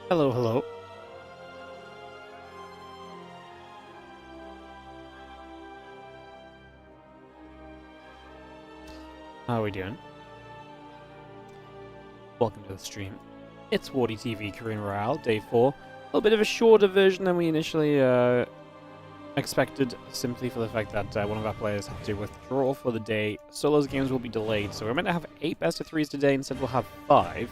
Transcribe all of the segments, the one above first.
Hello, hello. How are we doing? Welcome to the stream. It's WardiTV Korean Royale, day 4. A little bit of a shorter version than we initially expected, simply for the fact that one of our players had to withdraw for the day. Solos games will be delayed, so we're meant to have 8 best of 3s today, instead we'll have 5.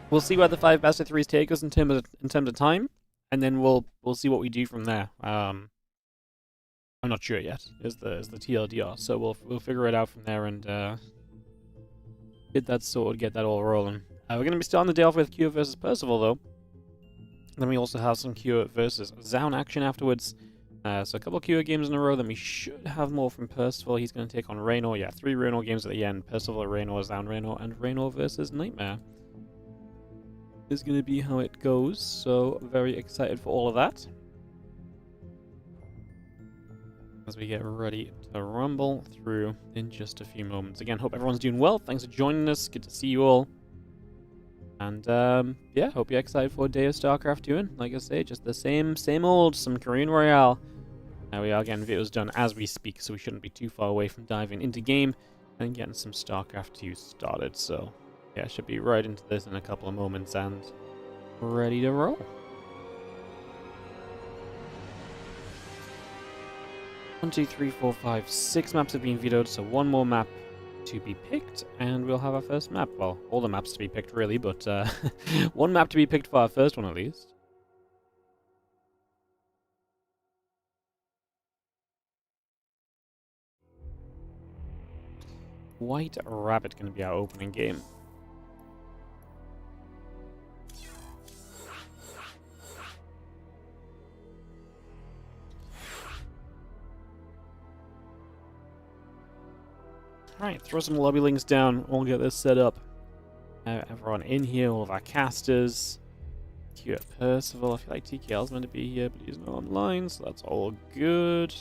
We'll see where the 5 best of 3s take us in terms of time, and then we'll see what we do from there. I'm not sure yet, is the TLDR, so we'll figure it out from there and get that sorted, get that all rolling. We're going to be starting the day off with Cure versus Percival, though. Then we also have some Cure versus Zoun action afterwards. So a couple of Cure games in a row, then we should have more from Percival. He's going to take on Reynor. Yeah, 3 Rainor games at the end. Percival, Reynor, Zoun, Reynor, and Reynor versus NightMare is going to be how it goes. So very excited for all of that. As we get ready to rumble through in just a few moments. Again, hope everyone's doing well. Thanks for joining us. Good to see you all. And yeah, hope you're excited for a day of StarCraft doing. Like I say, just the same old, some Korean Royale. We are getting videos done as we speak, so we shouldn't be too far away from diving into game and getting some StarCraft 2 started. So yeah, should be right into this in a couple of moments and ready to roll. 1, 2, 3, 4, 5, 6 maps have been vetoed, so one more map to be picked, and we'll have our first map. Well, all the maps to be picked, really, but one map to be picked for our first one, at least. White Rabbit going to be our opening game. Alright, throw some lobby links down. We'll get this set up. Everyone in here, all of our casters. Cue at Percival. I feel like TKL's meant to be here, but he's not online, so that's all good.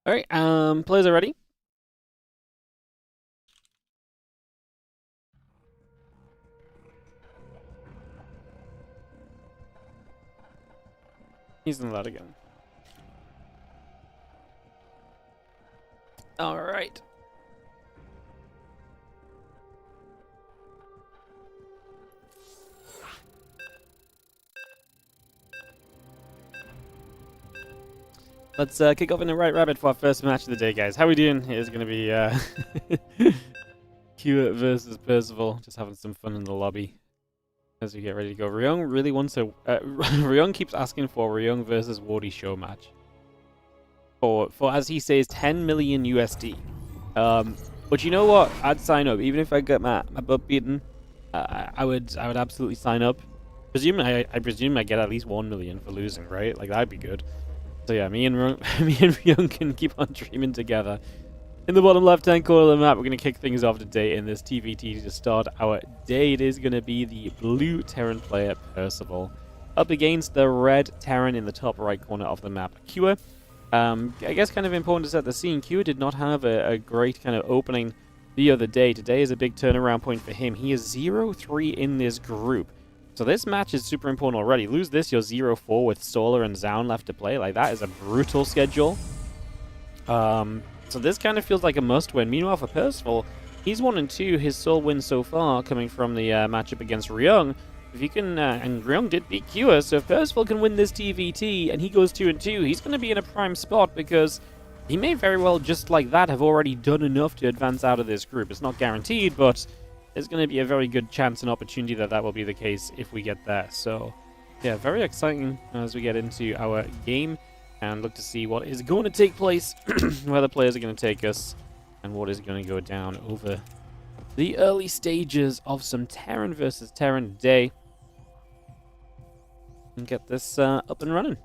Alright, players are ready. He's in that again. Alright. Let's kick off in the White Rabbit for our first match of the day, guys. How we doing? It's going to be Q versus Percival. Just having some fun in the lobby as we get ready to go. Ryung really wants to... Ryung keeps asking for Ryung versus Wardy show match. For, as he says, 10 million USD. But you know what? I'd sign up. Even if I get my butt beaten, I would absolutely sign up. I presume I get at least 1 million for losing, right? Like, that'd be good. So yeah, me and Ryung can keep on dreaming together. In the bottom left-hand corner of the map, we're going to kick things off today in this TVT to start our day. It is going to be the blue Terran player, Percival, up against the red Terran in the top right corner of the map, Cure. I guess kind of important to set the scene. Cure did not have a great kind of opening the other day. Today is a big turnaround point for him. He is 0-3 in this group. So this match is super important already. Lose this, you're 0-4 with Solar and Zoun left to play. Like, that is a brutal schedule. So this kind of feels like a must-win. Meanwhile, for Percival, he's 1-2. His sole win so far coming from the matchup against Ryung. If you can, and Ryung did beat Cure, so if Percival can win this TVT and he goes 2-2, he's going to be in a prime spot because he may very well, just like that, have already done enough to advance out of this group. It's not guaranteed, but there's going to be a very good chance and opportunity that will be the case if we get there. So, yeah, very exciting as we get into our game and look to see what is going to take place, where the players are going to take us, and what is going to go down over the early stages of some Terran versus Terran today. And get this up and running.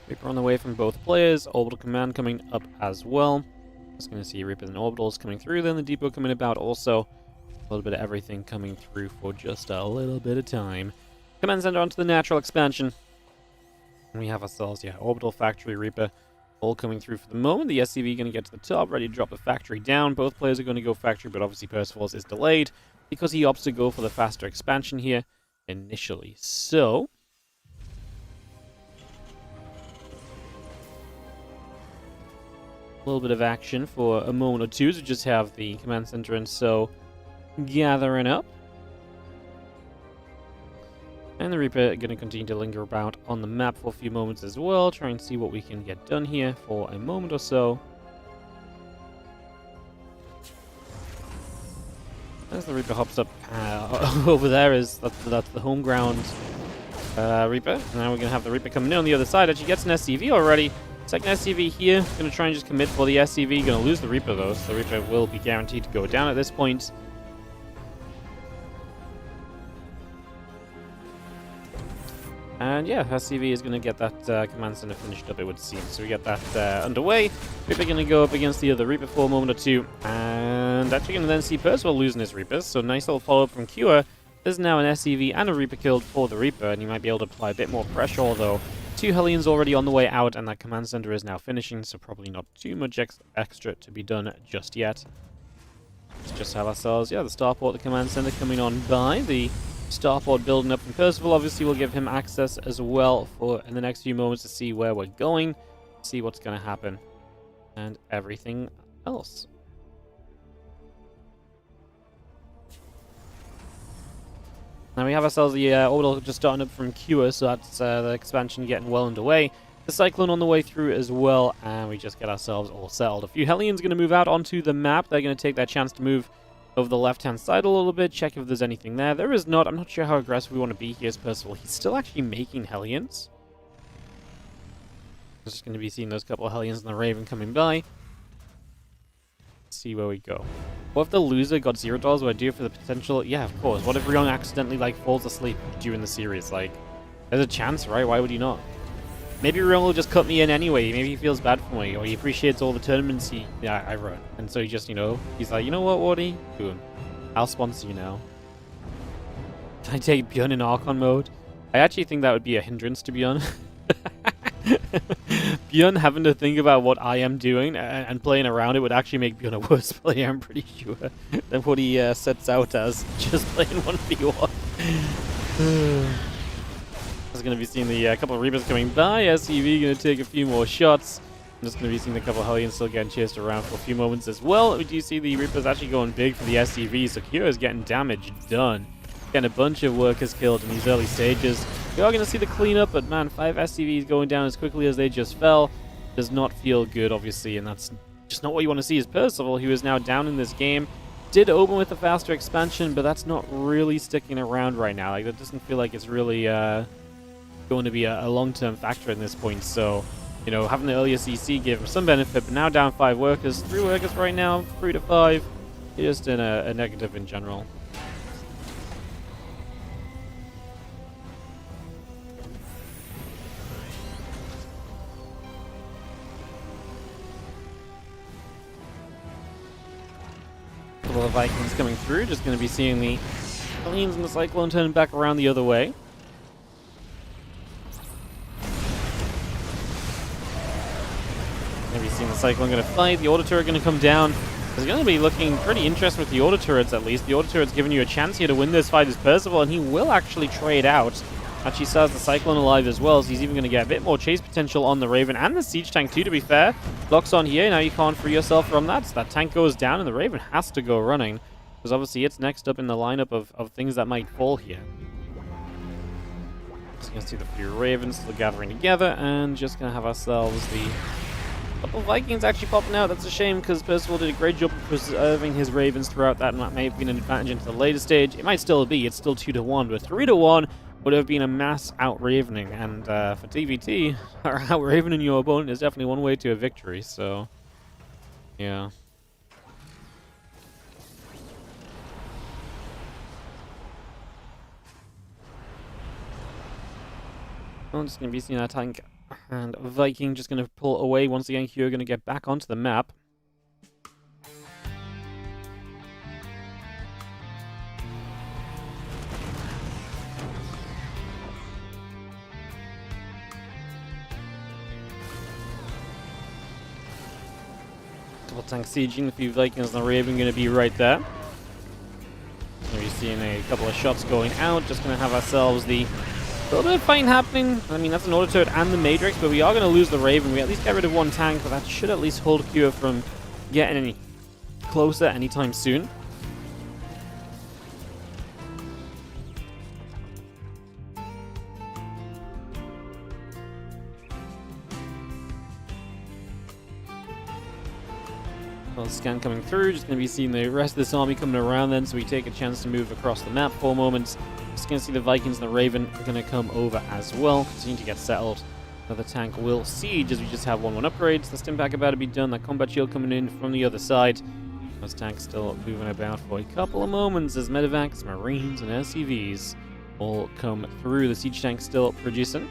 Reaper on the way from both players. Orbital command coming up as well. Just going to see Reapers and Orbitals coming through. Then the depot coming about also. A little bit of everything coming through for just a little bit of time. Command center onto the natural expansion. And we have ourselves, yeah, Orbital, Factory, Reaper, all coming through for the moment. The SCV going to get to the top, ready to drop the Factory down. Both players are going to go Factory, but obviously Percival's is delayed because he opts to go for the faster expansion here initially. So, a little bit of action for a moment or two to just have the command center and so gathering up. And the Reaper going to continue to linger about on the map for a few moments as well, try and see what we can get done here for a moment or so. As the Reaper hops up over there, that's the home ground Reaper. And now we're going to have the Reaper coming in on the other side. Actually gets an SCV already. Second SCV here. Going to try and just commit for the SCV. Going to lose the Reaper though, so the Reaper will be guaranteed to go down at this point. And yeah, SCV is going to get that command center finished up, it would seem. So we get that underway. Reaper going to go up against the other Reaper for a moment or two. And actually going to then see Percival losing his Reapers. So nice little follow-up from Cure. There's now an SCV and a Reaper killed for the Reaper. And he might be able to apply a bit more pressure, although 2 Hellions already on the way out. And that command center is now finishing. So probably not too much extra to be done just yet. Let's just have ourselves, yeah, the starport, the command center coming on by. The starport building up from Percival obviously will give him access as well for in the next few moments to see where we're going, see what's going to happen, and everything else. Now we have ourselves the orbital just starting up from Cure, so that's the expansion getting well underway. The Cyclone on the way through as well, and we just get ourselves all settled. A few Hellions going to move out onto the map. They're going to take that chance to move over the left-hand side a little bit, check if there's anything there. There is not. I'm not sure how aggressive we want to be here as Percival. He's still actually making Hellions. I'm just going to be seeing those couple of Hellions and the Raven coming by. Let's see where we go. What if the loser got $0? What I do for the potential? Yeah, of course. What if Reynor accidentally, like, falls asleep during the series? Like, there's a chance, right? Why would he not? Maybe Reynor will just cut me in anyway. Maybe he feels bad for me, or he appreciates all the tournaments I run. And so he just, you know, he's like, you know what, Wardy? Boom. I'll sponsor you now. Can I take Bjorn in Archon mode? I actually think that would be a hindrance to Bjorn. Bjorn having to think about what I am doing and playing around it would actually make Bjorn a worse player, I'm pretty sure, than what he sets out as, just playing 1v1. Just going to be seeing the couple of Reapers coming by. SCV going to take a few more shots. I'm just going to be seeing the couple of Hellions still getting chased around for a few moments as well. We do see the Reapers actually going big for the SCV, so Kira is getting damage done. Getting a bunch of workers killed in these early stages. We are going to see the cleanup, but man, 5 SCVs going down as quickly as they just fell does not feel good, obviously, and that's just not what you want to see as Percival, who is now down in this game. Did open with a faster expansion, but that's not really sticking around right now. Like, that doesn't feel like it's really going to be a long-term factor in this point, so, you know, having the earlier CC gave him some benefit, but now down 5 workers, 3 workers right now, 3 to 5, just in a negative in general. Couple of Vikings coming through, just going to be seeing the Hellions and the Cyclone turning back around the other way. Maybe seeing the Cyclone going to fight, the Auto Turret going to come down. It's going to be looking pretty interesting with the Auto Turrets, at least. The Auto Turret's giving you a chance here to win this fight as Percival, and he will actually trade out. Actually still has the Cyclone alive as well, so he's even going to get a bit more chase potential on the Raven and the Siege Tank too, to be fair. Blocks on here, now you can't free yourself from that, so that tank goes down and the Raven has to go running, because obviously it's next up in the lineup of things that might fall here. So you can see the few Ravens still gathering together, and just going to have ourselves the couple of Vikings actually popping out. That's a shame, because Percival did a great job of preserving his Ravens throughout that, and that may have been an advantage into the later stage. It might still be, it's still 2-1, but 3-1 would have been a mass out-ravening, and for TVT, out-ravening your opponent is definitely one way to a victory, so yeah. I'm just going to be seeing our tank And Viking just going to pull away once again. Q are going to get back onto the map. Couple tanks sieging, a few Vikings and the Raven going to be right there. We're seeing a couple of shots going out. Just going to have ourselves the little bit of fighting happening. I mean, that's an auto turret and the Matrix, but we are going to lose the Raven. We at least get rid of one tank, but that should at least hold Q from getting any closer anytime soon. Well, scan coming through, just going to be seeing the rest of this army coming around then, so we take a chance to move across the map for a moment. Just going to see the Vikings and the Raven are going to come over as well, continue to get settled. Another tank will siege as we just have 1-1 upgrades. The stim pack about to be done, that combat shield coming in from the other side. Those tanks still moving about for a couple of moments as medevacs, marines, and SCVs all come through. The siege tank still producing.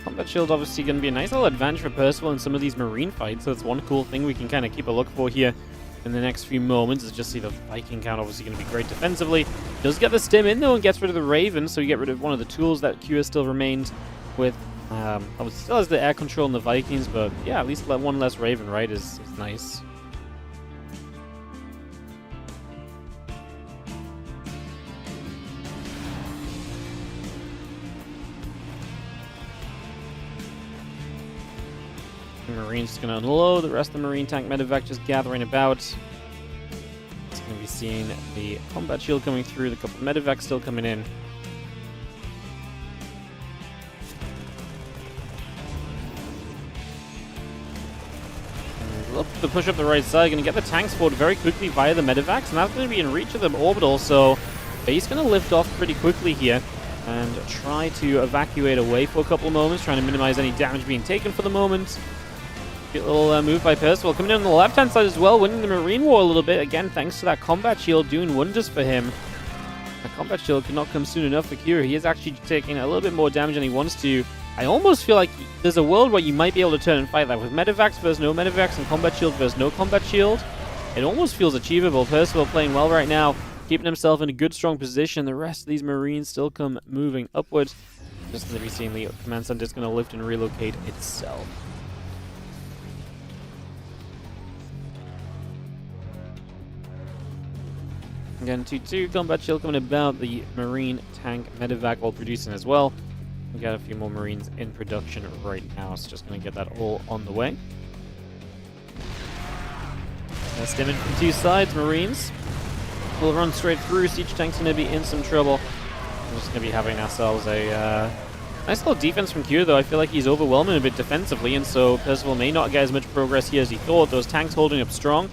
Combat shield obviously going to be a nice little advantage for Percival in some of these marine fights, so that's one cool thing we can kind of keep a look for here in the next few moments. Is just see the Viking count obviously going to be great defensively. Does get the stim in though and gets rid of the Raven, so you get rid of one of the tools that Q has still remained with. Obviously still has the air control and the Vikings, but yeah, at least one less Raven, right, is nice. Marine's just going to unload. The rest of the Marine tank medevac just gathering about. It's going to be seeing the combat shield coming through. The couple of medevacs still coming in. And look to push up the right side. Going to get the tanks forward very quickly via the medevacs. And that's going to be in reach of the orbital. So he's going to lift off pretty quickly here and try to evacuate away for a couple of moments, trying to minimize any damage being taken for the moment. Good little move by Percival. Coming in on the left-hand side as well, winning the Marine War a little bit. Again, thanks to that combat shield doing wonders for him. The combat shield could not come soon enough for Q. He is actually taking a little bit more damage than he wants to. I almost feel like there's a world where you might be able to turn and fight that with medevacs versus no medevacs and combat shield versus no combat shield. It almost feels achievable. Percival playing well right now, keeping himself in a good, strong position. The rest of these Marines still come moving upwards. Just going to be seeing the command center is going to lift and relocate itself. Again, 2-2, combat shield coming about, the Marine tank medevac all producing as well. We got a few more Marines in production right now, so just going to get that all on the way. Stimming from two sides, Marines. We'll run straight through, siege tank's going to be in some trouble. We're just going to be having ourselves a nice little defense from Q, though. I feel like he's overwhelming a bit defensively, and so Percival may not get as much progress here as he thought. Those tanks holding up strong.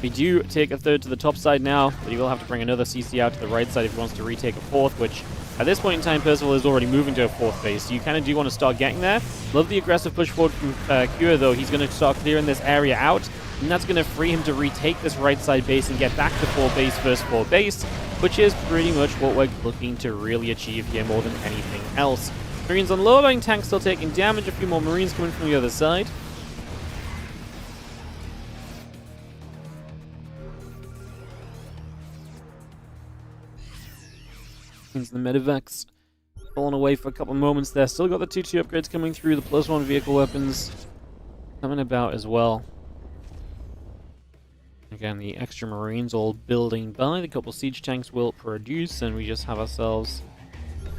We do take a third to the top side now, but he will have to bring another CC out to the right side if he wants to retake a fourth, which at this point in time, Percival is already moving to a fourth base, so you kind of do want to start getting there. Love the aggressive push forward from Q, though. He's going to start clearing this area out, and that's going to free him to retake this right side base and get back to 4 base versus 4 base, which is pretty much what we're looking to really achieve here more than anything else. Marines unloading, tanks still taking damage, a few more Marines coming from the other side. The medevacs falling away for a couple of moments there. Still got the 2-2 upgrades coming through. The +1 vehicle weapons coming about as well. Again, the extra Marines all building by. The couple siege tanks will produce, and we just have ourselves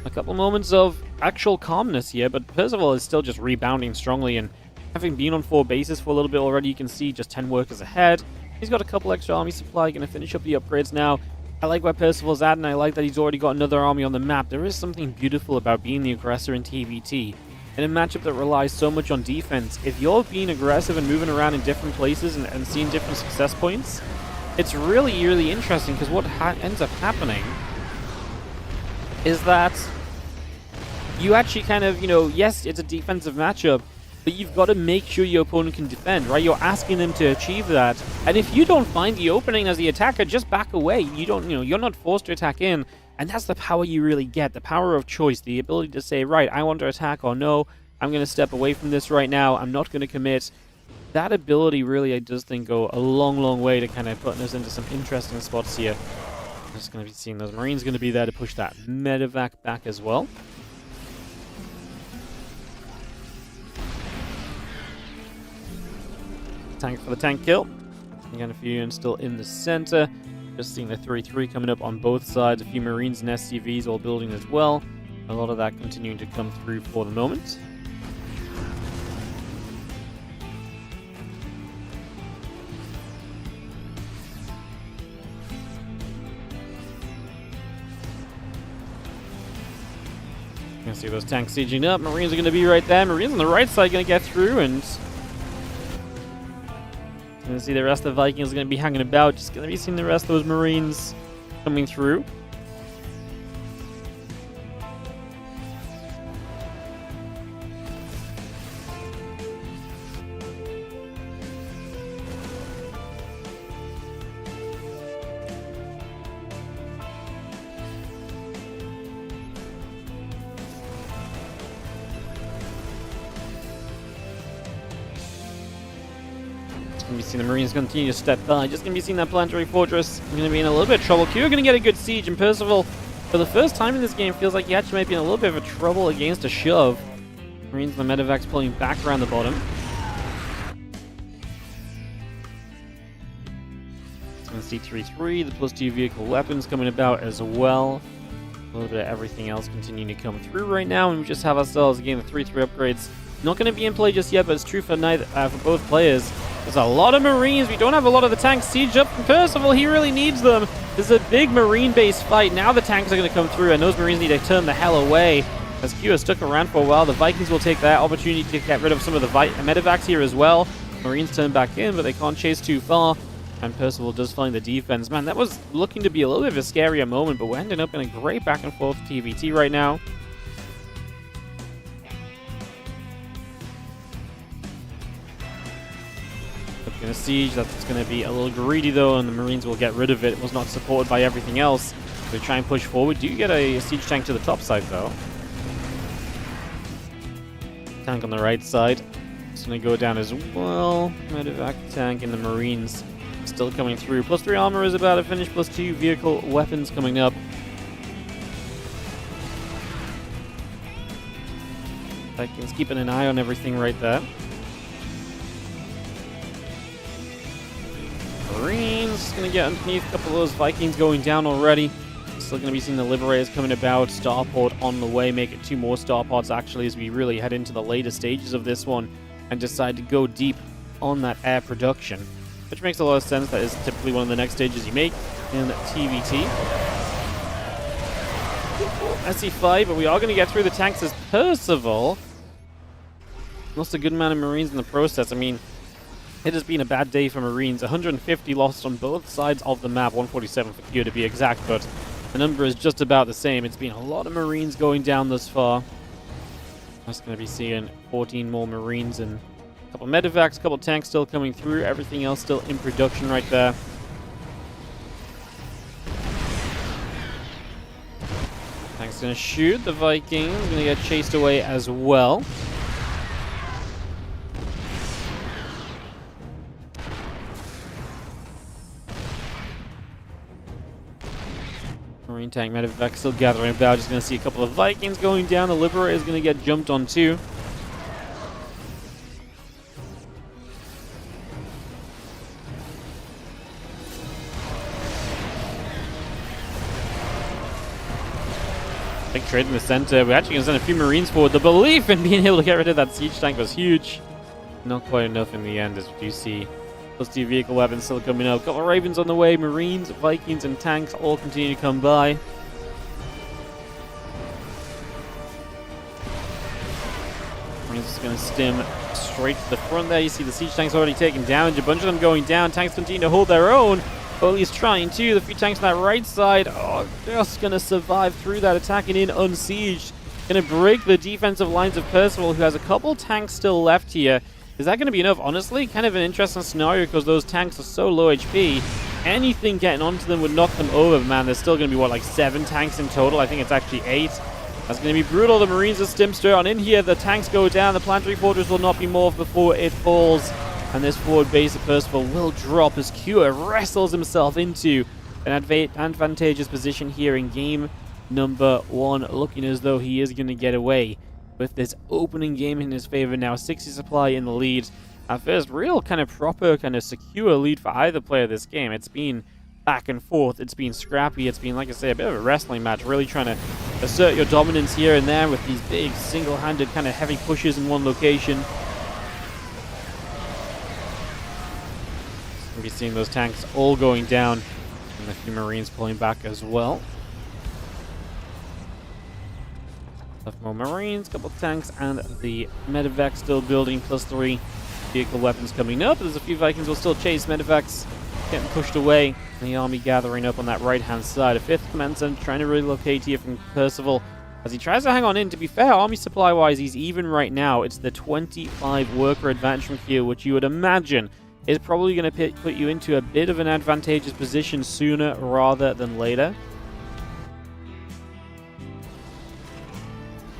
a couple moments of actual calmness here. But Percival is still just rebounding strongly, and having been on 4 bases for a little bit already, you can see just 10 workers ahead. He's got a couple extra army supply, going to finish up the upgrades now. I like where Percival's at, and I like that he's already got another army on the map. There is something beautiful about being the aggressor in TVT. In a matchup that relies so much on defense, if you're being aggressive and moving around in different places and seeing different success points, it's really, really interesting, because what ends up happening is that you actually kind of, yes, it's a defensive matchup, but you've got to make sure your opponent can defend, right? You're asking them to achieve that. And if you don't find the opening as the attacker, just back away. You're not forced to attack in. And that's the power you really get, the power of choice, the ability to say, right, I want to attack, or no, I'm going to step away from this right now. I'm not going to commit. That ability really, I just think, go a long, long way to kind of putting us into some interesting spots here. I'm just going to be seeing those Marines going to be there to push that medevac back as well. Tank for the tank kill. Again, a few units still in the center. Just seeing the 3-3 coming up on both sides. A few Marines and SCVs all building as well. A lot of that continuing to come through for the moment. You can see those tanks sieging up. Marines are going to be right there. Marines on the right side going to get through, and you can see the rest of the Vikings are going to be hanging about. Just going to be seeing the rest of those Marines coming through. Going to be seeing the Marines continue to step by. Just going to be seeing that planetary fortress. I'm going to be in a little bit of trouble. Q are going to get a good siege, and Percival, for the first time in this game, feels like he actually might be in a little bit of a trouble against a shove. Marines and the medevacs pulling back around the bottom. It's going to see 3-3, the +2 vehicle weapons coming about as well. A little bit of everything else continuing to come through right now, and we just have ourselves, again, the 3-3 upgrades. Not going to be in play just yet, but it's true for both players. There's a lot of Marines. We don't have a lot of the tanks sieged up from Percival. He really needs them. There's a big Marine-based fight. Now the tanks are going to come through, and those Marines need to turn the hell away. As Q has stuck around for a while, the Vikings will take that opportunity to get rid of some of the medevacs here as well. Marines turn back in, but they can't chase too far. And Percival does find the defense. Man, that was looking to be a little bit of a scarier moment, but we're ending up in a great back and forth TVT right now. Going to siege. That's going to be a little greedy though, and the Marines will get rid of it. It was not supported by everything else. So try and push forward. Do you get a siege tank to the top side though? Tank on the right side. It's going to go down as well. Medevac tank and the Marines still coming through. +3 armor is about to finish. +2 vehicle weapons coming up. Vikings keeping an eye on everything right there. Marines going to get underneath. A couple of those Vikings going down already. Still going to be seeing the Liberators coming about. Starport on the way. Make it 2 more Starports actually as we really head into the later stages of this one and decide to go deep on that air production. Which makes a lot of sense. That is typically one of the next stages you make in TVT. SC5, but we are going to get through the tanks as Percival lost a good amount of Marines in the process. I mean, it has been a bad day for Marines. 150 lost on both sides of the map. 147 for Q to be exact, but the number is just about the same. It's been a lot of Marines going down thus far. Just going to be seeing 14 more Marines and a couple medevacs, a couple tanks still coming through. Everything else still in production right there. Tank's going to shoot. The Vikings going to get chased away as well. Marine tank medevac still gathering about. Just going to see a couple of Vikings going down. The Liberator is going to get jumped on too. Big trade in the center. We're actually going to send a few Marines forward. The belief in being able to get rid of that siege tank was huge. Not quite enough in the end, as we do see. +2 vehicle weapons still coming out. Couple of Ravens on the way. Marines, Vikings, and tanks all continue to come by. Marines is going to stim straight to the front there. You see the siege tanks already taking damage. A bunch of them going down. Tanks continue to hold their own. Or at least trying to. The few tanks on that right side are just going to survive through that, attacking in unsieged. Going to break the defensive lines of Percival, who has a couple tanks still left here. Is that going to be enough? Honestly, kind of an interesting scenario because those tanks are so low HP. Anything getting onto them would knock them over, man. There's still going to be, what, like 7 tanks in total? I think it's actually 8. That's going to be brutal. The Marines are stim straight on in here. The tanks go down. The planetary fortress will not be morphed before it falls. And this forward base of Percival will drop as Cure wrestles himself into an advantageous position here in game number 1. Looking as though he is going to get away with this opening game in his favor now. 60 supply in the lead. Our first real kind of proper, kind of secure lead for either player this game. It's been back and forth. It's been scrappy. It's been, like I say, a bit of a wrestling match. Really trying to assert your dominance here and there with these big single-handed kind of heavy pushes in one location. We'll be seeing those tanks all going down and a few Marines pulling back as well. Left more Marines, couple tanks, and the medevac still building, +3 vehicle weapons coming up. There's a few Vikings will still chase. Medevacs getting pushed away. And the army gathering up on that right-hand side. A 5th command center trying to relocate here from Percival as he tries to hang on in. To be fair, army supply-wise, he's even right now. It's the 25 worker advantage from here, which you would imagine is probably going to put you into a bit of an advantageous position sooner rather than later.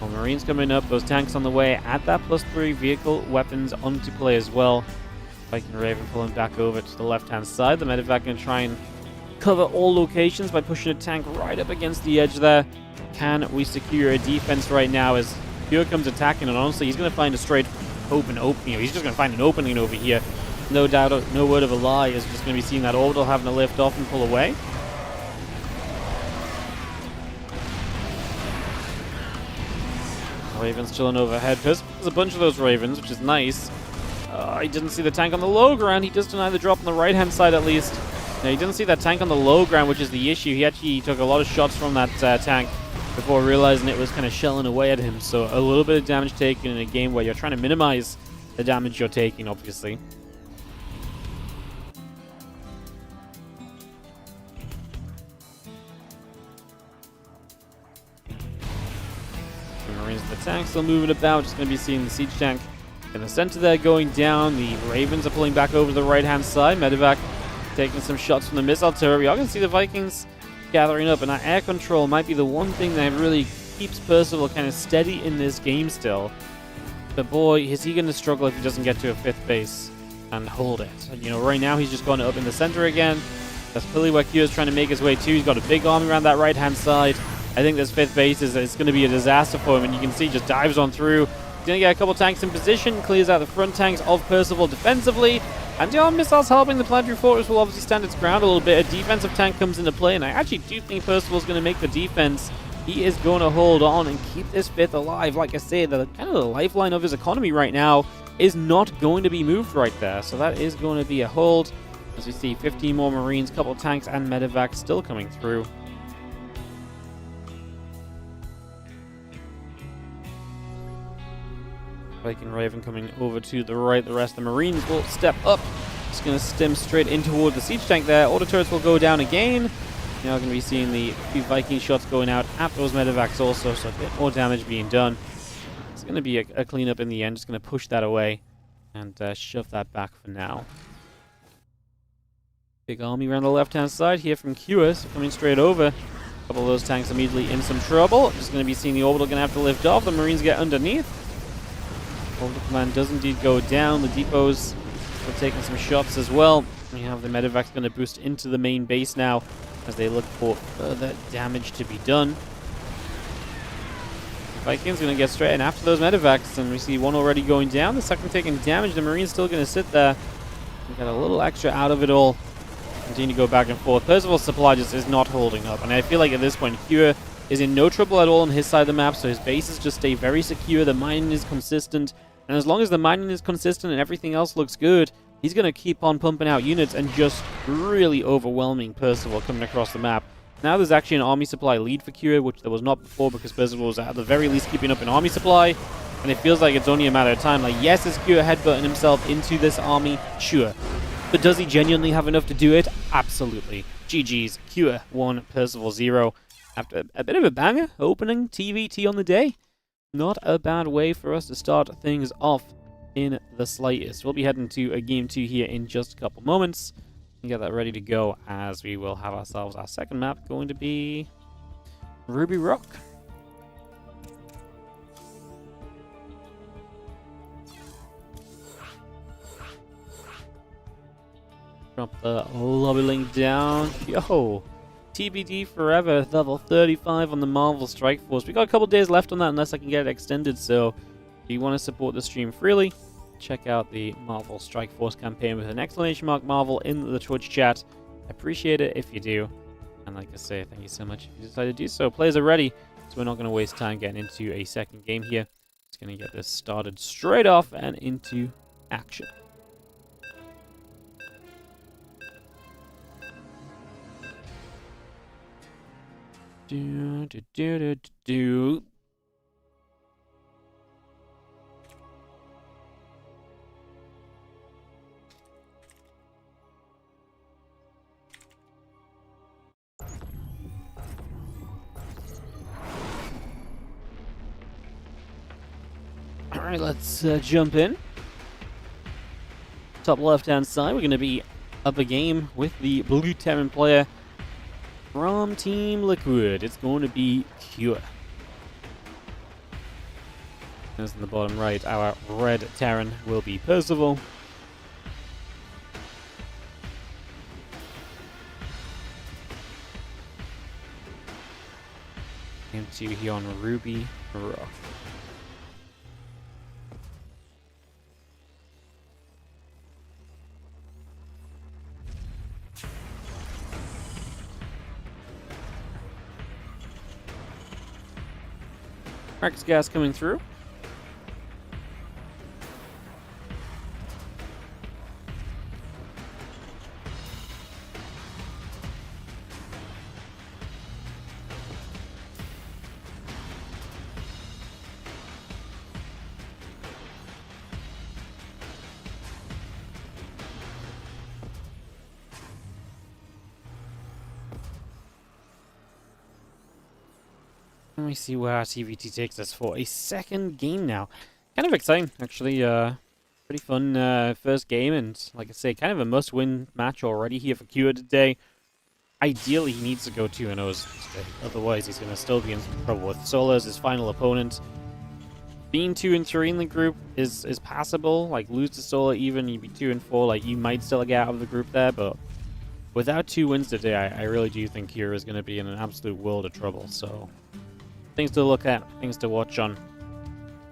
Well, Marines coming up, those tanks on the way. Add that +3 vehicle weapons onto play as well. Viking Raven pulling back over to the left-hand side. The medevac going to try and cover all locations by pushing a tank right up against the edge there. Can we secure a defense right now as Pure comes attacking? And honestly, he's going to find a straight open opening. He's just going to find an opening over here. No doubt, no word of a lie. Is just going to be seeing that orbital having to lift off and pull away. Ravens chilling overhead. There's a bunch of those Ravens, which is nice. He didn't see the tank on the low ground. He does deny the drop on the right-hand side at least. No, he didn't see that tank on the low ground, which is the issue. He actually took a lot of shots from that tank before realizing it was kind of shelling away at him. So a little bit of damage taken in a game where you're trying to minimize the damage you're taking, obviously. Marines and the tanks still moving about. Just going to be seeing the siege tank in the center there going down. The Ravens are pulling back over to the right-hand side. Medevac taking some shots from the missile turret. We are going to see the Vikings gathering up, and that air control might be the one thing that really keeps Percival kind of steady in this game still. But boy, is he going to struggle if he doesn't get to a 5th base and hold it. You know, right now he's just going up in the center again. That's clearly where Q is trying to make his way to. He's got a big army around that right-hand side. I think this 5th base is going to be a disaster for him, and you can see just dives on through. He's going to get a couple tanks in position, clears out the front tanks of Percival defensively, and the arm missiles helping. The planetary fortress will obviously stand its ground a little bit. A defensive tank comes into play, and I actually do think Percival's going to make the defense. He is going to hold on and keep this 5th alive. Like I said, the kind of the lifeline of his economy right now is not going to be moved right there, so that is going to be a hold. As we see 15 more Marines, couple tanks, and medevacs still coming through. Viking Raven coming over to the right. The rest of the Marines will step up. Just going to stem straight in toward the siege tank there. Auto turrets will go down again. Now going to be seeing the few Viking shots going out at those medevacs also, so a bit more damage being done. It's going to be a cleanup in the end. Just going to push that away and shove that back for now. Big army around the left-hand side here from QS coming straight over. A couple of those tanks immediately in some trouble. Just going to be seeing the orbital going to have to lift off. The Marines get underneath. Orbital command does indeed go down. The depots are taking some shots as well. We have the medevacs going to boost into the main base now as they look for further damage to be done. The Vikings going to get straight in after those medevacs, and we see one already going down. The second taking damage. The Marines still going to sit there. We got a little extra out of it all. Continue to go back and forth. Percival's supply just is not holding up, and I feel like at this point, Cure is in no trouble at all on his side of the map, so his bases just stay very secure. The mining is consistent, and as long as the mining is consistent and everything else looks good, he's going to keep on pumping out units and just really overwhelming Percival coming across the map. Now there's actually an army supply lead for Cure, which there was not before because Percival was at the very least keeping up an army supply, and it feels like it's only a matter of time. Like, yes, is Cure headbutting himself into this army? Sure. But does he genuinely have enough to do it? Absolutely. GG's. Cure 1, Percival 0. After a bit of a banger opening TVT on the day. not a bad way for us to start things off in the slightest. We'll be heading to a game 2 here in just a couple moments and get that ready to go, as we will have ourselves our second map going to be Ruby Rock. Drop the lobby link down. Yo! TBD forever, level 35 on the Marvel Strike Force. We got a couple days left on that unless I can get it extended, so if you want to support the stream freely, check out the Marvel Strike Force campaign with an exclamation mark Marvel in the Twitch chat. I appreciate it if you do. And like I say, thank you so much if you decide to do so. Players are ready, so we're not going to waste time getting into a second game here. Just going to get this started straight off and into action. Do. Alright, let's jump in. Top left-hand side, we're going to be up a game with the Blue Terran player from Team Liquid. It's going to be Cure. As in the bottom right, our red Terran will be Percival. Game 2 here on Ruby Rock. Marcus gas coming through. Let me see where our TVT takes us for a second game now. Kind of exciting, actually. Pretty fun first game, and like I say, kind of a must-win match already here for Cure today. Ideally, he needs to go 2-0 today. Otherwise, he's going to still be in some trouble with Solar as his final opponent. Being 2-3 in the group is passable. Like, lose to Solar even, you'd be 2-4. Like, you might still get out of the group there, but without 2 wins today, I really do think Cure is going to be in an absolute world of trouble. So, things to look at, things to watch on,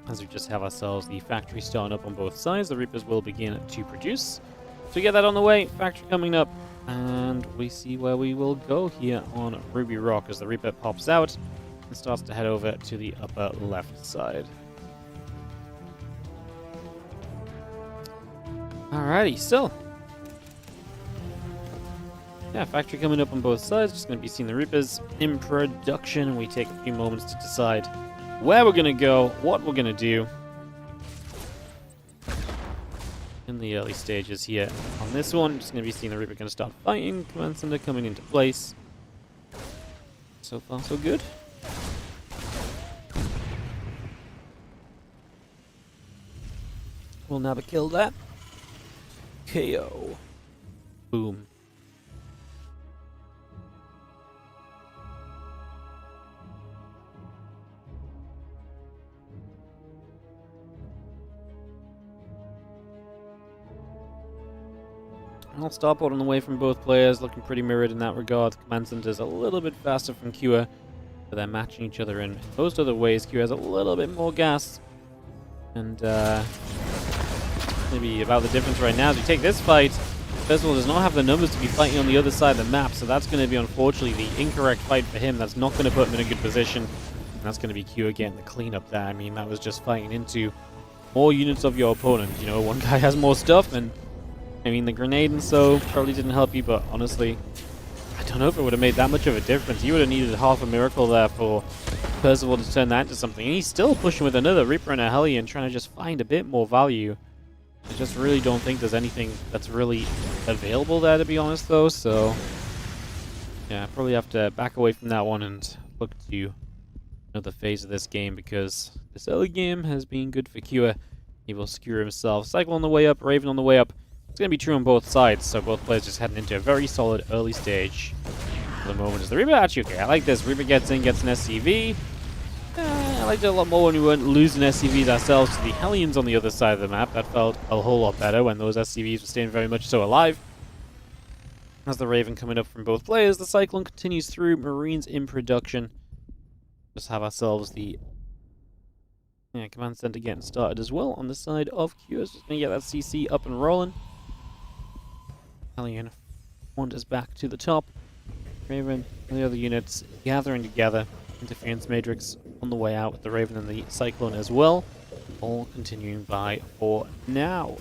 as we just have ourselves the factory starting up on both sides. The Reapers will begin to produce. So we get that on the way, factory coming up, and we see where we will go here on Ruby Rock as the Reaper pops out and starts to head over to the upper left side. Alrighty, so yeah, factory coming up on both sides. Just going to be seeing the Reapers in production, and we take a few moments to decide where we're going to go, what we're going to do in the early stages here. On this one, just going to be seeing the Reaper going to start fighting, Command Center coming into place. So far, so good. We'll never kill that. KO. Boom. I'll stop out on the way from both players, looking pretty mirrored in that regard. Command Center's a little bit faster from Cure, but they're matching each other in most other ways. Cure has a little bit more gas, and maybe about the difference right now as we take this fight. Percival does not have the numbers to be fighting on the other side of the map, so that's going to be unfortunately the incorrect fight for him. That's not going to put him in a good position, and that's going to be Cure getting the cleanup there. I mean, that was just fighting into more units of your opponent. You know, one guy has more stuff, and I mean, the grenade and so probably didn't help you, but honestly, I don't know if it would have made that much of a difference. You would have needed half a miracle there for Percival to turn that into something. And he's still pushing with another Reaper and a Hellion, trying to just find a bit more value. I just really don't think there's anything that's really available there, to be honest, though. So, yeah, probably have to back away from that one and look to another phase of this game, because this early game has been good for Cure. He will secure himself. Cycle on the way up, Raven on the way up. It's going to be true on both sides, so both players just heading into a very solid early stage. For the moment is the Reaper. Actually, okay, I like this. Reaper gets in, gets an SCV. I liked it a lot more when we weren't losing SCVs ourselves to the Hellions on the other side of the map. That felt a whole lot better when those SCVs were staying very much so alive. As the Raven coming up from both players, the Cyclone continues through. Marines in production. Just have ourselves the command center getting started as well on the side of Q. Just going to get that CC up and rolling. Hellion wanders back to the top. Raven and the other units gathering together. Interference Matrix on the way out with the Raven and the Cyclone as well. All continuing by for now.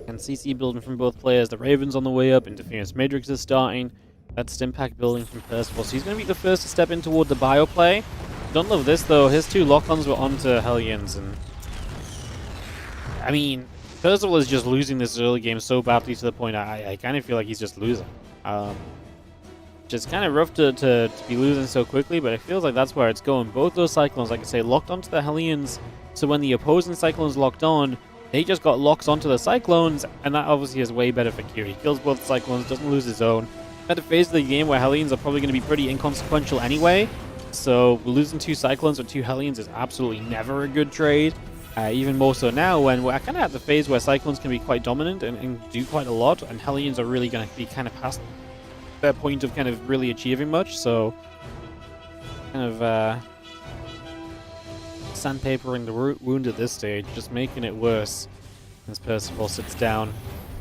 And CC building from both players. The Raven's on the way up. Interference Matrix is starting. That's Stimpack building from Percival. So he's going to be the first to step in toward the bio play. Don't love this though. His two lock-ons were onto Hellions, and I mean, Percival is just losing this early game so badly to the point I kind of feel like he's just losing. Just kind of rough to be losing so quickly, but it feels like that's where it's going. Both those Cyclones, like I say, locked onto the Hellions, so when the opposing Cyclones locked on, they just got locks onto the Cyclones, and that obviously is way better for Q. He kills both Cyclones, doesn't lose his own. At a phase of the game where Hellions are probably going to be pretty inconsequential anyway, so losing two Cyclones or two Hellions is absolutely never a good trade. Even more so now when we're kind of at the phase where Cyclones can be quite dominant and do quite a lot, and Hellions are really going to be kind of past their point of kind of really achieving much, so kind of sandpapering the wound at this stage, just making it worse as Percival sits down.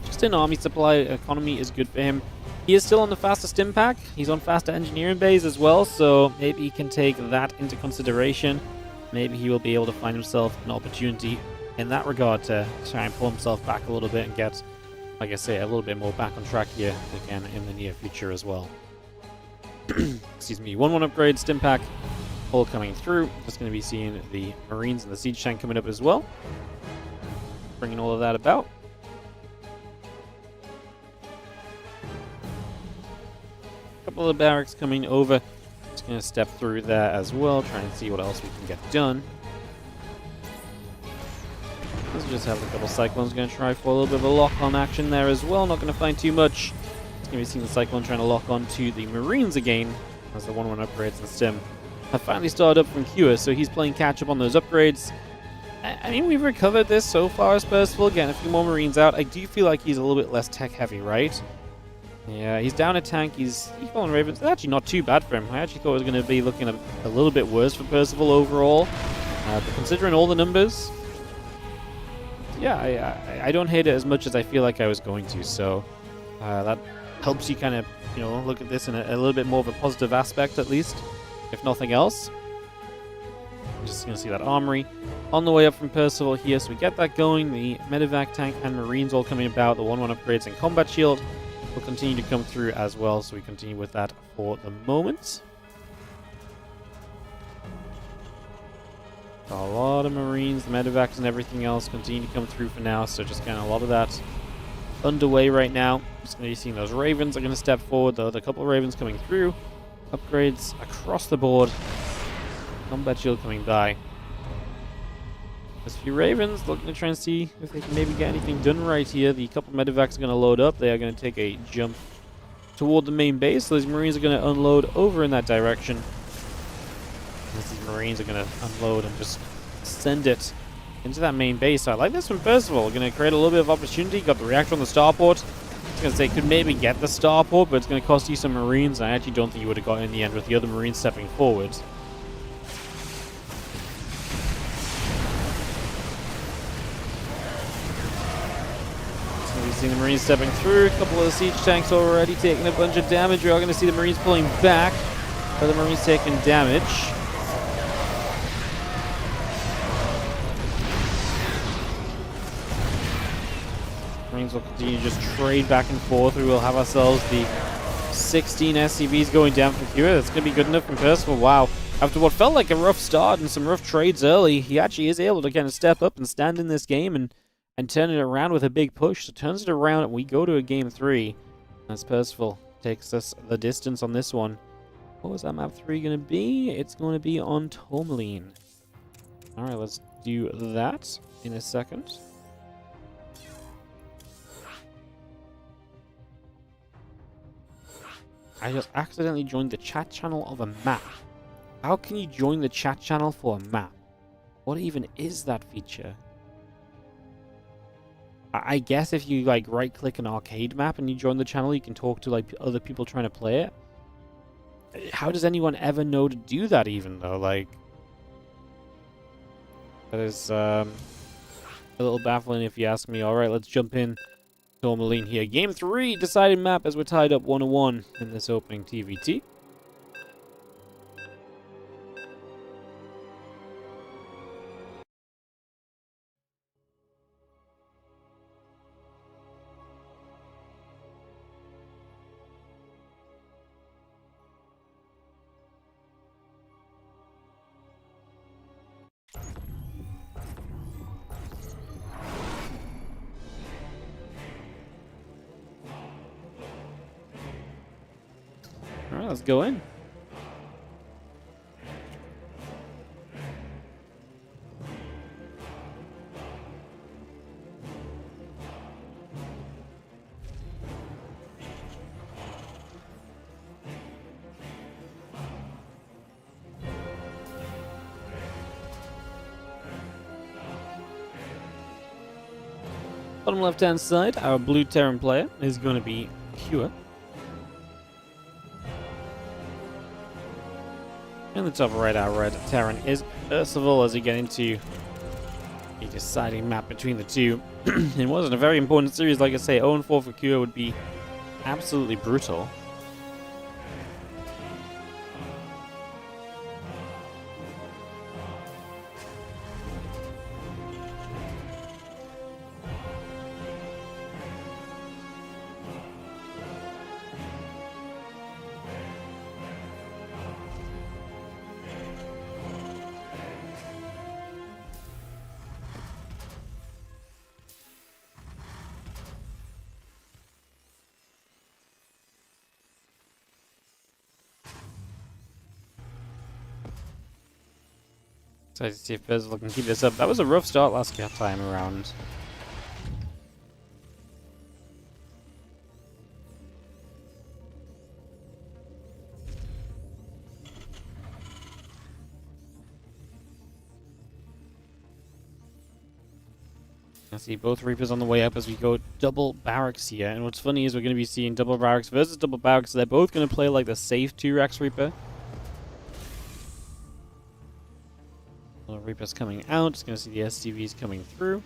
Just in army supply economy is good for him. He is still on the faster stim pack. He's on faster engineering bays as well, so maybe he can take that into consideration. Maybe he will be able to find himself an opportunity in that regard to try and pull himself back a little bit and get, like I say, a little bit more back on track here again in the near future as well. Excuse me. 1-1 upgrade, stim pack, all coming through. Just going to be seeing the Marines and the Siege Tank coming up as well. Bringing all of that about. Couple of barracks coming over. Just going to step through there as well, try and see what else we can get done. Let's just have a couple Cyclones going to try for a little bit of a lock-on action there as well. Not going to find too much. It's going to be seeing the Cyclone trying to lock on to the Marines again as the 1-1 upgrades and stim have finally started up from Cure, so he's playing catch-up on those upgrades. I mean, we've recovered this so far as Percival, getting a few more Marines out. I do feel like he's a little bit less tech-heavy, right? Yeah, he's down a tank, he's on Ravens. It's actually not too bad for him. I actually thought it was going to be looking a little bit worse for Percival overall. But considering all the numbers, yeah, I don't hate it as much as I feel like I was going to. So that helps you kind of, look at this in a little bit more of a positive aspect at least, if nothing else. I'm just going to see that armory on the way up from Percival here. So we get that going. The medevac tank and Marines all coming about. The 1-1 upgrades and combat shield will continue to come through as well, so we continue with that for the moment. A lot of Marines, the medevacs and everything else continue to come through for now, so just kind of a lot of that underway right now. Just going to be seeing those Ravens are going to step forward, though. A couple of Ravens coming through. Upgrades across the board. Combat shield coming by. There's a few Ravens looking to try and see if they can maybe get anything done right here. The couple medevacs are going to load up. They are going to take a jump toward the main base. So these Marines are going to unload over in that direction. As these Marines are going to unload and just send it into that main base. So I like this from Percival. We're going to create a little bit of opportunity. Got the reactor on the starport. I was going to say, could maybe get the starport, but it's going to cost you some Marines. I actually don't think you would have gotten in the end with the other Marines stepping forward. Seeing the Marines stepping through, a couple of the siege tanks already taking a bunch of damage. We are going to see the Marines pulling back, but the Marines taking damage. Marines will continue to just trade back and forth. We will have ourselves the 16 SCVs going down from here. That's going to be good enough from Percival. Wow. After what felt like a rough start and some rough trades early, he actually is able to kind of step up and stand in this game and turn it around with a big push. So turns it around and we go to a game 3 as Percival takes us the distance on this one. What was that map 3 going to be? It's going to be on Tourmaline. Alright, let's do that in a second. I just accidentally joined the chat channel of a map. How can you join the chat channel for a map? What even is that feature? I guess if you like right click an arcade map and you join the channel, you can talk to like other people trying to play it. How does anyone ever know to do that even though? Like, that is a little baffling if you ask me. Alright, let's jump in. Tourmaline here. Game 3 decided map as we're tied up 1-1 in this opening TVT. Alright, let's go in. Bottom left-hand side, our blue Terran player is going to be Pure. In the top right, our red Terran is Percival as we get into a deciding map between the two. It wasn't a very important series, like I say. 0-4 for Kua would be absolutely brutal. Excited to see if Percival can keep this up. That was a rough start last time around. I see both Reapers on the way up as we go double barracks here. And what's funny is we're going to be seeing double barracks versus double barracks. They're both going to play like the safe 2-Rex Reaper. Reaper's coming out. Just going to see the SCVs coming through.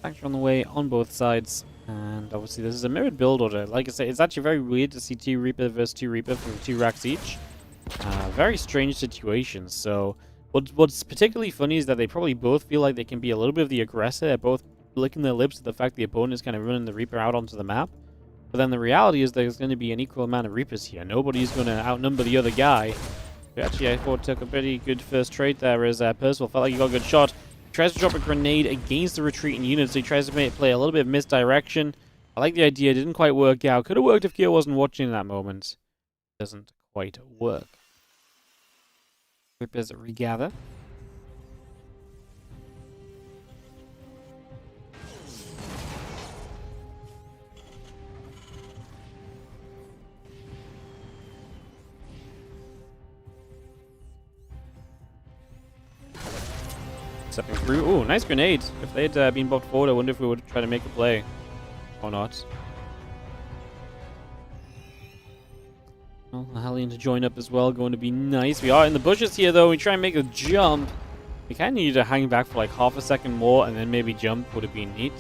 Factor on the way on both sides. And obviously this is a mirrored build order. Like I say, it's actually very weird to see 2 Reaper versus 2 Reaper from 2 racks each. Very strange situations. So what's particularly funny is that they probably both feel like they can be a little bit of the aggressor. They're both licking their lips at the fact the opponent is kind of running the Reaper out onto the map. But then the reality is there's going to be an equal amount of Reapers here. Nobody's going to outnumber the other guy. But actually, I thought took a pretty good first trade there as Percival felt like he got a good shot. He tries to drop a grenade against the retreating unit, so he tries to play a little bit of misdirection. I like the idea. Didn't quite work out. Could have worked if Kyo wasn't watching in that moment. Doesn't quite work. Reapers regather. Stepping through. Oh, nice grenade. If they had been buffed forward, I wonder if we would try to make a play. Or not. Well, a Hellion to join up as well. Going to be nice. We are in the bushes here, though. We try and make a jump. We kind of need to hang back for like half a second more and then maybe jump. Would have been neat.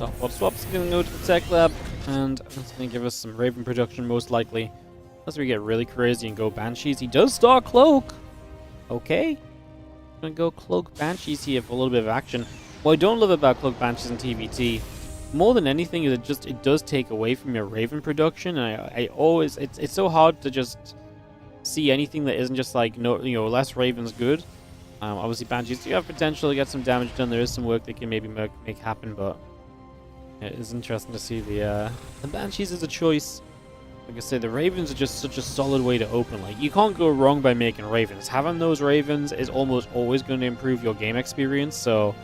Top swap's going to go to the tech lab, and that's going to give us some Raven production most likely. Unless we get really crazy and go Banshees. He does start Cloak. Okay. Going to go Cloak Banshees here for a little bit of action. What I don't love about Cloak Banshees in TVT, more than anything, is it does take away from your Raven production. And I always, it's so hard to just see anything that isn't just like, no, less Raven's good. Obviously Banshees do have potential to get some damage done. There is some work they can maybe make happen, but it is interesting to see the Banshees as a choice. Like I said, the Ravens are just such a solid way to open. Like, you can't go wrong by making Ravens. Having those Ravens is almost always going to improve your game experience, so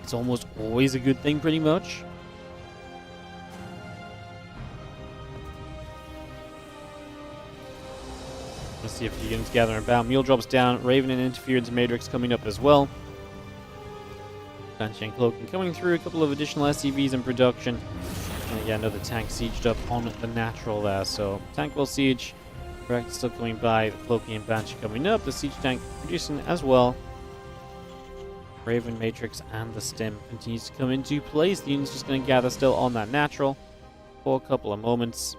it's almost always a good thing, pretty much. Let's see if the units gather inbound. Mule drops down. Raven and Interference Matrix coming up as well. Banshee and Cloaking coming through. A couple of additional SCVs in production. And yeah, another tank sieged up on the natural there. So, tank will siege. Correct, still coming by. The Cloaking and Banshee coming up. The siege tank producing as well. Raven, Matrix, and the Stim continues to come into place. The unit's just going to gather still on that natural for a couple of moments.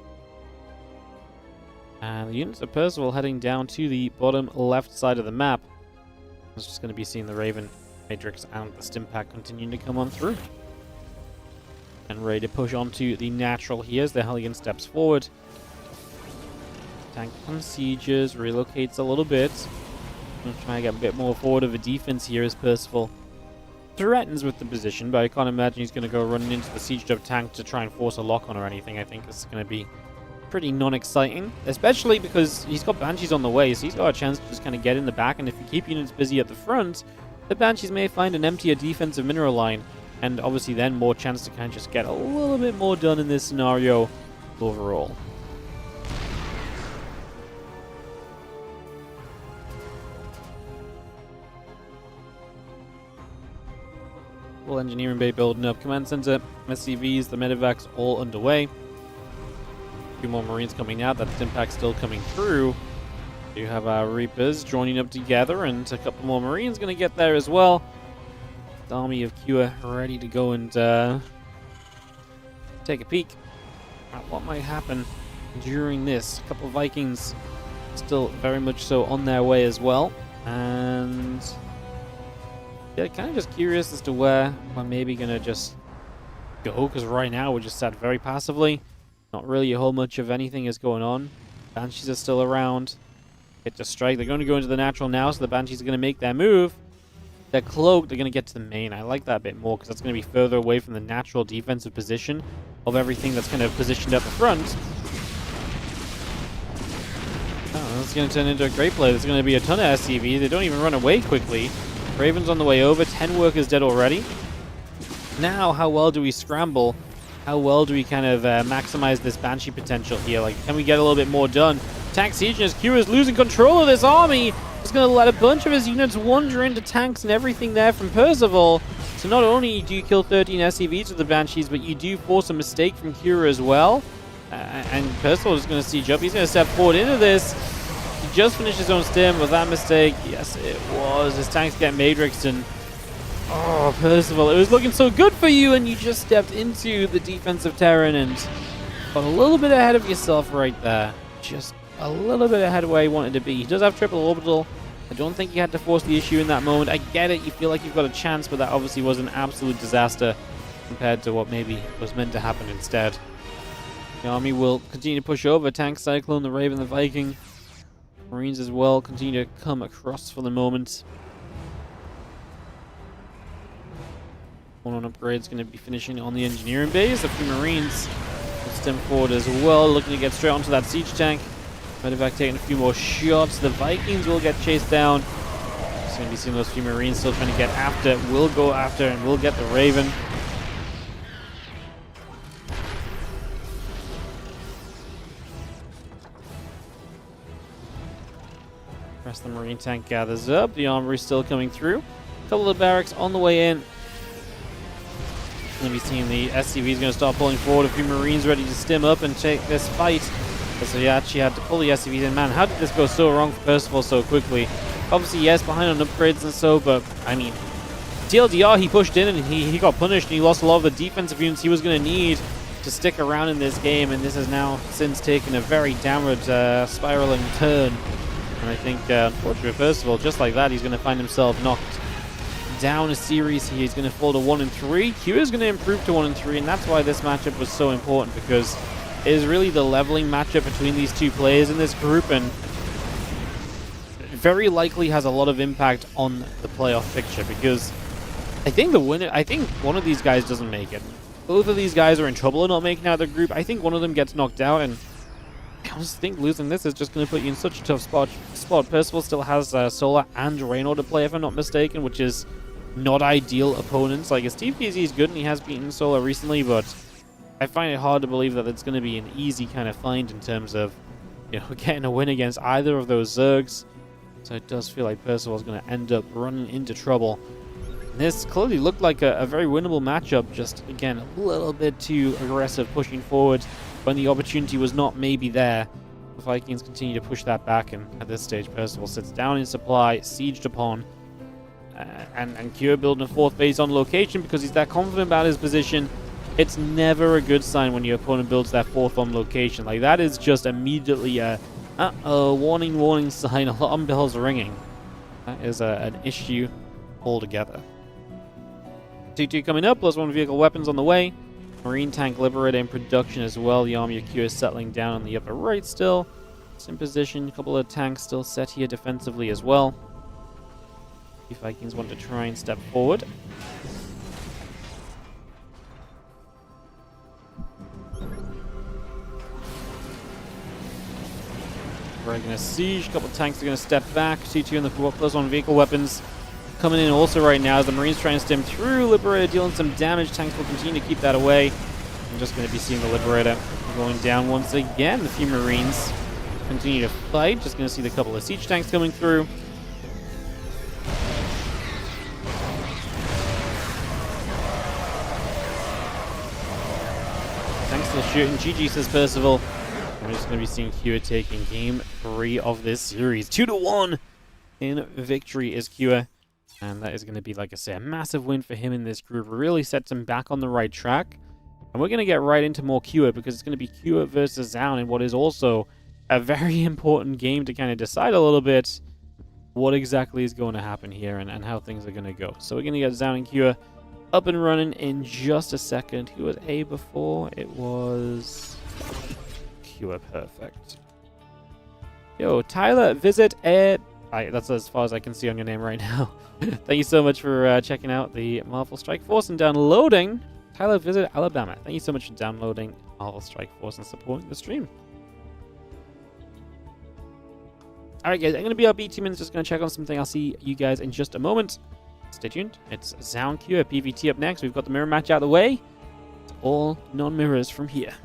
And the units of Percival heading down to the bottom left side of the map. It's just going to be seeing the Raven, Matrix, and the Stim pack continuing to come on through. And ready to push onto the natural here as the Hellion steps forward. Tank on sieges, relocates a little bit. I'm trying to get a bit more forward of a defense here as Percival threatens with the position, but I can't imagine he's going to go running into the sieged up tank to try and force a lock on or anything. I think this is going to be pretty non-exciting, especially because he's got Banshees on the way, so he's got a chance to just kind of get in the back, and if you keep units busy at the front, the Banshees may find an emptier defensive mineral line, and obviously then more chance to kind of just get a little bit more done in this scenario overall. Full engineering bay building up. Command center, SCVs, the medevacs all underway. A few more Marines coming out. That impact still coming through. You have our Reapers joining up together, and a couple more Marines going to get there as well. The army of Cure ready to go and take a peek at what might happen during this. A couple of Vikings still very much so on their way as well. And yeah, kind of just curious as to where we're maybe going to just go, because right now we're just sat very passively. Not really a whole much of anything is going on. Banshees are still around. Get to strike. They're going to go into the natural now, so the Banshees are going to make their move. They're cloaked. They're going to get to the main. I like that a bit more, because that's going to be further away from the natural defensive position of everything that's kind of positioned up the front. Oh, that's going to turn into a great play. There's going to be a ton of SCV. They don't even run away quickly. Raven's on the way over. 10 workers dead already. Now, how well do we scramble? How well do we kind of maximize this Banshee potential here? Like, can we get a little bit more done? Tank Siege as Q is losing control of this army. He's going to let a bunch of his units wander into tanks and everything there from Percival. So not only do you kill 13 SCVs with the Banshees, but you do force a mistake from Kira as well. And Percival is going to siege up. He's going to step forward into this. He just finished his own stim. Was that a mistake? Yes, it was. His tanks get matrixed, and oh, Percival, it was looking so good for you, and you just stepped into the defensive terrain and got a little bit ahead of yourself right there. Just a little bit ahead of where he wanted to be. He does have triple orbital. I don't think he had to force the issue in that moment. I get it. You feel like you've got a chance, but that obviously was an absolute disaster compared to what maybe was meant to happen instead. The army will continue to push over. Tank, Cyclone, the Raven, the Viking. Marines as well continue to come across for the moment. One on upgrades going to be finishing on the engineering base. A few Marines will stem forward as well, looking to get straight onto that siege tank. Medevac taking a few more shots. The Vikings will get chased down. Just going to be seeing those few Marines still trying to get after. Will go after and will get the Raven. Rest of the Marine tank gathers up. The armory still coming through. A couple of barracks on the way in. Going to be seeing the SCV is going to start pulling forward. A few Marines ready to stim up and take this fight. So he actually had to pull the SCVs in. Man, how did this go so wrong for Percival so quickly? Obviously, yes, behind on upgrades and so, but I mean, TLDR, he pushed in and he got punished, and he lost a lot of the defensive units he was going to need to stick around in this game, and this has now since taken a very downward spiraling turn. And I think, unfortunately, Percival, just like that, he's going to find himself knocked down a series here. He's going to fall to 1-3. Q is going to improve to 1-3, and that's why this matchup was so important, because it is really the leveling matchup between these two players in this group, and very likely has a lot of impact on the playoff picture, because I think one of these guys doesn't make it. Both of these guys are in trouble of not making out of the group. I think one of them gets knocked out, and I just think losing this is just going to put you in such a tough spot. Percival still has Solar and Reynor to play, if I'm not mistaken, which is not ideal opponents. Like, Steve PZ is good, and he has beaten Solar recently, but I find it hard to believe that it's going to be an easy kind of find in terms of, you know, getting a win against either of those Zergs. So it does feel like Percival's going to end up running into trouble. And this clearly looked like a very winnable matchup, just, again, a little bit too aggressive pushing forward when the opportunity was not maybe there. The Vikings continue to push that back, and at this stage, Percival sits down in supply, sieged upon, and Cure building a fourth base on location because he's that confident about his position. It's never a good sign when your opponent builds that fourth on location. Like, that is just immediately a warning sign, alarm bells ringing. That is an issue altogether. 2-2 coming up, +1 vehicle weapons on the way. Marine tank liberator in production as well. The army of Q is settling down on the upper right still. It's in position. A couple of tanks still set here defensively as well. The Vikings want to try and step forward. We're going to siege. A couple of tanks are going to step back. 2-2 in the +1 vehicle weapons. Coming in also right now as the Marines try and stem through. Liberator dealing some damage. Tanks will continue to keep that away. I'm just going to be seeing the Liberator going down once again. A few Marines continue to fight. Just going to see the couple of siege tanks coming through. Tanks still shooting. GG, says Percival. We're just going to be seeing Kua taking game 3 of this series. 2-1 in victory is Kua. And that is going to be, like I say, a massive win for him in this group. Really sets him back on the right track. And we're going to get right into more Kua, because it's going to be Kua versus Zoun in what is also a very important game to kind of decide a little bit what exactly is going to happen here and how things are going to go. So we're going to get Zoun and Kua up and running in just a second. Who was A before? It was Kua. Perfect. Yo, Tyler, visit Air... that's as far as I can see on your name right now. Thank you so much for checking out the Marvel Strike Force and downloading. Tyler, visit Alabama. Thank you so much for downloading Marvel Strike Force and supporting the stream. Alright guys, I'm going to be our B team and just going to check on something. I'll see you guys in just a moment. Stay tuned. It's Zoun Q at PVT up next. We've got the mirror match out of the way. It's all non-mirrors from here.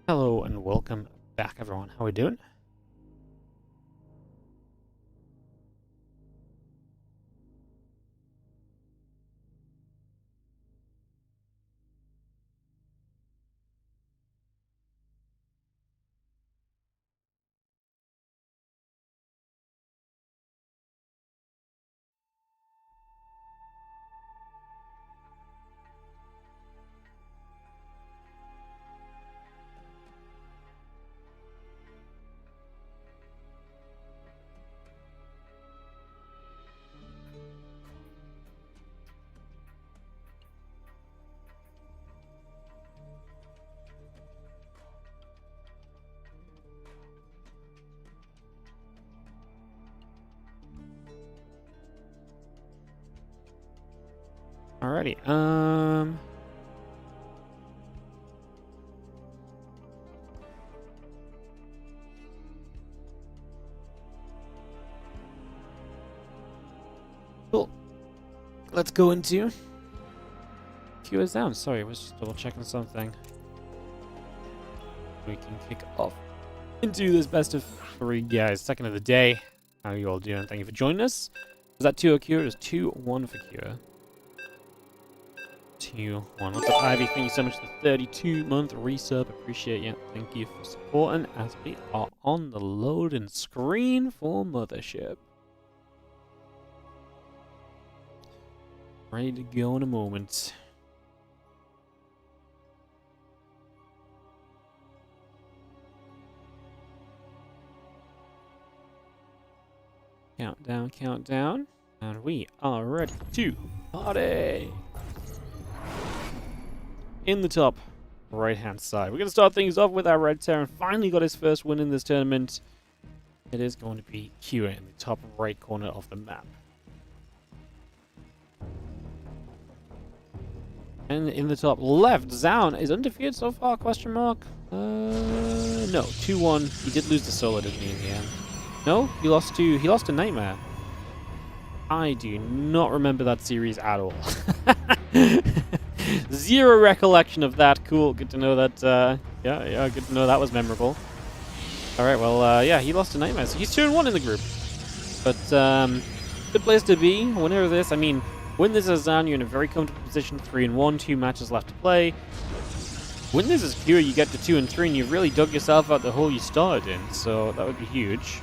Hello and welcome back, everyone. How are we doing? Alrighty, cool. Let's go into Q is down. Sorry, I was just double checking something. We can kick off into this best of 3, guys. Second of the day. How are you all doing? Thank you for joining us. Was that 2-0 Kira? It was 2-1 for Kira. 2-1. What's up, Ivy? Thank you so much for the 32-month resub. Appreciate you. Thank you for supporting as we are on the loading screen for Mothership. Ready to go in a moment. Countdown, countdown. And we are ready to party! In the top right-hand side. We're going to start things off with our Red Terran. Finally got his first win in this tournament. It is going to be Kira in the top right corner of the map. And in the top left, Zoun is undefeated so far, question mark? No, 2-1. He did lose the solo, didn't he, in the end? No, he lost to NightMare. I do not remember that series at all. Zero recollection of that. Cool, good to know that, yeah, good to know that was memorable. Alright, well, yeah, he lost to NightMare, so he's 2-1 in the group. But, good place to be. Winner of this, I mean, win this as Zoun, you're in a very comfortable position, 3-1, 2 matches left to play. Win this as Kira, you get to 2-3, and you've really dug yourself out the hole you started in, so that would be huge.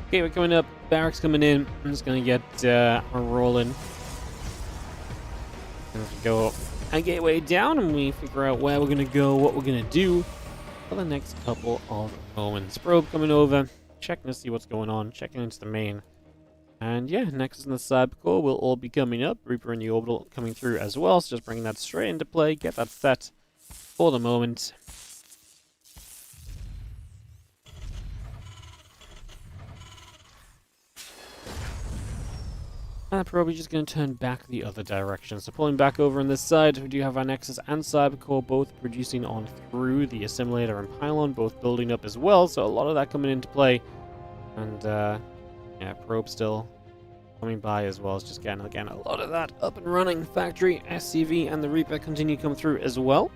Okay, we're coming up. Barracks coming in. I'm just going to get rolling. As we go a gateway down and we figure out where we're going to go, what we're going to do for the next couple of moments. Probe coming over, checking to see what's going on, checking into the main. And yeah, Nexus and the Cybercore will all be coming up. Reaper and the Orbital coming through as well, so just bringing that straight into play, get that set for the moment. And probably just going to turn back the other direction. So pulling back over on this side, we do have our Nexus and Cybercore both producing on through the Assimilator and Pylon, both building up as well. So a lot of that coming into play. And yeah, Probe still coming by as well. It's just getting, again, a lot of that up and running. Factory, SCV, and the Reaper continue to come through as well.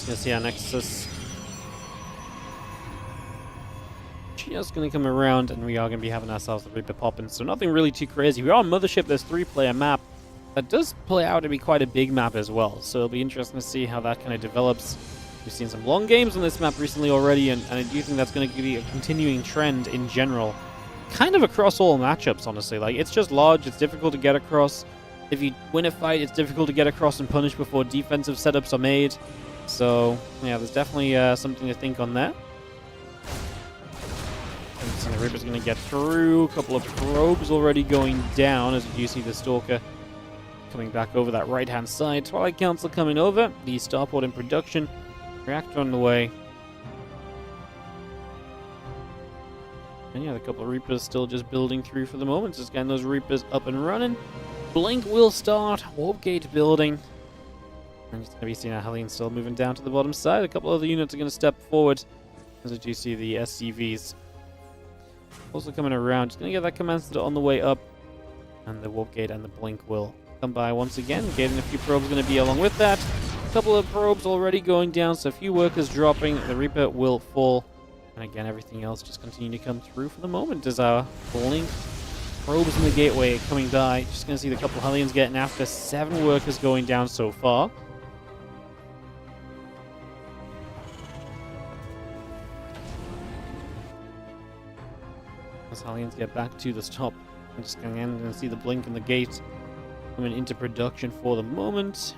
Just see our Nexus. Just going to come around, and we are going to be having ourselves the Reaper popping. So nothing really too crazy. We are on Mothership. There's 3-player map. That does play out to be quite a big map as well. So it'll be interesting to see how that kind of develops. We've seen some long games on this map recently already, and I do think that's going to give you a continuing trend in general. Kind of across all matchups, honestly. Like, it's just large. It's difficult to get across. If you win a fight, it's difficult to get across and punish before defensive setups are made. So, yeah, there's definitely something to think on there. And the Reaper's going to get through. A couple of probes already going down, as you see the Stalker coming back over that right-hand side. Twilight Council coming over. The starport in production. Reactor on the way. And yeah, the couple of Reapers still just building through for the moment. Just getting those Reapers up and running. Blink will start. Warp Gate building. And just going to be seeing our Hellions still moving down to the bottom side. A couple other units are going to step forward. As we do see the SCVs also coming around. Just going to get that command center on the way up. And the Warp Gate and the Blink will come by once again. Getting a few probes going to be along with that. A couple of probes already going down, so a few workers dropping. The Reaper will fall. And again, everything else just continue to come through for the moment as our Blink probes in the gateway coming by. Just going to see the couple of Hellions getting after. 7 workers going down so far. As Hellions get back to the top, I'm just going to see the Blink and the gate coming into production for the moment.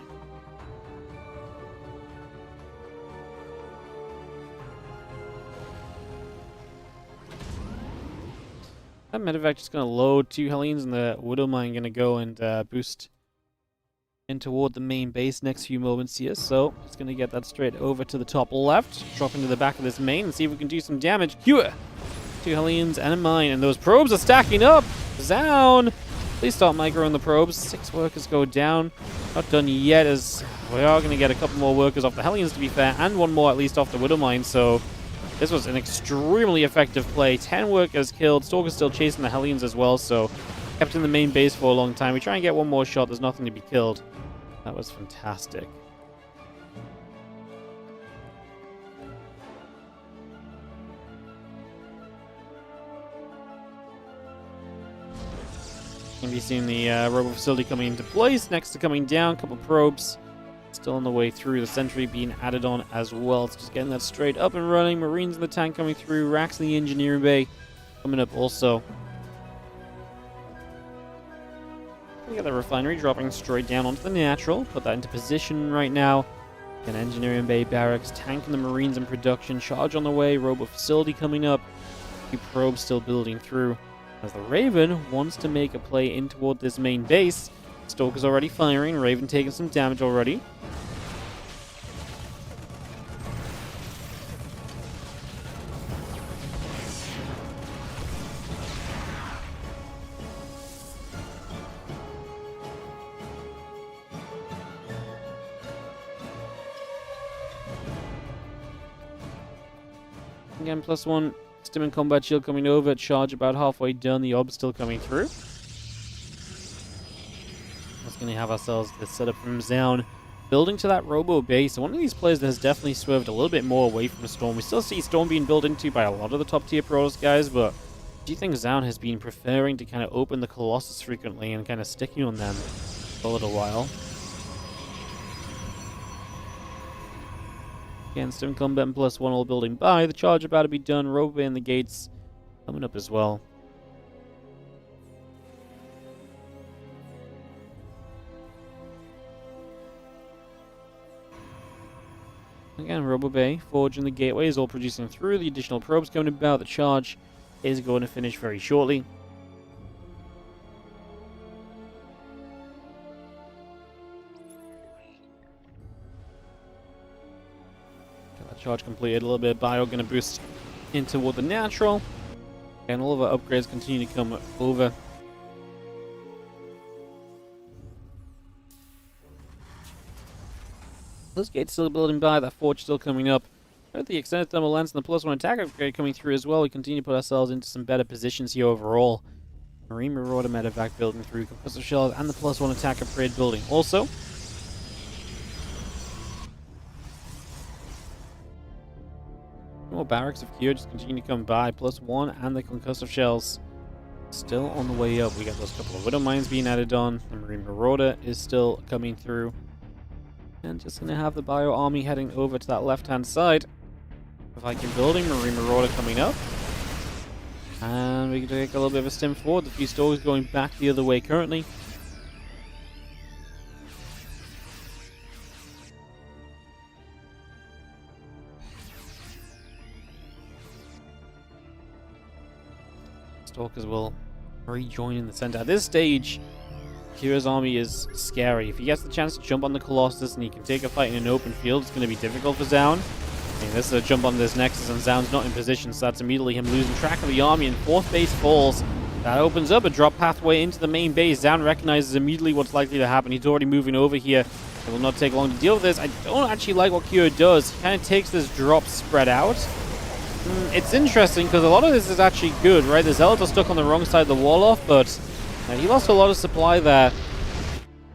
That medevac just going to load 2 Hellions, and the Widow Mine going to go and boost in toward the main base next few moments here. So, just going to get that straight over to the top left, drop into the back of this main, and see if we can do some damage. Cure! 2 Hellions and a mine, and those probes are stacking up! Zoun! Please start microing the probes. 6 workers go down. Not done yet, as we are going to get a couple more workers off the Hellions, to be fair, and 1 more at least off the Widow Mine, so this was an extremely effective play. 10 workers killed. Stalker's still chasing the Hellions as well, so kept in the main base for a long time. We try and get 1 more shot. There's nothing to be killed. That was fantastic. Going to be seeing the robo facility coming into place. Next to coming down, couple probes. Still on the way through. The sentry being added on as well. It's just getting that straight up and running. Marines in the tank coming through. Racks in the engineering bay coming up also. We got the refinery dropping straight down onto the natural. Put that into position right now. An engineering bay, barracks, tank and the Marines in production. Charge on the way. Robo facility coming up. A few probes still building through. As the Raven wants to make a play in toward this main base. Stalker's already firing. Raven taking some damage already. Again, +1 Stim and Combat Shield coming over. Charge about halfway done. The Ob still coming through. That's going to have ourselves the setup from Zoun. Building to that Robo base. One of these players that has definitely swerved a little bit more away from Storm. We still see Storm being built into by a lot of the top tier pros, guys, but do you think Zoun has been preferring to kind of open the Colossus frequently and kind of sticking on them for a little while? Again, Stim Combat and +1 all building by. The charge about to be done. Robo and the gates coming up as well. Again, Robo Bay, Forge and the Gateway is all producing through. The additional probes coming about. The charge is going to finish very shortly. Got that charge completed. A little bit of bio going to boost in toward the natural. And all of our upgrades continue to come over. This gate's still building by, that forge still coming up. With the extended thermal lens and the +1 attack upgrade coming through as well, we continue to put ourselves into some better positions here overall. Marine Marauder medevac building through, compressor shells, and the +1 attack upgrade building also. More barracks of Q just continue to come by, +1 and the concussive shells still on the way up. We got those couple of Widow Mines being added on. The Marine Marauder is still coming through. And just going to have the Bio Army heading over to that left-hand side. Viking building, Marine Marauder coming up. And we can take a little bit of a stim forward. The few stores going back the other way currently. Stalkers will rejoin in the center. At this stage, Kira's army is scary. If he gets the chance to jump on the Colossus and he can take a fight in an open field, it's going to be difficult for Zoun. I mean, this is a jump on this Nexus, and Zoun's not in position, so that's immediately him losing track of the army, and 4th base falls. That opens up a drop pathway into the main base. Zoun recognizes immediately what's likely to happen. He's already moving over here. It will not take long to deal with this. I don't actually like what Kira does. He kind of takes this drop spread out. It's interesting, because a lot of this is actually good, right? The Zealots are stuck on the wrong side of the wall off, but he lost a lot of supply there.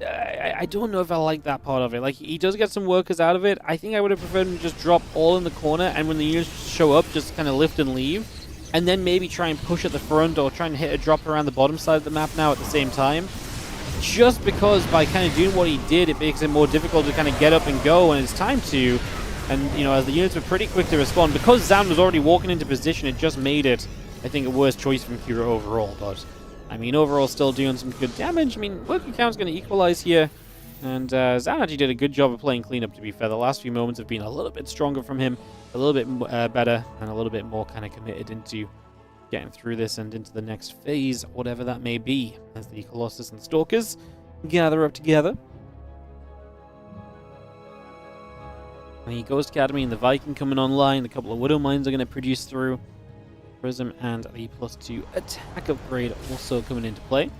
I don't know if I like that part of it. Like, he does get some workers out of it. I think I would have preferred him to just drop all in the corner, and when the units show up, just kind of lift and leave. And then maybe try and push at the front, or try and hit a drop around the bottom side of the map now at the same time. Just because by kind of doing what he did, it makes it more difficult to kind of get up and go when it's time to. And, you know, as the units were pretty quick to respond, because Zoun was already walking into position, it just made it, I think, a worse choice from Kira overall. But, I mean, overall still doing some good damage. I mean, worker count's going to equalize here. And Zoun actually did a good job of playing cleanup, to be fair. The last few moments have been a little bit stronger from him, a little bit better, and a little bit more kind of committed into getting through this and into the next phase, whatever that may be, as the Colossus and Stalkers gather up together. And the Ghost Academy and the Viking coming online. A couple of Widow Mines are going to produce through. Prism and the +2 attack upgrade also coming into play.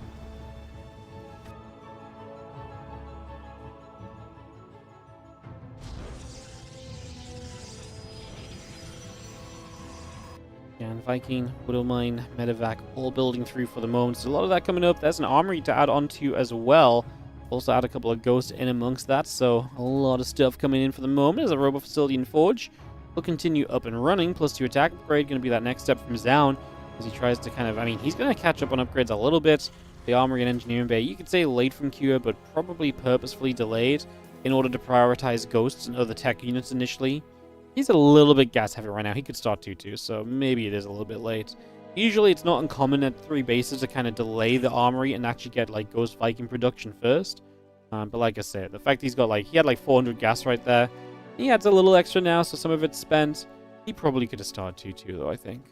And Viking, Widow Mine, Medevac all building through for the moment. So a lot of that coming up. There's an armory to add on to as well. Also add a couple of ghosts in amongst that. So a lot of stuff coming in for the moment. There's a robot facility and forge. Will continue up and running. +2 attack upgrade. Going to be that next step from Zoun as he tries to kind of, I mean, he's going to catch up on upgrades a little bit. The armory and engineering bay, you could say late from Kira, but probably purposefully delayed in order to prioritize ghosts and other tech units initially. He's a little bit gas heavy right now. He could start 2-2, so maybe it is a little bit late. Usually it's not uncommon at 3 bases to kind of delay the armory and actually get like Ghost Viking production first. But like I said, the fact he had like 400 gas right there. He adds a little extra now, so some of it's spent. He probably could have started 2-2 though, I think.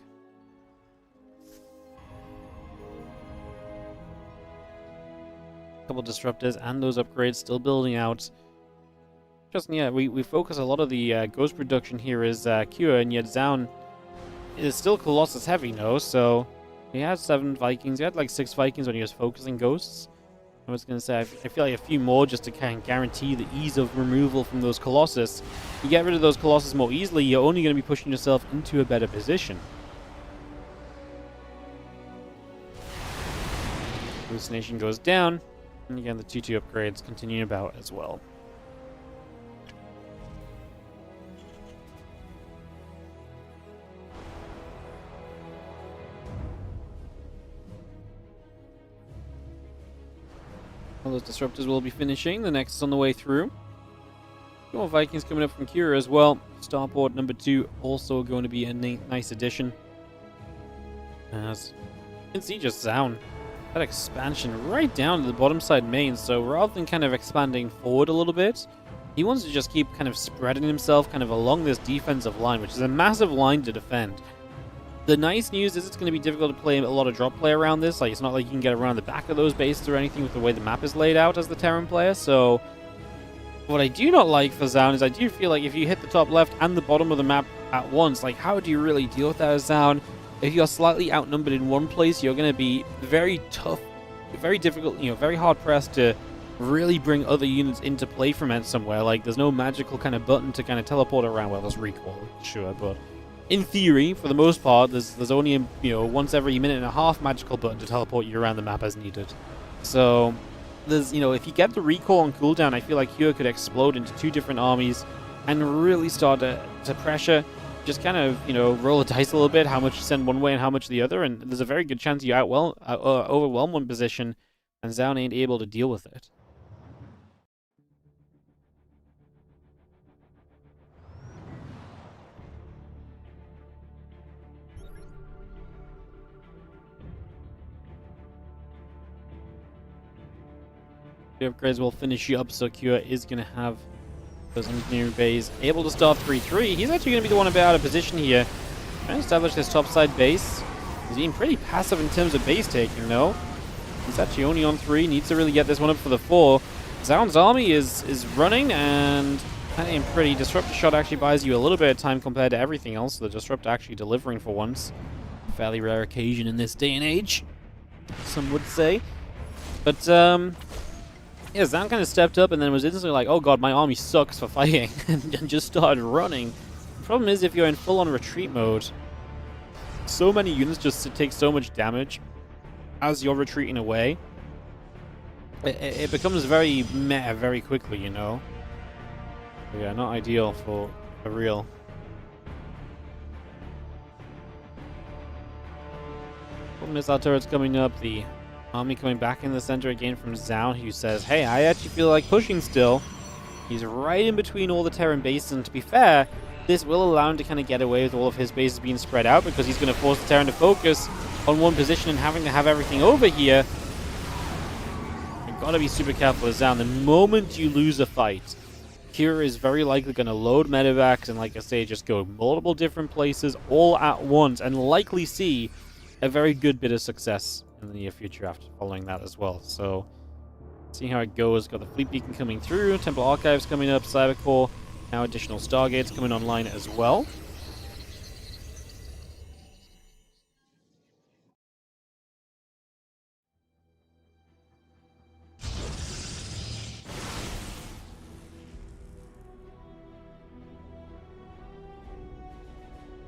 Couple disruptors and those upgrades still building out. Just, yeah, we focus a lot of the ghost production here is Kira, and yet Zoun is still Colossus heavy, no? So he had 7 Vikings. He had like 6 Vikings when he was focusing ghosts. I was going to say, I feel like a few more just to kind of guarantee the ease of removal from those Colossus. You get rid of those Colossus more easily, you're only going to be pushing yourself into a better position. Hallucination goes down, and again the 2-2 upgrades continue about as well. All those disruptors will be finishing. The next is on the way through. More Vikings coming up from Kira as well. Starport number 2 also going to be a nice addition. As you can see, just Zoun. That expansion right down to the bottom side main. So rather than kind of expanding forward a little bit, he wants to just keep kind of spreading himself kind of along this defensive line, which is a massive line to defend. The nice news is it's going to be difficult to play a lot of drop play around this. Like, it's not like you can get around the back of those bases or anything with the way the map is laid out as the Terran player. So what I do not like for Zoun is I do feel like if you hit the top left and the bottom of the map at once, like, how do you really deal with that as Zoun? If you're slightly outnumbered in one place, you're going to be very tough, very difficult, you know, very hard pressed to really bring other units into play from somewhere. Like, there's no magical kind of button to kind of teleport around. Well, there's recall, sure, but in theory, for the most part, there's only a, you know, once every minute and a half magical button to teleport you around the map as needed. So there's, you know, if you get the recall on cooldown, I feel like Kira could explode into 2 different armies and really start to pressure. Just kind of, you know, roll the dice a little bit, how much you send one way and how much the other, and there's a very good chance you overwhelm one position, and Zoun ain't able to deal with it. The upgrades will finish you up, so Kira is going to have those engineering bays able to start 3-3. He's actually going to be the one a bit out of position here. Trying to establish this topside base. He's being pretty passive in terms of base taking, though. He's actually only on 3. Needs to really get this one up for the 4. Zoun's army is running and that ain't pretty. Disruptor shot actually buys you a little bit of time compared to everything else. So the Disruptor actually delivering for once. Fairly rare occasion in this day and age, some would say. But yeah, Zoun kind of stepped up and then was instantly like, oh god, my army sucks for fighting, and just started running. The problem is if you're in full-on retreat mode, so many units just take so much damage as you're retreating away. It becomes very meta very quickly, you know? So yeah, not ideal for real. Missile turrets coming up, the army coming back in the center again from Zoun, who says, hey, I actually feel like pushing still. He's right in between all the Terran bases, and to be fair, this will allow him to kind of get away with all of his bases being spread out, because he's going to force the Terran to focus on one position and having to have everything over here. You've got to be super careful with Zoun. The moment you lose a fight, Kira is very likely going to load medevacs and, like I say, just go multiple different places all at once, and likely see a very good bit of success in the near future after following that as well. So, see how it goes. Got the Fleet Beacon coming through, Temple Archives coming up, Cybercore, now additional Stargates coming online as well.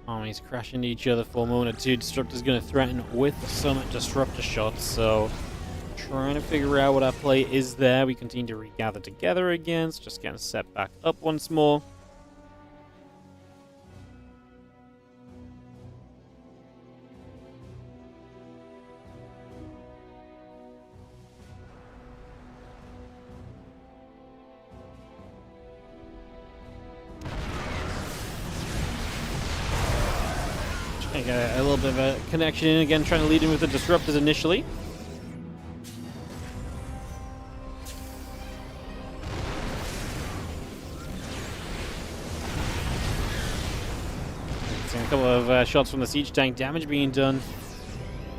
Armies crash into each other for a moment or two. Disruptor's going to threaten with some Disruptor shots, so trying to figure out what our play is there. We continue to regather together again, so just getting set back up once more. I got a little bit of a connection in again, trying to lead in with the Disruptors initially. Seeing a couple of shots from the Siege Tank, damage being done.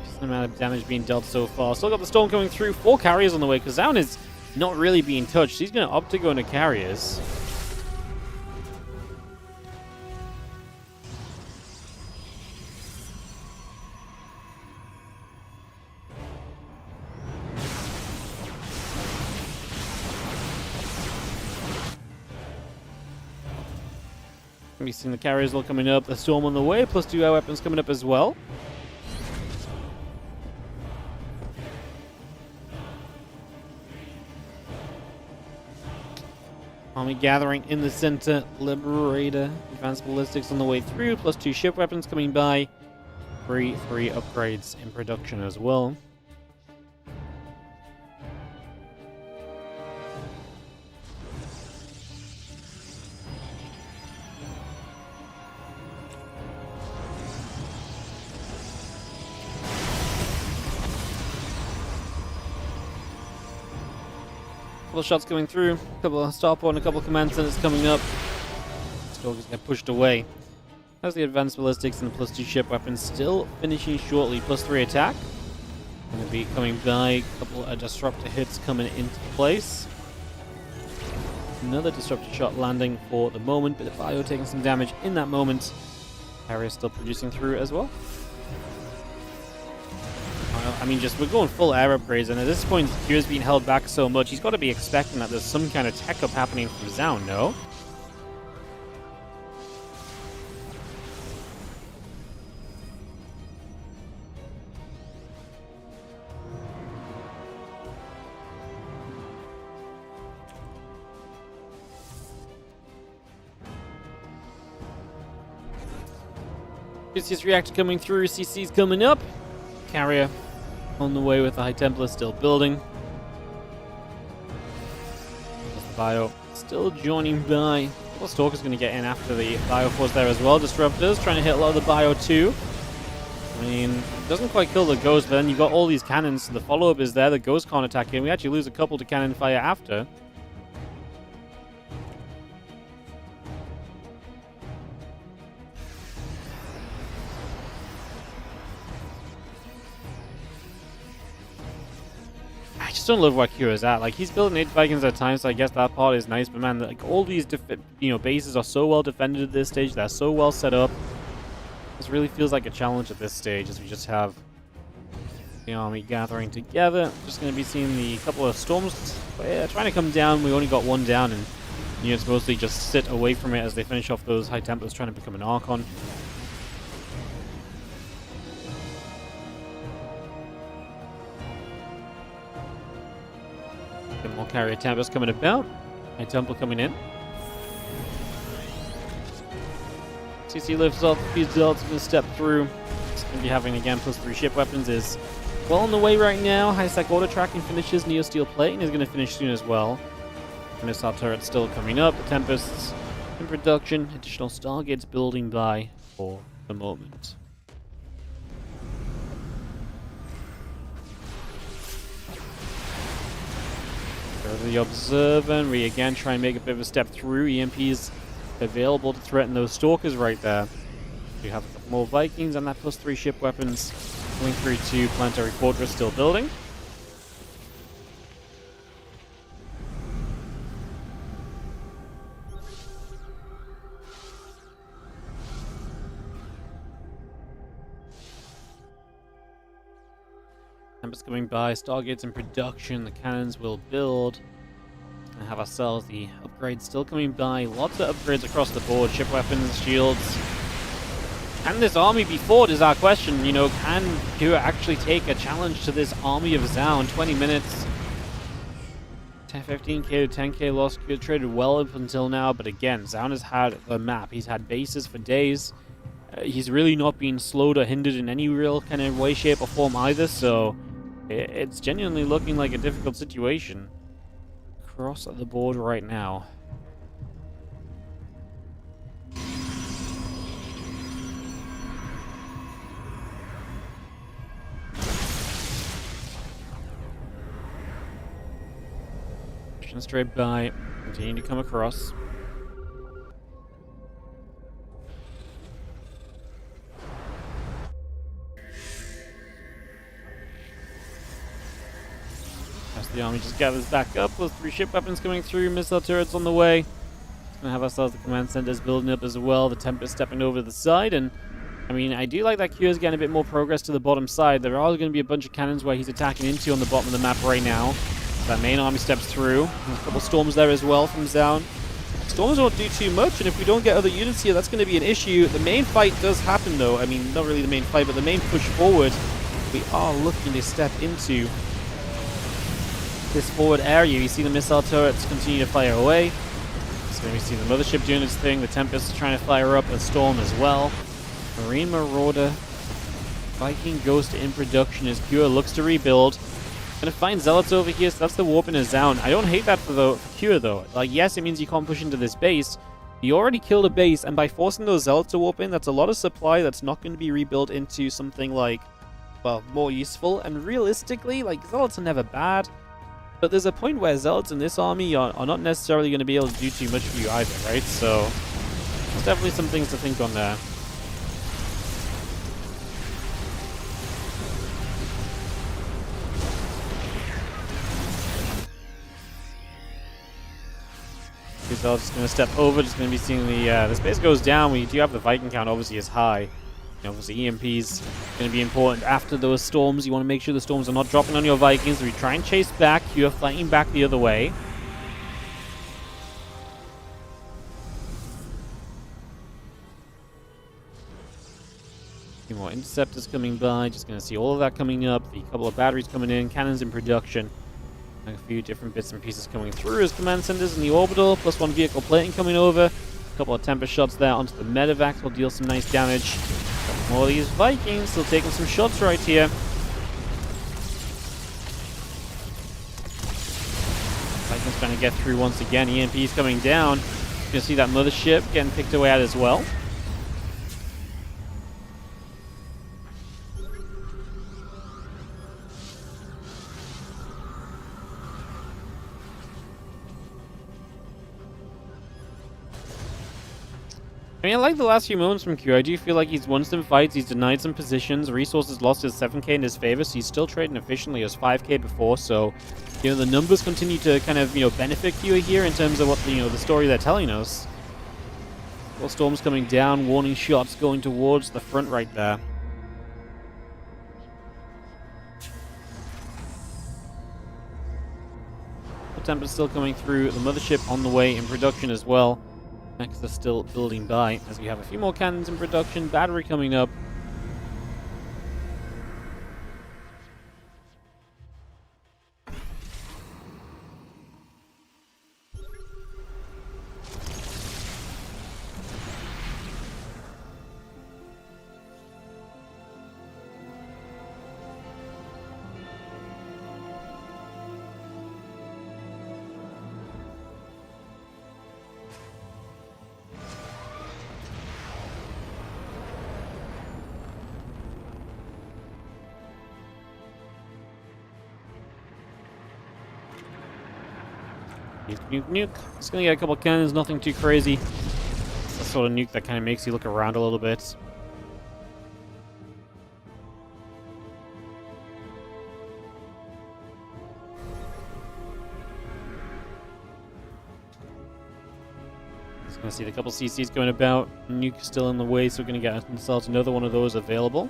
Just the amount of damage being dealt so far. Still got the Storm coming through, 4 carriers on the way, because Zoun is not really being touched. He's going to opt to go into carriers. We've seen the carriers all coming up, the Storm on the way, plus 2 air weapons coming up as well. Army gathering in the center, Liberator, advanced ballistics on the way through, plus 2 ship weapons coming by. 3 upgrades in production as well. Couple of shots coming through, a couple of starport and a couple of command centers coming up. Stalkers get pushed away. As the advanced ballistics and the plus 2 ship weapons still finishing shortly, plus 3 attack. Going to be coming by, a couple of disruptor hits coming into place. Another disruptor shot landing for the moment, but the bio taking some damage in that moment. Carrier still producing through as well. I mean, just we're going full air upgrades, and at this point, Kira's being held back so much, he's got to be expecting that there's some kind of tech up happening from Zoun, no? This reactor coming through, CC's coming up. Carrier on the way with the High Templar still building. Bio still joining by. Well, Stalker's going to get in after the Bio Force there as well. Disruptors trying to hit a lot of the Bio too. I mean, doesn't quite kill the Ghost, but then you've got all these cannons. So the follow-up is there. The Ghost can't attack him. We actually lose a couple to cannon fire after. don't love where Kyo's at. Like, he's building 8 Vikings at a time, so I guess that part is nice. But man, like, all these bases are so well defended at this stage. They're so well set up. This really feels like a challenge at this stage, as we just have the army gathering together. Just going to be seeing the couple of storms trying to come down. We only got one down, and units mostly just sit away from it as they finish off those High Templars trying to become an Archon. Some more carrier Templars coming about. High Templar coming in. CC lifts up, these Zealots going to step through. It's going to be having again +3 ship weapons is well on the way right now. High Sec auto tracking finishes. Neo Steel Plating is going to finish soon as well. Missile turret still coming up. The Tempests in production. Additional Stargates building by for the moment. Go to the Observer, and we again try and make a bit of a step through. EMPs available to threaten those Stalkers right there. We have a couple more Vikings and that +3 ship weapons going through to Planetary Fortress still building. Tempest coming by, Stargates in production, the cannons will build. And have ourselves the upgrades still coming by. Lots of upgrades across the board. Ship weapons, shields. Can this army be fought is our question. You know, can Kyo actually take a challenge to this army of Zoun? 20 minutes. 15k to 10k loss. Kyo traded well up until now. But again, Zoun has had the map. He's had bases for days. He's really not been slowed or hindered in any real kind of way, shape, or form either. So it's genuinely looking like a difficult situation across the board right now. Pushing straight by, continuing to come across. As the army just gathers back up, with 3 ship weapons coming through, missile turrets on the way. Gonna have ourselves the command centers building up as well. The Tempest stepping over the side, and I mean, I do like that Q is getting a bit more progress to the bottom side. There are going to be a bunch of cannons where he's attacking into on the bottom of the map right now. That main army steps through. There's a couple storms there as well from Zoun. Storms won't do too much, and if we don't get other units here, that's going to be an issue. The main fight does happen, though. I mean, not really the main fight, but the main push forward. We are looking to step into this forward area. You see the missile turrets continue to fire away. So then we see the mothership doing its thing. The Tempest is trying to fire up a storm as well. Marine Marauder, Viking Ghost in production as Kyo looks to rebuild. Gonna find Zealots over here, so that's the warp in a Zoun. I don't hate that for Kyo though. Like, yes, it means you can't push into this base. You already killed a base, and by forcing those Zealots to warp in, that's a lot of supply that's not going to be rebuilt into something like, well, more useful. And realistically, like, Zealots are never bad. But there's a point where Zealots in this army are not necessarily going to be able to do too much for you either, right? So, there's definitely some things to think on there. Zealots just going to step over, just going to be seeing the space goes down. We do have the Viking count obviously is high. Obviously EMP's going to be important after those storms. You want to make sure the storms are not dropping on your Vikings. We try and chase back. You're fighting back the other way. A few more interceptors coming by. Just going to see all of that coming up. The couple of batteries coming in. Cannons in production. A few different bits and pieces coming through as command centers in the orbital. +1 vehicle plating coming over. A couple of Tempest shots there onto the medevacs will deal some nice damage. More of these Vikings still taking some shots right here. Vikings trying to get through once again. EMP's coming down. You can see that mothership getting picked away at as well. I mean, I like the last few moments from Q. I do feel like he's won some fights, he's denied some positions, Resources lost his 7k in his favor, so he's still trading efficiently as 5k before, so, you know, the numbers continue to kind of, you know, benefit Q here in terms of what, you know, the story they're telling us. Well, Storm's coming down, warning shots going towards the front right there. The Tempest still coming through, the Mothership on the way in production as well. Mechs are still building by, as we have a few more cannons in production, battery coming up. Nuke, nuke. Just gonna get a couple cannons, nothing too crazy. It's the sort of nuke that kind of makes you look around a little bit. Just gonna see the couple CCs going about. Nuke still in the way, so we're gonna get ourselves another one of those available.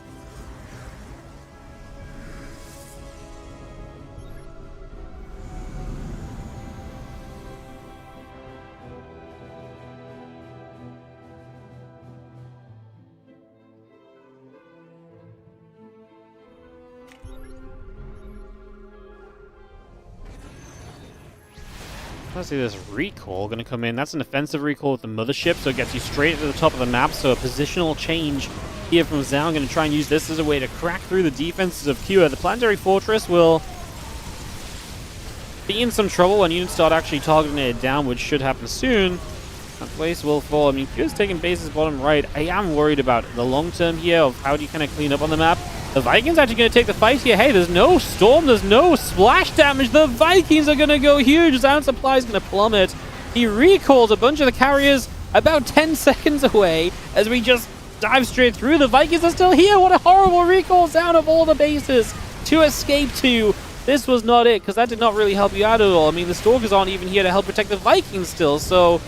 I see this recall going to come in. That's an offensive recall with the Mothership, so it gets you straight to the top of the map. So a positional change here from Zoun. Going to try and use this as a way to crack through the defenses of Kua. The Planetary Fortress will be in some trouble when units start actually targeting it down, which should happen soon. That place will fall. I mean, Kua's taking bases bottom right. I am worried about the long term here of how do you kind of clean up on the map. The Vikings actually going to take the fight here. Hey, there's no storm. There's no splash damage. The Vikings are going to go huge. Zoun supply is going to plummet. He recalls a bunch of the carriers about 10 seconds away as we just dive straight through. The Vikings are still here. What a horrible recall Zoun of all the bases to escape to. This was not it, because that did not really help you out at all. I mean, the Stalkers aren't even here to help protect the Vikings still, so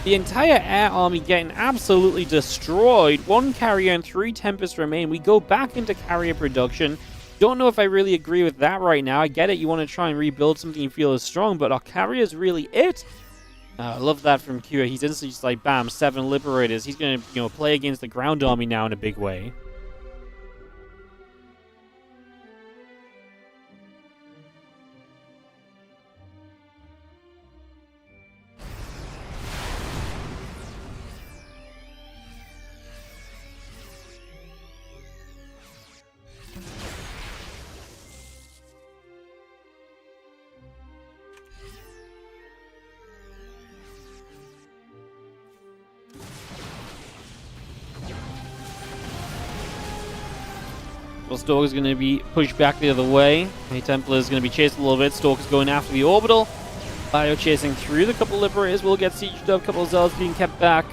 the entire air army getting absolutely destroyed. 1 carrier and 3 Tempests remain. We go back into carrier production. Don't know if I really agree with that right now. I get it, you want to try and rebuild something you feel is strong, but our carrier is really it. I love that from Kua. He's instantly just like, bam, 7 Liberators. He's going to, you know, play against the ground army now in a big way. Well, Stalker's going to be pushed back the other way. The Templar is going to be chased a little bit. Stalker's going after the Orbital. Bio chasing through. The couple Liberators will get sieged up. A couple of Zealots being kept back.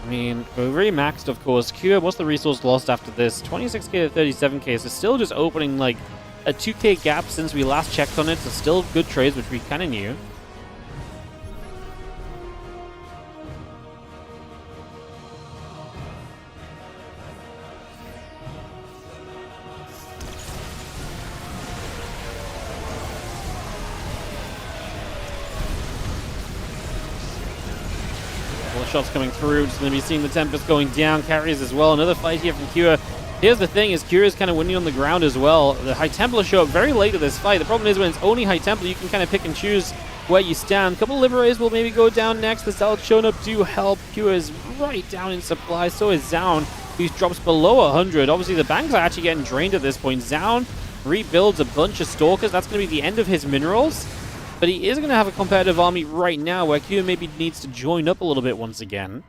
I mean, we're very maxed, of course. Kua, what's the resource lost after this? 26k to 37k. So still just opening like a 2k gap since we last checked on it. So still good trades, which we kind of knew. Shots coming through. Just going to be seeing the Tempest going down. Carriers as well. Another fight here from Kua. Here's the thing, is Kua is kind of winning on the ground as well. The High Templar show up very late to this fight. The problem is when it's only High Templar, you can kind of pick and choose where you stand. A couple of Liberators will maybe go down next. The Zealots showing up do help. Kua is right down in supply. So is Zoun, who drops below 100. Obviously, the banks are actually getting drained at this point. Zoun rebuilds a bunch of Stalkers. That's going to be the end of his minerals. But he is going to have a competitive army right now where Kua maybe needs to join up a little bit once again.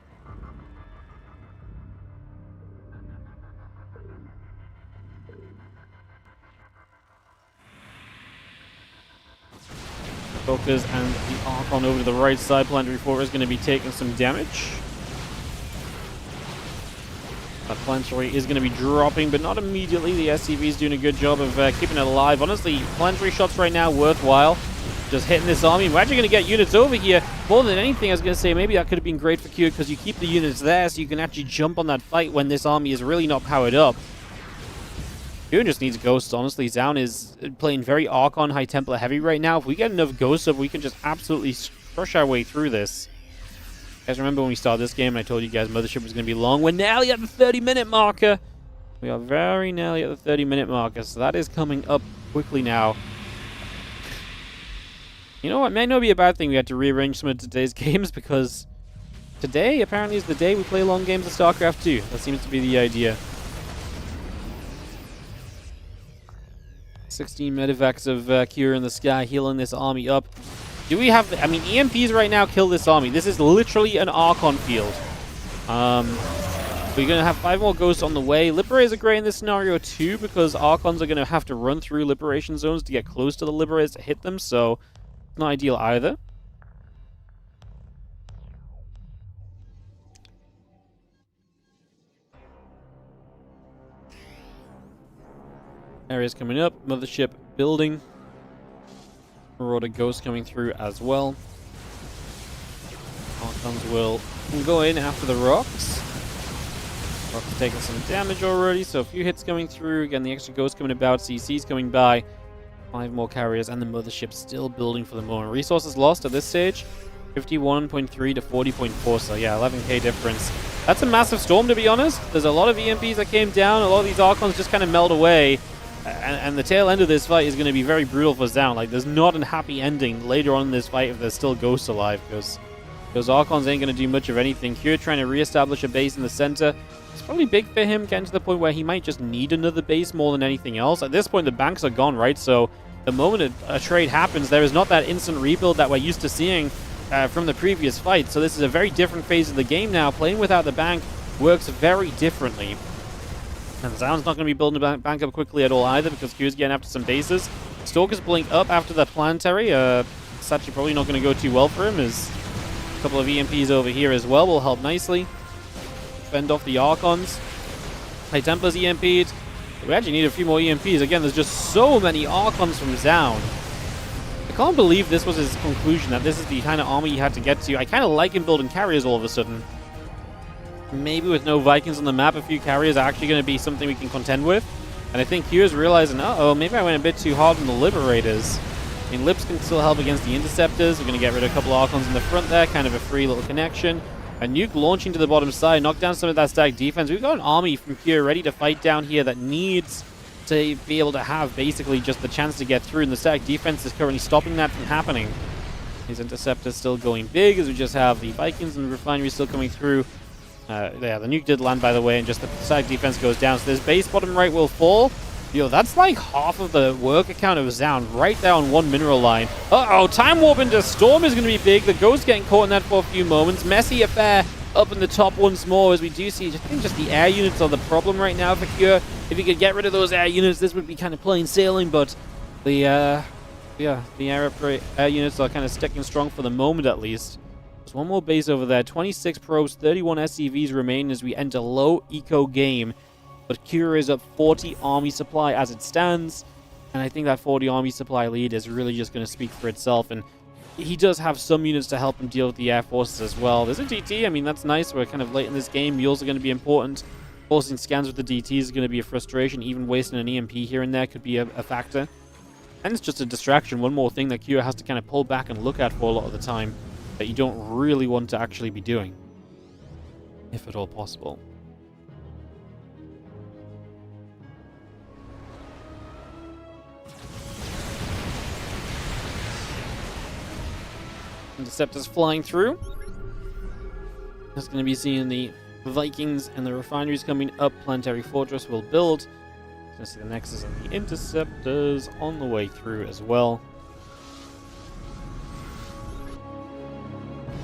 Focus and the Archon over to the right side. Planetary Fortress is going to be taking some damage. That Planetary is going to be dropping, but not immediately. The SCV is doing a good job of keeping it alive. Honestly, Planetary shots right now worthwhile. Just hitting this army. We're actually going to get units over here. More than anything, I was going to say, maybe that could have been great for Q because you keep the units there so you can actually jump on that fight when this army is really not powered up. Q just needs ghosts, honestly. Zoun is playing very Archon, High Templar heavy right now. If we get enough ghosts up, we can just absolutely crush our way through this. You guys remember when we started this game and I told you guys Mothership was going to be long? We're nearly at the 30-minute marker. We are very nearly at the 30-minute marker, so that is coming up quickly now. You know what? It may not be a bad thing we had to rearrange some of today's games because today apparently is the day we play long games of StarCraft 2. That seems to be the idea. 16 medevacs of Kira in the sky, healing this army up. Do we have... I mean, EMPs right now kill this army. This is literally an Archon field. We're going to have 5 more ghosts on the way. Liberators are great in this scenario too, because Archons are going to have to run through Liberation zones to get close to the Liberators to hit them, so it's not ideal either. Areas coming up, Mothership building. Marauder Ghost coming through as well. Archons will go in after the rocks. Rocks taking some damage already, so a few hits coming through. Again, the extra Ghost coming about, CC's coming by. 5 more carriers, and the Mothership still building for the moment. Resources lost at this stage, 51.3 to 40.4, so yeah, 11k difference. That's a massive storm, to be honest. There's a lot of EMPs that came down, a lot of these Archons just kind of melt away. And the tail end of this fight is going to be very brutal for Zoun. Like, there's not a happy ending later on in this fight if there's still ghosts alive, because those Archons ain't going to do much of anything. Cure trying to reestablish a base in the center. It's probably big for him, getting to the point where he might just need another base more than anything else. At this point, the banks are gone, right? So the moment a trade happens, there is not that instant rebuild that we're used to seeing from the previous fight. So this is a very different phase of the game now. Playing without the bank works very differently. And Zoun's not going to be building a bank up quickly at all either, because Q's getting after some bases. Stalkers blink up after that planetary. It's actually probably not going to go too well for him, as a couple of EMPs over here as well will help nicely. Fend off the Archons. High Templars EMP'd. We actually need a few more EMPs. Again, there's just so many Archons from Zoun. I can't believe this was his conclusion, that this is the kind of army he had to get to. I kind of like him building carriers all of a sudden. Maybe with no Vikings on the map, a few carriers are actually going to be something we can contend with. And I think Q is realizing, uh-oh, maybe I went a bit too hard on the Liberators. I mean, Lips can still help against the Interceptors. We're going to get rid of a couple of Archons in the front there, kind of a free little connection. A nuke launching to the bottom side, knock down some of that stack defense. We've got an army from Q ready to fight down here that needs to be able to have basically just the chance to get through, and the stack defense is currently stopping that from happening. These Interceptors still going big, as we just have the Vikings and the Refinery still coming through. Yeah, the nuke did land, by the way, and just the side defense goes down. So this base bottom right will fall. Yo, that's like half of the work account of Zoun right there on one mineral line. Uh-oh, Time Warp into Storm is going to be big. The Ghost getting caught in that for a few moments. Messy affair up in the top once more, as we do see, I think just the air units are the problem right now for Cure. If he could get rid of those air units, this would be kind of plain sailing, but the air units are kind of sticking strong for the moment, at least. There's one more base over there. 26 probes, 31 SCVs remain as we enter low eco game. But Kira is up 40 army supply as it stands. And I think that 40 army supply lead is really just going to speak for itself. And he does have some units to help him deal with the air forces as well. There's a DT. I mean, that's nice. We're kind of late in this game. Mules are going to be important. Forcing scans with the DT is going to be a frustration. Even wasting an EMP here and there could be a factor. And it's just a distraction. One more thing that Kira has to kind of pull back and look at for a lot of the time, that you don't really want to actually be doing, if at all possible. Interceptors flying through. That's going to be seeing the Vikings and the Refineries coming up. Planetary Fortress will build. Going to see the Nexus and the Interceptors on the way through as well.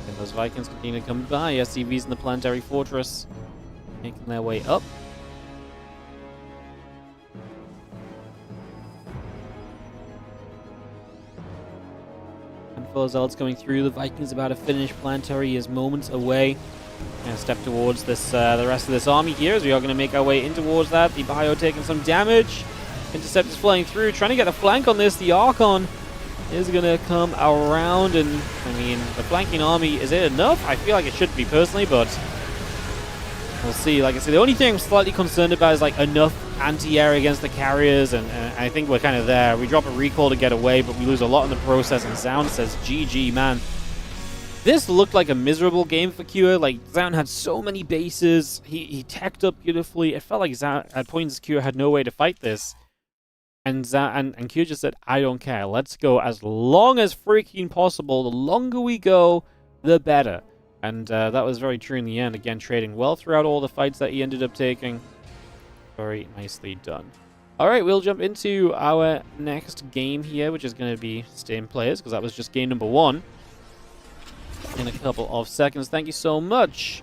And those Vikings continue to come by. SCVs in the Planetary Fortress making their way up. full zealots coming through. The Vikings about to finish. Planetary is moments away. Gonna step towards this, the rest of this army here, as we are going to make our way in towards that. The Bio taking some damage. Interceptors flying through, trying to get a flank on this. The Archon is going to come around, and I mean, the flanking army, is it enough? I feel like it should be personally, but we'll see. Like I said, the only thing I'm slightly concerned about is like enough anti-air against the carriers, and I think we're kind of there. We drop a recall to get away, but we lose a lot in the process, and Zoun says GG, man. This looked like a miserable game for Kua. Like, Zoun had so many bases. He teched up beautifully. It felt like Zoun, at points, Kua had no way to fight this. And Kua just said, I don't care. Let's go as long as freaking possible. The longer we go, the better. And that was very true in the end. Again, trading well throughout all the fights that he ended up taking. Very nicely done. All right, we'll jump into our next game here, which is going to be Steam Players, because that was just game number 1. In a couple of seconds. Thank you so much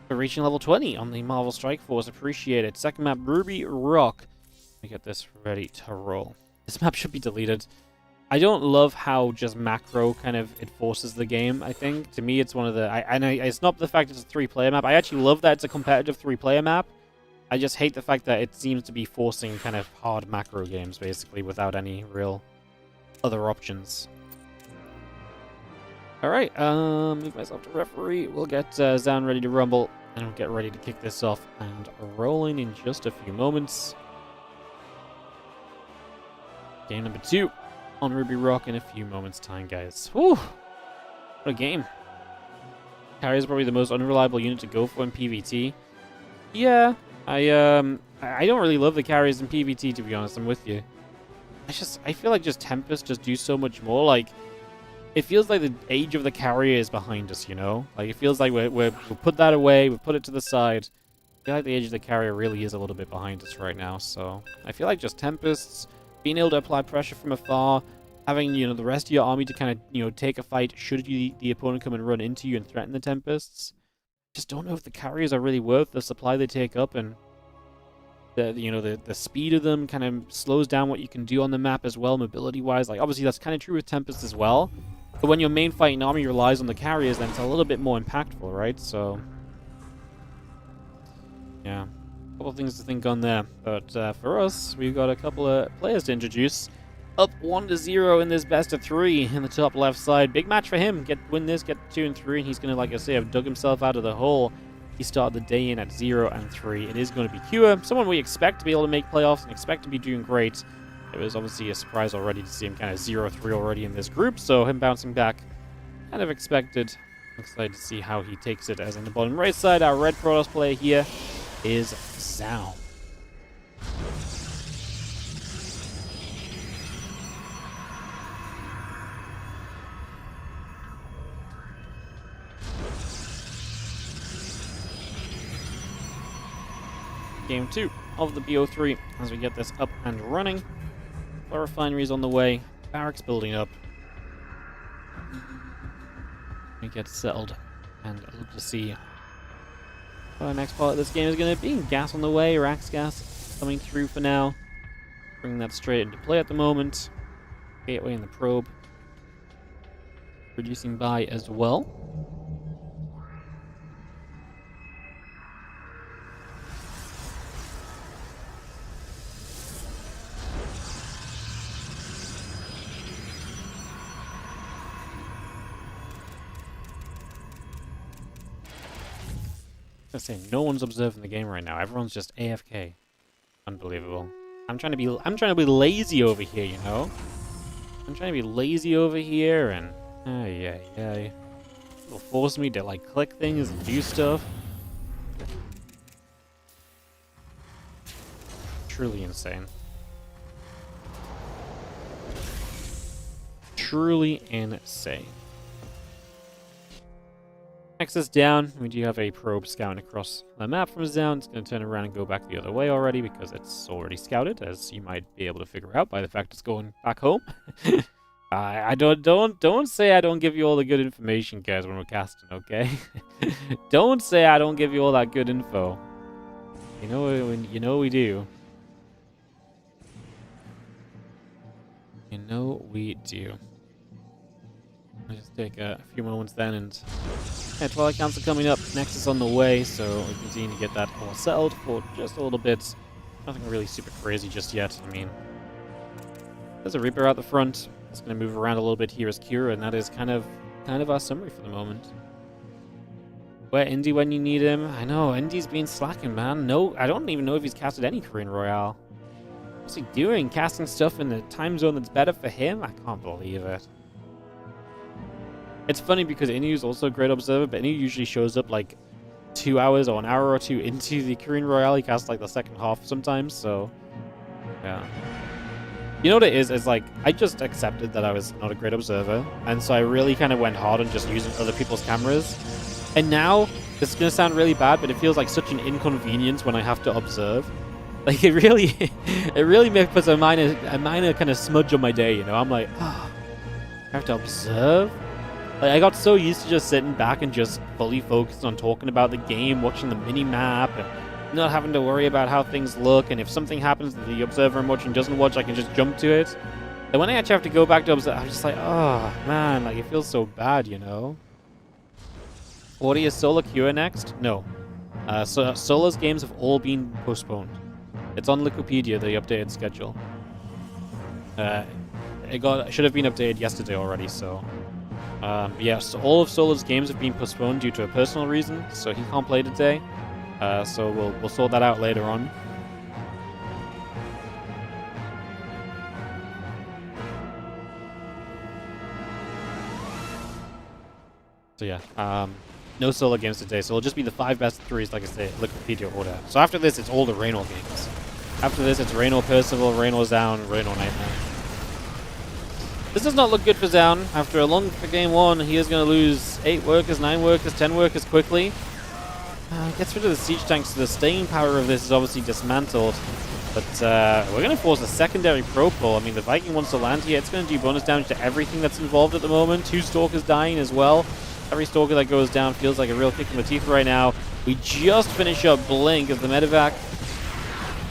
for reaching level 20 on the Marvel Strike Force. Appreciate it. Second map, Ruby Rock. Let me get this ready to roll. This map should be deleted. I don't love how just macro kind of it forces the game, I think. To me, it's one of the... it's not the fact it's a 3-player map. I actually love that it's a competitive 3-player map. I just hate the fact that it seems to be forcing kind of hard macro games, basically, without any real other options. Alright, move myself to referee. We'll get Zoun ready to rumble, and we'll get ready to kick this off and rolling in just a few moments. Game number 2 on Ruby Rock in a few moments' time, guys. Whew! What a game. Carrier is probably the most unreliable unit to go for in PvT. Yeah, I don't really love the carriers in PvT, to be honest. I'm with you. I feel like just Tempest just do so much more. Like, it feels like the age of the carrier is behind us, you know? Like, it feels like we'll put that away, we'll put it to the side. I feel like the age of the carrier really is a little bit behind us right now, so... I feel like just Tempests, being able to apply pressure from afar, having, you know, the rest of your army to kind of, you know, take a fight should the opponent come and run into you and threaten the Tempests. Just don't know if the carriers are really worth the supply they take up, and... the speed of them kind of slows down what you can do on the map as well, mobility-wise. Like, obviously, that's kind of true with Tempest as well. But when your main fighting army relies on the carriers, then it's a little bit more impactful, right? So, yeah. A couple of things to think on there. But for us, we've got a couple of players to introduce. Up 1-0 in this best of 3 in the top left side. Big match for him. Win this, get 2 and 3, and he's going to, like I say, have dug himself out of the hole. He started the day in at 0 and 3. It is going to be Kua, someone we expect to be able to make playoffs and expect to be doing great. It was obviously a surprise already to see him kind of 0-3 already in this group, so him bouncing back, kind of expected. Excited to see how he takes it. As in the bottom right side, our red Protoss player here is Zoun. Game 2 of the BO3 as we get this up and running. Our refinery is on the way. Barracks building up. We get settled and look to see what our next part of this game is going to be. Gas on the way, Rax gas coming through for now. Bringing that straight into play at the moment. Gateway in the probe. Reducing by as well. I was saying, no one's observing the game right now. Everyone's just AFK. Unbelievable. I'm trying to be lazy over here, you know? I'm trying to be lazy over here, and it'll force me to like click things and do stuff. Truly insane. Truly insane. Access down. We do have a probe scouting across the map from Zoun. It's going to turn around and go back the other way already because it's already scouted, as you might be able to figure out by the fact it's going back home. I don't say I don't give you all the good information, guys, when we're casting, okay? Don't say I don't give you all that good info. You know we do. You know we do. I'll just take a few moments then, and yeah, Twilight Council coming up. Nexus on the way, so we continue to get that all settled for just a little bit. Nothing really super crazy just yet. I mean, there's a Reaper out the front. It's going to move around a little bit here as Kira, and that is kind of our summary for the moment. Where Indy when you need him? I know, Indy's been slacking, man. No, I don't even know if he's casted any Korean Royale. What's he doing? Casting stuff in the time zone that's better for him? I can't believe it. It's funny because Inu's also a great observer, but Inu usually shows up like 2 hours or an hour or two into the Korean Royale. He casts like the second half sometimes, so yeah. You know what it is? It's like, I just accepted that I was not a great observer, and so I really kind of went hard on just using other people's cameras. And now, this is going to sound really bad, but it feels like such an inconvenience when I have to observe. Like, it really puts a minor kind of smudge on my day, you know? I'm like, oh, I have to observe? Like, I got so used to just sitting back and just fully focused on talking about the game, watching the mini-map, and not having to worry about how things look, and if something happens that the observer I'm watching doesn't watch, I can just jump to it. And when I actually have to go back to observe, I'm just like, oh, man, like, it feels so bad, you know? What is Solar Cure next? No. So Solar's games have all been postponed. It's on Wikipedia, the updated schedule. It should have been updated yesterday already, so... yeah, so all of Solar's games have been postponed due to a personal reason, so he can't play today. So we'll sort that out later on. So yeah, no solo games today, so it'll just be the 5 best of 3s, like I say, Wikipedia order. So after this, it's all the Rainor games. After this, it's Reynor Percival, Reynor Zoun, Reynor NightMare. This does not look good for Zoun. After a long game 1, he is going to lose 8 workers, 9 workers, 10 workers quickly. Gets rid of the siege tanks, so the staying power of this is obviously dismantled. But we're going to force a secondary probe pull. I mean, the Viking wants to land here. It's going to do bonus damage to everything that's involved at the moment. 2 Stalkers dying as well. Every Stalker that goes down feels like a real kick in the teeth right now. We just finish up Blink as the medevac.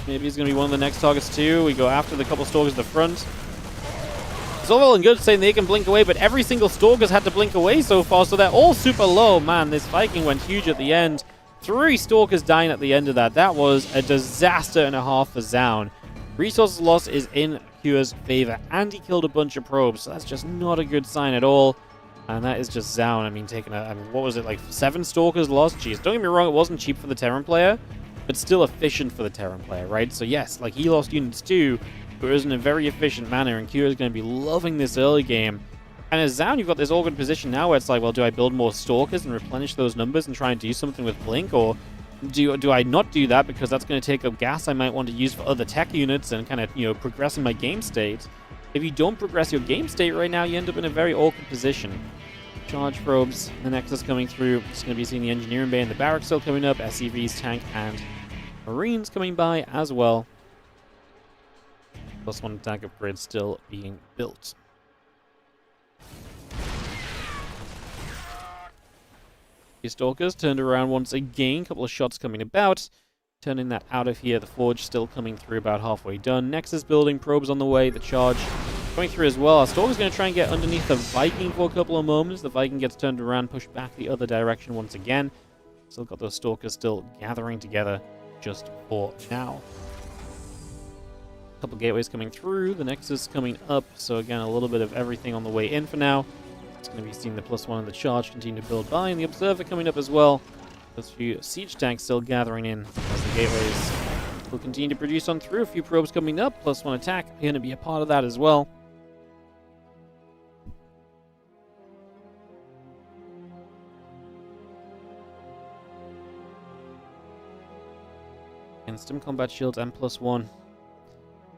Maybe he's going to be one of the next targets too. We go after the couple Stalkers at the front. It's all well and good saying they can blink away, but every single Stalker's had to blink away so far, so they're all super low. Man, this Viking went huge at the end. 3 Stalkers dying at the end of that. That was a disaster and a half for Zoun. Resources loss is in Cure's favor, and he killed a bunch of probes, so that's just not a good sign at all. And that is just Zoun. I mean, what was it, like 7 Stalkers lost? Jeez, don't get me wrong, it wasn't cheap for the Terran player, but still efficient for the Terran player, right? So yes, like he lost units too, but it was in a very efficient manner, and Kira is going to be loving this early game. And as Zoun, you've got this awkward position now where it's like, well, do I build more Stalkers and replenish those numbers and try and do something with Blink, or do I not do that because that's going to take up gas I might want to use for other tech units and kind of, you know, progress in my game state? If you don't progress your game state right now, you end up in a very awkward position. Charge probes, the Nexus coming through. It's going to be seeing the Engineering Bay and the Barracks still coming up, SCVs, tank, and Marines coming by as well. +1 attack upgrade still being built. Stalkers turned around once again. Couple of shots coming about. Turning that out of here. The Forge still coming through, about halfway done. Nexus building, probes on the way. The charge going through as well. Our Stalker's going to try and get underneath the Viking for a couple of moments. The Viking gets turned around, pushed back the other direction once again. Still got those Stalkers still gathering together just for now. Couple gateways coming through. The Nexus coming up. So again, a little bit of everything on the way in for now. It's going to be seeing the +1 and the charge continue to build by, and the Observer coming up as well. Those few siege tanks still gathering in as the gateways will continue to produce on through. A few probes coming up, +1 attack. Going to be a part of that as well. And Stim Combat Shields and +1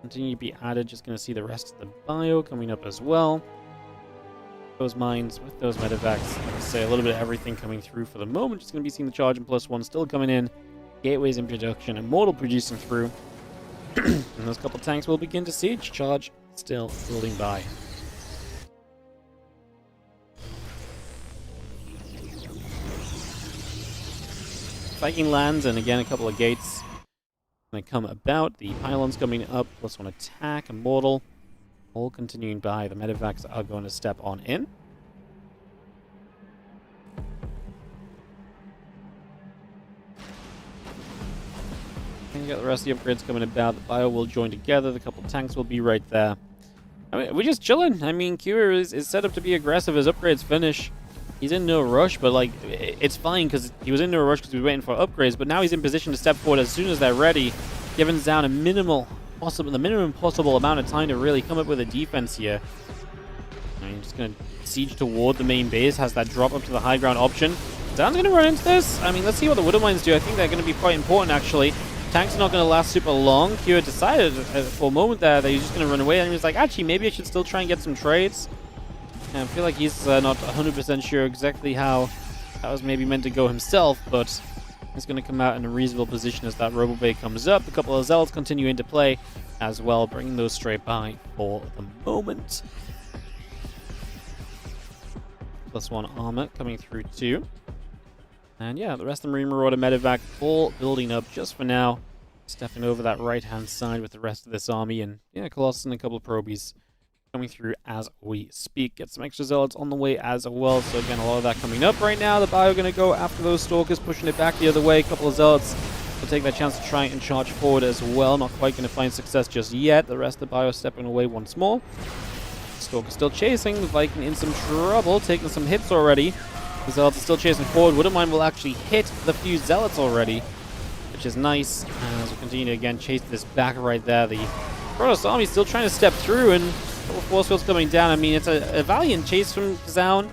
continue to be added. Just going to see the rest of the bio coming up as well. Those mines with those medevacs. Like I say, a little bit of everything coming through for the moment. Just going to be seeing the charge and +1 still coming in. Gateways in production. Immortal producing through. And those couple tanks will begin to siege. Charge still building by. Viking lands, and again a couple of gates going to come about. The pylons coming up. +1 attack. Immortal. All continuing by. The medevacs are going to step on in. We got the rest of the upgrades coming about. The bio will join together. The couple tanks will be right there. I mean, we're just chilling. I mean, Kira is set up to be aggressive as upgrades finish. He's in no rush, but like, it's fine because he was in no rush because he was waiting for upgrades. But now he's in position to step forward as soon as they're ready, giving Zoun the minimum possible amount of time to really come up with a defense here. I mean, just gonna siege toward the main base. Has that drop up to the high ground option. Zoun's gonna run into this. I mean, let's see what the Widow Mines do. I think they're gonna be quite important actually. Tanks are not going to last super long. Kira decided for a moment there that he's just going to run away, and he was like, actually, maybe I should still try and get some trades. And I feel like he's not 100% sure exactly how that was maybe meant to go himself, but he's going to come out in a reasonable position as that Robo Bay comes up. A couple of Zealots continue into play as well, bringing those straight by for the moment. +1 armor coming through too. And yeah, the rest of the Marine Marauder Medevac all building up just for now. Stepping over that right-hand side with the rest of this army. And yeah, Colossus and a couple of Probies coming through as we speak. Get some extra Zealots on the way as well. So again, a lot of that coming up right now. The Bio going to go after those Stalkers, pushing it back the other way. A couple of Zealots will take that chance to try and charge forward as well. Not quite going to find success just yet. The rest of the Bio stepping away once more. Stalker still chasing. The Viking in some trouble, taking some hits already. The Zealots are still chasing forward. Widow Mine will actually hit the few Zealots already, which is nice. As we continue to again chase this back right there. The Protoss army still trying to step through, and a couple of force fields coming down. I mean, it's a valiant chase from Zoun.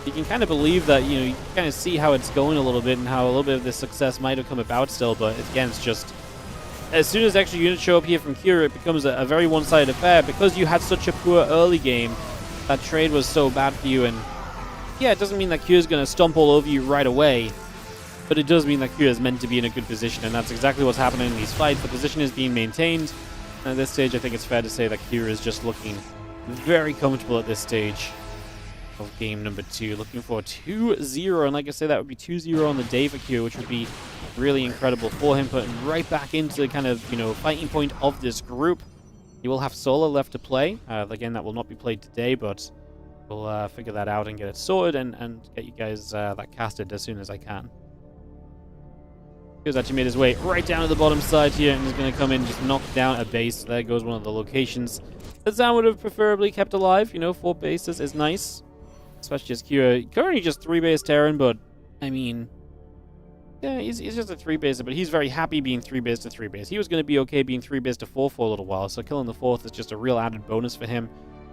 You can kind of believe that, you know, you can kind of see how it's going a little bit and how a little bit of this success might have come about still, but again, it's just as soon as extra units show up here from Kira, it becomes a very one-sided affair because you had such a poor early game. That trade was so bad for you, and yeah, it doesn't mean that Kira's going to stomp all over you right away, but it does mean that Kira is meant to be in a good position, and that's exactly what's happening in these fights. The position is being maintained, and at this stage, I think it's fair to say that Kira is just looking very comfortable at this stage of game number 2. Looking for 2-0, and like I say, that would be 2-0 on the day for Kira, which would be really incredible for him, putting right back into kind of, you know, fighting point of this group. He will have Solar left to play. Again, that will not be played today, but we'll figure that out and get it sorted and get you guys that casted as soon as I can. He's actually made his way right down to the bottom side here and is going to come in and just knock down a base. There goes one of the locations that Zoun would have preferably kept alive. You know, 4 bases is nice, especially as Kira currently just 3-base Terran, but I mean, yeah, he's just a 3-baser, but he's very happy being 3-base to 3-base. He was going to be okay being 3-base to 4 for a little while, so killing the 4th is just a real added bonus for him.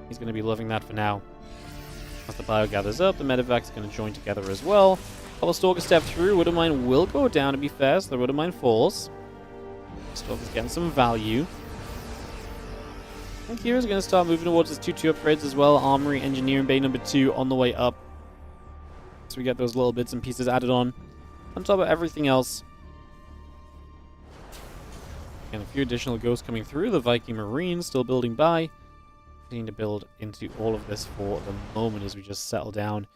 He's going to be loving that for now. As the Bio gathers up, the Medevac is going to join together as well. Couple Stalkers step through. Widow Mine will go down, to be fair, so the Widow Mine falls. Stalker's getting some value. And Kira's going to start moving towards his 2-2 upgrades as well. Armory, Engineering Bay number 2 on the way up. So we get those little bits and pieces added on top of everything else. And a few additional ghosts coming through. The Viking Marines still building by. Need to build into all of this for the moment as we just settle down.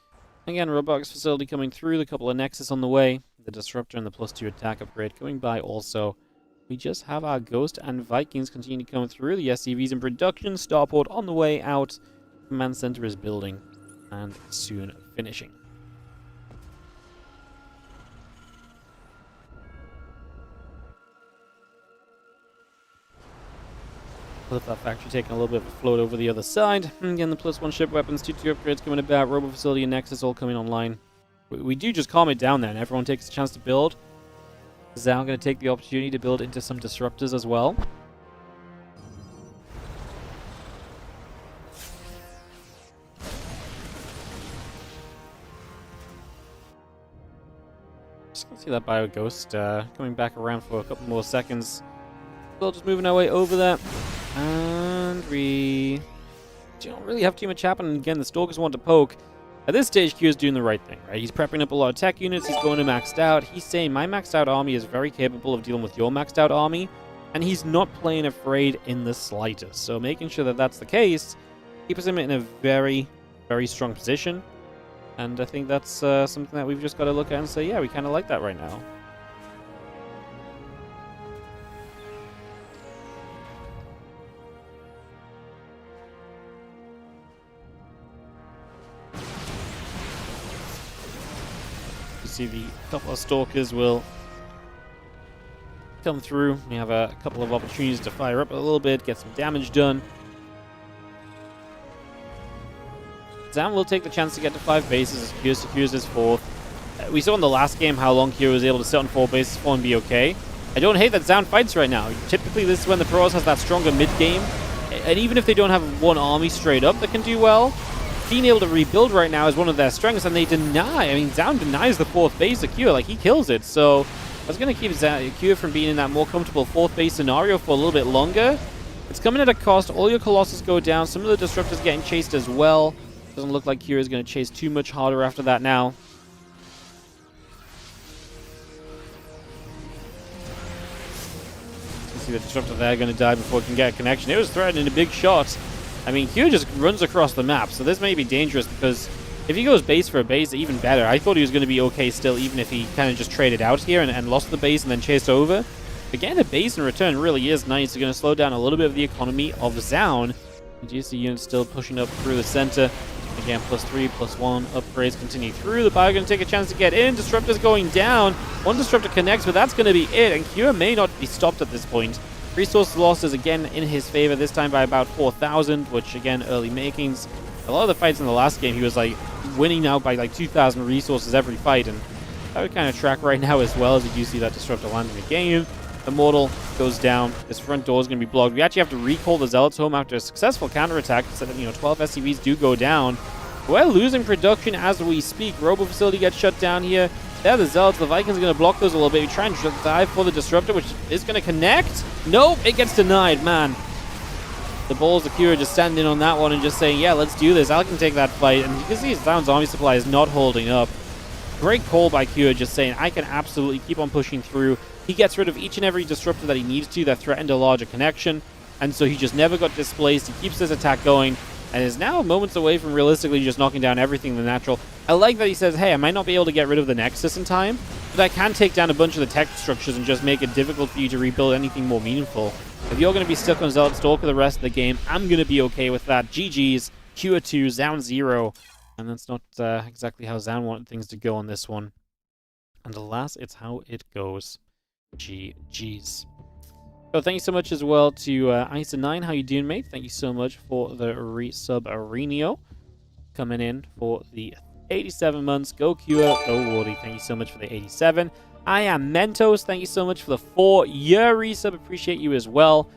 Again, Robotics facility coming through, the couple of Nexus on the way, the Disruptor and the +2 attack upgrade coming by also. We just have our Ghost and Vikings continue to come through, the SCVs in production, Starport on the way out, Command Center is building, and soon finishing. With that factory taking a little bit of a float over the other side. Again, the +1 ship weapons, 2-2 upgrades coming about, Robo Facility and Nexus all coming online. We do just calm it down then. Everyone takes a chance to build. Zoun going to take the opportunity to build into some Disruptors as well. Just going to see that Bio Ghost coming back around for a couple more seconds. We're just moving our way over there. And we don't really have too much happening. Again, the Stalkers want to poke. At this stage, Q is doing the right thing, right? He's prepping up a lot of tech units. He's going to maxed out. He's saying, my maxed out army is very capable of dealing with your maxed out army. And he's not playing afraid in the slightest. So making sure that that's the case keeps him in a very, very strong position. And I think that's something that we've just got to look at and say, yeah, we kind of like that right now. See the couple of Stalkers will come through. We have a couple of opportunities to fire up a little bit, get some damage done. Zoun will take the chance to get to 5 bases as Kyo secures his 4th. We saw in the last game how long Kyo was able to sit on 4 bases for and be okay. I don't hate that Zoun fights right now. Typically, this is when the pros has that stronger mid-game. And even if they don't have one army straight up that can do well, being able to rebuild right now is one of their strengths, and they deny. I mean, Zoun denies the 4th base of Kyo. Like, he kills it. So that's going to keep Kyo from being in that more comfortable 4th base scenario for a little bit longer. It's coming at a cost. All your Colossus go down. Some of the Disruptors getting chased as well. Doesn't look like Kyo is going to chase too much harder after that now. The Disruptor there going to die before it can get a connection. It was threatening a big shot. I mean, Q just runs across the map, so this may be dangerous because if he goes base for a base, even better. I thought he was going to be okay still, even if he kind of just traded out here and lost the base and then chased over. But getting a base in return really is nice. It's going to slow down a little bit of the economy of Zoun. The GC unit still pushing up through the center. Again, +3, +1 upgrades continue through. The Bio going to take a chance to get in. Disruptor's going down. One Disruptor connects, but that's going to be it. And Kyo may not be stopped at this point. Resource losses again in his favor, this time by about 4,000, which again, early makings. A lot of the fights in the last game, he was like winning out by like 2,000 resources every fight. And that would kind of track right now as well, as you do see that Disruptor landing the game. Immortal goes down. This front door is going to be blocked. We actually have to recall the Zealots home after a successful counterattack, so that 12 SCVs do go down. We're losing production as we speak. Robo facility gets shut down here. There, the Zealots. The Vikings are going to block those a little bit. We try and dive for the Disruptor, which is going to connect. Nope, it gets denied, man. The Balls of Q are just standing on that one and just saying, yeah, let's do this. I can take that fight. And you can see Zoun's army supply is not holding up. Great call by Q, just saying, I can absolutely keep on pushing through. He gets rid of each and every Disruptor that he needs to that threatened a larger connection. And so he just never got displaced. He keeps his attack going and is now moments away from realistically just knocking down everything in the natural. I like that he says, hey, I might not be able to get rid of the Nexus in time, but I can take down a bunch of the tech structures and just make it difficult for you to rebuild anything more meaningful. If you're going to be stuck on Zealot Stalker the rest of the game, I'm going to be okay with that. GG's, Q 2, Zoun 0. And that's not exactly how Zoun wanted things to go on this one. And alas, it's how it goes. GG's. So thank you so much as well to Isa9. How you doing, mate? Thank you so much for the resub Reynor. Coming in for the 87 months. Go Cure, go Wardy. Thank you so much for the 87. I am Mentos. Thank you so much for the 4-year resub. Appreciate you as well.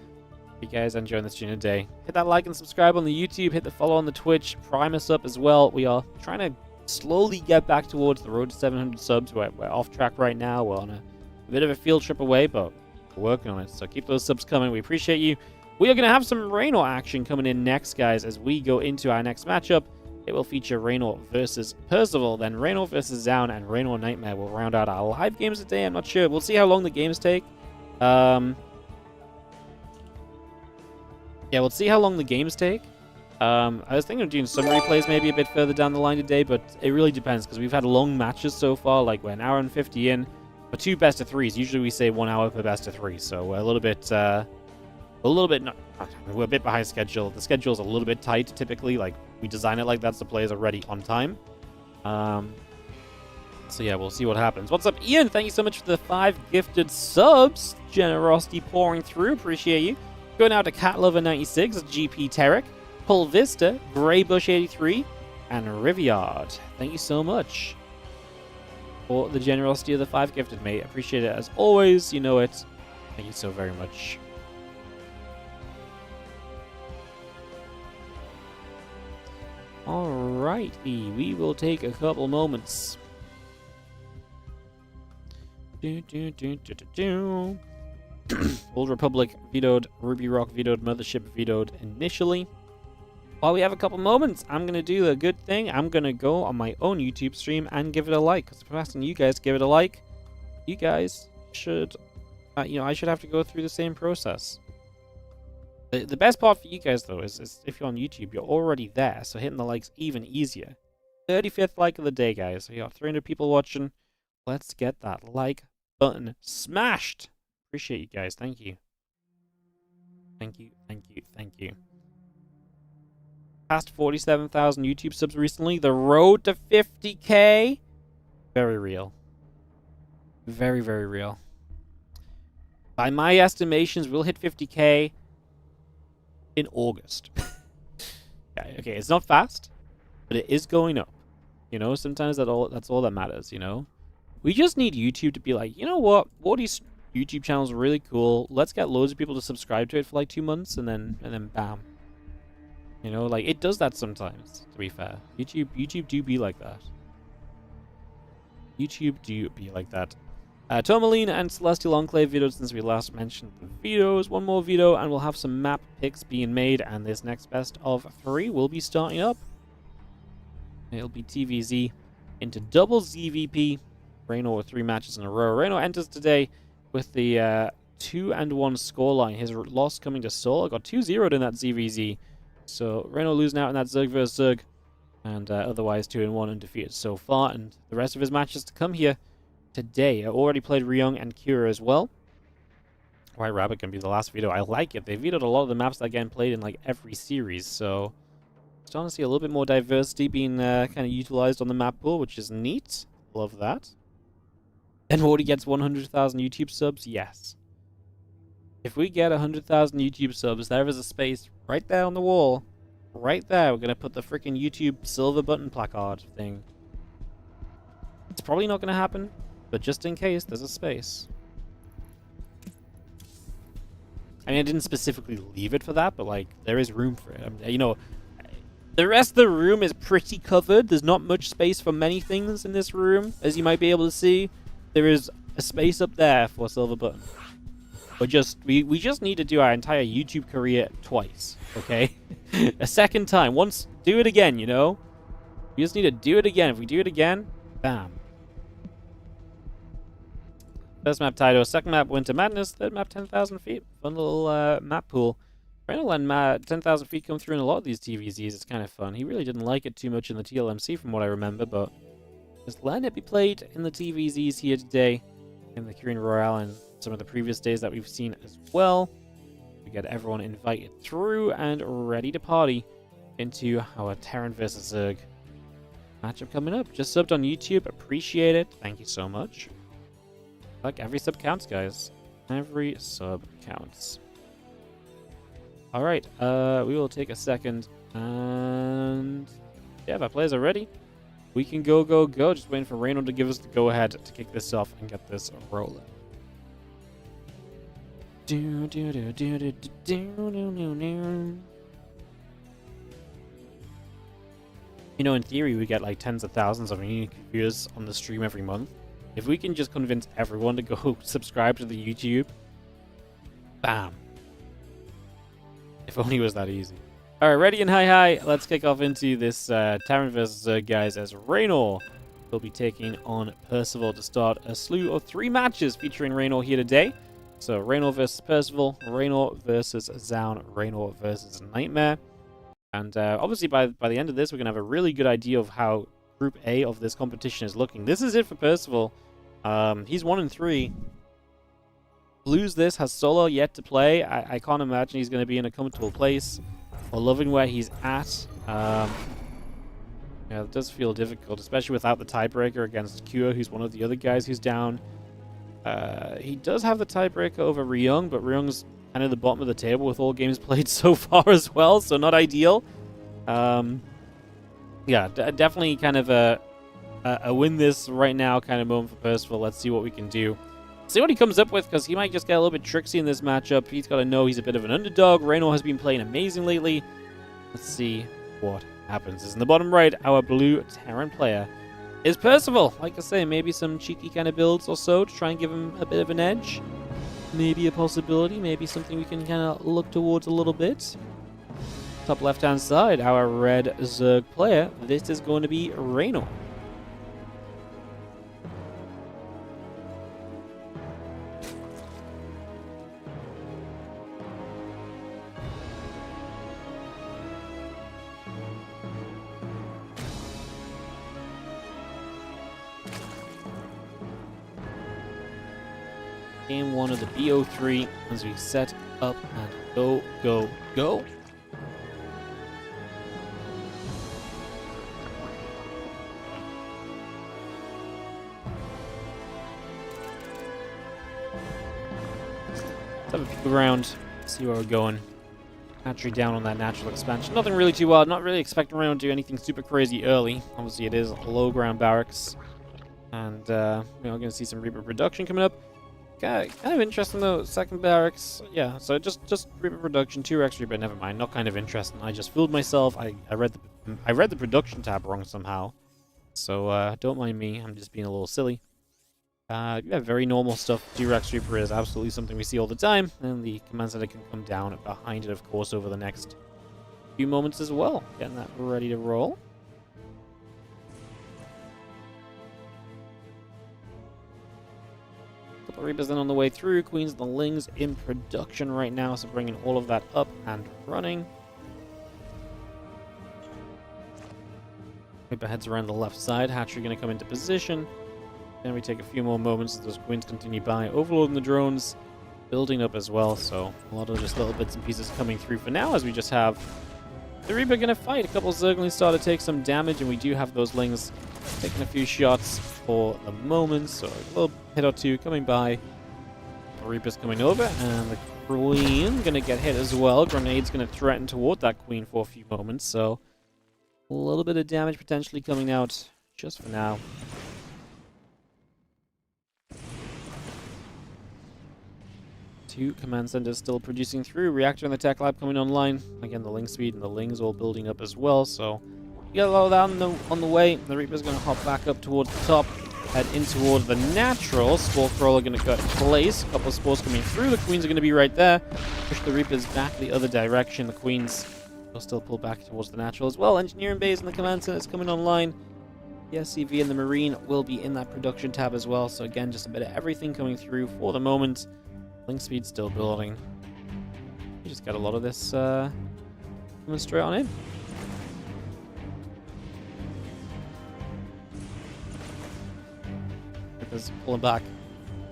If you guys are enjoying this during the day, hit that like and subscribe on the YouTube. Hit the follow on the Twitch. Prime us up as well. We are trying to slowly get back towards the road to 700 subs. We're off track right now. We're on a bit of a field trip away, but we're working on it. So keep those subs coming. We appreciate you. We are going to have some Rainor action coming in next, guys, as we go into our next matchup. It will feature Rainor versus Percival, then Rainor versus Zoun, and Rainor NightMare will round out our live games today. I'm not sure. We'll see how long the games take. Yeah, we'll see how long the games take. I was thinking of doing some replays maybe a bit further down the line today, but it really depends, because we've had long matches so far. Like, we're an hour and 50 in. For 2 best of 3s, usually we say 1 hour per best of 3, so we're a little bit we're a bit behind schedule. The schedule's a little bit tight, typically. Like, we design it like that so players are ready on time. So yeah, we'll see what happens. What's up, Ian? Thank you so much for the 5 gifted subs. Generosity pouring through. Appreciate you. Going out to CatLover96, GP Terek, Pull Vista, Greybush83, and Riviard. Thank you so much for the generosity of the 5 gifted, mate. Appreciate it as always. You know it. Thank you so very much. Alrighty, we will take a couple moments. Old Republic vetoed, Ruby Rock vetoed, Mothership vetoed initially. While we have a couple moments, I'm going to do a good thing. I'm going to go on my own YouTube stream and give it a like. Because I'm asking you guys to give it a like. You guys should, I should have to go through the same process. The best part for you guys, though, is if you're on YouTube, you're already there. So hitting the likes even easier. 35th like of the day, guys. So you got 300 people watching. Let's get that like button smashed. Appreciate you guys. Thank you. Thank you, thank you, thank you. Past 47,000 YouTube subs recently. The road to 50K. Very real. Very, very real. By my estimations, we'll hit 50k in August. Okay, it's not fast, but it is going up. You know, sometimes that's all that matters, you know? We just need YouTube to be like, you know what? Wardy's YouTube channel is really cool. Let's get loads of people to subscribe to it for like 2 months, and then bam. You know, like, it does that sometimes, to be fair. YouTube do be like that. YouTube do be like that. Tourmaline and Celestial Enclave videos since we last mentioned the videos. One more video, and we'll have some map picks being made, and this next best of 3 will be starting up. It'll be TVZ into double ZVP. Reynor with 3 matches in a row. Reynor enters today with the 2-1 scoreline. His loss coming to Soul. Got 2-0'd in that ZVZ. So Reynor losing out in that Zerg vs Zerg. And otherwise 2-1 undefeated so far. And the rest of his matches to come here today. I already played Ryung and Kira as well. White Rabbit can be the last veto. I like it. They vetoed a lot of the maps that get played in like every series. So starting to see a little bit more diversity being kind of utilized on the map pool, which is neat. Love that. And Wardy gets 100,000 YouTube subs? Yes. If we get 100,000 YouTube subs, there is a space right there on the wall. Right there. We're going to put the freaking YouTube silver button placard thing. It's probably not going to happen, but just in case, there's a space. I mean, I didn't specifically leave it for that, but, like, there is room for it. You know, the rest of the room is pretty covered. There's not much space for many things in this room, as you might be able to see. There is a space up there for a silver button. But we just need to do our entire YouTube career twice, okay? A second time. Once, do it again, you know? We just need to do it again. If we do it again, bam. First map, Tido. Second map, Winter Madness. Third map, 10,000 feet. Fun little map pool. Reynor and 10,000 feet come through in a lot of these TVZs. It's kind of fun. He really didn't like it too much in the TLMC from what I remember, but just letting it be played in the TVZs here today, in the Korean Royale, and some of the previous days that we've seen as well. We get everyone invited through and ready to party into our Terran vs Zerg matchup coming up. Just subbed on YouTube. Appreciate it. Thank you so much. Like, every sub counts, guys. Every sub counts. Alright, we will take a second, and yeah, if our players are ready, we can go. Just waiting for Rainor to give us the go-ahead to kick this off and get this rolling. You know, in theory, we get like tens of thousands of unique viewers on the stream every month. If we can just convince everyone to go subscribe to the YouTube, bam. If only it was that easy. Alright, ready and hi. Let's kick off into this Terran vs Zerg, guys, as Rainor will be taking on Percival to start a slew of 3 matches featuring Rainor here today. So, Rainor versus Percival, Rainor versus Zoun, Rainor versus NightMare. And obviously, by the end of this, we're going to have a really good idea of how Group A of this competition is looking. This is it for Percival. He's 1-3. Lose this, has solo yet to play. I can't imagine he's going to be in a comfortable place or loving where he's at. Yeah, it does feel difficult, especially without the tiebreaker against Kua, who's one of the other guys who's down. He does have the tiebreaker over Ryung, but Ryung's kind of the bottom of the table with all games played so far as well, so not ideal. Yeah, definitely kind of a win this right now kind of moment for Percival. Let's see what we can do. See what he comes up with, because he might just get a little bit tricksy in this matchup. He's got to know he's a bit of an underdog. Reynor has been playing amazing lately. Let's see what happens. Is in the bottom right, our blue Terran player is Percival. Like I say, maybe some cheeky kind of builds or so to try and give him a bit of an edge. Maybe a possibility. Maybe something we can kind of look towards a little bit. Top left-hand side, our red Zerg player. This is going to be Reynor. Game 1 of the BO3 as we set up and go. have a peek around, see where we're going. Hatchery down on that natural expansion. Nothing really too wild. Not really expecting Reynor to do anything super crazy early. Obviously, it is low ground barracks. And we're going to see some Reaper production coming up. Kind of interesting, though. Second barracks. Yeah, so just Reaper production, 2 extra, but never mind. Not kind of interesting. I just fooled myself. I read the production tab wrong somehow. So don't mind me. I'm just being a little silly. Yeah, very normal stuff. 2 Rex Reaper is absolutely something we see all the time, and the command center can come down behind it, of course, over the next few moments as well. Getting that ready to roll. Couple Reapers then on the way through. Queens and the Lings in production right now, so bringing all of that up and running. Reaper heads around the left side. Hatchery going to come into position. And we take a few more moments as those queens continue by, overloading the drones, building up as well. So a lot of just little bits and pieces coming through for now, as we just have the Reaper going to fight. A couple of Zerglings start to take some damage, and we do have those Lings taking a few shots for the moment. So a little hit or two coming by. The Reaper's coming over, and the Queen going to get hit as well. Grenade's going to threaten toward that Queen for a few moments. So a little bit of damage potentially coming out just for now. Two command centers still producing through. Reactor in the tech lab coming online. Again, the Ling speed and the Lings all building up as well. So we got a lot of that on the way. The Reaper's going to hop back up towards the top. Head in toward the natural. Spore Crawler going to cut place. A couple of spores coming through. The Queens are going to be right there. Push the Reapers back the other direction. The Queens will still pull back towards the natural as well. Engineering base and the command center is coming online. The SCV and the Marine will be in that production tab as well. So again, just a bit of everything coming through for the moment. Link speed still building. You just got a lot of this coming straight on in. Reaper's pulling back.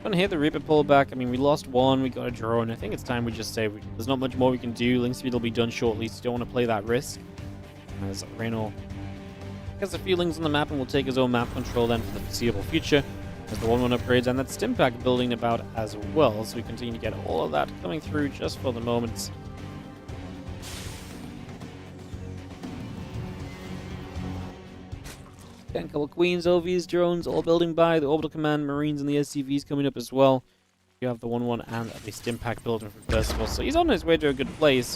Gonna hit the Reaper pull back. I mean, we lost one, we got a drone. I think it's time we just say there's not much more we can do. Link speed will be done shortly, so you don't want to play that risk. As Rainor gets a few Lings on the map and will take his own map control then for the foreseeable future. As the 1-1 upgrades and that stim pack building about as well, so we continue to get all of that coming through just for the moment. Again, a couple of Queens, OVs, drones, all building by. The Orbital Command, Marines, and the SCVs coming up as well. You have the 1-1 and the stim pack building from Percival, so he's on his way to a good place.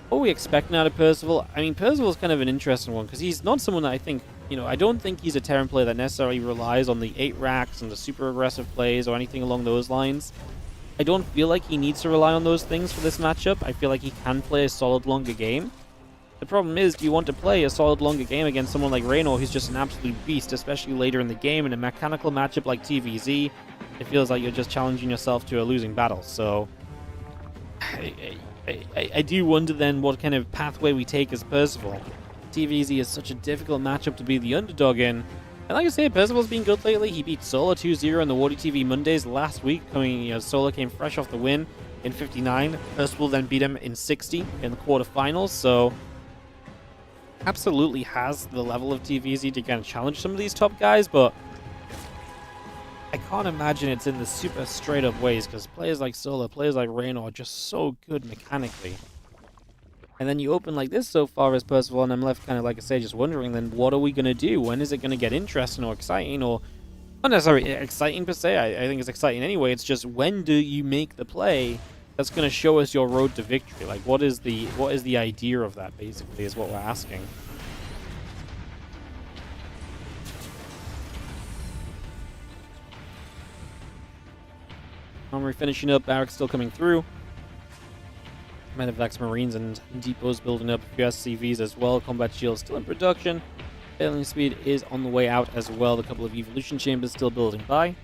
What are we expecting out of Percival? I mean, Percival's kind of an interesting one, because he's not someone that I think, I don't think he's a Terran player that necessarily relies on the 8 racks and the super aggressive plays or anything along those lines. I don't feel like he needs to rely on those things for this matchup. I feel like he can play a solid longer game. The problem is, do you want to play a solid longer game against someone like Reynor, who's just an absolute beast, especially later in the game? In a mechanical matchup like TVZ, it feels like you're just challenging yourself to a losing battle. So I do wonder then what kind of pathway we take as Percival. TVZ is such a difficult matchup to be the underdog in. And like I say, Percival's been good lately. He beat Solar 2-0 in the WardiTV Mondays last week. Solar came fresh off the win in 59. Percival then beat him in 60 in the quarterfinals. So absolutely has the level of TVZ to kind of challenge some of these top guys, but I can't imagine it's in the super straight up ways, because players like Solar, players like Rainor are just so good mechanically. And then you open like this so far as Percival, and I'm left kind of, like I say, just wondering, then what are we going to do? When is it going to get interesting or exciting? Or not necessarily exciting per se, I think it's exciting anyway. It's just, when do you make the play that's going to show us your road to victory? Like, what is the idea of that, basically, is what we're asking. Armory finishing up, barracks still coming through. Medivacs, Marines, and depots building up. A few SCVs as well. Combat shields still in production. Sailing speed is on the way out as well. A couple of evolution chambers still building by.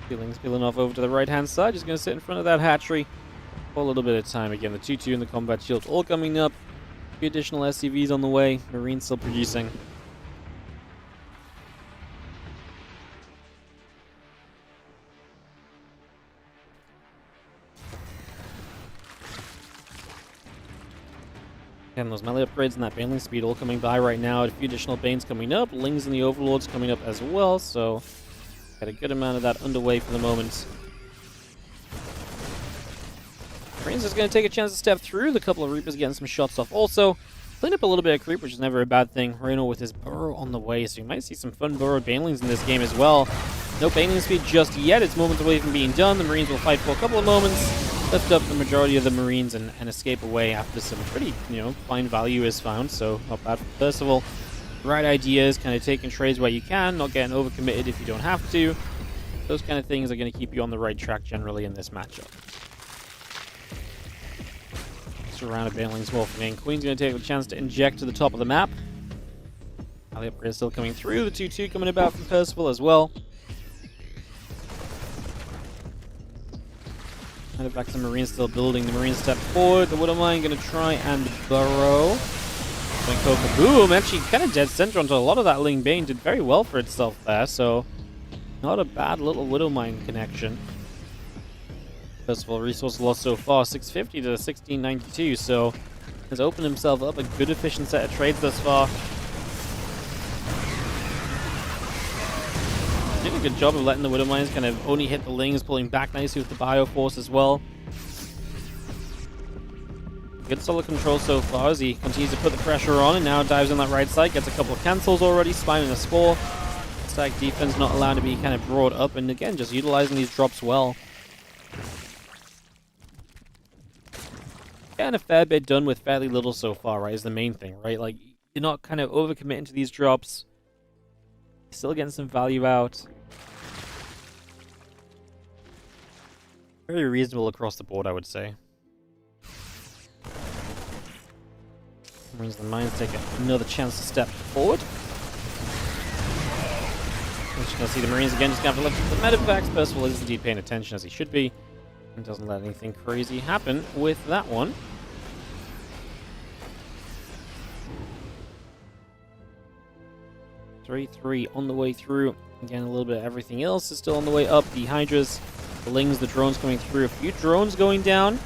Feelings peeling off over to the right-hand side. Just going to sit in front of that hatchery for a little bit of time. Again, the 2-2 and the combat shields all coming up. A few additional SCVs on the way. Marines still producing. Again, those melee upgrades and that Baneling speed all coming by right now. A few additional Banes coming up. Lings and the Overlords coming up as well. So, got a good amount of that underway for the moment. Marines is going to take a chance to step through. The couple of Reapers getting some shots off. Also, clean up a little bit of creep, which is never a bad thing. Reynor with his burrow on the way, so you might see some fun burrowed Banelings in this game as well. No Baneling speed just yet. It's moments away from being done. The Marines will fight for a couple of moments, lift up the majority of the Marines, and escape away after some pretty, fine value is found. So not bad for Percival. Right ideas, kind of taking trades where you can, not getting overcommitted if you don't have to. Those kind of things are going to keep you on the right track generally in this matchup. Round of Banelings wolfing in. Queen's going to take a chance to inject to the top of the map. Alley upgrade still coming through. The 2-2 coming about from Percival as well. Headed back to the Marines still building. The Marines step forward. The Widowmine going to try and burrow. Going go kaboom. Actually kind of dead center onto a lot of that Ling Bane. Did very well for itself there. So not a bad little Widowmine connection. Percival resource lost so far, 650 to 1692, so has opened himself up a good efficient set of trades thus far. Doing a good job of letting the Widowmines kind of only hit the Lings, pulling back nicely with the Bioforce as well. Good solid control so far as he continues to put the pressure on and now dives on that right side, gets a couple of cancels already, spying a Spore. Stack defense not allowed to be kind of brought up, and again, just utilizing these drops well. And a fair bit done with fairly little so far, right, is the main thing, right? Like, you're not kind of overcommitting to these drops. Still getting some value out. Very reasonable across the board, I would say. Marines and Mines take another chance to step forward. We're just going to see the Marines again, just going to have to lift the medevacks. Percival is indeed paying attention as he should be. And doesn't let anything crazy happen with that one. Three on the way through. Again, a little bit of everything else is still on the way up. The Hydras, the Lings, the drones coming through. A few drones going down.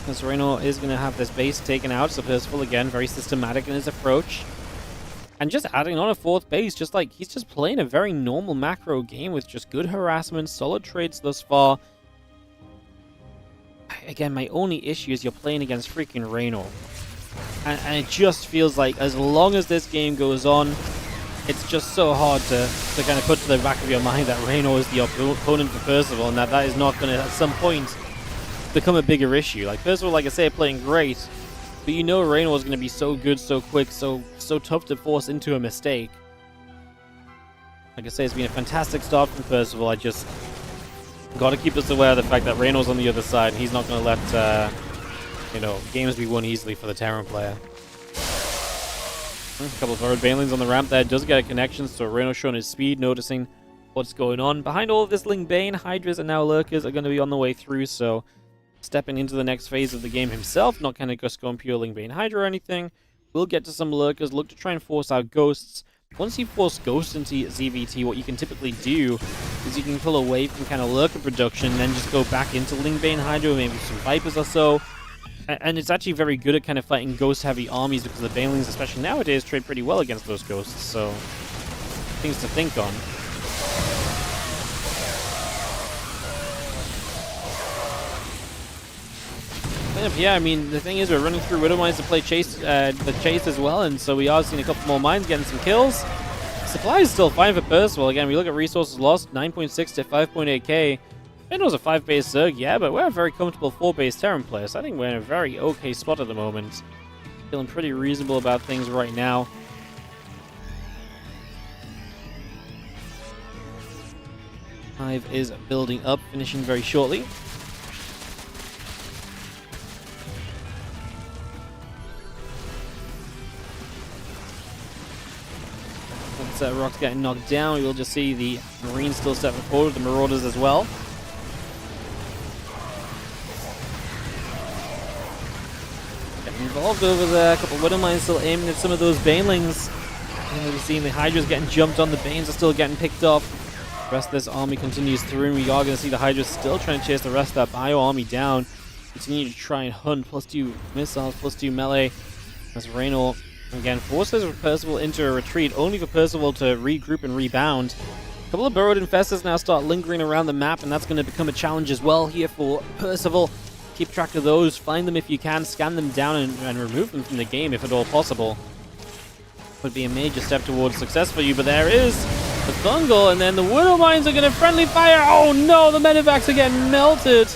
As Rainor is going to have this base taken out. So Percival, again, very systematic in his approach. And just adding on a fourth base, just like he's just playing a very normal macro game with just good harassment, solid trades thus far. Again, my only issue is you're playing against freaking Reynor. And it just feels like as long as this game goes on, it's just so hard to kind of put to the back of your mind that Reynor is the opponent for Percival, and that is not going to, at some point, become a bigger issue. Like, Percival, like I say, playing great, but you know Reynor is going to be so good, so quick, so tough to force into a mistake. Like I say, it's been a fantastic start from Percival. I just got to keep us aware of the fact that Reynor's on the other side, and he's not going to let, games be won easily for the Terran player. A couple of Burrowed Banelings on the ramp there. Does get a connection, so Reynor showing his speed, noticing what's going on. Behind all of this Ling Bane, Hydras and now Lurkers are going to be on the way through, so stepping into the next phase of the game himself, not kind of just going pure Ling Bane Hydra or anything. We'll get to some Lurkers, look to try and force out Ghosts. Once you force Ghosts into ZVT, what you can typically do is you can pull away from kind of Lurker production and then just go back into Ling Bane Hydra, maybe some Vipers or so. And it's actually very good at kind of fighting ghost-heavy armies because the Banelings, especially nowadays, trade pretty well against those ghosts. So, things to think on. Yeah, I mean, the thing is, we're running through Widowmines to play the chase as well, and so we are seeing a couple more mines getting some kills. Supply is still fine for Percival. Again, we look at resources lost, 9.6 to 5.8k. It was a 5-base Zerg, yeah, but we're a very comfortable 4-base Terran player, so I think we're in a very okay spot at the moment. Feeling pretty reasonable about things right now. Hive is building up, finishing very shortly. Once Rock's getting knocked down, we will just see the Marines still stepping forward, the Marauders as well. Involved over there, a couple of Widowmines still aiming at some of those Banelings. And we're seeing the Hydras getting jumped on, the Banes are still getting picked off. The rest of this army continues through, and we are going to see the Hydras still trying to chase the rest of that Bio army down. Continue to try and hunt, +2 missiles, +2 melee. As Reynor again forces Percival into a retreat, only for Percival to regroup and rebound. A couple of burrowed infestors now start lingering around the map, and that's going to become a challenge as well here for Percival. Keep track of those, find them if you can, scan them down and remove them from the game if at all possible. Would be a major step towards success for you, but there is the fungal, and then the Widow Mines are going to friendly fire. Oh no, the medevacs are getting melted.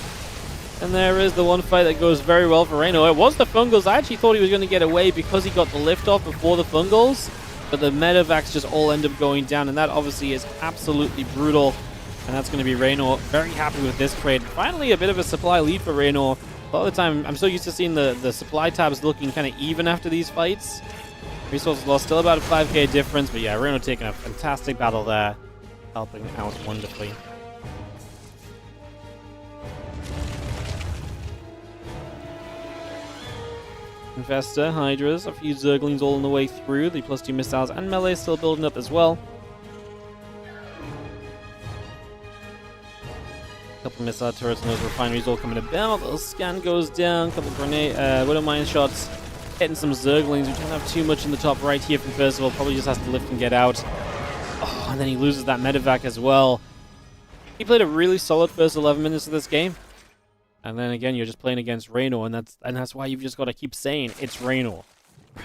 And there is the one fight that goes very well for Reynor. It was the fungals. I actually thought he was going to get away because he got the lift off before the fungals, but the medevacs just all end up going down, and that obviously is absolutely brutal. And that's going to be Reynor very happy with this trade. Finally, a bit of a supply lead for Reynor. A lot of the time, I'm so used to seeing the supply tabs looking kind of even after these fights. Resources lost, still about a 5k difference, but yeah, Reynor taking a fantastic battle there, helping out wonderfully. Infestor, Hydras, a few Zerglings all on the way through. The +2 missiles and melee still building up as well. Couple missile turrets and those refineries all coming about. Little scan goes down, couple grenade, Widow Mine shots. Hitting some Zerglings. We don't have too much in the top right here from Percival. Probably just has to lift and get out. Oh, and then he loses that medevac as well. He played a really solid first 11 minutes of this game. And then again, you're just playing against Rainor, and that's why you've just got to keep saying it's Rainor,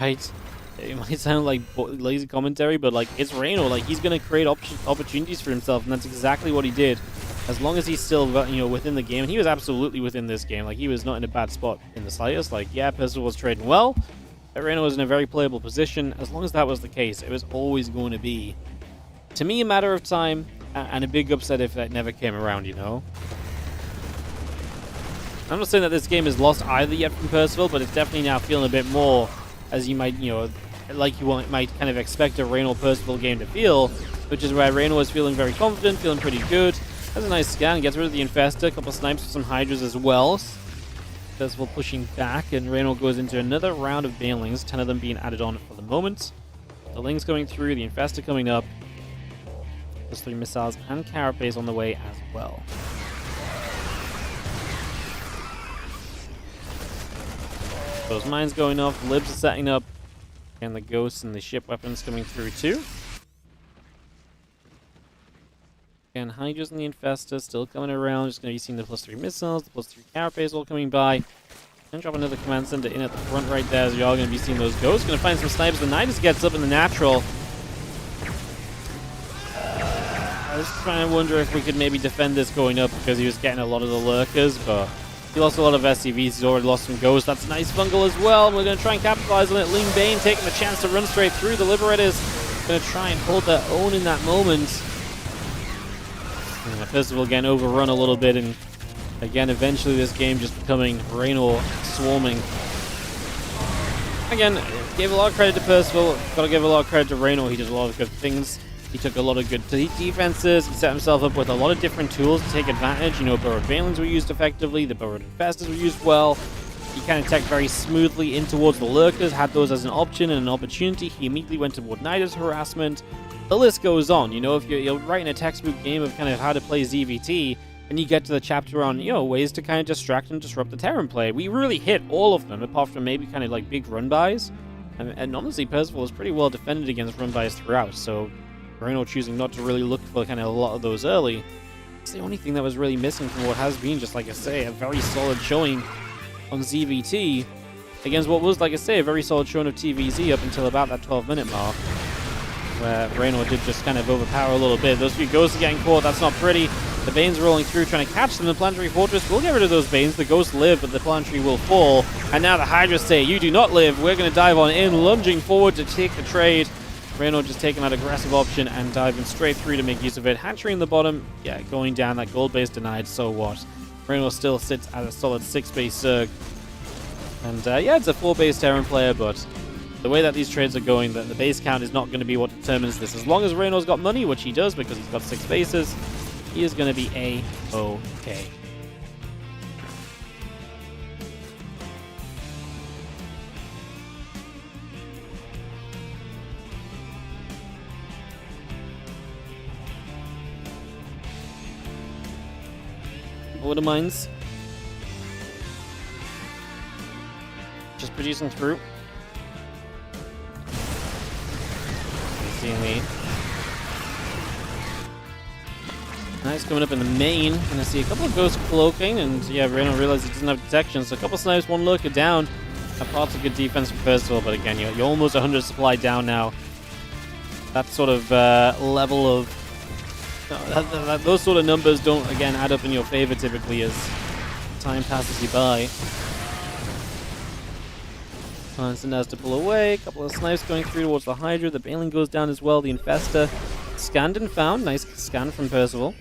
right? It might sound like lazy commentary, but like it's Rainor. Like he's going to create opportunities for himself, and that's exactly what he did. As long as he's still, within the game, and he was absolutely within this game. Like he was not in a bad spot in the slightest. Like yeah, Percival was trading well, but Rainor was in a very playable position. As long as that was the case, it was always going to be, to me, a matter of time and a big upset if that never came around. I'm not saying that this game is lost either yet from Percival, but it's definitely now feeling a bit more as you might, like you might kind of expect a Rainor Percival game to feel, which is where Rainor is feeling very confident, feeling pretty good. Has a nice scan, gets rid of the Infestor, a couple snipes with some Hydras as well. Percival pushing back, and Rainor goes into another round of Banelings, 10 of them being added on for the moment. The Lings going through, the Infestor coming up. There's 3 missiles and Carapace on the way as well. Those mines going off, libs are setting up, and the ghosts and the ship weapons coming through too. Again, Hydras and the Infestor still coming around. Just going to be seeing the +3 missiles, the +3 Carapace all coming by. And drop another command center in at the front right there as you are going to be seeing those ghosts. Going to find some snipes. The Nidus gets up in the natural. I was trying to wonder if we could maybe defend this going up because he was getting a lot of the lurkers, but he lost a lot of SCVs. He's already lost some ghosts. That's a nice fungal as well. We're going to try and capitalize on it. Ling Bane taking the chance to run straight through. The Liberators going to try and hold their own in that moment. And Percival again overrun a little bit, and again eventually this game just becoming Rainor swarming. Again, gave a lot of credit to Percival. Got to give a lot of credit to Rainor. He did a lot of good things. He took a lot of good defenses. He set himself up with a lot of different tools to take advantage. Burrowed Banelings were used effectively. The Burrowed Infestors were used well. He kind of teched very smoothly in towards the Lurkers, had those as an option and an opportunity. He immediately went toward Nidus harassment. The list goes on. If you're writing a textbook game of kind of how to play ZVT, and you get to the chapter on, ways to kind of distract and disrupt the Terran play, we really hit all of them, apart from maybe kind of like big run-bys. And honestly, Percival was pretty well defended against run-bys throughout, so Reynor choosing not to really look for kind of a lot of those early. It's the only thing that was really missing from what has been, just like I say, a very solid showing on ZVT against what was, like I say, a very solid showing of TVZ up until about that 12-minute mark, where Reynor did just kind of overpower a little bit. Those few ghosts are getting caught. That's not pretty. The Banes rolling through, trying to catch them. The Planetary Fortress will get rid of those Banes. The ghosts live, but the Planetary will fall. And now the Hydras say, you do not live. We're going to dive on in, lunging forward to take the trade. Reynor just taking that aggressive option and diving straight through to make use of it. Hatchery in the bottom. Yeah, going down. That gold base denied. So what? Reynor still sits at a solid 6-base Zerg. And yeah, it's a 4-base Terran player, but the way that these trades are going, the base count is not going to be what determines this. As long as Reynor's got money, which he does because he's got 6 bases, he is going to be A-OK. Water mines. Just producing through. 16 lead. Nice coming up in the main. Gonna see a couple of ghosts cloaking, and yeah, Reynor realized he doesn't have detection, so a couple of snipes, one lurker down. That part's a good defense for Percival, but again, you're almost 100 supply down now. That sort of level of... those sort of numbers don't, again, add up in your favor typically as time passes you by. Hansen has to pull away. A couple of snipes going through towards the Hydra. The Baneling goes down as well. The Infester scanned and found. Nice scan from Percival.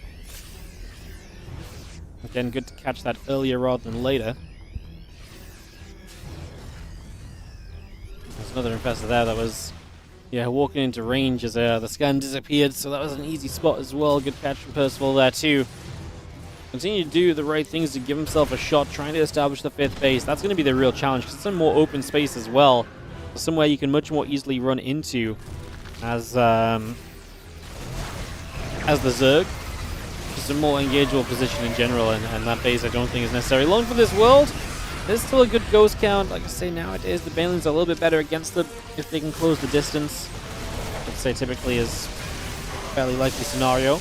Again, good to catch that earlier rather than later. There's another Infester there that was, yeah, walking into range as the scan disappeared, so that was an easy spot as well. Good catch from Percival there too. Continue to do the right things to give himself a shot, trying to establish the 5th base. That's going to be the real challenge, because it's some more open space as well. Somewhere you can much more easily run into as the Zerg. Just a more engageable position in general, and that base I don't think is necessarily long for this world. There's still a good ghost count. Like I say, nowadays the Banelings are a little bit better against them if they can close the distance. I'd say typically is a fairly likely scenario.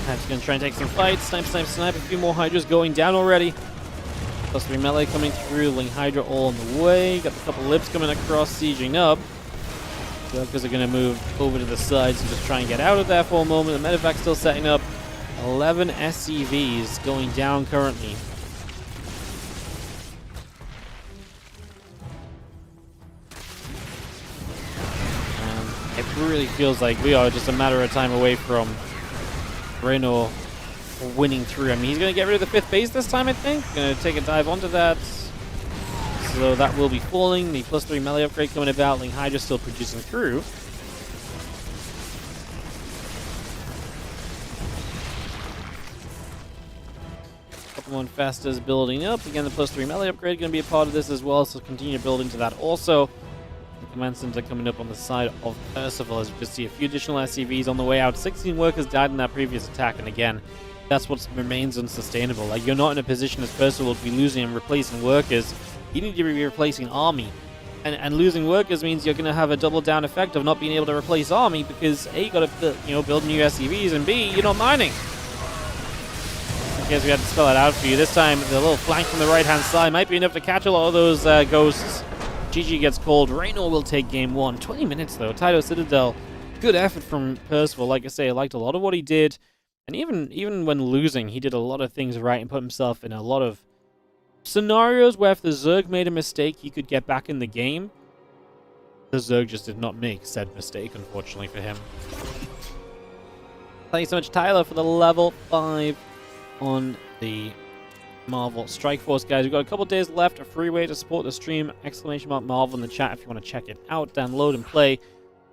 Just gonna try and take some fights. Snipe, snipe, snipe. A few more Hydras going down already. +3 melee coming through. Ling Hydra all on the way. Got a couple lips coming across, sieging up. The Lurkers are gonna move over to the sides and just try and get out of there for a moment. The medevac's still setting up. 11 SCVs going down currently. And it really feels like we are just a matter of time away from Reynor winning through. I mean, he's going to get rid of the 5th base this time, I think. Going to take a dive onto that. So that will be falling. The +3 melee upgrade coming about. Ling Hydra still producing through. Couple more Infestors building up. Again, the +3 melee upgrade going to be a part of this as well, so continue building to that also. The command center coming up on the side of Percival, as you can see a few additional SCVs on the way out. 16 workers died in that previous attack, and again, that's what remains unsustainable. Like, you're not in a position as Percival to be losing and replacing workers. You need to be replacing army. And losing workers means you're going to have a double down effect of not being able to replace army, because A, you got to build new SCVs, and B, you're not mining. I guess we had to spell it out for you. This time, the little flank from the right-hand side might be enough to catch a lot of those ghosts. GG gets called. Rainor will take game 1. 20 minutes, though. Tidal Citadel. Good effort from Percival. Like I say, I liked a lot of what he did. And even when losing, he did a lot of things right and put himself in a lot of scenarios where if the Zerg made a mistake, he could get back in the game. The Zerg just did not make said mistake, unfortunately for him. Thank you so much, Tyler, for the level 5 on the Marvel Strike Force, guys. We've got a couple days left. A free way to support the stream. !Marvel in the chat if you want to check it out. Download and play.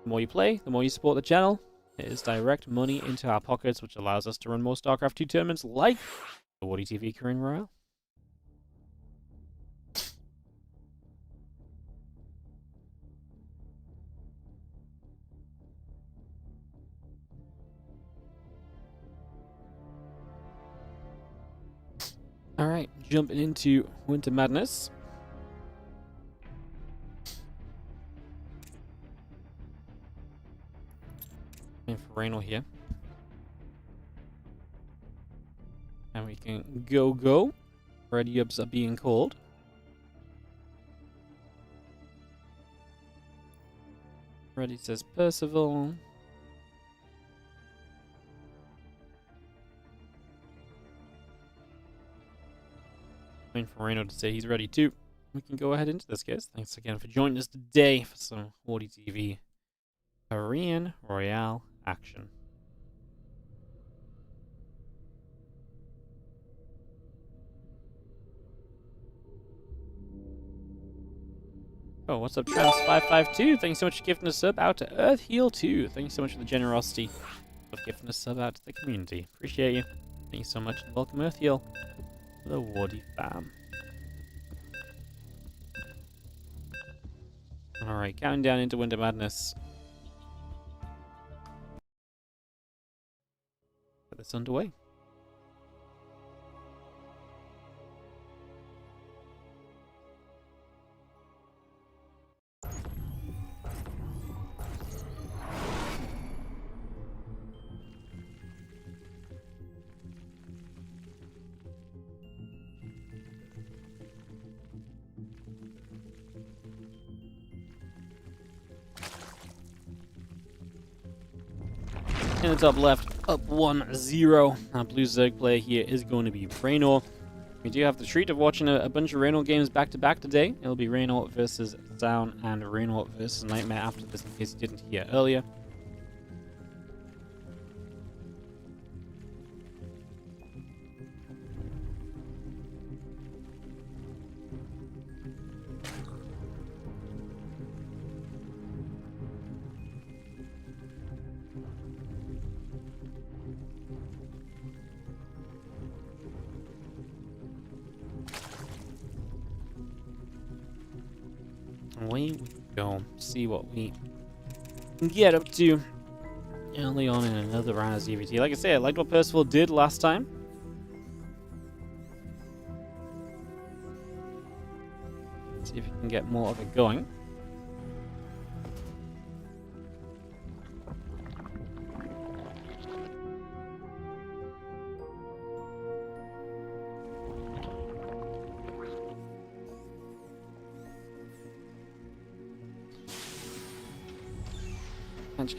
The more you play, the more you support the channel. It is direct money into our pockets, which allows us to run more StarCraft 2 tournaments like the WardiTV Korean Royale. Alright, jumping into Winter Madness. And for Rainor here. And we can go. Ready ups are being called. Ready says Percival. Waiting for Reynor to say he's ready too. We can go ahead into this, guys. Thanks again for joining us today for some WardiTV Korean Royale action. Oh, what's up, Travis552? Thanks so much for gifting a sub out to EarthHeal2. Thanks so much for the generosity of gifting a sub out to the community. Appreciate you. Thank you so much, and welcome EarthHeal. The Wardy fam. Alright, counting down into Winter Madness. Get this underway. In the top left, up 1-0. Our blue Zerg player here is going to be Reynor. We do have the treat of watching a bunch of Rainor games back-to-back today. It'll be Rainor versus Zoun and Rainor versus NightMare after this, in case you didn't hear earlier. Away we go. See what we can get up to early on in another round of ZVT. Like I say, I liked what Percival did last time. See if we can get more of it going.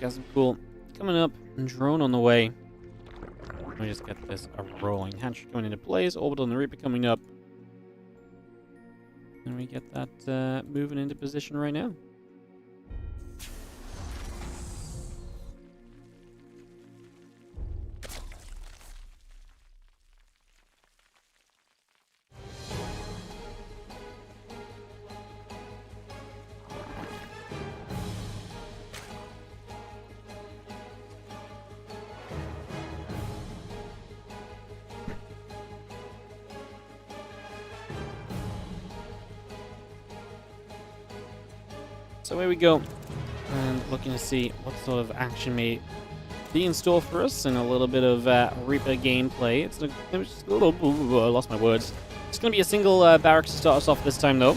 Chasm pool coming up, and drone on the way. Let me just get this rolling. Hatchery going into place, orbital and the Reaper coming up. And we get that moving into position right now. So here we go, and looking to see what sort of action may be in store for us, and a little bit of Reaper gameplay. It's just a little, I lost my words. It's going to be a single barracks to start us off this time, though.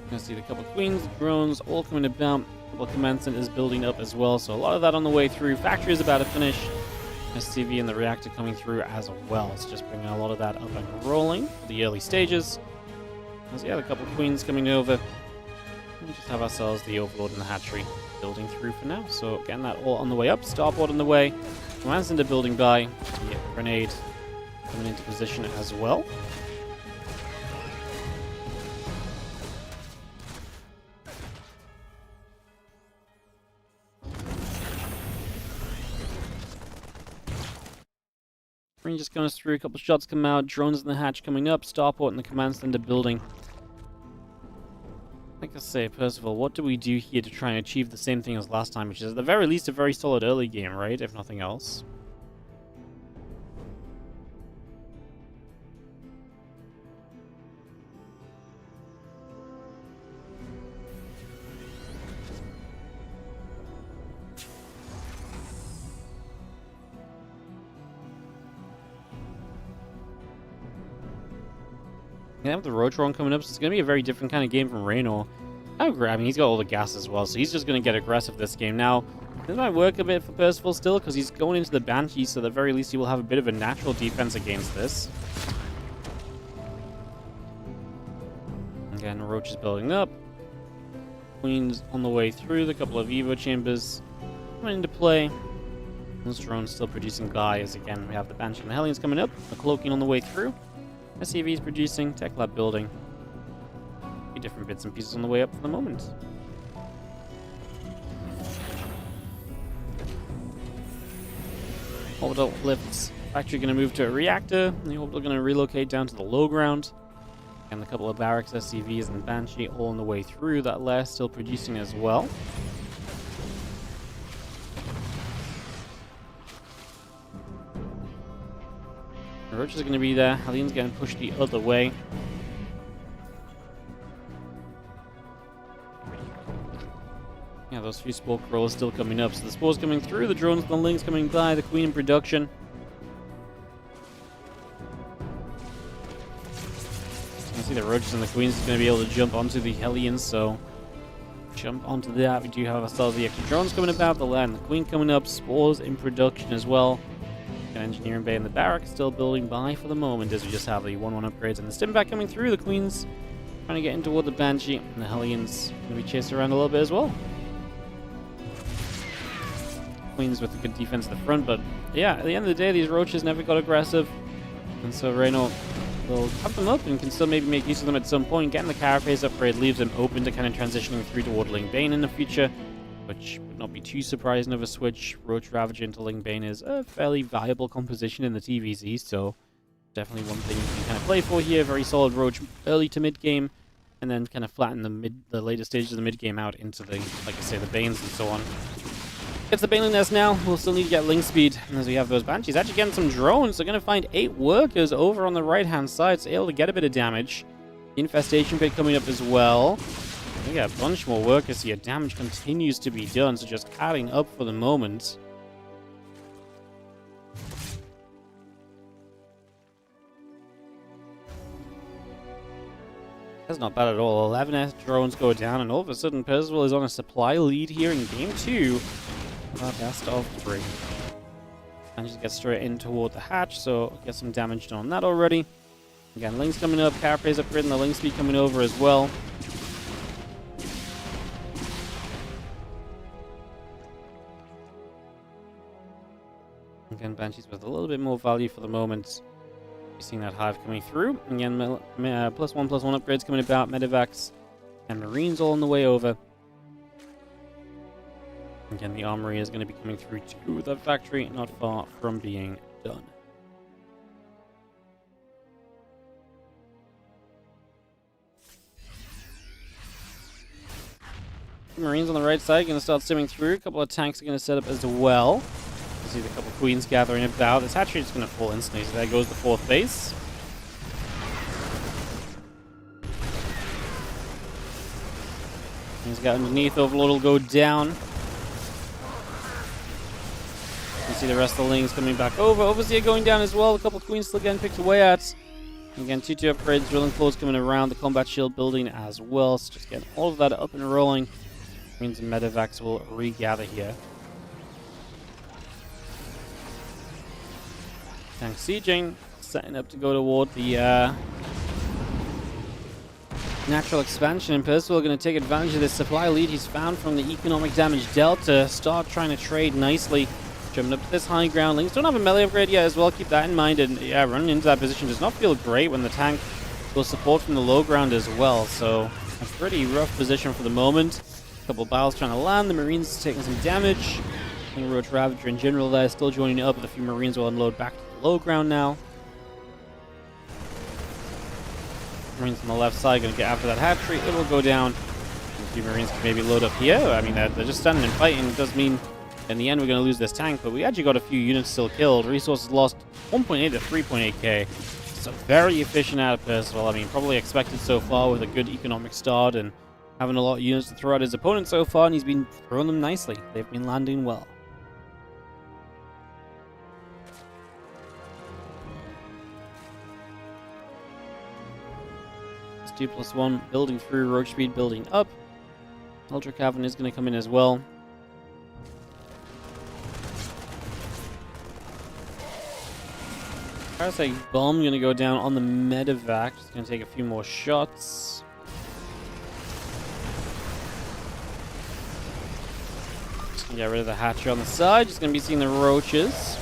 Gonna see the couple of queens, drones, all coming about. Commencement is building up as well, so a lot of that on the way through. Factory is about to finish. SCV and the reactor coming through as well. So just bringing a lot of that up and rolling for the early stages. So yeah, a couple of queens coming over. We just have ourselves the Overlord and the hatchery building through for now. So getting that all on the way up. Starboard on the way. Commands into building by. The grenade coming into position as well. Just goes through, a couple shots come out, drones in the hatch coming up, starport and the command center building. Like I say, Percival, what do we do here to try and achieve the same thing as last time, which is at the very least a very solid early game, right? If nothing else. Gonna have the Rotron coming up, so it's gonna be a very different kind of game from Rainor. I mean, he's got all the gas as well, so he's just gonna get aggressive this game. Now, this might work a bit for Percival still, because he's going into the Banshee, so at the very least he will have a bit of a natural defense against this. Again, Roach is building up. Queen's on the way through, the couple of Evo chambers coming into play. This drone's still producing guys. Again, we have the Banshee and the Hellions coming up, the Cloaking on the way through. SCV is producing, Tech Lab building. A few different bits and pieces on the way up for the moment. Orbital lifts. Factory going to move to a reactor. The orbital going to relocate down to the low ground. And a couple of barracks, SCVs, and Banshee all on the way through. That lair still producing as well. Roach is going to be there. Hellion's getting pushed the other way. Yeah, those few spore crawlers still coming up. So the spores coming through, the drones and the links coming by, the queen in production. You can see the roaches and the queens is going to be able to jump onto the Hellions, so jump onto that. We do have ourselves the extra drones coming about, the land, the queen coming up, spores in production as well. engineering bay in the barrack still building by for the moment, as we just have the 1-1 upgrades and the stim back coming through. The Queen's trying to get in toward the Banshee, and the Hellions going to be chased around a little bit as well. Queens with a good defense at the front, but yeah, at the end of the day, these roaches never got aggressive, and so Reynor will cut them up and can still maybe make use of them at some point. Getting the carapace upgrade leaves them open to kind of transitioning through toward Lingbane in the future, which would not be too surprising of a switch. Roach Ravager into Lingbane is a fairly valuable composition in the TVZ, so definitely one thing you can kind of play for here. Very solid Roach early to mid game, and then kind of flatten the later stages of the mid game out into the, like I say, the Banes and so on. Gets the Baneling Nest now. We'll still need to get Link Speed as we have those Banshees. Actually getting some drones. They're going to find 8 workers over on the right-hand side, so able to get a bit of damage. Infestation Pit coming up as well. We got a bunch more workers here. Damage continues to be done, so just adding up for the moment. That's not bad at all. 11 drones go down, and all of a sudden Percival is on a supply lead here in game 2. Best of 3. And just get straight in toward the hatch, so get some damage done on that already. Again, Link's coming up, Carapace upgrading, the Link Speed coming over as well. Again, Banshees with a little bit more value for the moment. You're seeing that Hive coming through. Again, +1/+1 upgrades coming about, Medivacs and Marines all on the way over. Again, the Armory is going to be coming through to the factory, not far from being done. Marines on the right side going to start simming through. A couple of tanks are going to set up as well. You see the couple of Queens gathering about. This hatchery is going to fall instantly, so there goes the 4th base. He's got underneath. Overlord will go down. You see the rest of the Lings coming back over. Overseer going down as well. A couple of Queens still getting picked away at. Again, 2-2 upgrades. Drilling floors coming around. The combat shield building as well. So just getting all of that up and rolling. Marines and Medivacs will regather here. Tank sieging. Setting up to go toward the natural expansion. And Percival going to take advantage of this supply lead he's found from the economic damage delta. Start trying to trade nicely. Jumping up to this high ground. Lings don't have a melee upgrade yet as well. Keep that in mind. And yeah, running into that position does not feel great when the tank will support from the low ground as well. So a pretty rough position for the moment. A couple battles trying to land. The Marines taking some damage. I think Roach Ravager in general there still joining up, but a few Marines will unload back to the low ground now. Marines on the left side going to get after that hatchery. It will go down. A few Marines can maybe load up here. I mean, they're just standing and fighting. It does mean in the end we're going to lose this tank, but we actually got a few units still killed. Resources lost 1.8 to 3.8k. So very efficient out of Percival. I mean, probably expected so far with a good economic start and having a lot of units to throw at his opponent so far, and he's been throwing them nicely. They've been landing well. It's 2+1 building through, Roach Speed building up. Ultra Cavern is going to come in as well. Parasite Bomb going to go down on the Medivac. Just going to take a few more shots. Just going to get rid of the hatcher on the side. Just going to be seeing the roaches.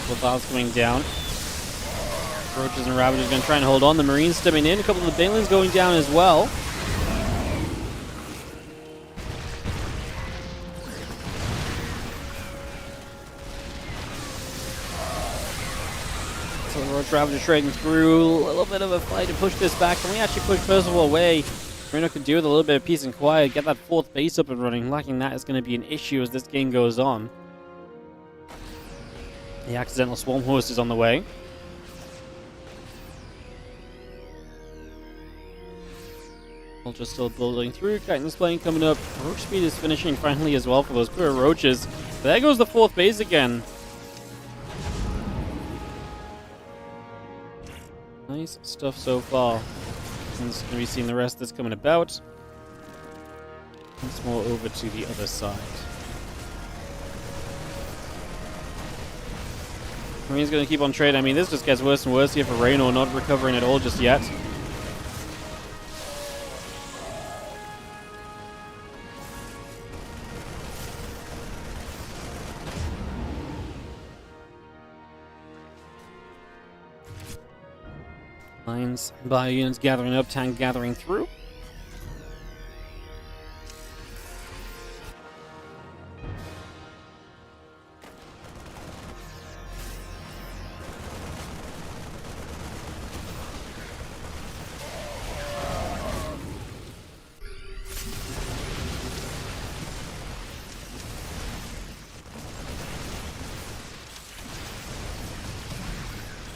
Couple battles coming down. Roaches and Ravagers going to try and hold on. The Marines stepping in. A couple of the Banelings going down as well. So the Roach Ravager trading through. A little bit of a fight to push this back. Can we actually push Percival away? Reynor could do with a little bit of peace and quiet. Get that 4th base up and running. Lacking that is going to be an issue as this game goes on. The accidental Swarm Horse is on the way. Ultra still building through. Chitinous Plane coming up. Roach Speed is finishing finally as well for those poor roaches. There goes the 4th base again. Nice stuff so far. And it's going to be seeing the rest that's coming about. Once more over to the other side. Marine's going to keep on trading. I mean, this just gets worse and worse here for Reynor, not recovering at all just yet. Lines, bio units gathering up, tank gathering through.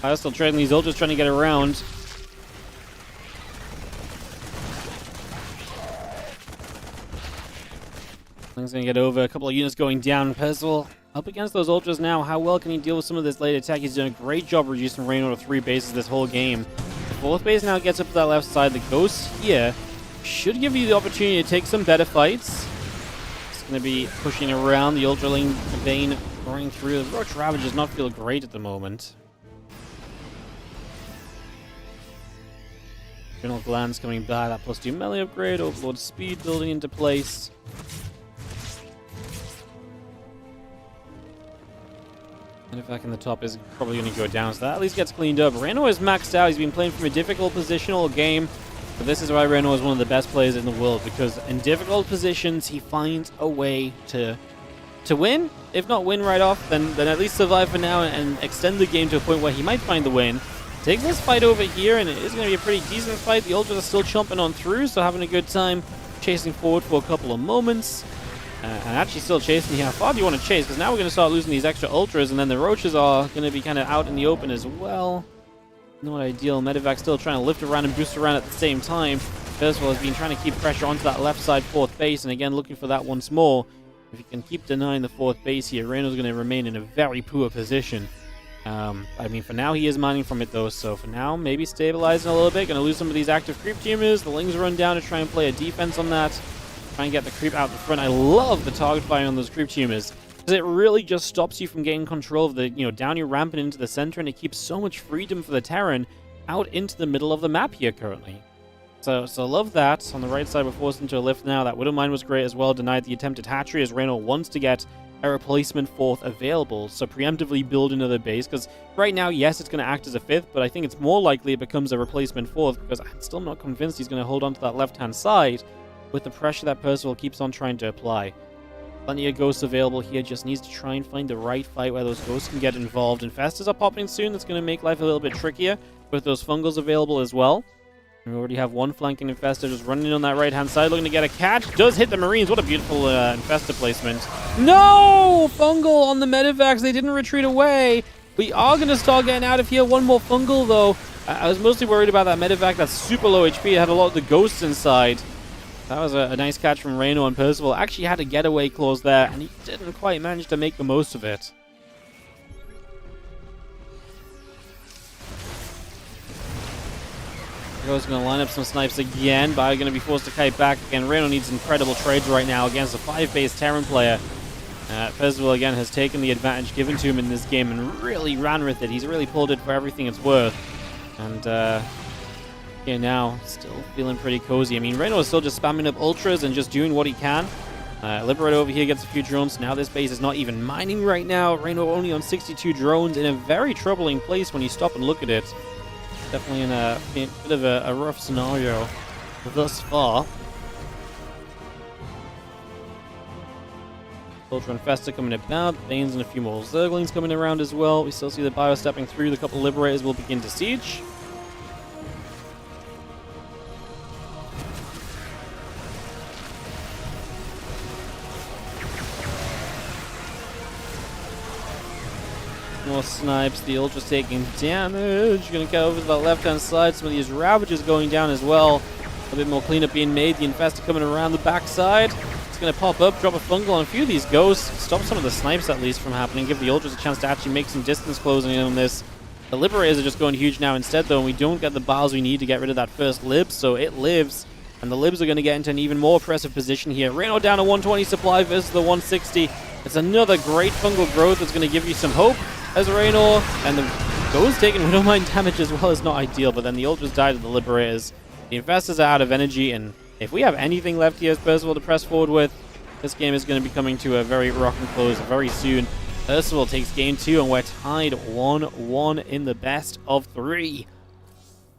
I'm still trading these ultras, trying to get around. Thing's gonna get over. A couple of units going down. Percival up against those ultras now. How well can he deal with some of this late attack? He's done a great job reducing Rainor to 3 bases this whole game. The 4th base now gets up to that left side. The Ghost here should give you the opportunity to take some better fights. It's gonna be pushing around. The Ultraling Vein going through. The Roach Ravage does not feel great at the moment. General Glands coming by, that +2 melee upgrade, Overlord speed building into place. And if back in the top is probably going to go down, so that at least gets cleaned up. Reynor is maxed out, he's been playing from a difficult position all game, but this is why Reynor is one of the best players in the world, because in difficult positions he finds a way to win. If not win right off, then at least survive for now and extend the game to a point where he might find the win. Takes this fight over here, and it is going to be a pretty decent fight. The Ultras are still chomping on through, so having a good time chasing forward for a couple of moments. And actually still chasing here. How far do you want to chase? Because now we're going to start losing these extra Ultras, and then the Roaches are going to be kind of out in the open as well. Not ideal. Medivac still trying to lift around and boost around at the same time. Percival has been trying to keep pressure onto that left side 4th base, and again looking for that once more. If he can keep denying the 4th base here, Reynor's going to remain in a very poor position. I mean, for now, he is mining from it, though, so for now, maybe stabilizing a little bit. Going to lose some of these active creep tumors. The Lings run down to try and play a defense on that. Try and get the creep out the front. I love the target fire on those creep tumors, because it really just stops you from getting control of the, down your ramp and into the center, and it keeps so much freedom for the Terran out into the middle of the map here currently. So love that. On the right side, we're forced into a lift now. That Widow Mine was great as well. Denied the attempted hatchery, as Reynor wants to get a replacement 4th available, so preemptively build another base, because right now, yes, it's going to act as a 5th, but I think it's more likely it becomes a replacement 4th, because I'm still not convinced he's going to hold on to that left-hand side with the pressure that Percival keeps on trying to apply. Plenty of Ghosts available here, just needs to try and find the right fight where those Ghosts can get involved. Infestors are popping soon, that's going to make life a little bit trickier, with those Fungals available as well. We already have one flanking Infestor just running on that right-hand side, looking to get a catch. Does hit the Marines. What a beautiful Infestor placement. No! Fungal on the Medivacs. They didn't retreat away. We are going to start getting out of here. One more Fungal, though. I was mostly worried about that Medivac. That's super low HP. It had a lot of the Ghosts inside. That was a nice catch from Reynor, and Percival actually had a getaway clause there, and he didn't quite manage to make the most of it. Go's going to line up some snipes again, but going to be forced to kite back again. Reynor needs incredible trades right now against a 5-base Terran player. Percival again has taken the advantage given to him in this game and really ran with it. He's really pulled it for everything it's worth. And yeah, now still feeling pretty cozy. I mean, Reynor is still just spamming up ultras and just doing what he can. Liberate over here gets a few drones. Now this base is not even mining right now. Reynor only on 62 drones in a very troubling place when you stop and look at it. Definitely in a bit of a rough scenario thus far. Ultra Infestor coming about, Banes and a few more Zerglings coming around as well. We still see the Bio stepping through. The couple Liberators will begin to siege. More snipes, the Ultra's taking damage. Gonna get over to the left-hand side. Some of these Ravages going down as well. A bit more cleanup being made. The Infestor coming around the backside. It's gonna pop up, drop a Fungal on a few of these Ghosts. Stop some of the snipes at least from happening. Give the Ultras a chance to actually make some distance closing in on this. The Liberators are just going huge now instead, though, and we don't get the Biles we need to get rid of that first Lib, so it lives. And the Libs are going to get into an even more oppressive position here. Reynor down to 120 supply versus the 160. It's another great Fungal growth that's going to give you some hope. as Rainor, and the Go's taking Widowmine damage as well is not ideal, but then the ult just died to the Liberators. The Infestors are out of energy, and if we have anything left here as Percival to press forward with, this game is going to be coming to a very rocking close very soon. Percival takes game 2, and we're tied 1-1 in the best of 3.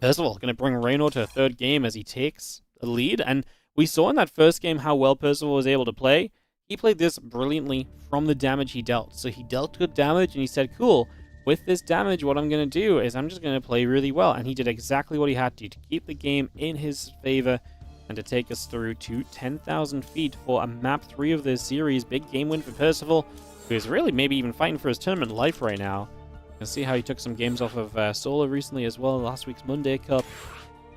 Percival going to bring Reynor to a third game as he takes the lead, and we saw in that first game how well Percival was able to play. He played this brilliantly from the damage he dealt. So he dealt good damage, and he said, cool, with this damage, what I'm going to do is I'm just going to play really well. And he did exactly what he had to keep the game in his favor and to take us through to 10,000 feet for a map 3 of this series. Big game win for Percival, who is really maybe even fighting for his tournament life right now. You can see how he took some games off of Solo recently as well, last week's Monday Cup.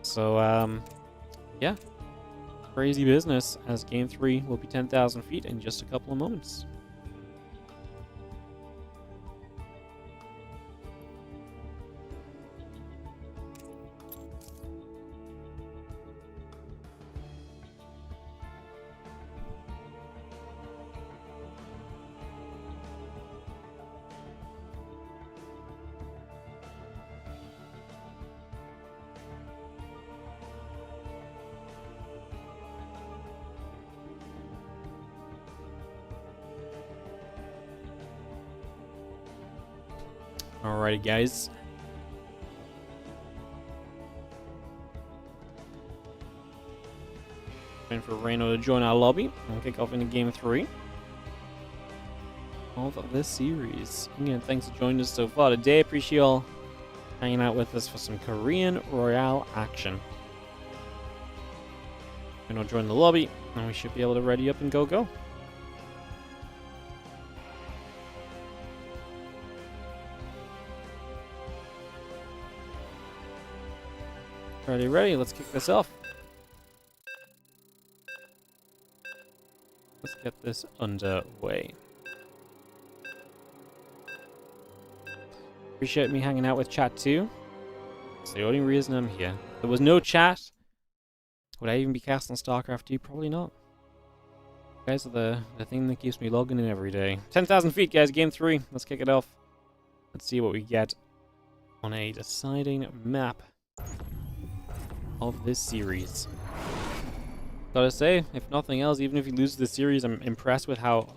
So, yeah, crazy business, as game 3 will be 10,000 feet in just a couple of moments. Alrighty, guys. Waiting for Reynor to join our lobby. We'll kick off into game 3 of this series. Again, thanks for joining us so far today. Appreciate you all hanging out with us for some Korean Royale action. Reynor join the lobby, and we should be able to ready up and go. Ready, let's kick this off. Let's get this underway. Appreciate me hanging out with chat too. It's the only reason I'm here. If there was no chat, would I even be casting StarCraft 2? Probably not. You guys are the thing that keeps me logging in every day. 10,000 feet, guys, game 3. Let's kick it off. Let's see what we get on a deciding map of this series. Gotta say, if nothing else, even if he loses the series, I'm impressed with how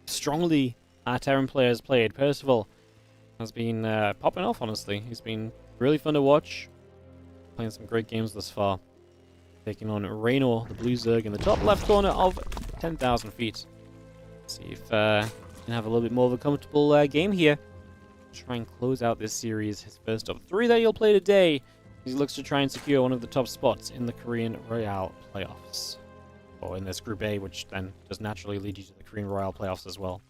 strongly our Terran players played. Percival has been popping off, honestly. He's been really fun to watch. Playing some great games thus far. Taking on Rainor, the blue Zerg, in the top left corner of 10,000 feet. See if we can have a little bit more of a comfortable game here. Try and close out this series, his first of 3 that he'll play today. He looks to try and secure one of the top spots in the Korean Royale playoffs. Or in this Group A, which then does naturally lead you to the Korean Royale playoffs as well.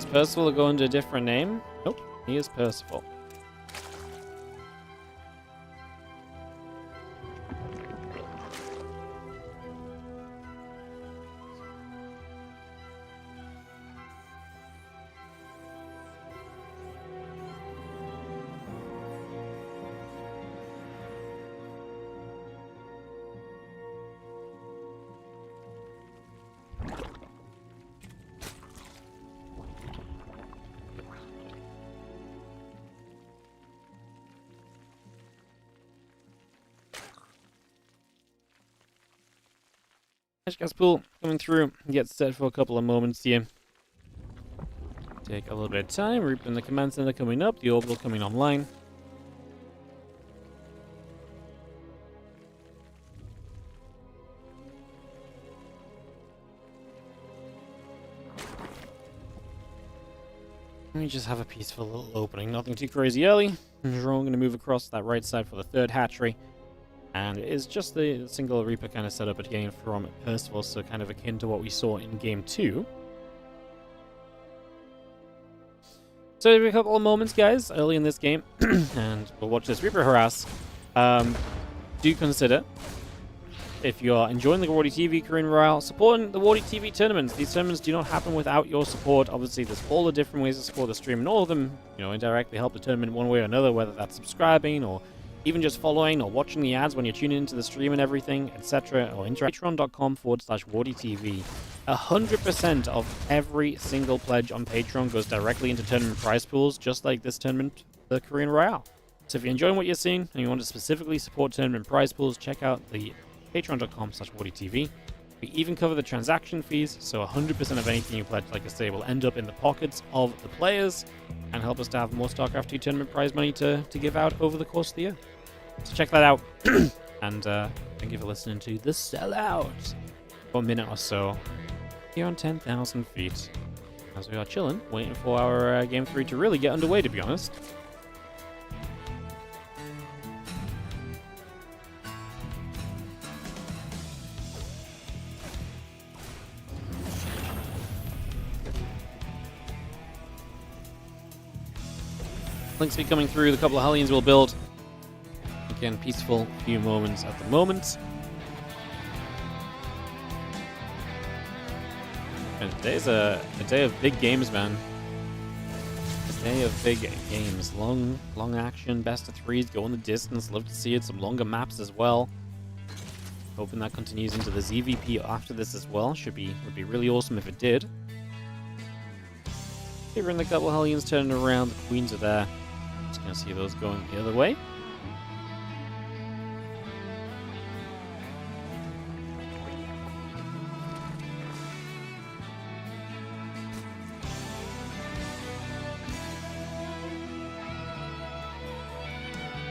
Percival go under a different name? Nope, he is Percival. Guys, pool coming through. Get set for a couple of moments here. Take a little bit of time. Reaping the command center coming up. The orbital coming online. Let me just have a peaceful little opening. Nothing too crazy early. Drone going to move across that right side for the third hatchery. And it is just the single Reaper kind of setup again from Percival, so kind of akin to what we saw in Game 2. So every couple of moments, guys, early in this game, and we'll watch this Reaper harass. do consider, if you are enjoying the WardiTV Korean Royale, supporting the WardiTV tournaments. These tournaments do not happen without your support. Obviously, there's all the different ways to support the stream, and all of them, indirectly help the tournament one way or another, whether that's subscribing or even just following or watching the ads when you're tuning into the stream and everything, etc. or patreon.com/WardiTV. 100% of every single pledge on Patreon goes directly into tournament prize pools, just like this tournament, the Korean Royale. So if you're enjoying what you're seeing and you want to specifically support tournament prize pools, check out the patreon.com/WardiTV. We even cover the transaction fees, so 100% of anything you pledge, like I say, will end up in the pockets of the players and help us to have more StarCraft 2 tournament prize money to give out over the course of the year. So check that out. And thank you for listening to The Sellout for a minute or so here on 10,000 feet as we are chilling, waiting for our Game 3 to really get underway, to be honest. Links be coming through, the couple of Hellions will build. Again, peaceful few moments at the moment. And today's a day of big games, man. A day of big games. Long action, best of threes, going the distance. Love to see it. Some longer maps as well. Hoping that continues into the ZVP after this as well. Would be really awesome if it did. Here in the couple of Hellions turning around. The Queens are there. Just gonna see those going the other way.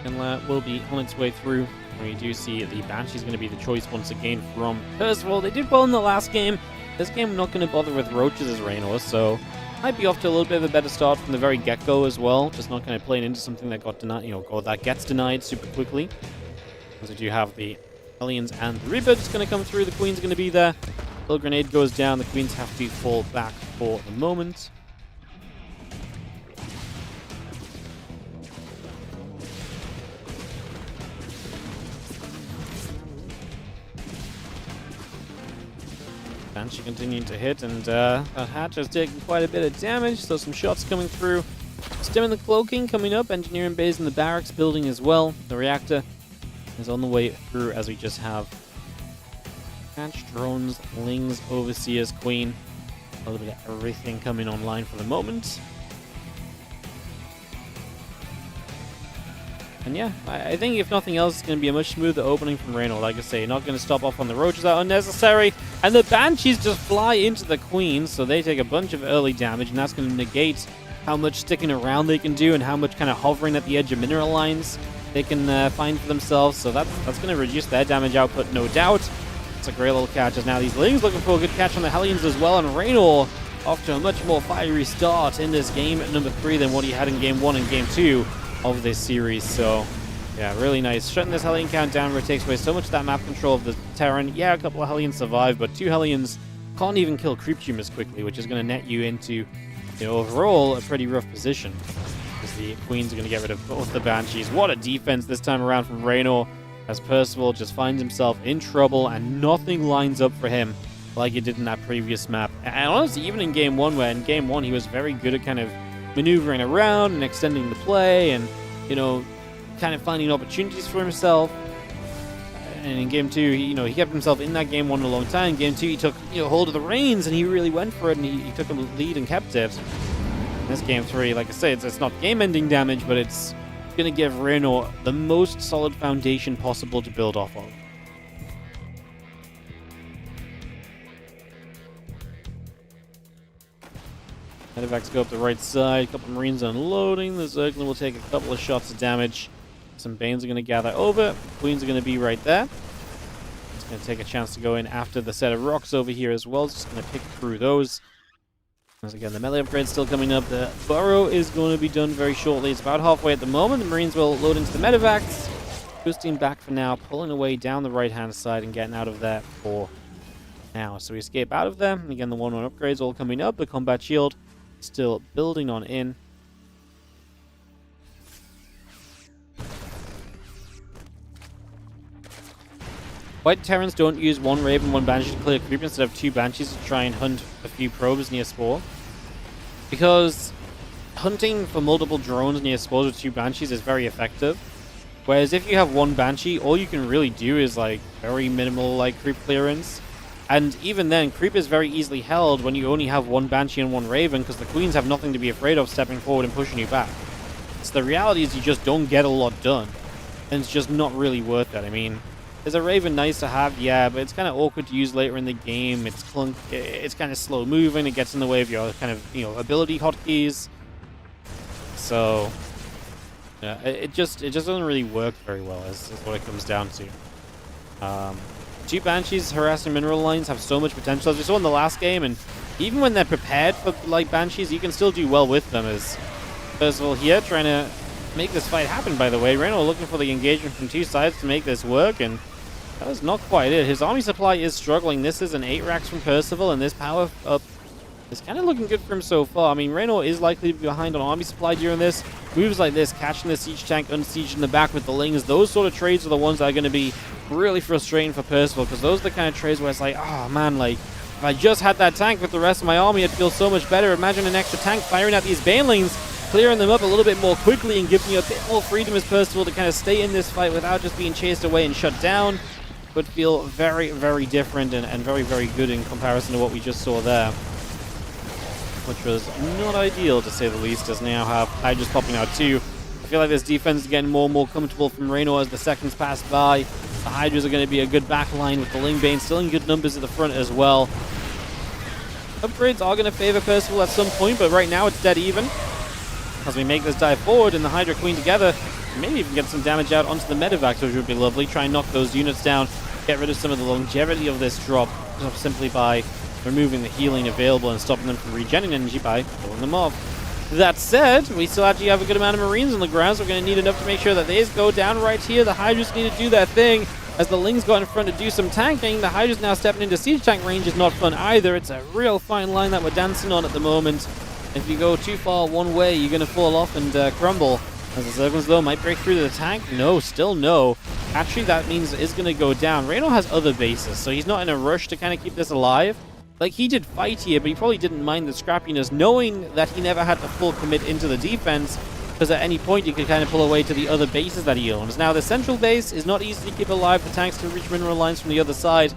And will be on its way through. We do see the Banshee's going to be the choice once again from Percival. They did well in the last game. This game, I'm not going to bother with roaches as Reynor, so might be off to a little bit of a better start from the very get-go as well. Just not going to play into something that got denied, or that gets denied super quickly. As we do have the Hellions and the Reaper just going to come through. The Queen's going to be there. Little grenade goes down. The Queens have to fall back for the moment. Banshee continuing to hit, and that Hatch has taken quite a bit of damage, so some shots coming through. Stemming the cloaking coming up, engineering bays in the barracks building as well. The reactor is on the way through as we just have Hatch, drones, Lings, Overseers, Queen. A little bit of everything coming online for the moment. And yeah, I think if nothing else, it's going to be a much smoother opening from Reynor. Like I say, not going to stop off on the roaches that are unnecessary. And the Banshees just fly into the Queen, so they take a bunch of early damage, and that's going to negate how much sticking around they can do and how much kind of hovering at the edge of mineral lines they can find for themselves. So that's going to reduce their damage output, no doubt. It's a great little catch, as now these Lings looking for a good catch on the Hellions as well. And Reynor off to a much more fiery start in this game at number 3 than what he had in Game 1 and Game 2 of this series. So yeah, really nice. Shutting this Hellion count down where it takes away so much of that map control of the Terran. Yeah, a couple of Hellions survive, but 2 Hellions can't even kill creep tumors quickly, which is going to net you into, overall a pretty rough position. Because the Queen's are going to get rid of both the Banshees. What a defense this time around from Reynor, as Percival just finds himself in trouble and nothing lines up for him like it did in that previous map. And honestly, even in Game 1, where in Game 1 he was very good at kind of maneuvering around and extending the play and, kind of finding opportunities for himself. And in Game 2, he kept himself in that Game 1 a long time. Game 2, he took hold of the reins and he really went for it, and he took a lead and kept it. In this Game 3, like I say, it's not game-ending damage, but it's going to give Reynor the most solid foundation possible to build off of. Medevacs go up the right side, a couple of Marines unloading. The Zerglin will take a couple of shots of damage. Some Banes are going to gather over. Queens are going to be right there. It's going to take a chance to go in after the set of rocks over here as well. Just going to pick through those. Once again, the melee upgrade's still coming up. The burrow is going to be done very shortly. It's about halfway at the moment. The Marines will load into the medevacs. Boosting back for now, pulling away down the right-hand side and getting out of there for now. So we escape out of there. And again, the 1-1 upgrades all coming up. The combat shield still building on in. White Terrans don't use one Raven, one Banshee to clear creep instead of 2 Banshees to try and hunt a few probes near Spore. Because hunting for multiple drones near Spores with 2 Banshees is very effective. Whereas if you have 1 Banshee, all you can really do is like very minimal like creep clearance. And even then, creep is very easily held when you only have 1 Banshee and 1 Raven, because the Queens have nothing to be afraid of stepping forward and pushing you back. So the reality is you just don't get a lot done. And it's just not really worth it. I mean, is a Raven nice to have? Yeah, but it's kind of awkward to use later in the game. It's it's kind of slow moving. It gets in the way of your kind of, ability hotkeys. So yeah, it just doesn't really work very well, is what it comes down to. 2 Banshees harassing mineral lines have so much potential, as we saw in the last game, and even when they're prepared for like Banshees, you can still do well with them. As Percival here trying to make this fight happen, by the way. Reynor looking for the engagement from 2 sides to make this work, and that was not quite it. His army supply is struggling. This is an 8 racks from Percival, and this power up is kind of looking good for him so far. I mean, Reynor is likely to be behind on army supply during this. Moves like this, catching the siege tank, unsieged in the back with the lings, those sort of trades are the ones that are going to be really frustrating for Percival, because those are the kind of trades where it's like, oh man, like, if I just had that tank with the rest of my army, it'd feel so much better. Imagine an extra tank firing at these banelings, clearing them up a little bit more quickly and giving you a bit more freedom as Percival to kind of stay in this fight without just being chased away and shut down. Would feel very, very different and very, very good in comparison to what we just saw there, which was not ideal to say the least, as now have Hydras popping out too. I feel like this defense is getting more and more comfortable from Reynor as the seconds pass by. The Hydras are going to be a good back line with the Lingbane still in good numbers at the front as well. Upgrades are going to favor Percival at some point, but right now it's dead even. As we make this dive forward and the Hydra Queen together, maybe even get some damage out onto the Medivacs, which would be lovely. Try and knock those units down, get rid of some of the longevity of this drop simply by removing the healing available and stopping them from regenerating energy by pulling them off. That said, we still actually have a good amount of Marines on the ground, so we're going to need enough to make sure that these go down right here. The Hydras need to do their thing. As the Lings got in front to do some tanking, the Hydras now stepping into siege tank range is not fun either. It's a real fine line that we're dancing on at the moment. If you go too far one way, you're going to fall off and crumble. As the Zerglings, though, might break through the tank. No, still no. Actually, that means it is going to go down. Reynor has other bases, so he's not in a rush to kind of keep this alive. Like, he did fight here, but he probably didn't mind the scrappiness, knowing that he never had to full commit into the defense, because at any point he could kind of pull away to the other bases that he owns. Now, the central base is not easy to keep alive. The tanks can reach mineral lines from the other side.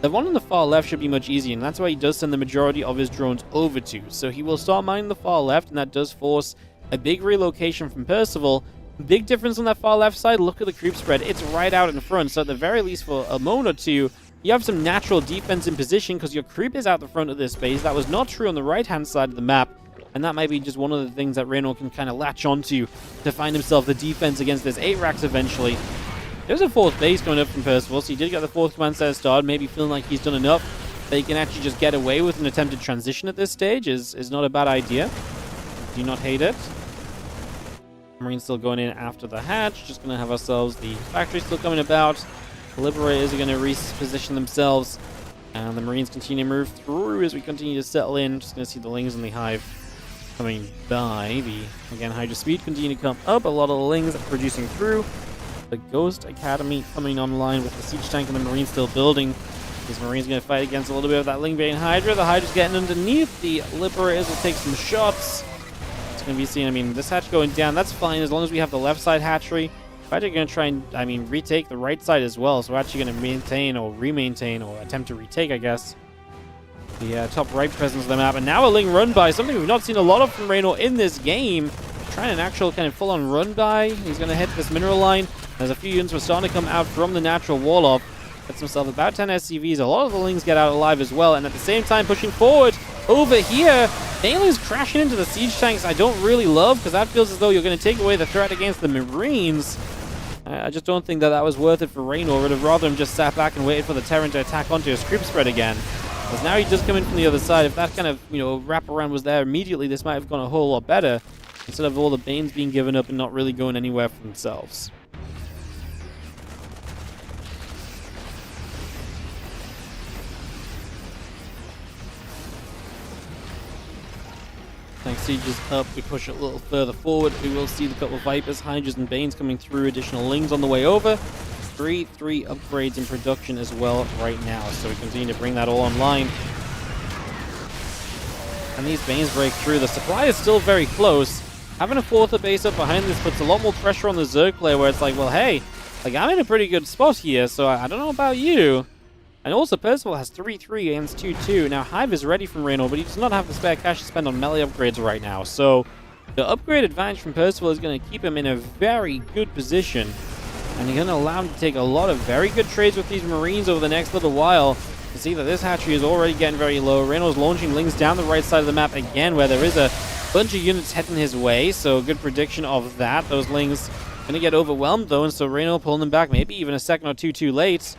The one on the far left should be much easier, and that's why he does send the majority of his drones over to. So he will start mining the far left, and that does force a big relocation from Percival. Big difference on that far left side. Look at the creep spread. It's right out in front, so at the very least for a moment or two, you have some natural defense in position because your creep is out the front of this base. That was not true on the right-hand side of the map, and that might be just one of the things that Reynor can kind of latch onto to find himself the defense against this 8 racks eventually. There's a 4th base going up from Percival, so he did get the 4th command center started, maybe feeling like he's done enough that he can actually just get away with an attempted transition at this stage is not a bad idea. Do not hate it. Marines still going in after the hatch, just going to have ourselves the factory still coming about. The Liberators are going to reposition themselves, and the Marines continue to move through as we continue to settle in. Just going to see the Lings in the hive coming by. Again, Hydra speed continue to come up. A lot of the Lings producing through. The Ghost Academy coming online with the siege tank and the Marines still building. These Marines going to fight against a little bit of that Lingbane Hydra. The Hydra's getting underneath. The Liberators will take some shots. It's going to be seen. I mean, this hatch going down, that's fine as long as we have the left side hatchery. We're actually going to try and, retake the right side as well. So we're actually going to maintain or remaintain or attempt to retake, I guess, the top right presence of the map. And now a Ling run by, something we've not seen a lot of from Reynor in this game. Trying an actual kind of full-on run by. He's going to hit this mineral line. There's a few units were starting to come out from the natural wall off. Gets himself about 10 SCVs. A lot of the Lings get out alive as well. And at the same time, pushing forward over here, Bailey's crashing into the siege tanks. I don't really love, because that feels as though you're going to take away the threat against the Marines. I just don't think that that was worth it for Reynor. Would have rather him just sat back and waited for the Terran to attack onto his creep spread again. Because now he does come in from the other side. If that kind of, wraparound was there immediately, this might have gone a whole lot better. Instead of all the Banes being given up and not really going anywhere for themselves. Tank siege is up. We push it a little further forward. We will see the couple of Vipers, Hydras, and Banes coming through. Additional Lings on the way over. 3 upgrades in production as well right now. So we continue to bring that all online. And these Banes break through. The supply is still very close. Having a 4th base up behind this puts a lot more pressure on the Zerg player, where it's like, well, hey, like, I'm in a pretty good spot here, so I don't know about you. And also, Percival has 3-3 against 2-2. Now, Hive is ready from Reynor, but he does not have the spare cash to spend on melee upgrades right now. So, the upgrade advantage from Percival is going to keep him in a very good position. And he's going to allow him to take a lot of very good trades with these Marines over the next little while. You see that this hatchery is already getting very low. Reynor's launching Lings down the right side of the map again, where there is a bunch of units heading his way. So, good prediction of that. Those Lings going to get overwhelmed, though, and so Reynor pulling them back, maybe even a second or two too late.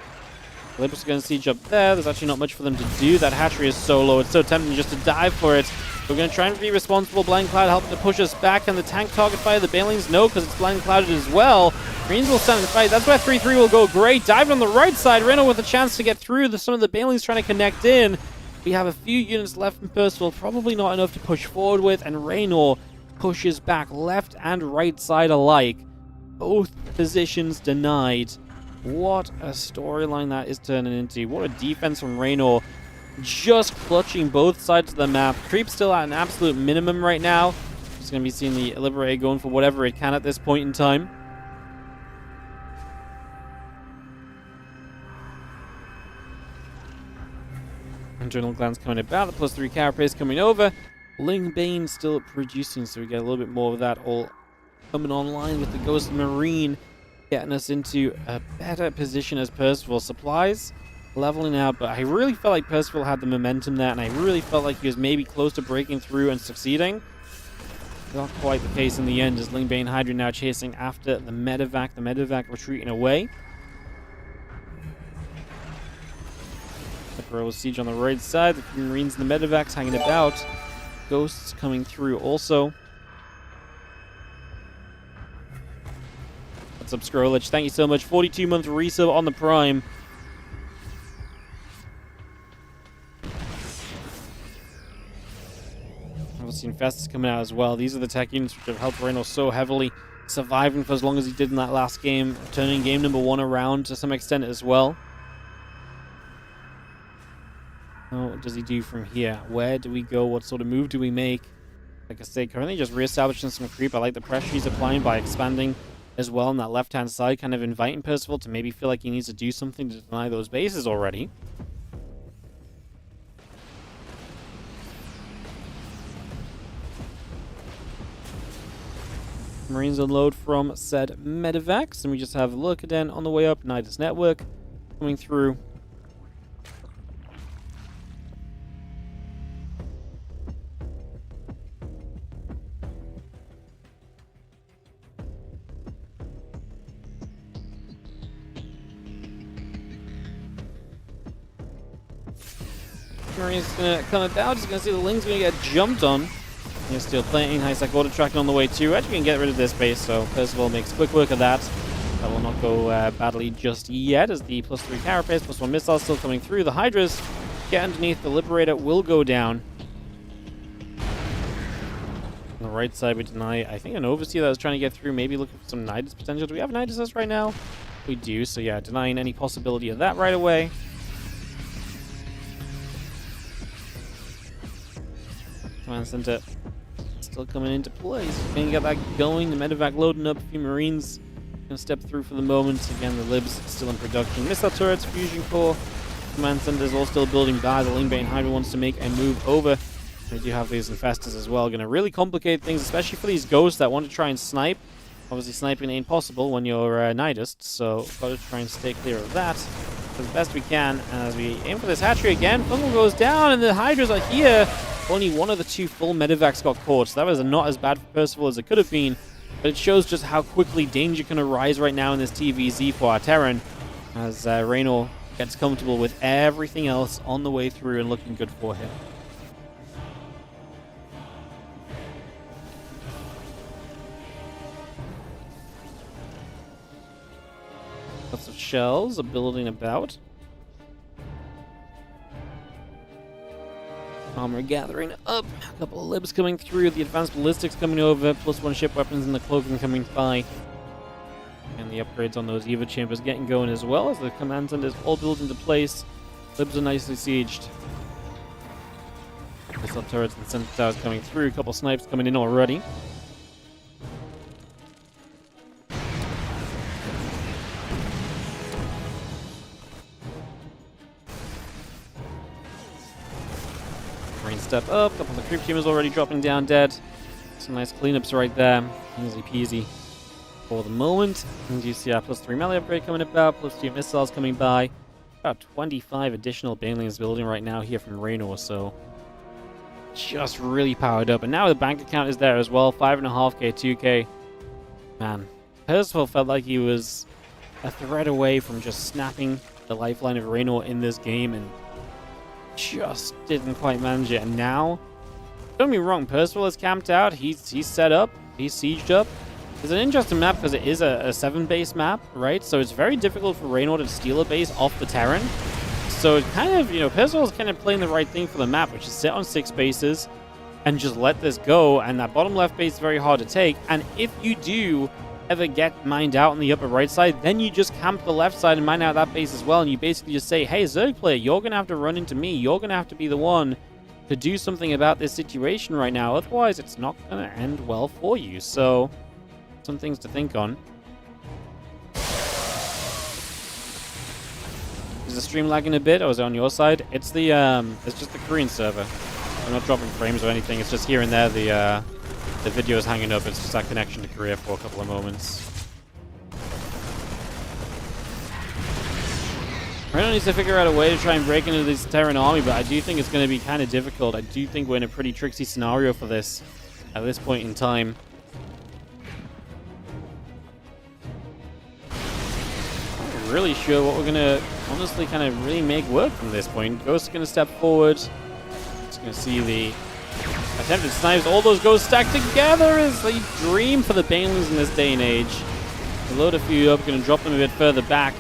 Libus are going to siege up there. There's actually not much for them to do. That hatchery is so low. It's so tempting just to dive for it. We're going to try and be responsible. Blind Cloud helping to push us back. And the tank target fire the Banelings? No, because it's blind clouded as well. Greens will stand and fight. That's where 3-3 will go. Great. Diving on the right side. Reynor with a chance to get through. Some of the Banelings trying to connect in. We have a few units left from Percival. Probably not enough to push forward with. And Reynor pushes back left and right side alike. Both positions denied. What a storyline that is turning into. What a defense from Reynor. Just clutching both sides of the map. Creep's still at an absolute minimum right now. Just going to be seeing the Liberator going for whatever it can at this point in time. Internal glance coming about. The +3 carapace coming over. Ling Bane still producing, so we get a little bit more of that all coming online with the Ghost Marine, getting us into a better position as Percival. Supplies leveling out, but I really felt like Percival had the momentum there, and I really felt like he was maybe close to breaking through and succeeding. Not quite the case in the end, as Lingbane Hydra now chasing after the medevac. The medevac retreating away. The Royal Siege on the right side. The Marines and the medevacs hanging about. Ghosts coming through also. What's up, Scrollich? Thank you so much. 42-month resub on the Prime. Obviously, Infestus coming out as well. These are the tech units which have helped Reynor so heavily, surviving for as long as he did in that last game, turning game number 1 around to some extent as well. Now, what does he do from here? Where do we go? What sort of move do we make? Like I say, currently just reestablishing some creep. I like the pressure he's applying by expanding as well on that left-hand side, kind of inviting Percival to maybe feel like he needs to do something to deny those bases already. Marines unload from said medevacs, and we just have Lurkaden on the way up. Nidus Network coming through. Marines gonna come about. He's gonna see the Ling's gonna get jumped on. He's still playing high sec order tracking on the way too. Actually, can get rid of this base, so Percival makes quick work of that. That will not go badly just yet, as the +3 carapace, +1 missile still coming through. The Hydras get underneath. The Liberator will go down. On the right side, we deny, I think, an Overseer that was trying to get through. Maybe looking for some Nidus potential. Do we have Nidus right now? We do, so yeah, denying any possibility of that right away. Command Center still coming into play. So can you get that going? The medevac loading up. A few Marines gonna step through for the moment. Again, the Libs still in production. Missile turrets, fusion core. Command centers all still building by. The Lingbane Hydra wants to make a move over. We do have these Infestors as well. Gonna really complicate things, especially for these ghosts that want to try and snipe. Obviously, sniping ain't possible when you're Nidust, so gotta try and stay clear of that as best we can. As we aim for this hatchery again, Fungal goes down, and the Hydras are here. Only one of the 2 full medevacs got caught, so that was not as bad for Percival as it could have been. But it shows just how quickly danger can arise right now in this TVZ for our Terran, as Rainor gets comfortable with everything else on the way through and looking good for him. Lots of shells are building about. Armor gathering up. A couple of Libs coming through. The advanced ballistics coming over. +1 ship weapons and the cloaking coming by. And And the upgrades on those Eva chambers getting going as well as the command centers all built into place. Libs are nicely sieged. Missile turrets and center towers coming through. A couple snipes coming in already. Rain step up. A couple of creep teamers already dropping down dead. Some nice cleanups right there. Easy peasy for the moment. And you see our +3 melee upgrade coming about. +2 missiles coming by. About 25 additional banelings building right now here from Reynor. So just really powered up. And now the bank account is there as well. 5.5k, 2k. Man, Percival felt like he was a thread away from just snapping the lifeline of Rainor in this game and just didn't quite manage it. And now, don't get me wrong, Percival is camped out. He's set up. He's sieged up. It's an interesting map because it is a 7-base map, right? So it's very difficult for Rainor to steal a base off the Terran. So it kind of, Percival's kind of playing the right thing for the map, which is sit on 6 bases and just let this go. And that bottom left base is very hard to take. And if you do ever get mined out on the upper right side, then you just camp the left side and mine out that base as well. And you basically just say, hey, Zerg player, you're going to have to run into me. You're going to have to be the one to do something about this situation right now. Otherwise, it's not going to end well for you. So some things to think on. Is the stream lagging a bit, or is it on your side? It's the it's just the Korean server. I'm not dropping frames or anything. It's just here and there the video is hanging up. It's just that connection to Korea for a couple of moments. Reynor needs to figure out a way to try and break into this Terran army, but I do think it's going to be kind of difficult. I do think we're in a pretty tricksy scenario for this at this point in time. Not really sure what we're going to honestly kind of really make work from this point. Ghost's going to step forward. Just going to see the attempted snipes. All those ghosts stacked together is a dream for the banelings in this day and age. Load a few up, going to drop them a bit further back.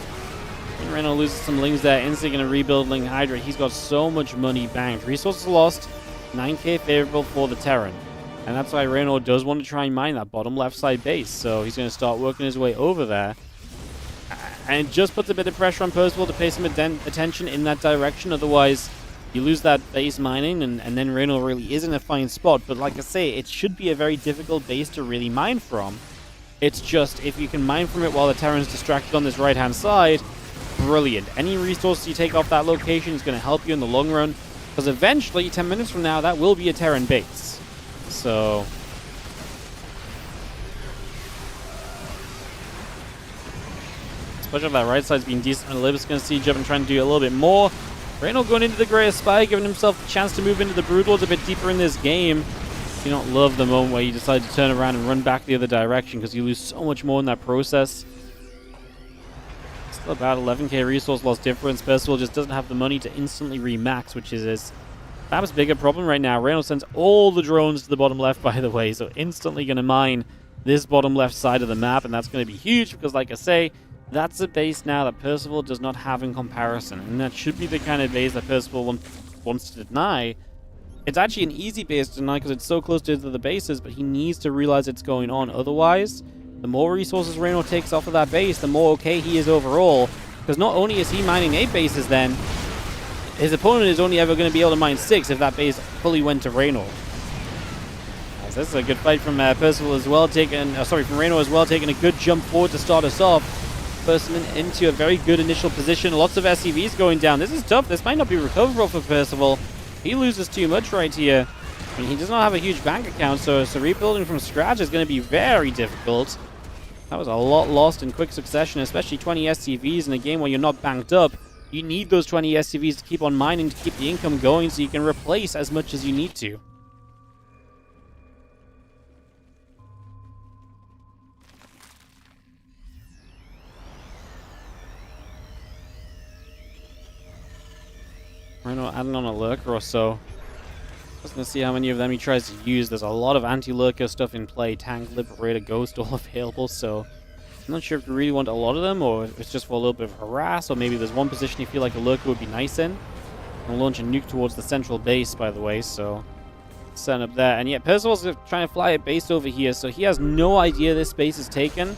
Reynor loses some lings there. Instantly going to rebuild Ling Hydra. He's got so much money banked. Resources lost. 9k favorable for the Terran. And that's why Reynor does want to try and mine that bottom left side base. So he's going to start working his way over there. And it just puts a bit of pressure on Percival to pay some attention in that direction. Otherwise, you lose that base mining, and then Reynor really is in a fine spot. But like I say, it should be a very difficult base to really mine from. It's just, if you can mine from it while the Terran's distracted on this right-hand side, brilliant. Any resources you take off that location is going to help you in the long run. Because eventually, 10 minutes from now, that will be a Terran base. So especially if that right side's been decent, and Lib's going to siege up and trying to do a little bit more. Reynor going into the Greater Spy, giving himself a chance to move into the Brood Lords a bit deeper in this game. I do not love the moment where you decide to turn around and run back the other direction, because you lose so much more in that process. Still about 11k resource loss difference. Percival just doesn't have the money to instantly remax, which is his perhaps bigger problem right now. Reynor sends all the drones to the bottom left, by the way, so instantly going to mine this bottom left side of the map, and that's going to be huge, because like I say, that's a base now that Percival does not have in comparison, and that should be the kind of base that Percival wants to deny. It's actually an easy base to deny because it's so close to the bases, but he needs to realize it's going on. Otherwise, the more resources Reynor takes off of that base, the more okay he is overall, because not only is he mining 8 bases then, his opponent is only ever going to be able to mine 6 if that base fully went to Reynor. So this is a good fight from Percival as well, from Reynor as well, taking a good jump forward to start us off. Percival into a very good initial position. Lots of SCVs going down. This is tough. This might not be recoverable for Percival. He loses too much right here. I mean, he does not have a huge bank account, so rebuilding from scratch is going to be very difficult. That was a lot lost in quick succession, especially 20 SCVs in a game where you're not banked up. You need those 20 SCVs to keep on mining, to keep the income going, so you can replace as much as you need to. Reynor adding on a lurker or so. Just gonna see how many of them he tries to use. There's a lot of anti-lurker stuff in play. Tank, Liberator, Ghost, all available, so I'm not sure if you really want a lot of them, or if it's just for a little bit of harass, or maybe there's one position you feel like a lurker would be nice in. I'll launch a nuke towards the central base, by the way, so setting up there. And yet Percival's trying to fly a base over here, so he has no idea this base is taken.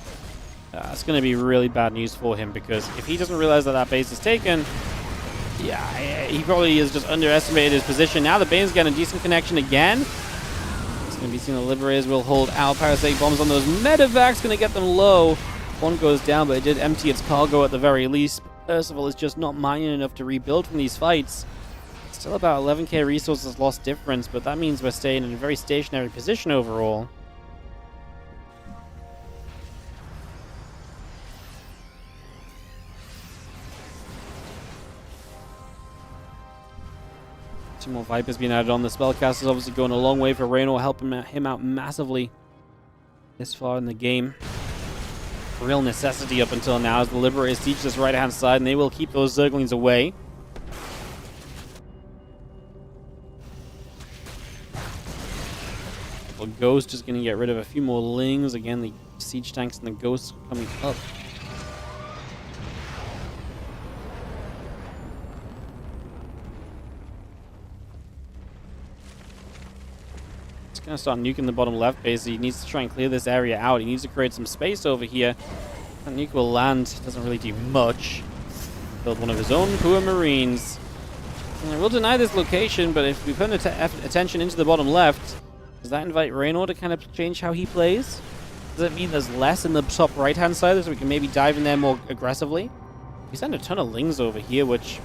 It's going to be really bad news for him, because if he doesn't realize that that base is taken, yeah, he probably has just underestimated his position. Now the Bane's getting a decent connection again. It's going to be seen the Liberators will hold out. Parasitic bombs on those medevacs, going to get them low. One goes down, but it did empty its cargo at the very least. Percival is just not mining enough to rebuild from these fights. Still about 11k resources lost difference, but that means we're staying in a very stationary position overall. Two more Vipers being added on. The Spellcaster's obviously going a long way for Reynor, helping him out massively this far in the game. Real necessity up until now as the Liberators teach this right-hand side, and they will keep those Zerglings away. The Ghost is going to get rid of a few more Lings. Again, the Siege Tanks and the Ghosts coming up. Going to start nuking the bottom left base. He needs to try and clear this area out. He needs to create some space over here. That nuke will land. Doesn't really do much. Build one of his own poor Marines. And I will deny this location, but if we put attention into the bottom left, does that invite Rainor to kind of change how he plays? Does it mean there's less in the top right-hand side so we can maybe dive in there more aggressively? We sent a ton of Lings over here, which,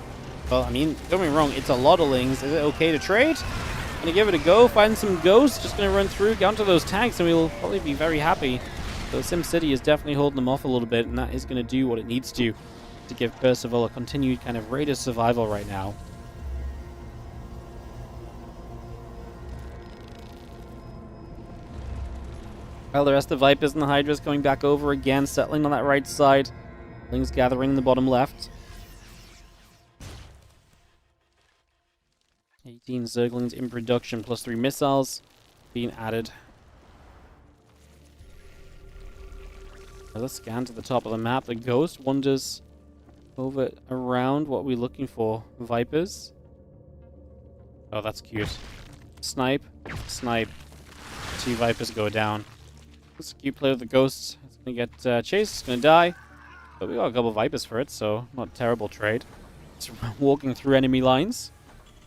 well, I mean, don't get me wrong, it's a lot of Lings. Is it okay to trade? Gonna give it a go, find some Ghosts, just gonna run through, get onto those tanks, and we'll probably be very happy. So SimCity is definitely holding them off a little bit, and that is gonna do what it needs to give Percival a continued kind of rate of survival right now. Well, the rest of the Vipers and the Hydras coming back over again, settling on that right side. Lings gathering in the bottom left. 18 Zerglings in production, plus 3 missiles being added. Let's scan to the top of the map. The Ghost wanders over around. What are we looking for? Vipers? Oh, that's cute. Snipe. Snipe. 2 Vipers go down. That's a cute play with the Ghosts. It's going to get chased. It's going to die. But we got a couple Vipers for it, so not a terrible trade. Just walking through enemy lines.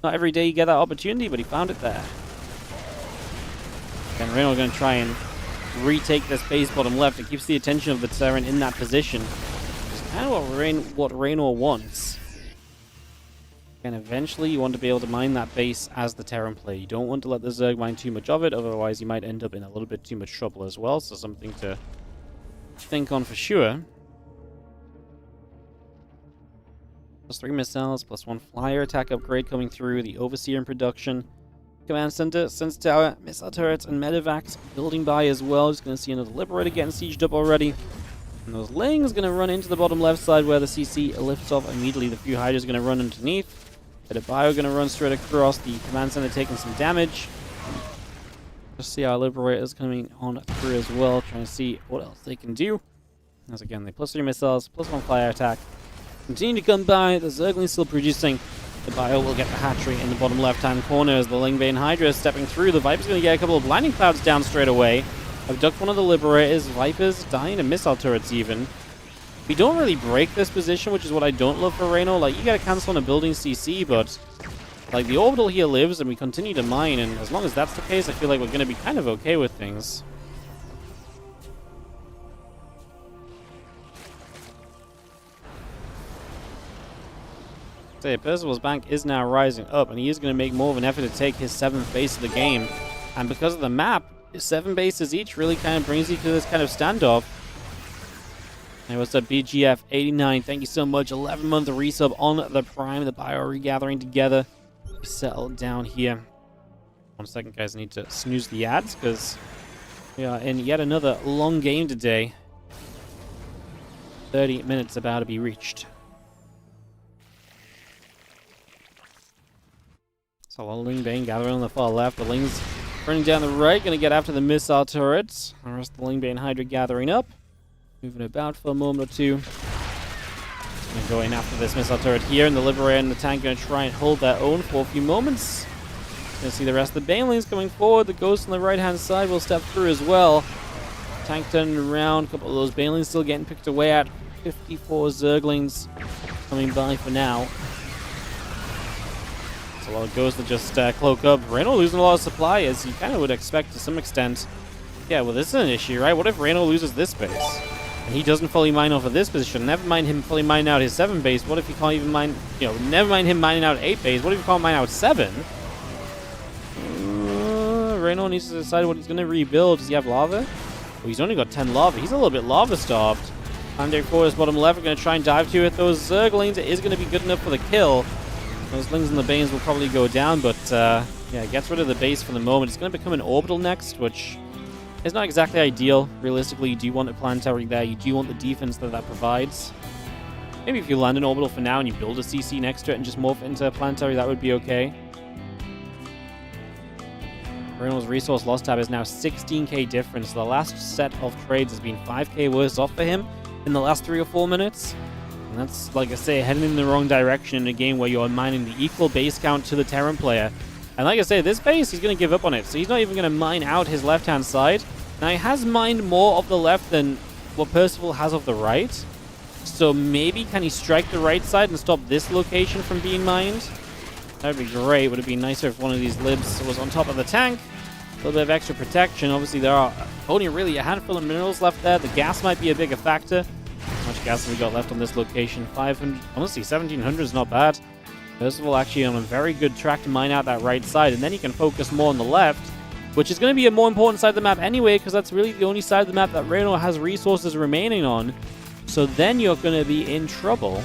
Not every day you get that opportunity, but he found it there. And Reynor going to try and retake this base bottom left. It keeps the attention of the Terran in that position. It's kind of what Rainor wants. And eventually you want to be able to mine that base as the Terran player. You don't want to let the Zerg mine too much of it, otherwise you might end up in a little bit too much trouble as well. So something to think on for sure. Plus 3 missiles, plus 1 flyer attack upgrade coming through. The Overseer in production. Command Center, Sensor Tower, missile turrets, and medevacs building by as well. Just going to see another Liberator getting sieged up already. And those Lings going to run into the bottom left side where the CC lifts off immediately. The few Hydras going to run underneath. Bit of Bio going to run straight across. The Command Center taking some damage. Just see our Liberators coming on through as well, trying to see what else they can do. As again, they plus 3 missiles, plus 1 flyer attack. Continue to come by. The Zerglings still producing. The Bio will get the hatchery in the bottom left-hand corner as the Lingbane Hydra is stepping through. The Viper's going to get a couple of Blinding Clouds down straight away. Abduct one of the Liberators. Vipers dying to missile turrets even. We don't really break this position, which is what I don't love for Reynor. Like, you gotta cancel on a building CC, but like, the orbital here lives and we continue to mine, and as long as that's the case, I feel like we're gonna be kind of okay with things. Say, Percival's bank is now rising up, and he is going to make more of an effort to take his 7th base of the game. And because of the map, 7 bases each really kind of brings you to this kind of standoff. Hey, what's up, BGF89? Thank you so much. 11-month resub on the Prime. The Bio regathering together. We settle down here. 1 second, guys. I need to snooze the ads because we are in yet another long game today. 30 minutes about to be reached. So Lingbane gathering on the far left. The Lings running down the right. Going to get after the missile turrets. The rest of the Lingbane Hydra gathering up. Moving about for a moment or two. Going to go in after this missile turret here. And the Liberator and the tank going to try and hold their own for a few moments. Going to see the rest of the Banelings coming forward. The Ghost on the right-hand side will step through as well. Tank turning around. A couple of those banelings still getting picked away at. 54 Zerglings coming by for now. It's a lot of ghosts that just cloak up. Reynor losing a lot of supply, as you kind of would expect to some extent. Yeah, well, this is an issue, right? What if Reynor loses this base? And he doesn't fully mine off of this position. Never mind him fully mining out his 7 base. What if he can't even mine, you know, never mind him mining out 8 base. What if he can't mine out 7? Reynor needs to decide what he's going to rebuild. Does he have lava? Well, he's only got 10 lava. He's a little bit lava starved. Mandate forward bottom left. We're going to try and dive to it. Those Zerglings, it is going to be good enough for the kill. Those Lings and the Banes will probably go down, but yeah, it gets rid of the base for the moment. It's going to become an orbital next, which is not exactly ideal. Realistically, you do want a planetary there. You do want the defense that that provides. Maybe if you land an orbital for now and you build a CC next to it and just morph it into a planetary, that would be okay. Reynor's resource loss tab is now 16k difference. The last set of trades has been 5k worse off for him in the last 3 or 4 minutes. And that's, like I say, heading in the wrong direction in a game where you're mining the equal base count to the Terran player. And like I say, this base, he's going to give up on it. So he's not even going to mine out his left-hand side. Now, he has mined more of the left than what Percival has of the right. So maybe can he strike the right side and stop this location from being mined? That would be great. Would it be nicer if one of these libs was on top of the tank? A little bit of extra protection. Obviously, there are only really a handful of minerals left there. The gas might be a bigger factor. How much gas have we got left on this location? 500. Honestly, 1700 is not bad. Percival actually on a very good track to mine out that right side, and then he can focus more on the left, which is going to be a more important side of the map anyway, because that's really the only side of the map that Reynor has resources remaining on. So then you're going to be in trouble.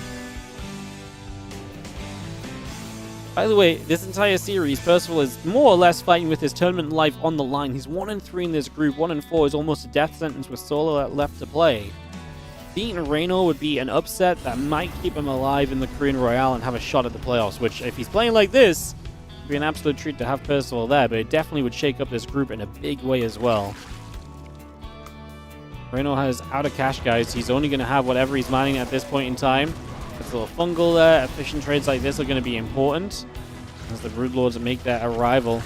By the way, this entire series, Percival is more or less fighting with his tournament life on the line. He's 1-3 in this group. 1-4 is almost a death sentence with solo left to play. Beating Reynor would be an upset that might keep him alive in the Korean Royale and have a shot at the playoffs, which, if he's playing like this, would be an absolute treat to have Percival there, but it definitely would shake up this group in a big way as well. Reynor has out of cash, guys. He's only going to have whatever he's mining at this point in time. There's a little fungal there. Efficient trades like this are going to be important as the Broodlords make their arrival.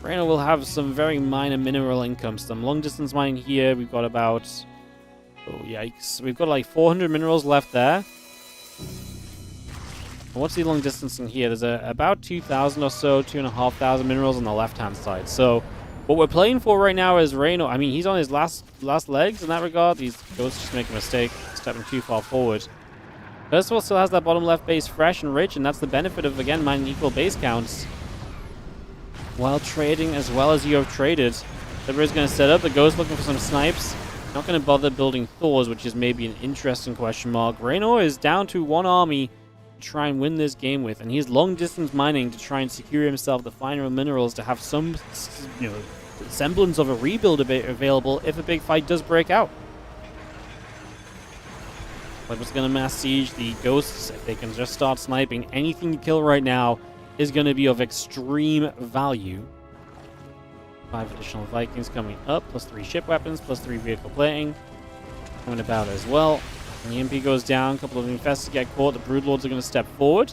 Reynor will have some very minor mineral income. Some long distance mining here. We've got about... oh, yikes. We've got like 400 minerals left there. What's the long distance in here? There's about 2,000 or so, 2,500 minerals on the left-hand side. So what we're playing for right now is Reynor. I mean, he's on his last legs in that regard. These ghosts just make a mistake, stepping too far forward. Percival still has that bottom left base fresh and rich, and that's the benefit of, again, mining equal base counts while trading as well as you have traded. Everybody's going to set up. The ghost looking for some snipes. Not going to bother building Thors, which is maybe an interesting question mark. Reynor is down to one army to try and win this game with, and he's long distance mining to try and secure himself the final minerals to have some, you know, semblance of a rebuild available if a big fight does break out. What's going to mass siege the ghosts. If they can just start sniping, anything you kill right now is going to be of extreme value. 5 additional Vikings coming up, plus 3 ship weapons, plus 3 vehicle plating coming about as well. And the MP goes down, a couple of infestors get caught, the Broodlords are going to step forward.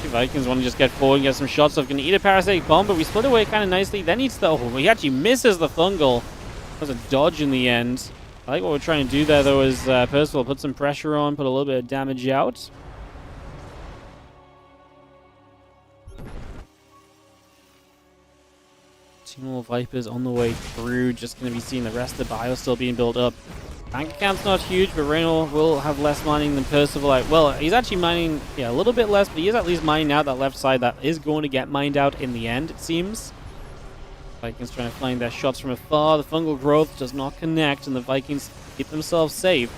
Vikings want to just get forward and get some shots off. Going to eat a parasitic bomb, but we split away kind of nicely. Then eats the... oh, he actually misses the fungal. That was a dodge in the end. I think what we're trying to do there, though, is Percival put some pressure on, put a little bit of damage out. Two more Vipers on the way through. Just going to be seeing the rest of the bio still being built up. Bank account's not huge, but Reynor will have less mining than Percival. Well, he's actually mining, yeah, a little bit less, but he is at least mining out that left side. That is going to get mined out in the end, it seems. Vikings trying to find their shots from afar. The fungal growth does not connect, and the Vikings keep themselves safe.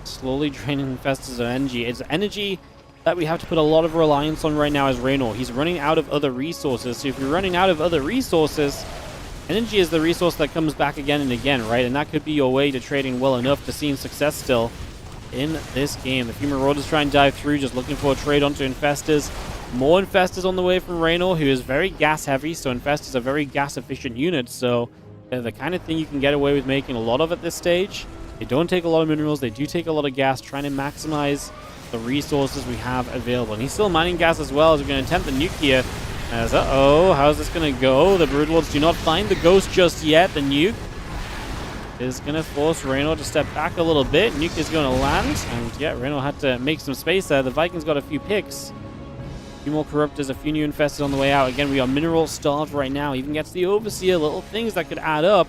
Slowly draining infestors of energy. It's energy that we have to put a lot of reliance on right now as Reynor. He's running out of other resources, so if you're running out of other resources... energy is the resource that comes back again and again, right? And that could be your way to trading well enough to seeing success still in this game. The few Marauders try and dive through, just looking for a trade onto Infestors. More Infestors on the way from Rainor, who is very gas heavy, so Infestors are very gas efficient units, so They're the kind of thing you can get away with making a lot of at this stage. They don't take a lot of minerals. They do take a lot of gas, trying to maximize the resources we have available. And he's still mining gas as well, as we're going to attempt the nuke here. As, uh-oh, how's this going to go? The Broodlords do not find the ghost just yet. The nuke is going to force Reynor to step back a little bit. Nuke is going to land. And yeah, Reynor had to make some space there. The Vikings got a few picks. A few more Corruptors, a few new Infestors on the way out. Again, we are mineral starved right now. Even gets the Overseer, little things that could add up.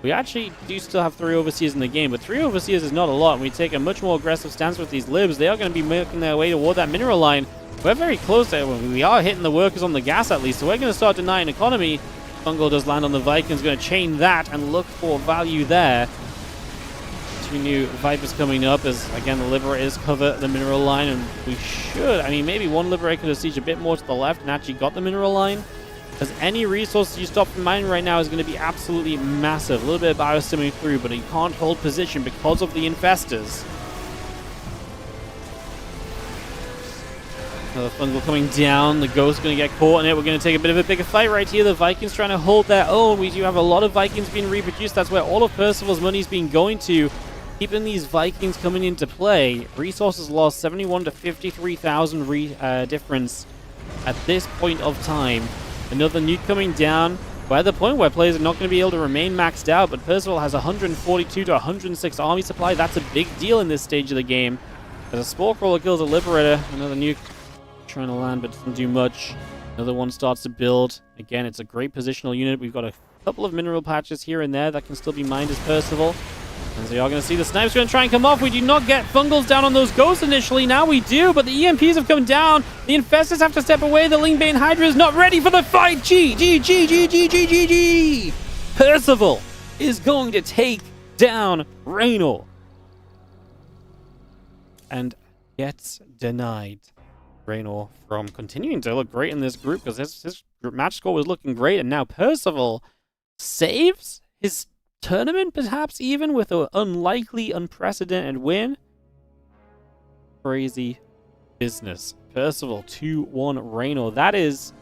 We actually do still have 3 Overseers in the game, but 3 Overseers is not a lot. And we take a much more aggressive stance with these libs. They are going to be making their way toward that mineral line. We're very close there. We are hitting the workers on the gas at least, so we're going to start denying economy. Fungal does land on the Vikings, going to chain that and look for value there. 2 new Vipers coming up as, again, the Liberators cover the mineral line, and we should, I mean, maybe one Liberator could have sieged a bit more to the left and actually got the mineral line, because any resource you stop from mining right now is going to be absolutely massive. A little bit of biostimming through, but he can't hold position because of the Infestors. Another Fungal coming down. The Ghost going to get caught in it. We're going to take a bit of a bigger fight right here. The Vikings trying to hold their own. We do have a lot of Vikings being reproduced. That's where all of Percival's money's been going to. Keeping these Vikings coming into play. Resources lost 71 to 53,000 difference at this point of time. Another nuke coming down. We're at the point where players are not going to be able to remain maxed out, but Percival has 142 to 106 army supply. That's a big deal in this stage of the game. As a Spore Crawler kills a Liberator, another nuke trying to land, but doesn't do much. Another one starts to build. Again, it's a great positional unit. We've got a couple of mineral patches here and there that can still be mined as Percival. And so you're going to see the snipes going to try and come off. We do not get Fungals down on those ghosts initially. Now we do, but the EMPs have come down. The Infestors have to step away. The Lingbane Hydra is not ready for the fight. G. Percival is going to take down Rainor. And gets denied. Rainor from continuing to look great in this group, because his match score was looking great, and now Percival saves his tournament, perhaps even with an unlikely, unprecedented win. Crazy business. Percival 2-1 Rainor. That is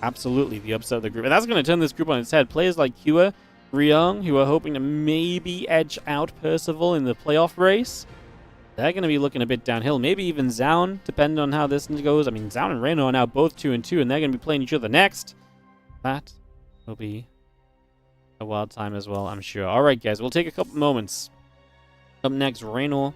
absolutely the upset of the group, and that's going to turn this group on its head. Players like Kua, Ryung, who are hoping to maybe edge out Percival in the playoff race, they're going to be looking a bit downhill. Maybe even Zoun, depending on how this goes. I mean, Zoun and Reynor are now both 2-2, and they're going to be playing each other next. That will be a wild time as well, I'm sure. All right, guys, we'll take a couple moments. Up next, Reynor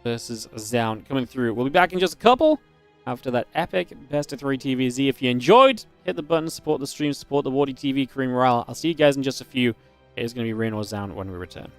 versus Zoun coming through. We'll be back in just a couple after that epic best of 3 TVZ. If you enjoyed, hit the button, support the stream, support the WardiTV, Korean Morale. I'll see you guys in just a few. It is going to be Reynor Zoun when we return.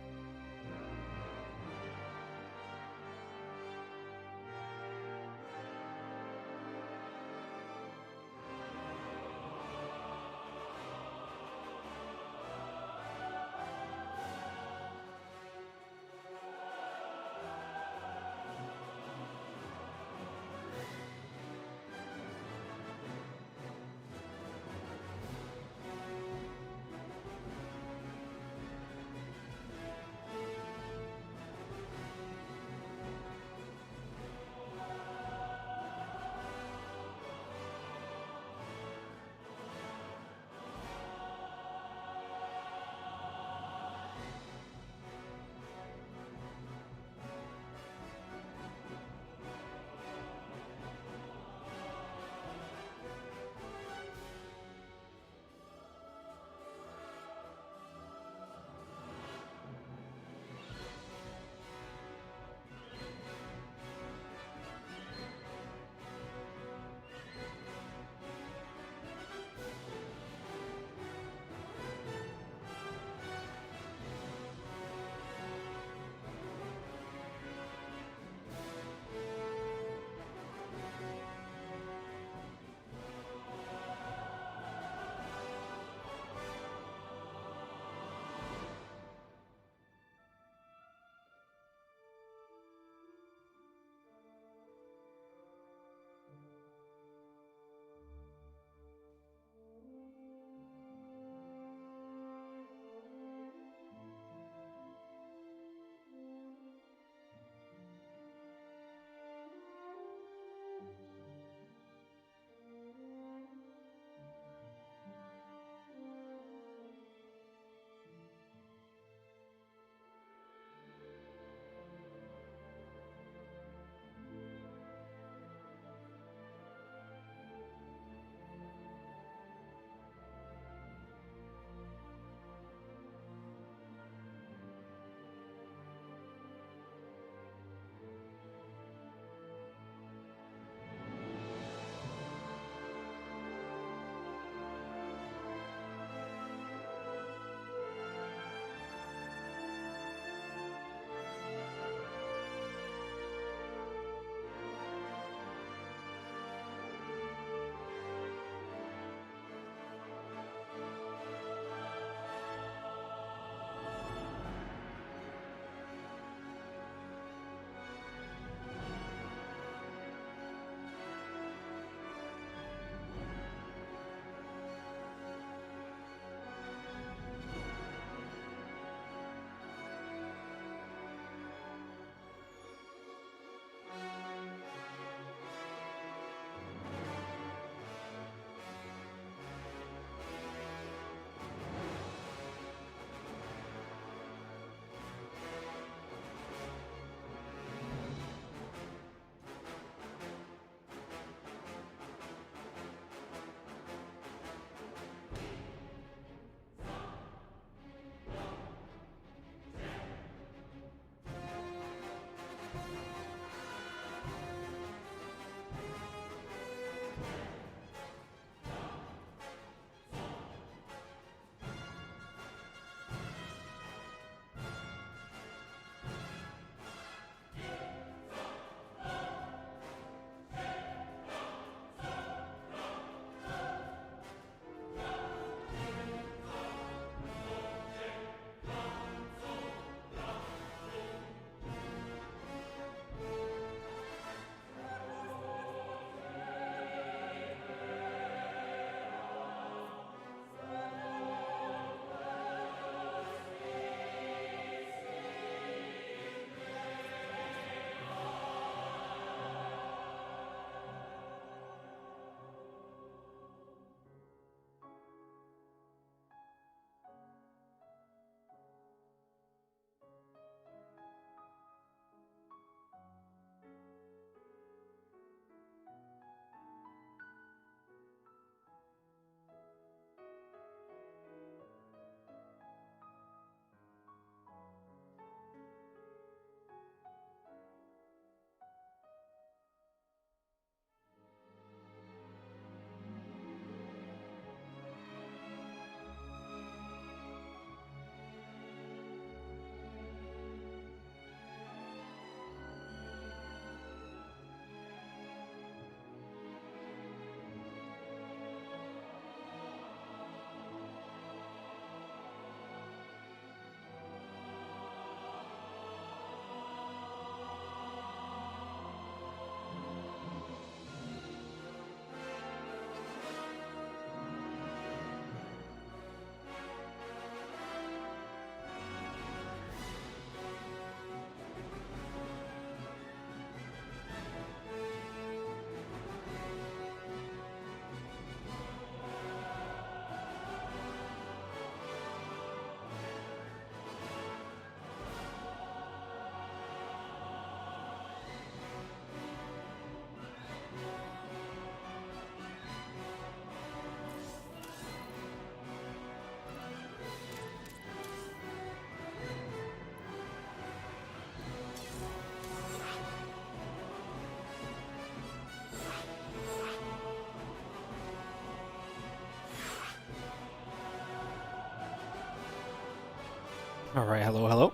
Alright, hello.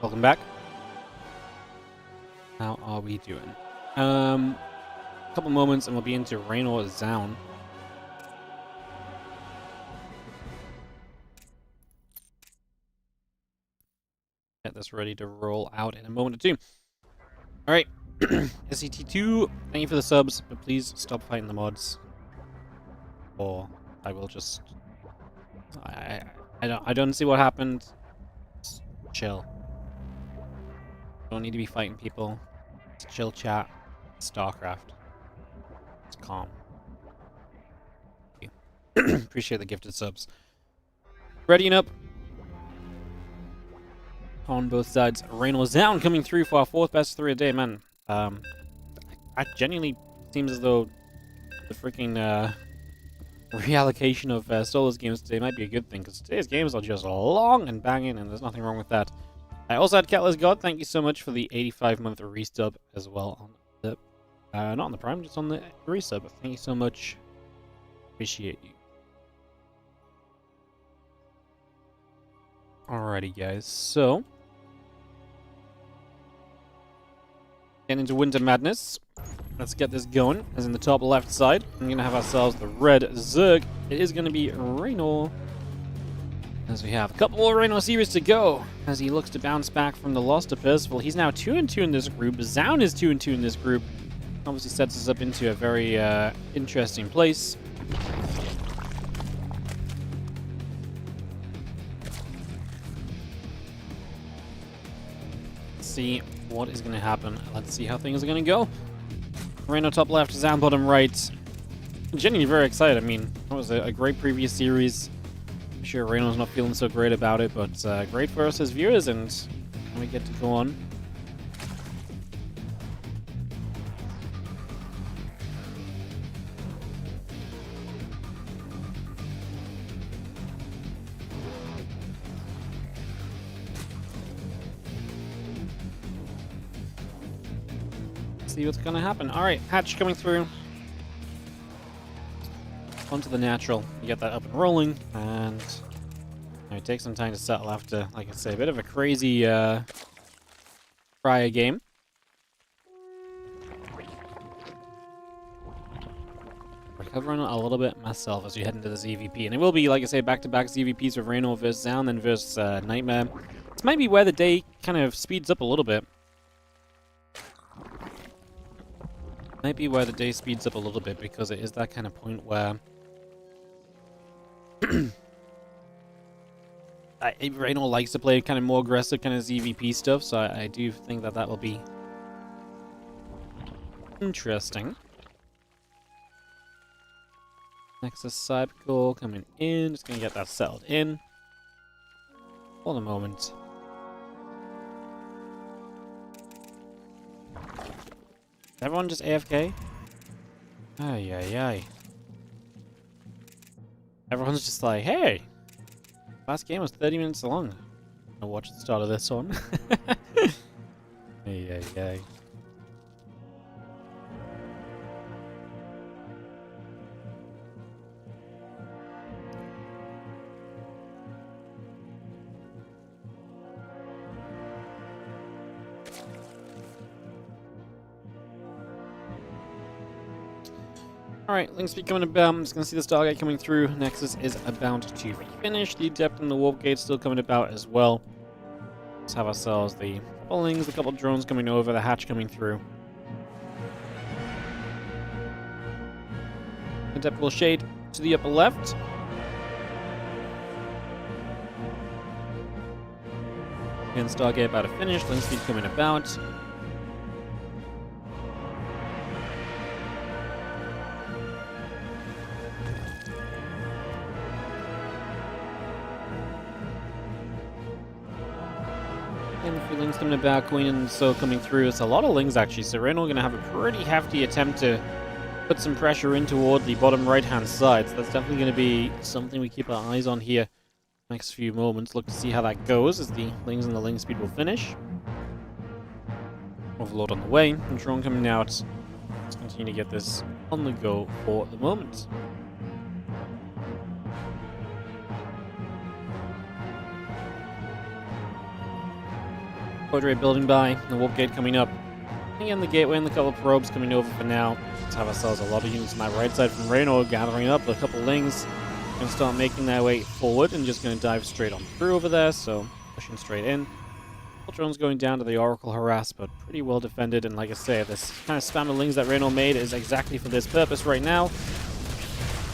Welcome back. How are we doing? A couple moments and we'll be into Reynor Zoun. Get this ready to roll out in a moment or two. Alright. SCT2, thank you for the subs, but please stop fighting the mods. Or I will just... I don't see what happened. Just chill. Don't need to be fighting people. Just chill chat. StarCraft. It's calm. Appreciate the gifted subs. Readying up. On both sides. Reynor Zoun coming through for our 4th best 3 a day, man. It genuinely seems as though the freaking reallocation of solos games today might be a good thing, because today's games are just long and banging, and there's nothing wrong with that. I also had Catless God, thank you so much for the 85-month restub as well on the not on the Prime, just on the resub. Thank you so much. Appreciate you. Alrighty, guys. So, getting into Winter Madness. Let's get this going. As in the top left side, I'm going to have ourselves the red Zerg. It is going to be Rainor. As we have a couple more Rainor series to go. As he looks to bounce back from the loss to Percival. He's now 2-2 in this group. Zoun is 2-2 in this group. Obviously sets us up into a very interesting place. Let's see what is going to happen. Let's see how things are going to go. Reynor top left, Zoun bottom right. I'm genuinely very excited. I mean, that was a great previous series. I'm sure Reynor's not feeling so great about it, but great for us as viewers, and we get to go on. See what's gonna happen. Alright, hatch coming through. Onto the natural. You get that up and rolling, and it takes some time to settle after, like I say, a bit of a crazy prior game. Recovering a little bit myself as we head into this EVP, and it will be, like I say, back-to-back EVPs with Reynor versus Zoun, then versus NightMare. This might be where the day kind of speeds up a little bit. Might be where the day speeds up a little bit, because it is that kind of point where Reynor likes to play kind of more aggressive kind of ZVP stuff, so I do think that that will be interesting. Nexus Cybercore coming in, just gonna get that settled in for the moment. Everyone just AFK? Ay, ay, ay. Everyone's just like, hey! Last game was 30 minutes long. I'll watch the start of this one. Ay, ay, ay. Alright, link speed coming about. I'm just going to see the Stargate coming through. Nexus is about to finish. The Adept and the Warp Gate still coming about as well. Let's have ourselves the couple lings, a couple drones coming over, the hatch coming through. Adept will shade to the upper left. Again, Stargate about to finish. Link speed coming about. Lings coming about, Queen and So coming through. It's a lot of Lings actually, so Reynor going to have a pretty hefty attempt to put some pressure in toward the bottom right-hand side. So that's definitely going to be something we keep our eyes on here next few moments. Look to see how that goes as the Lings and the Ling speed will finish. Overlord on the way, and drone coming out. Let's continue to get this on the go for the moment. Quadray building by, the warp gate coming up. Again, the gateway and the couple of probes coming over for now. Let's have ourselves a lot of units on that right side from Reynor gathering up. A couple lings going to start making their way forward and just going to dive straight on through over there, so pushing straight in. Drones going down to the Oracle harass, but pretty well defended. And like I say, this kind of spam of lings that Reynor made is exactly for this purpose right now.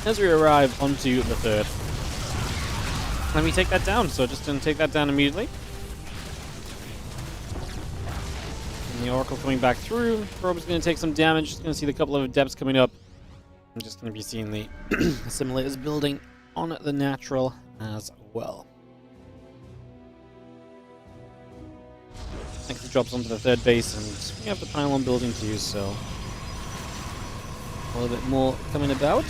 As we arrive onto the third. Let me take that down, so just going to take that down immediately. And the Oracle coming back through. Probe's going to take some damage. Just going to see the couple of adepts coming up. I'm just going to be seeing the assimilators building on the natural as well. Next it drops onto the third base, and we have the pylon building too, so a little bit more coming about.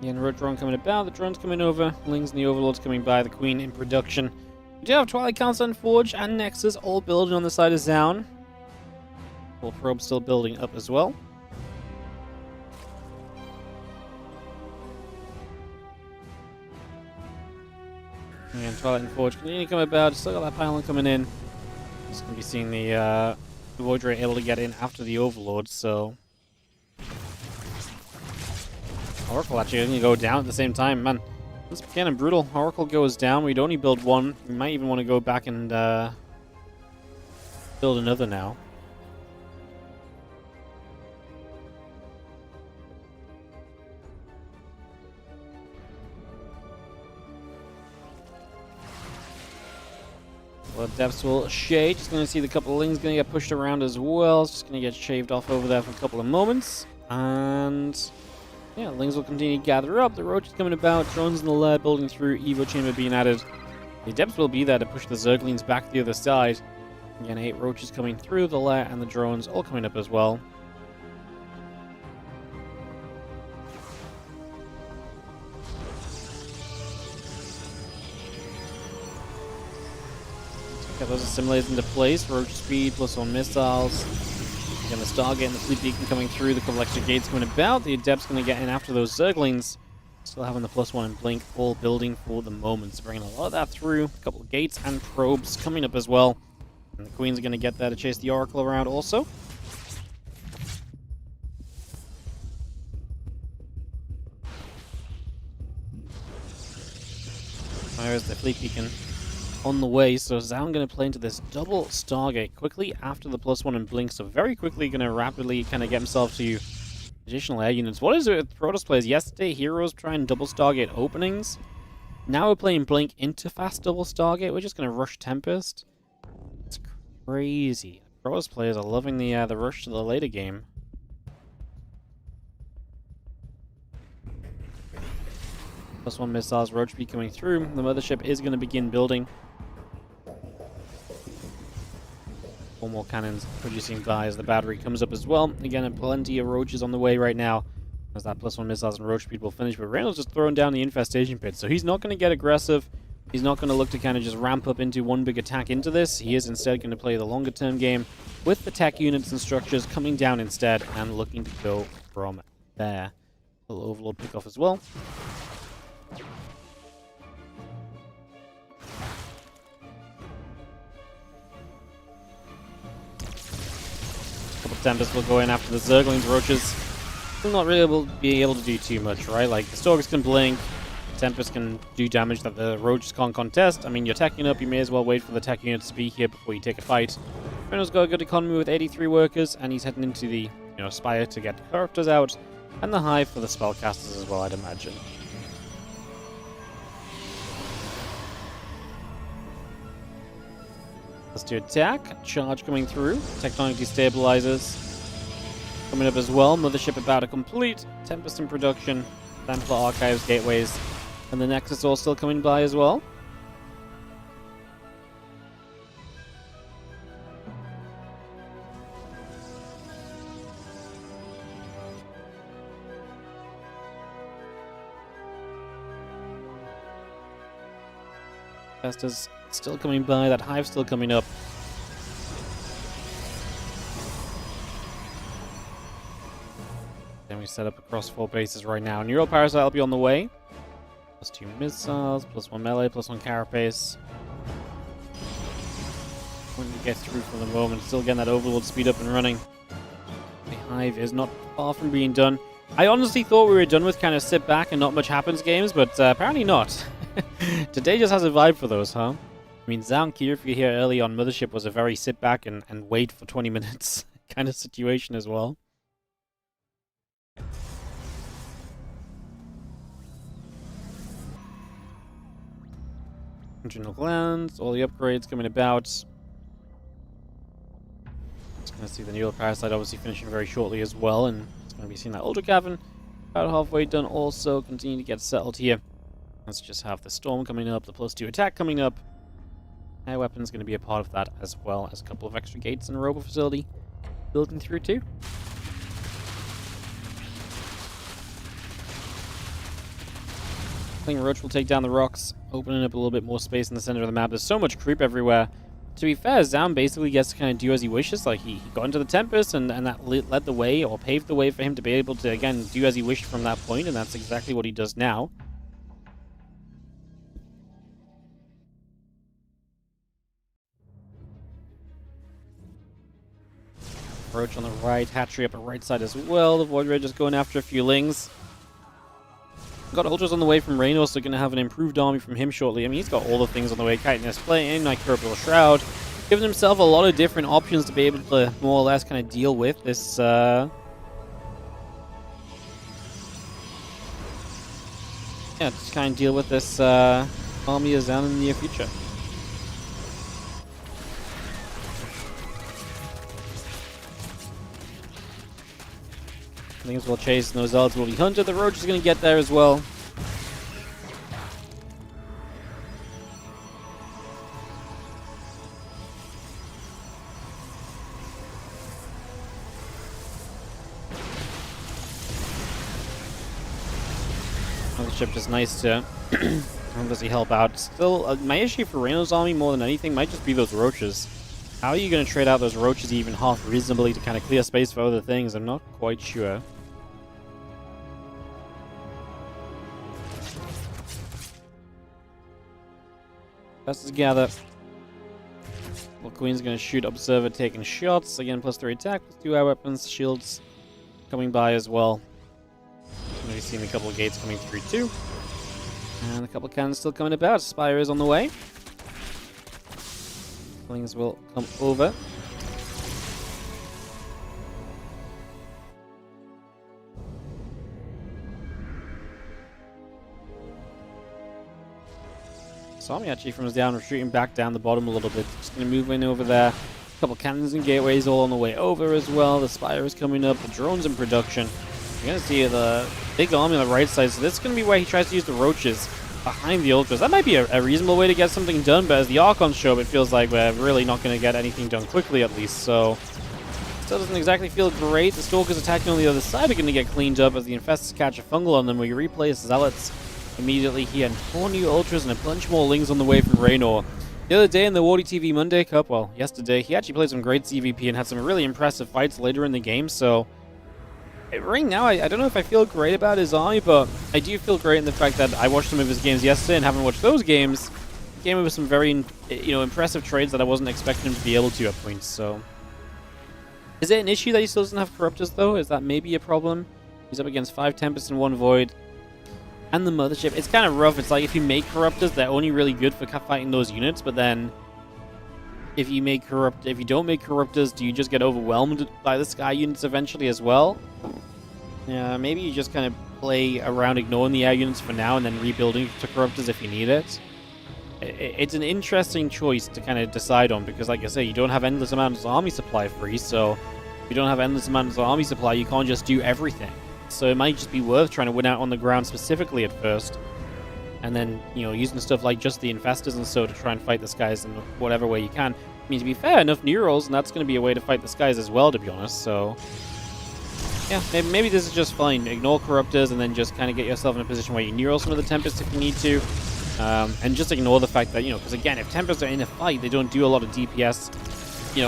Again, road drone coming about, the drone's coming over, Lings and the Overlords coming by, the Queen in production. We do have Twilight Council and Forge and Nexus all building on the side of Zoun. Full probe still building up as well. And Twilight and Forge continue to come about. Still got that pylon coming in. Just going to be seeing the Voidray able to get in after the Overlord, so Oracle actually going to go down at the same time. Man, this is kind of brutal. Oracle goes down. We'd only build one. We might even want to go back and build another now. Well, depths will shade. Just going to see the couple of lings going to get pushed around as well. It's just going to get shaved off over there for a couple of moments. And yeah, lings will continue to gather up. The roach is coming about. Drones in the lair building through. Evo chamber being added. The depths will be there to push the zerglings back to the other side. Again, 8 roaches coming through the lair and the drones all coming up as well. Get those assimilators into place. Roach speed, +1 missiles. Again, the Stargate and the Fleet Beacon coming through. The couple extra gates coming about. The Adept's going to get in after those Zerglings. Still having the +1 and Blink all building for the moment. So bringing a lot of that through. A couple of gates and probes coming up as well. And the Queens are going to get there to chase the Oracle around also. There's the Fleet Beacon on the way, so Zoun going to play into this double Stargate quickly after the +1 and Blink, so very quickly going to rapidly kind of get himself to additional air units. What is it with Protoss players? Yesterday, Heroes trying double Stargate openings. Now we're playing Blink into fast double Stargate. We're just going to rush Tempest. It's crazy. Protoss players are loving the rush to the later game. +1 missiles, Roach Beat coming through. The mothership is going to begin building. 4 more cannons producing by as the battery comes up as well. Again, plenty of roaches on the way right now as that +1 missiles and Roach Speed will finish. But Reynor's just throwing down the infestation pit, so he's not going to get aggressive. He's not going to look to kind of just ramp up into one big attack into this. He is instead going to play the longer term game with the tech units and structures coming down instead and looking to go from there. A little Overlord pick off as well. Tempest will go in after the Zerglings. Roaches will not really be able to do too much, right? Like, the Storks can blink, Tempest can do damage that the Roaches can't contest. I mean, you're teching up, you may as well wait for the tech units to be here before you take a fight. Reynor's got a good economy with 83 workers, and he's heading into the, Spire to get the Corruptors out, and the Hive for the Spellcasters as well, I'd imagine. Let's do attack. Charge coming through. Tectonic destabilizers coming up as well. Mothership about to complete. Tempest in production. Templar Archives, Gateways. And the Nexus all still coming by as well. Investors still coming by, that Hive still coming up. Then we set up across 4 bases right now. Neural Parasite will be on the way. +2 missiles, +1 melee, +1 carapace. When you get through for the moment, still getting that Overlord speed up and running. The Hive is not far from being done. I honestly thought we were done with kind of sit back and not much happens games, but apparently not. Today just has a vibe for those, huh? I mean, Zoun if you hear early on Mothership was a very sit back and wait for 20 minutes kind of situation as well. Adrenal glands, all the upgrades coming about. Just gonna see the Neural Parasite obviously finishing very shortly as well, and it's gonna be seeing that Ultra Cavern about halfway done also, continue to get settled here. Let's just have the Storm coming up, the +2 attack coming up. Air weapon's going to be a part of that, as well as a couple of extra gates in the Robo Facility building through too. I think Roach will take down the rocks, opening up a little bit more space in the center of the map. There's so much creep everywhere. To be fair, Zoun basically gets to kind of do as he wishes. Like, he got into the Tempest, and that led the way, or paved the way for him to be able to, again, do as he wished from that point, and that's exactly what he does now. Roach on the right, Hatchery up the right side as well. The Void Ray just going after a few Lings. Got Ultras on the way from Reynor, so going to have an improved army from him shortly. I mean, he's got all the things on the way. Chitinous Flame, Nightmare Shroud. Giving himself a lot of different options to be able to more or less kind of deal with this, yeah, just kind of deal with this, army of Zoun in the near future. Things will chase, and those Zelds will be hunted. The Roach is going to get there as well. The ship just nice to obviously help out. Still, my issue for Reynor's army more than anything might just be those Roaches. How are you going to trade out those Roaches even half reasonably to kind of clear space for other things? I'm not quite sure. Let's gather. Well, Queen's going to shoot Observer, taking shots. Again, +3 attack, +2 air weapons, shields coming by as well. Maybe seeing a couple of gates coming through too. And a couple of cannons still coming about. Spire is on the way. Things will come over. Army actually from down, retreating back down the bottom a little bit. Just going to move in over there. A couple cannons and gateways all on the way over as well. The Spire is coming up. The drones in production. You're going to see the big army on the right side. So this is going to be where he tries to use the Roaches behind the Ultras. That might be a reasonable way to get something done, but as the Archons show up, it feels like we're really not going to get anything done quickly at least. So still doesn't exactly feel great. The Stalkers attacking on the other side are going to get cleaned up as the Infestors catch a fungal on them. We replace Zealots immediately here, and 4 new Ultras and a bunch more Lings on the way from Reynor. The other day in the WardiTV Monday Cup, well, yesterday, he actually played some great CVP and had some really impressive fights later in the game, so right now, I don't know if I feel great about his army, but I do feel great in the fact that I watched some of his games yesterday and having watched those games, he came up with some very, impressive trades that I wasn't expecting him to be able to at points, so. Is it an issue that he still doesn't have Corruptors, though? Is that maybe a problem? He's up against 5 Tempests and 1 Void. And the Mothership, it's kind of rough. It's like if you make Corruptors, they're only really good for fighting those units, but then if you don't make Corruptors, do you just get overwhelmed by the Sky units eventually as well? Yeah, maybe you just kind of play around ignoring the air units for now and then rebuilding to Corruptors if you need it. It's an interesting choice to kind of decide on because, like I say, you don't have endless amounts of army supply free, so if you don't have endless amounts of army supply, you can't just do everything. So it might just be worth trying to win out on the ground specifically at first. And then, using stuff like just the Infestors and so to try and fight the Skies in whatever way you can. I mean, to be fair, enough Neurals, and that's going to be a way to fight the Skies as well, to be honest. So, yeah, maybe this is just fine. Ignore Corruptors and then just kind of get yourself in a position where you Neural some of the Tempests if you need to. And just ignore the fact that, because again, if Tempests are in a fight, they don't do a lot of DPS,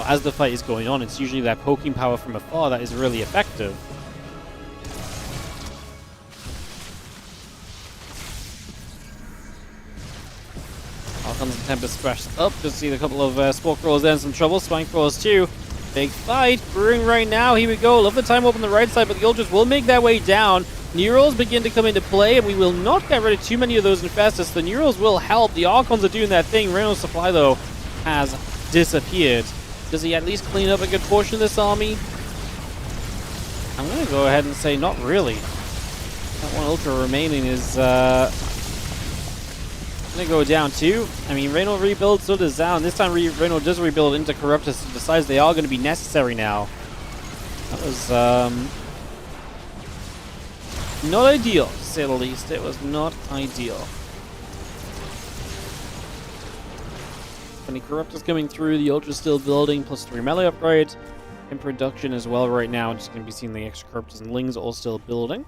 as the fight is going on. It's usually their poking power from afar that is really effective. Tempest splashed up. Just see a couple of Spore Crawlers there in some trouble. Spine Crawlers too. Big fight brewing right now. Here we go. Love the time up on the right side, but the Ultras will make their way down. Neurals begin to come into play, and we will not get rid of too many of those Infestus. The Neurals will help. The Archons are doing their thing. Reynor's supply, though, has disappeared. Does he at least clean up a good portion of this army? I'm going to go ahead and say not really. That one Ultra remaining is going to go down too. I mean, Reynor rebuilds, so does Zoun. This time Reynor does rebuild into Corruptus and decides they are going to be necessary now. That was not ideal, to say the least. It was not ideal. Any Corruptus coming through, the Ultra's still building, +3 melee upgrade in production as well right now. Just going to be seeing the extra Corruptus and Lings all still building.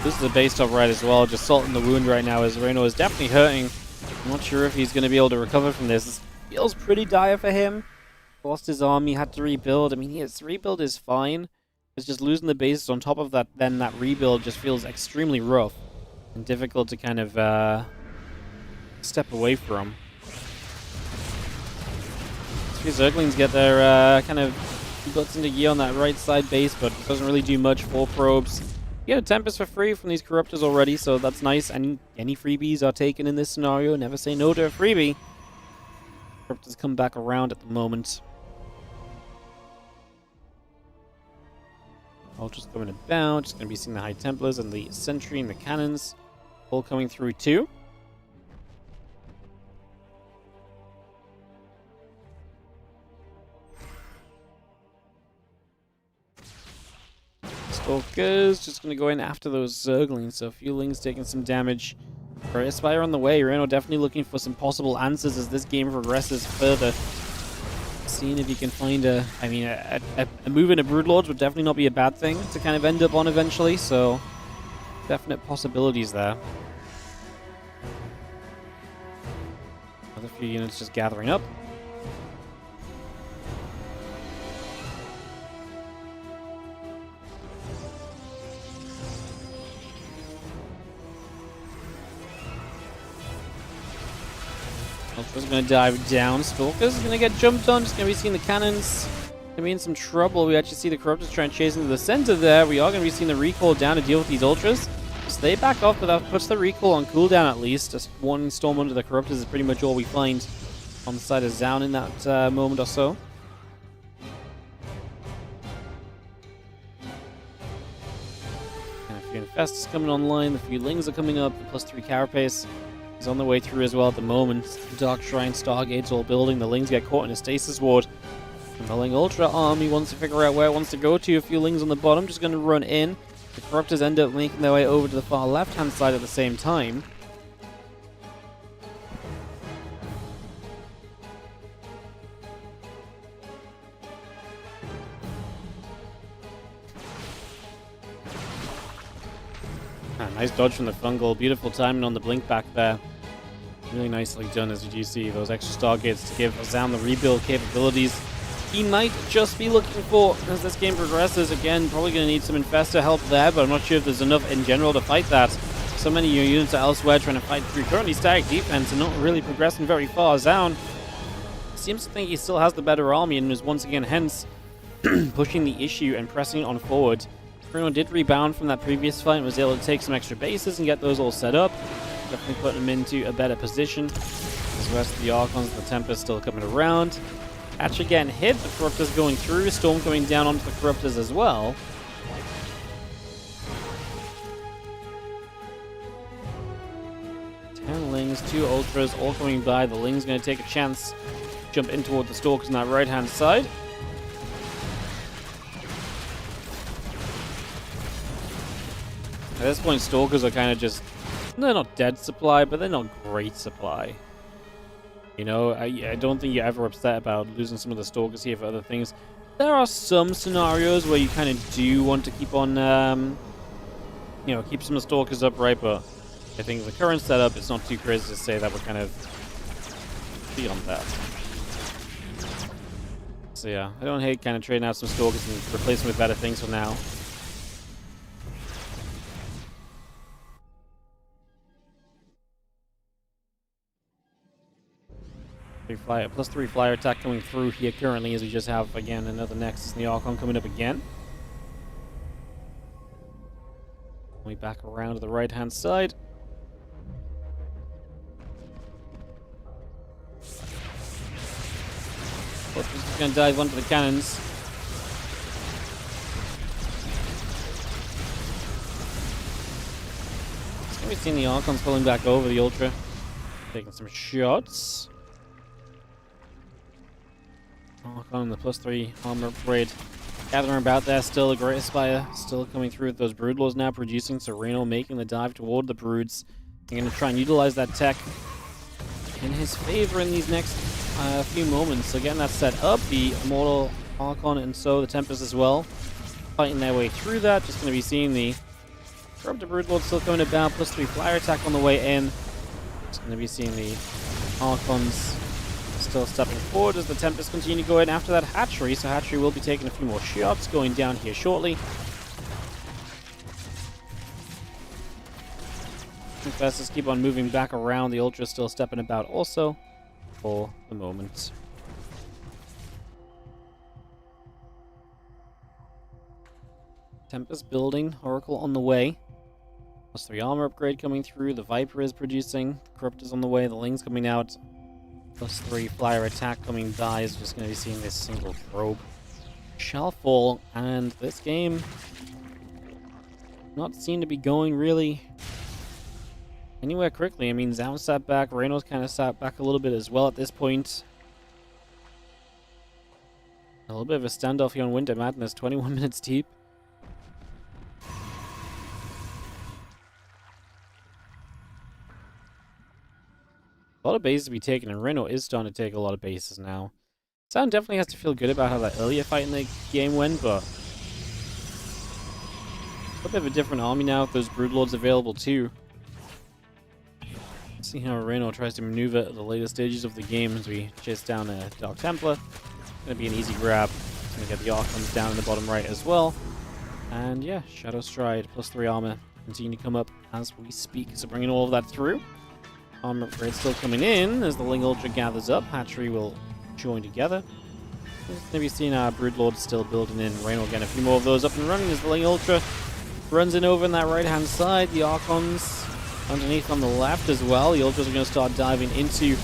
This is a base top right as well, just salt in the wound right now as Reynor is definitely hurting. I'm not sure if he's going to be able to recover from this. This feels pretty dire for him. Lost his army, had to rebuild. I mean, his rebuild is fine. It's just losing the bases on top of that, then that rebuild just feels extremely rough and difficult to kind of step away from. These Zerglings get their kind of butts into gear on that right side base, but it doesn't really do much for probes. You get a Tempest for free from these Corruptors already, so that's nice. And any freebies are taken in this scenario. Never say no to a freebie. Corruptors come back around at the moment. Ultra's going to bound. Just going to be seeing the High Templars and the Sentry and the Cannons all coming through too. Stalkers just going to go in after those Zerglings, so a few Lings taking some damage. For Aspire on the way, Reynor definitely looking for some possible answers as this game progresses further. Seeing if he can find a move into Broodlords would definitely not be a bad thing to kind of end up on eventually, so definite possibilities there. Another few units just gathering up. Ultra's going to dive down. Stalker's going to get jumped on. Just going to be seeing the cannons. Going to be in some trouble. We actually see the Corruptors try and chase into the center there. We are going to be seeing the recall down to deal with these Ultras. Just they back off, but that puts the recall on cooldown at least. Just one storm under the Corruptors is pretty much all we find on the side of Zoun in that moment or so. And a few Infestus coming online. The few Lings are coming up. The +3 Carapace is on the way through as well at the moment. Dark Shrine, Stargates all building. The Lings get caught in a stasis ward. And the Ling Ultra army wants to figure out where it wants to go to. A few Lings on the bottom just going to run in. The Corruptors end up making their way over to the far left-hand side at the same time. Nice dodge from the Fungal. Beautiful timing on the blink back there. Really nicely done, as you do see those extra Stargates to give Zoun the rebuild capabilities he might just be looking for as this game progresses. Again, probably going to need some Infestor help there, but I'm not sure if there's enough in general to fight that. So many of your units are elsewhere trying to fight through currently static defense and not really progressing very far. Zoun seems to think he still has the better army and is once again hence pushing the issue and pressing on forward. Reynor did rebound from that previous fight and was able to take some extra bases and get those all set up. Definitely putting him into a better position. As the rest of the Archons and the Tempest still coming around. Actually getting hit, the Corruptors going through, Storm coming down onto the Corruptors as well. Lings, 2 Ultras, all coming by. The Ling's going to take a chance, jump in toward the Stalkers on that right-hand side. At this point, Stalkers are kind of just, they're not dead supply, but they're not great supply. You know, I don't think you're ever upset about losing some of the Stalkers here for other things. There are some scenarios where you kind of do want to keep on, you know, keep some of the Stalkers upright, but I think the current setup, it's not too crazy to say that we're kind of beyond that. So yeah, I don't hate kind of trading out some Stalkers and replacing with better things for now. +3 flyer attack coming through here currently, as we just have again another Nexus and the Archon coming up again. We back around to the right hand side. Fortress is going to dive onto the cannons. We've seen the Archons pulling back over the Ultra, taking some shots. Archon and the +3 armor upgrade gathering about there. Still a Great Aspire still coming through with those Broodlords now producing. So Reynor making the dive toward the Broods. They're going to try and utilize that tech in his favor in these next few moments. So getting that set up, the Immortal Archon and so the Tempest as well, fighting their way through that. Just going to be seeing the Corrupted Broodlord still coming about, +3 flyer attack on the way in. Just going to be seeing the Archons still stepping forward as the Tempest continue to go in after that Hatchery. So Hatchery will be taking a few more shots going down here shortly. Infestors keep on moving back around. The Ultra still stepping about also for the moment. Tempest building, Oracle on the way. +3 armor upgrade coming through. The Viper is producing. The Corrupt is on the way. The Ling's coming out. +3 flyer attack coming by. Is just going to be seeing this single probe shall fall. And this game not seem to be going really anywhere quickly. I mean, Zoun sat back. Reynor's kind of sat back a little bit as well at this point. A little bit of a standoff here on Winter Madness. 21 minutes deep. A lot of bases to be taken, and Reynor is starting to take a lot of bases now. Zoun definitely has to feel good about how that earlier fight in the game went, but a bit of a different army now with those Broodlords available too. Let's see how Reynor tries to maneuver at the later stages of the game as we chase down a Dark Templar. Gonna be an easy grab. Gonna get the Archons down in the bottom right as well. And yeah, Shadow Stride, +3 armor, continue to come up as we speak. So bringing all of that through. Armor upgrade still coming in as the Ling Ultra gathers up. Hatchery will join together. Maybe seeing our Broodlord still building in. Reynor getting a few more of those up and running as the Ling Ultra runs in over on that right hand side. The Archons underneath on the left as well. The Ultras are going to start diving into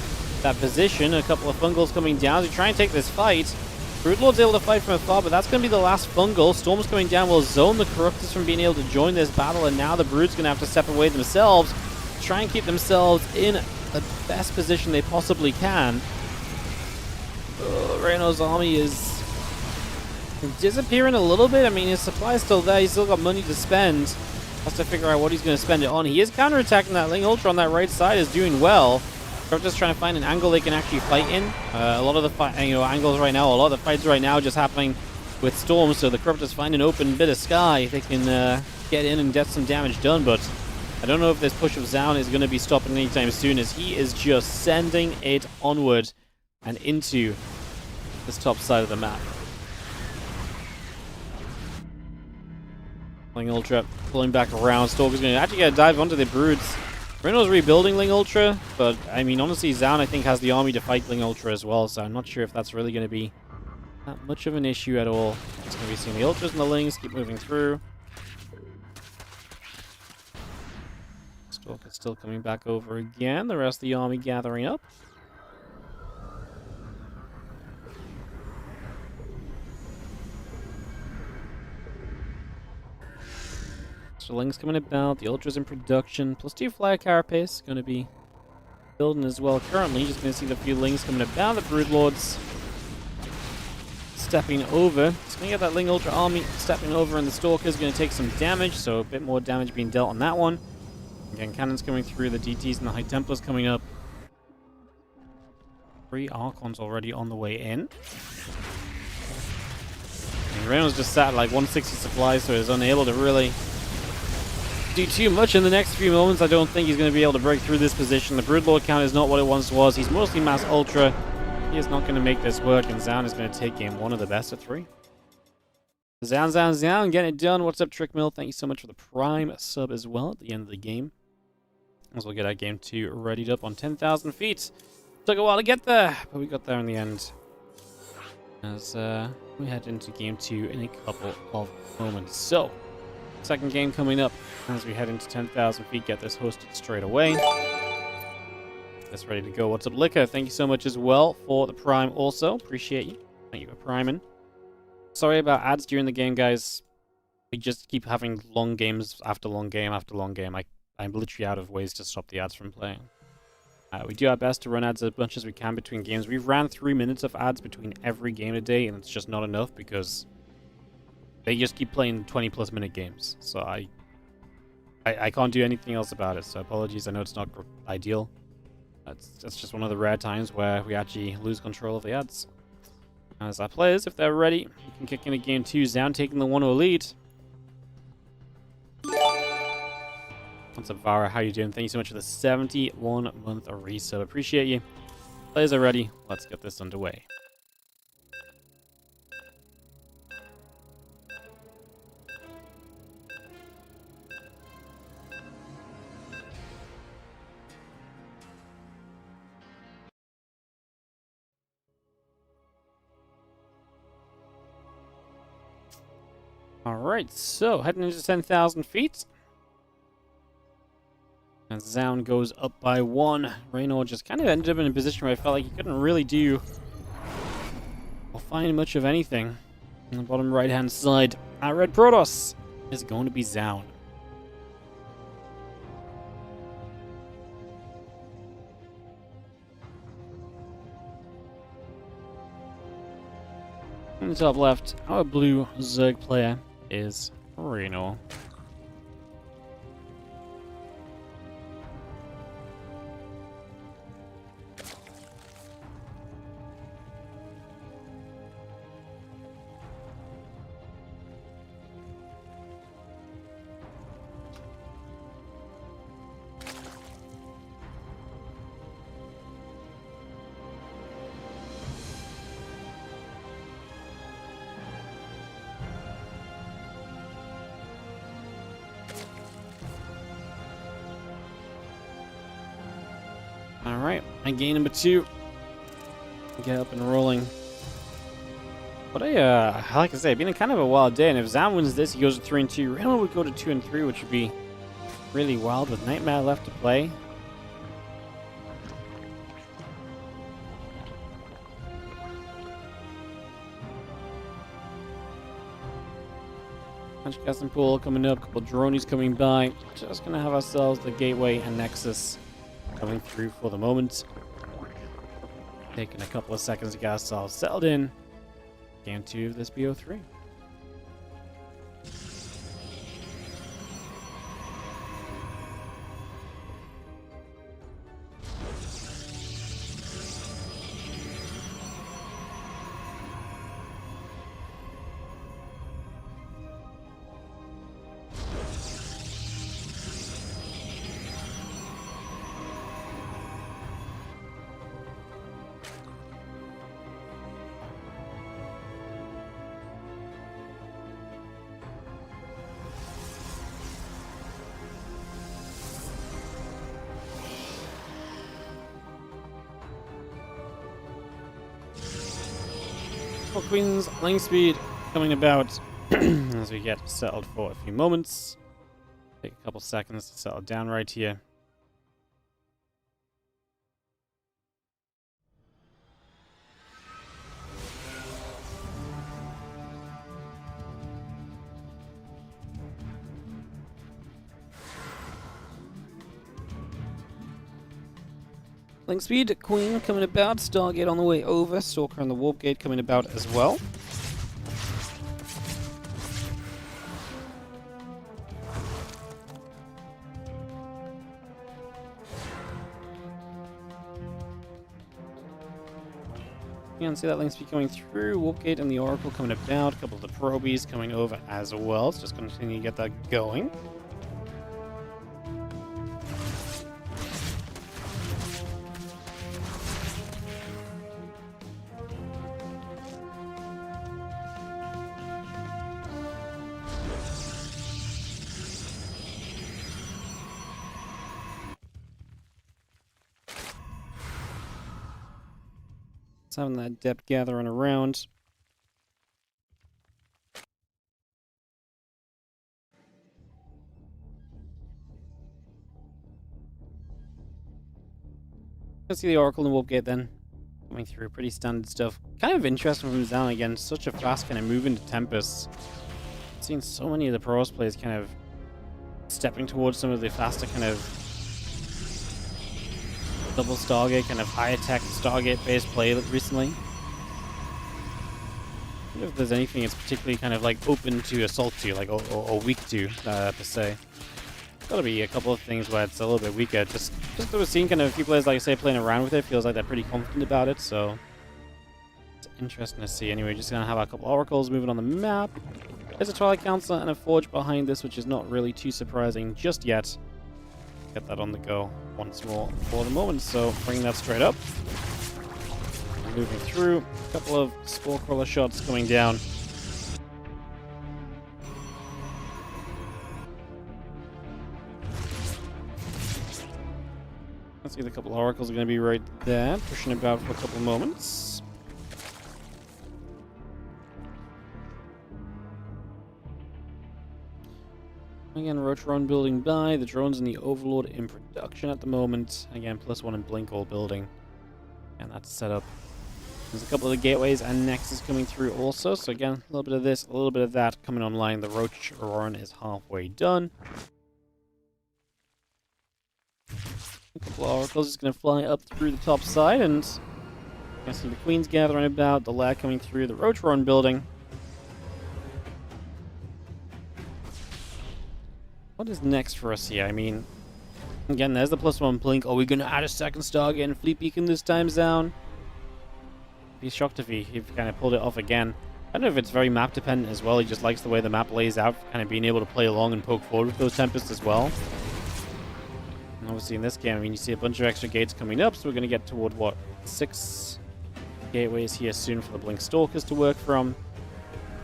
that position. A couple of Fungals coming down to try and take this fight. Broodlord's able to fight from afar, but that's going to be the last Fungal. Storm's coming down will zone the Corruptors from being able to join this battle, and now the Brood's going to have to step away themselves. Try and keep themselves in the best position they possibly can. Reynor's army is disappearing a little bit. I mean, his supply's still there. He's still got money to spend. Has to figure out what he's going to spend it on. He is counterattacking that Ling Ultra on that right side. Is doing well. They're just trying to find an angle they can actually fight in. A lot of the angles right now, a lot of the fights right now just happening with Storm. So the Corruptors find an open bit of sky. They can get in and get some damage done, but I don't know if this push of Zoun is going to be stopping anytime soon, as he is just sending it onward and into this top side of the map. Ling Ultra pulling back around. Stalker's going to actually get a dive onto the Broods. Reynor's rebuilding Ling Ultra, but I mean, honestly, Zoun I think has the army to fight Ling Ultra as well, so I'm not sure if that's really going to be that much of an issue at all. It's going to be seeing the Ultras and the Lings keep moving through. Stalker's still coming back over again. The rest of the army gathering up. So Ling's coming about. The Ultra's in production. +2 flyer carapace going to be building as well. Currently, just going to see the few Lings coming about. The Broodlords stepping over. Just going to get that Ling Ultra army stepping over, and the Stalker's going to take some damage. So a bit more damage being dealt on that one. Again, cannons coming through, the DTs and the High Templars coming up. 3 Archons already on the way in. And Reynor's just sat at like 160 supplies, so he's unable to really do too much in the next few moments. I don't think he's going to be able to break through this position. The Broodlord count is not what it once was. He's mostly mass Ultra. He is not going to make this work, and Zoun is going to take game 1 of the best of 3. Zoun, getting it done. What's up, Trickmill? Thank you so much for the Prime sub as well at the end of the game. As we'll get our game 2 readied up on 10,000 feet. Took a while to get there, but we got there in the end. As we head into game 2 in a couple of moments. So, second game coming up as we head into 10,000 feet. Get this hosted straight away. That's ready to go. What's up, Liquor? Thank you so much as well for the Prime also. Appreciate you. Thank you for priming. Sorry about ads during the game, guys. We just keep having long games after long game after long game. I'm literally out of ways to stop the ads from playing. We do our best to run ads as much as we can between games. We've ran 3 minutes of ads between every game today, and it's just not enough because they just keep playing 20+ minute games. So I can't do anything else about it. So apologies. I know it's not ideal. That's just one of the rare times where we actually lose control of the ads. As our players, if they're ready, we can kick into game 2. Zoun taking the 1-0 lead. What's up, Vara? How you doing? Thank you so much for the 71-month resub. Appreciate you. Players are ready. Let's get this underway. Alright, so heading into 10,000 feet. And Zoun goes up by 1. Reynor just kind of ended up in a position where I felt like he couldn't really do or find much of anything. On the bottom right-hand side, our red Protoss is going to be Zoun. In the top left, our blue Zerg player is Reynor. Alright, and game number 2. Get up and rolling. But like I say, been a kind of a wild day, and if Zoun wins this, he goes to 3-2. Reynor would go to 2-3, which would be really wild with NightMare left to play. Punch Custom Pool coming up, a couple dronies coming by. Just gonna have ourselves the Gateway and Nexus coming through for the moment. Taking a couple of seconds to get ourselves settled in. Game 2 of this BO3. Queen's lane speed coming about as we get settled for a few moments. Take a couple seconds to settle down right here. Link speed, Queen coming about, Stargate on the way over, Stalker and the Warp Gate coming about as well. You can see that Link speed coming through, Warp Gate and the Oracle coming about, a couple of the Probies coming over as well. It's just going to continue to get that going. having that depth gathering around. Let's see the Oracle and the Warp Gate then. Coming through, pretty standard stuff. Kind of interesting from Zoun again, such a fast kind of move into Tempest. I've seen so many of the pros players kind of stepping towards some of the faster kind of double Stargate, kind of high attack Stargate based play recently. I wonder if there's anything it's particularly kind of like open to assault to, like, or weak to, per se. Gotta be a couple of things where it's a little bit weaker. Just that we're seeing kind of a few players, like I say, playing around with it. Feels like they're pretty confident about it, so it's interesting to see. Anyway, just gonna have a couple oracles moving on the map. There's a Twilight Counselor and a Forge behind this, which is not really too surprising just yet. Get that on the go once more for the moment, so bringing that straight up. Moving through, a couple of Spore Crawler shots coming down. Let's see, the couple of oracles are going to be right there, pushing about for a couple of moments. Again, Roach-Ron building by, the drones and the Overlord in production at the moment. Again, +1 and Blink all building. And that's set up. There's a couple of the gateways and Nexus coming through also. So again, a little bit of this, a little bit of that coming online. The Roach run is halfway done. A couple of oracles just going to fly up through the top side, and I see the Queens gathering about, the Lair coming through, the Roach run building. What is next for us here? I mean, again, there's the +1 Blink. Are we going to add a second Stargate and Fleet Beacon this time, Zoun? Be shocked if he kind of pulled it off again. I don't know if it's very map dependent as well. He just likes the way the map lays out, kind of being able to play along and poke forward with those Tempests as well. And obviously in this game, I mean, you see a bunch of extra gates coming up, so we're going to get toward, what, 6 gateways here soon for the Blink Stalkers to work from.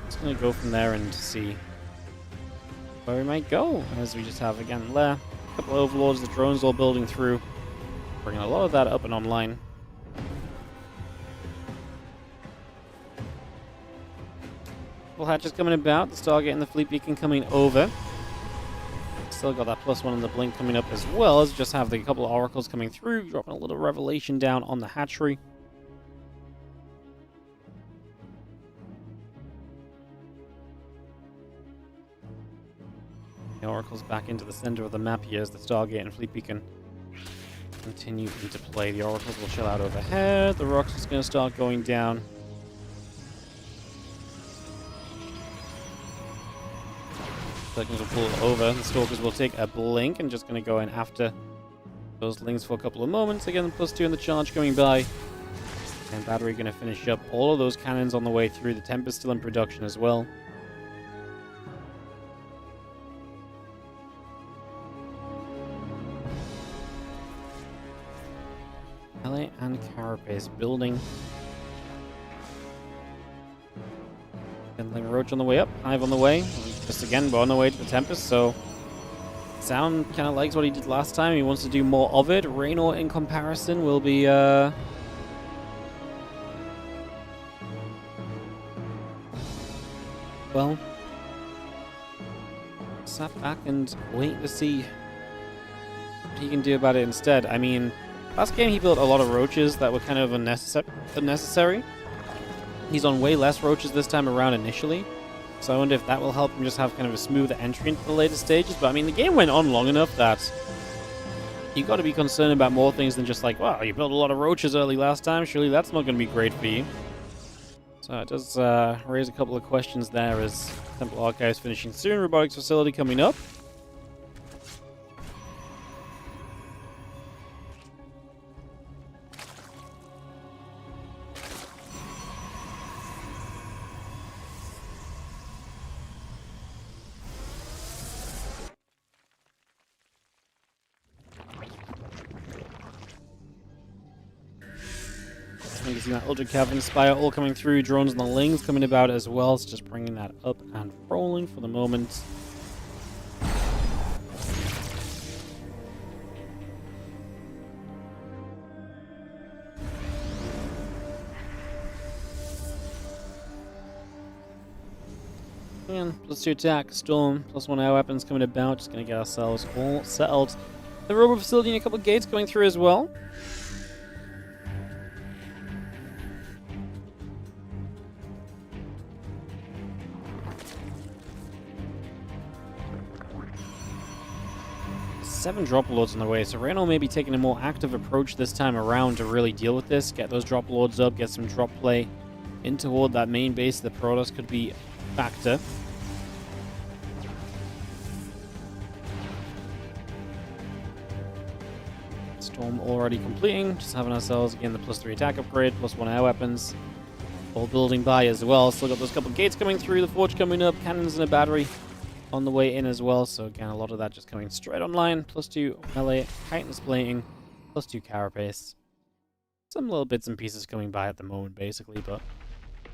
Just going to go from there and see where we might go, as we just have, again, Lair, a couple of Overlords, the drones all building through, bringing a lot of that up and online. Couple hatches coming about, the Stargate and the Fleet Beacon coming over. Still got that +1 on the Blink coming up as well, as just have the couple of oracles coming through, dropping a little revelation down on the hatchery. The oracles back into the center of the map here as the Stargate and Fleet Beacon continue into play. The oracles will chill out overhead. The rocks is going to start going down. Seconds will pull it over. The Stalkers will take a blink and just going to go in after those Lings for a couple of moments. Again, +2 in the charge coming by. And Battery going to finish up all of those cannons on the way through. The Tempest still in production as well. LA and Carapace building. Kindling Roach on the way up, Hive on the way. Just again, we're on the way to the Tempest, so Zoun kind of likes what he did last time. He wants to do more of it. Reynor, in comparison, will be well, sat back and wait to see what he can do about it instead. I mean, last game he built a lot of roaches that were kind of unnecessary. He's on way less roaches this time around initially, so I wonder if that will help him just have kind of a smoother entry into the later stages. But I mean, the game went on long enough that you've got to be concerned about more things than just like, wow, you built a lot of roaches early last time, surely that's not going to be great for you. So it does raise a couple of questions there, as Temple Archives finishing soon, Robotics Facility coming up. You see that Ultra Cavern Spire all coming through, drones and the Lings coming about as well, so just bringing that up and rolling for the moment. And +2 attack, Storm, +1 air weapons coming about. Just going to get ourselves all settled. The robot facility and a couple of gates going through as well. Seven drop lords on the way, so Reynor may be taking a more active approach this time around to really deal with this. Get those drop lords up, get some drop play in toward that main base. The Protoss could be a factor. Storm already completing, just having ourselves again the +3 attack upgrade, +1 air weapons. All building by as well. Still got those couple of gates coming through, the forge coming up, cannons and a battery on the way in as well. So again, a lot of that just coming straight online. +2 melee, Titan's plating, +2 carapace. Some little bits and pieces coming by at the moment, basically, but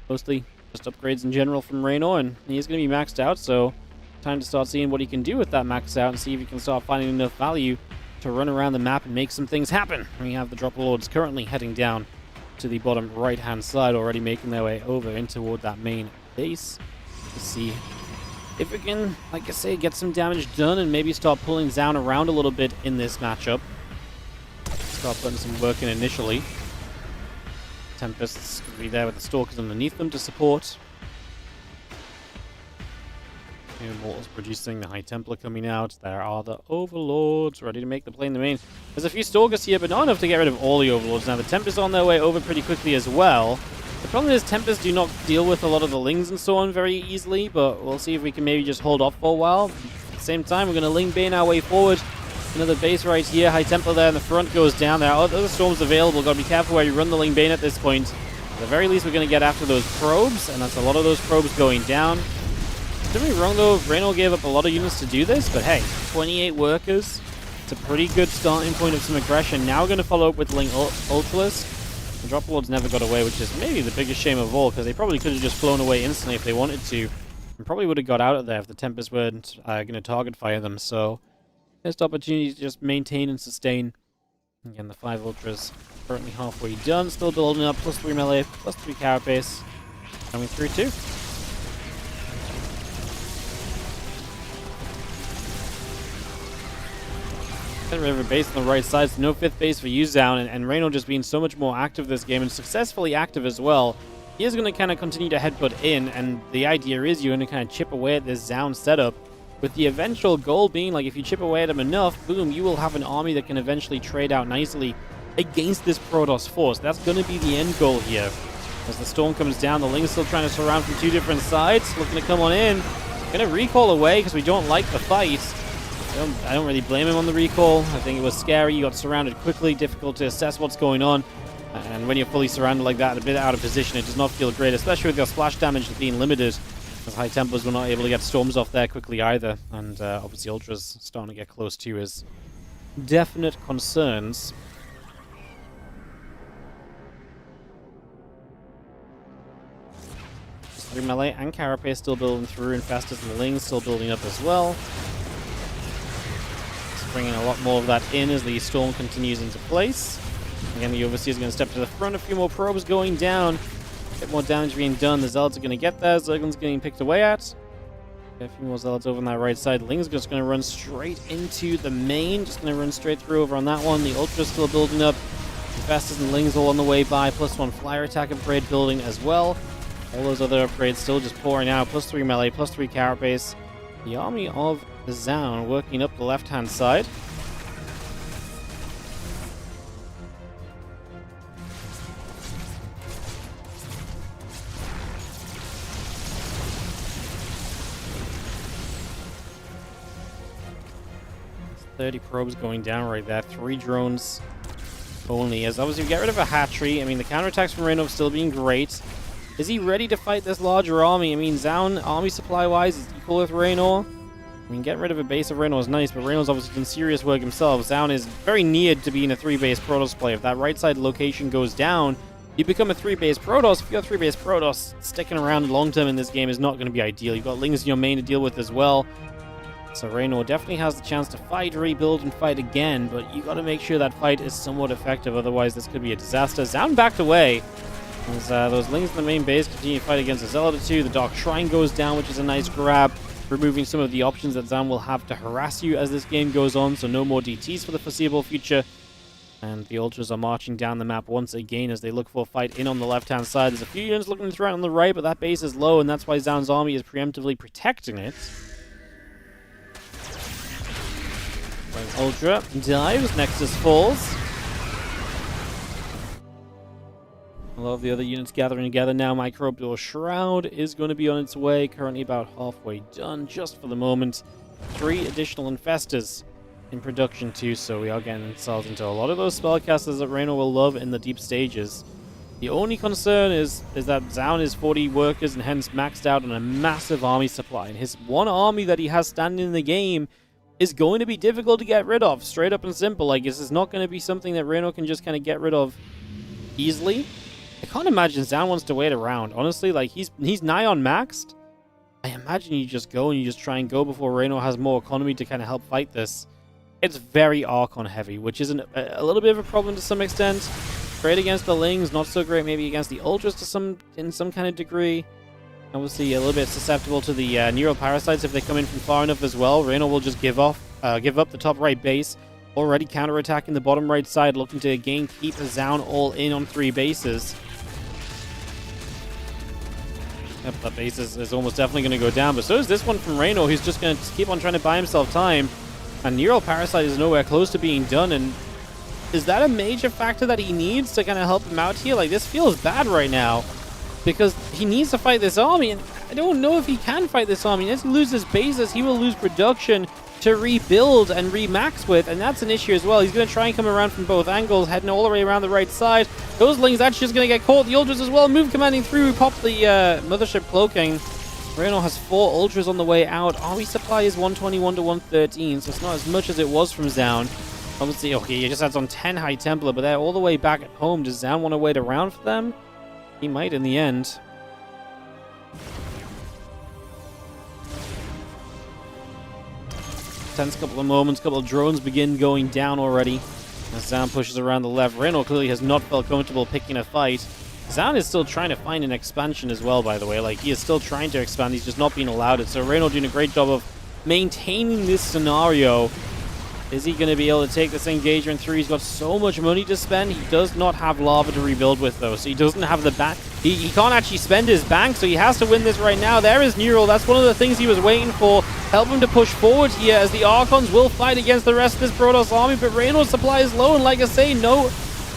mostly just upgrades in general from Reynor, and he is going to be maxed out, so time to start seeing what he can do with that max out and see if he can start finding enough value to run around the map and make some things happen. We have the drop lords currently heading down to the bottom right-hand side, already making their way over in toward that main base. Let's see if we can, like I say, get some damage done and maybe start pulling Zoun around a little bit in this matchup. Start putting some work in initially. Tempests could be there with the Stalkers underneath them to support. New Immortals producing, the High Templar coming out. There are the Overlords ready to make the play in the main. There's a few Stalkers here, but not enough to get rid of all the Overlords. Now the Tempests on their way over pretty quickly as well. The problem is Tempests do not deal with a lot of the Lings and so on very easily, but we'll see if we can maybe just hold off for a while. At the same time, we're going to Ling Bane our way forward. Another base right here. High Templar there in the front goes down. There are other storms available. Got to be careful where you run the Ling Bane at this point. At the very least, we're going to get after those probes, and that's a lot of those probes going down. Don't get me wrong though, Reynor gave up a lot of units to do this, but hey, 28 workers. It's a pretty good starting point of some aggression. Now we're going to follow up with Ling Ultras. The drop lords never got away, which is maybe the biggest shame of all, because they probably could have just flown away instantly if they wanted to, and probably would have got out of there if the Tempests weren't going to target fire them. So, best opportunity to just maintain and sustain. Again, the 5 Ultras currently halfway done, still building up, +3 melee, +3 carapace, coming through too. Get rid of a base on the right side, so no 5th base for you, Zoun, and Reynor just being so much more active this game, and successfully active as well. He is going to kind of continue to headbutt in, and the idea is you're going to kind of chip away at this Zoun setup, with the eventual goal being, like, if you chip away at him enough, boom, you will have an army that can eventually trade out nicely against this Protoss force. That's going to be the end goal here. As the storm comes down, the Ling's still trying to surround from 2 different sides, looking to come on in. Going to recall away because we don't like the fight. I don't really blame him on the recall. I think it was scary. You got surrounded quickly, difficult to assess what's going on. And when you're fully surrounded like that, a bit out of position, it does not feel great, especially with your splash damage being limited. As High Templars were not able to get storms off there quickly either. And obviously Ultras starting to get close to his definite concerns. Just 3 melee and Carapace still building through, and Festus and the Lings still building up as well. Bringing a lot more of that in as the storm continues into place. Again, the Overseer is going to step to the front. A few more probes going down. A bit more damage being done. The Zealots are going to get there. Zergling's getting picked away at. A few more Zealots over on that right side. Ling's just going to run straight into the main. Just going to run straight through over on that one. The Ultra's still building up. The Festus and Ling's all on the way by. +1 flyer attack upgrade building as well. All those other upgrades still just pouring out. +3 melee, +3 carapace. The army of the Zoun working up the left-hand side. There's 30 probes going down right there. 3 drones only. As obviously we get rid of a hatchery. I mean, the counterattacks from Reynor still being great. Is he ready to fight this larger army? I mean, Zoun, army supply-wise, is equal with Reynor. I mean, getting rid of a base of Reynor is nice, but Reynor's obviously done serious work himself. Zoun is very near to being a 3-base Protoss play. If that right side location goes down, you become a 3-base Protoss. If you're a 3-base Protoss, sticking around long-term in this game is not going to be ideal. You've got Lings in your main to deal with as well. So Reynor definitely has the chance to fight, rebuild, and fight again, but you got to make sure that fight is somewhat effective, otherwise this could be a disaster. Zoun backed away. As those Lings in the main base continue to fight against the Zealot 2, the Dark Shrine goes down, which is a nice grab, removing some of the options that Zoun will have to harass you as this game goes on, so no more DTs for the foreseeable future. And the Ultras are marching down the map once again as they look for a fight in on the left-hand side. There's a few units looking throughout on the right, but that base is low, and that's why Zoun's army is preemptively protecting it. Ultra dives, Nexus falls. A lot of the other units gathering together now. Microbial Shroud is going to be on its way. Currently about halfway done, just for the moment. 3 additional Infestors in production too, so we are getting ourselves into a lot of those spellcasters that Reynor will love in the deep stages. The only concern is that Zoun is 40 workers and hence maxed out on a massive army supply. And his one army that he has standing in the game is going to be difficult to get rid of, straight up and simple. Like, this is not going to be something that Reynor can just kind of get rid of easily. I can't imagine Zoun wants to wait around. Honestly, like, he's nigh on maxed. I imagine you just go and you just try and go before Reynor has more economy to kind of help fight this. It's very Archon heavy, which is a little bit of a problem to some extent. Great against the Lings, not so great maybe against the Ultras in some kind of degree. Obviously a little bit susceptible to the Neural Parasites if they come in from far enough as well. Reynor will just give up the top right base. Already counterattacking the bottom right side, looking to again keep Zoun all in on 3 bases. Yep, that base is almost definitely going to go down, but so is this one from Reynor, who's just going to keep on trying to buy himself time. And Neural Parasite is nowhere close to being done, and is that a major factor that he needs to kind of help him out here? Like, this feels bad right now, because he needs to fight this army, and I don't know if he can fight this army. As he loses bases, he will lose production to rebuild and remax with, and that's an issue as well. He's going to try and come around from both angles, heading all the way around the right side. Those Lings actually just going to get caught. The Ultras as well, move commanding through, pop the Mothership cloaking. Reynor has 4 Ultras on the way out. Army supply is 121 to 113, so it's not as much as it was from Zoun. Obviously, okay, he just adds on 10 High Templar, but they're all the way back at home. Does Zoun want to wait around for them? He might in the end. Tense couple of moments, couple of drones begin going down already. As Zoun pushes around the left, Reynor clearly has not felt comfortable picking a fight. Zoun is still trying to find an expansion as well, by the way. Like, he is still trying to expand, he's just not being allowed it. So Reynor doing a great job of maintaining this scenario. Is he going to be able to take this engagement through? He's got so much money to spend. He does not have lava to rebuild with, though, so he doesn't have the bank. He can't actually spend his bank, so he has to win this right now. There is Neural. That's one of the things he was waiting for. Help him to push forward here, as the Archons will fight against the rest of this Protoss army, but Reynor's supply is low, and like I say, no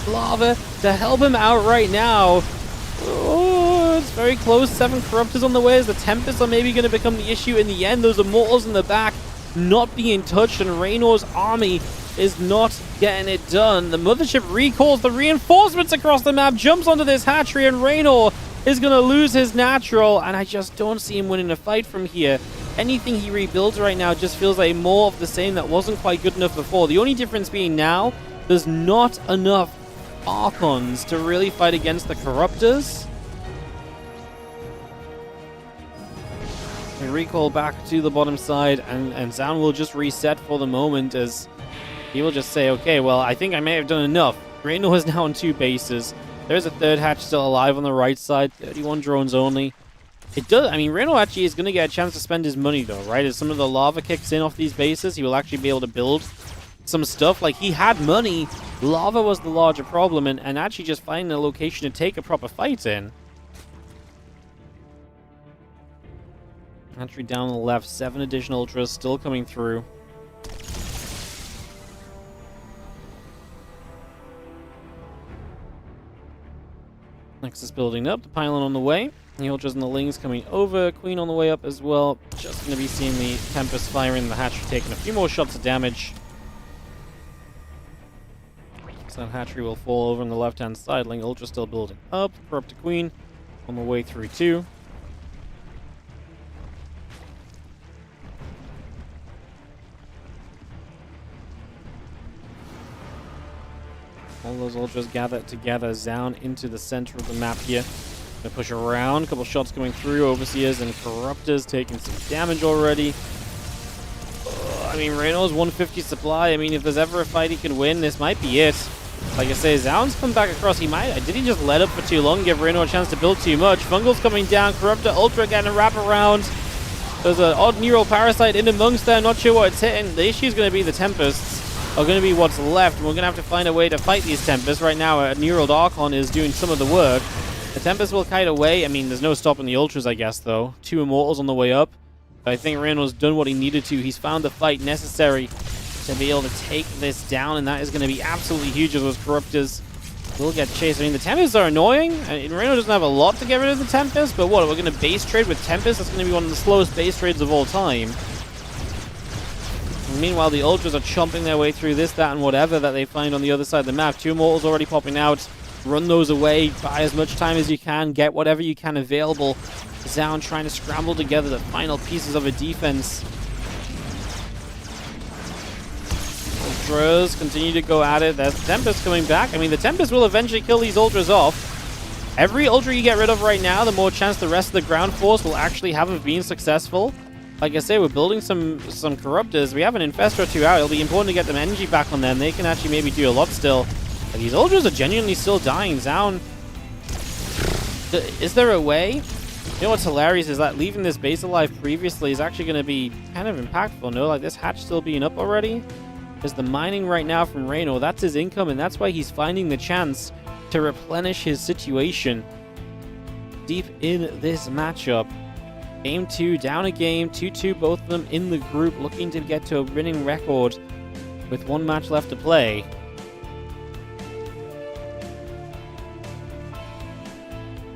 lava to help him out right now. Oh, it's very close. 7 Corruptors on the way, as the Tempests are maybe going to become the issue in the end. Those Immortals in the back not being touched, and Reynor's army is not getting it done. The Mothership recalls the reinforcements across the map, jumps onto this hatchery, and Reynor is going to lose his natural, and I just don't see him winning a fight from here. Anything he rebuilds right now just feels like more of the same that wasn't quite good enough before. The only difference being now, there's not enough Archons to really fight against the Corruptors. We recall back to the bottom side, and Zoun will just reset for the moment, as he will just say, okay, well, I think I may have done enough. Reynor is now on 2 bases. There's a 3rd hatch still alive on the right side, 31 drones only. It does, I mean, Reynor actually is going to get a chance to spend his money, though, right? As some of the lava kicks in off these bases, he will actually be able to build some stuff. Like, he had money. Lava was the larger problem, and actually just finding a location to take a proper fight in. Hatchery down on the left, 7 additional Ultras still coming through. Nexus building up, the pylon on the way. The Ultras and the Lings coming over. Queen on the way up as well. Just going to be seeing the Tempest firing, the hatchery taking a few more shots of damage. So that hatchery will fall over on the left-hand side. Ling Ultra still building up. Corrupted Queen on the way through too. All those Ultras gathered together. Zoun into the center of the map here. Gonna push around. A couple shots coming through. Overseers and Corruptors taking some damage already. I mean, Reynor's 150 supply. I mean, if there's ever a fight he can win, this might be it. Like I say, Zoun's come back across. Did he just let up for too long, give Reynor a chance to build too much? Fungal's coming down. Corruptor Ultra getting a wrap around. There's an odd neural parasite in amongst there. Not sure what it's hitting. The issue is going to be the Tempests are going to be what's left. And we're going to have to find a way to fight these Tempests. Right now, a Neural Archon is doing some of the work. The Tempest will kite away. I mean, there's no stopping the Ultras, I guess, though. 2 Immortals on the way up. But I think Reynor's done what he needed to. He's found the fight necessary to be able to take this down, and that is going to be absolutely huge as those Corruptors will get chased. I mean, the Tempests are annoying, and Reynor doesn't have a lot to get rid of the Tempest, but what, we're going to base trade with Tempest? That's going to be one of the slowest base trades of all time. And meanwhile, the Ultras are chomping their way through this, that, and whatever that they find on the other side of the map. 2 Immortals already popping out. Run those away, buy as much time as you can, get whatever you can available. Zoun trying to scramble together the final pieces of a defense. Ultras continue to go at it. There's Tempest coming back. I mean, the Tempest will eventually kill these Ultras off. Every Ultra you get rid of right now, the more chance the rest of the ground force will actually have of being successful. Like I say, we're building some Corruptors. We have an Infestor or 2 out. It'll be important to get them energy back on them. They can actually maybe do a lot still. But these Ultras are genuinely still dying. Zoun, is there a way? You know what's hilarious is that leaving this base alive previously is actually going to be kind of impactful, no? Like this hatch still being up already? There's the mining right now from Reynor. That's his income, and that's why he's finding the chance to replenish his situation deep in this matchup. Game 2, down a game, 2-2, both of them in the group, looking to get to a winning record with 1 match left to play.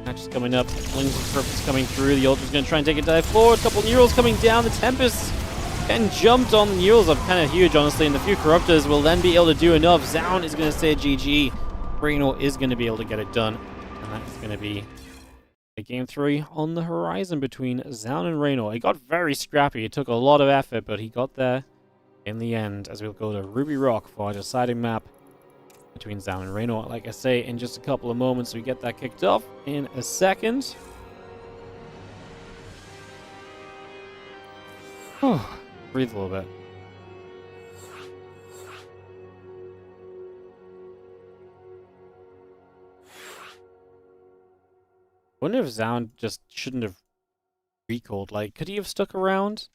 Match is coming up. Flings of Purpose coming through. The Ultra's going to try and take a dive forward. A couple Neurals coming down. The Tempest getting jumped on. The Neurals are kind of huge, honestly, and the few Corruptors will then be able to do enough. Zoun is going to say GG. Reynor is going to be able to get it done. And that is going to be a game 3 on the horizon between Zoun and Reynor. It got very scrappy. It took a lot of effort, but he got there in the end as we'll go to Ruby Rock for our deciding map between Zoun and Reynor. Like I say, in just a couple of moments, we get that kicked off in a second. Oh, breathe a little bit. I wonder if Zoun just shouldn't have recalled. Like, could he have stuck around?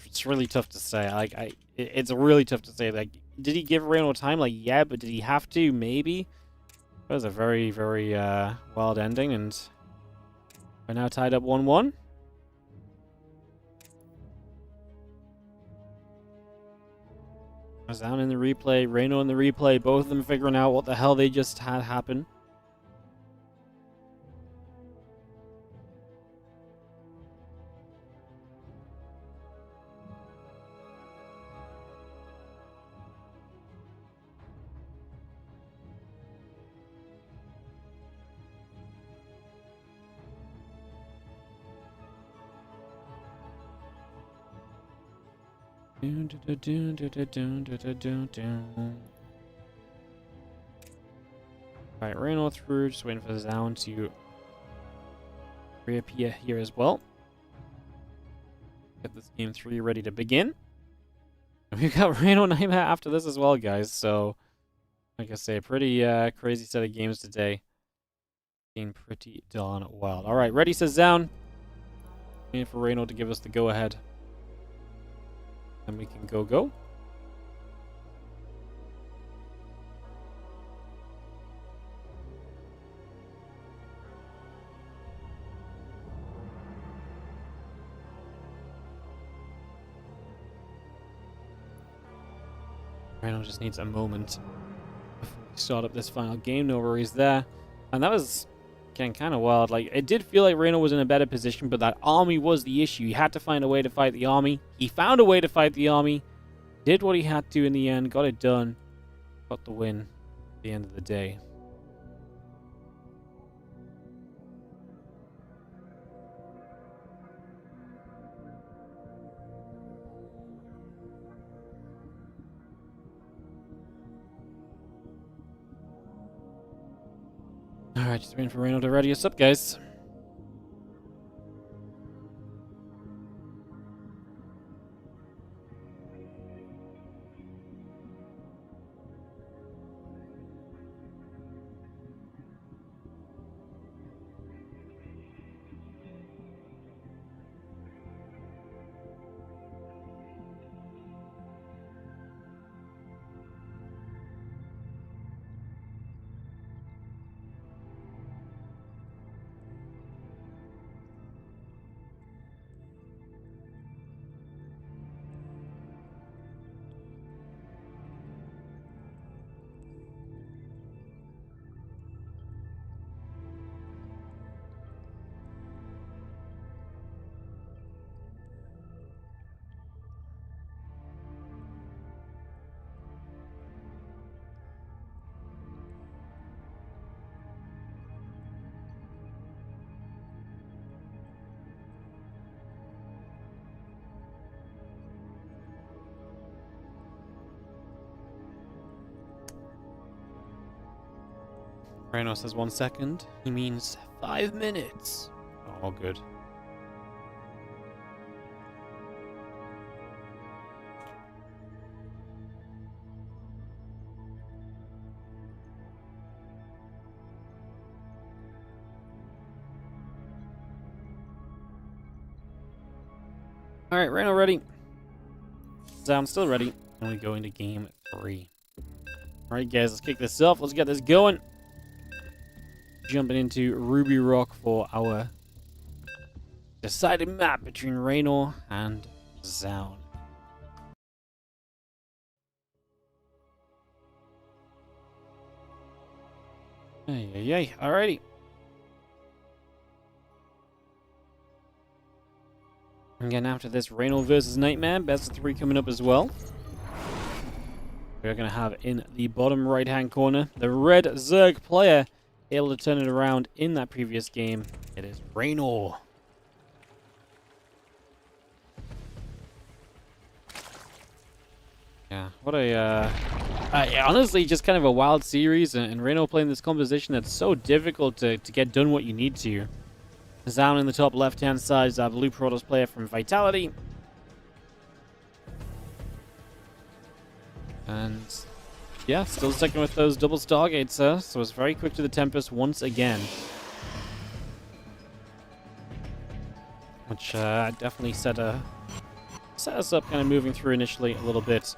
It's really tough to say. Like, it's really tough to say. Like, did he give Reynor time? Like, yeah, but did he have to? Maybe. That was a very, very wild ending, and we're now tied up 1-1. Zoun in the replay, Reynor in the replay, both of them figuring out what the hell they just had happen. Right, Rainor through, just waiting for Zoun to reappear here as well. Get this game 3 ready to begin. And we've got Rainor NightMare after this as well, guys, so like I say, pretty crazy set of games today. Being pretty darn wild. Alright, ready, says Zoun. Waiting for Rainor to give us the go-ahead. And we can go. Reynor just needs a moment before we start up this final game. No worries there. And that was, again, kind of wild. Like, it did feel like Reynor was in a better position, but that army was the issue. He had to find a way to fight the army. He found a way to fight the army. Did what he had to in the end. Got it done. Got the win at the end of the day. Alright, just waiting for Reynor to ready us up, guys. Reynor says 1 second. He means 5 minutes. Oh, good. Alright, Reynor ready. Zoun still ready. And we go into game 3. Alright guys, let's kick this off. Let's get this going. Jumping into Ruby Rock for our decided map between Rainor and Zoun. Yay, alrighty. Again, after this, Rainor versus NightMare, best of 3 coming up as well. We're going to have in the bottom right-hand corner, the red Zerg player, able to turn it around in that previous game. It is Reynor. Yeah, what a, honestly, just kind of a wild series, and Reynor playing this composition that's so difficult to get done what you need to. Zoun in the top left-hand side is our blue Protoss player from Vitality. And yeah, still sticking with those double Stargates, so it's very quick to the Tempest once again. Which definitely set us up kind of moving through initially a little bit.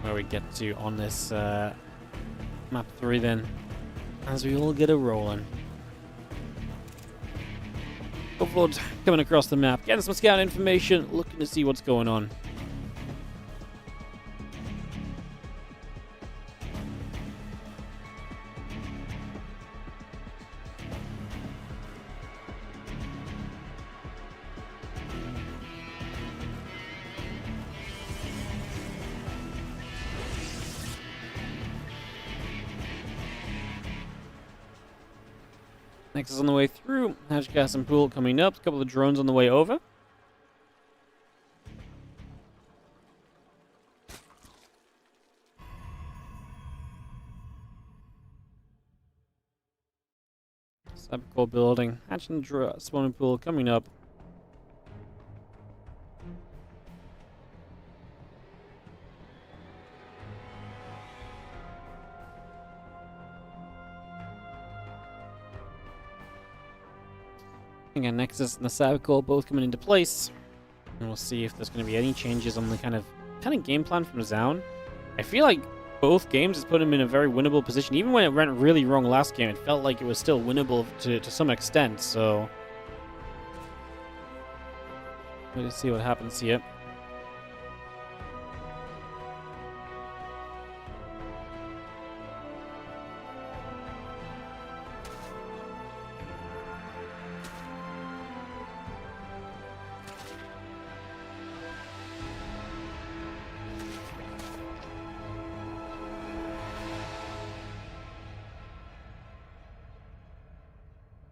Where we get to on this map 3 then, as we all get a rolling. Overlord coming across the map, getting some scout information, looking to see what's going on. Next is on the way through. Hashgas and Pool coming up. A couple of drones on the way over. Subcore building. Hatch and spawning pool coming up. Again, Nexus and the Cybercore both coming into place, and we'll see if there's going to be any changes on the kind of game plan from Zoun. I feel like both games has put him in a very winnable position. Even when it went really wrong last game, it felt like it was still winnable to some extent. So let's see what happens here.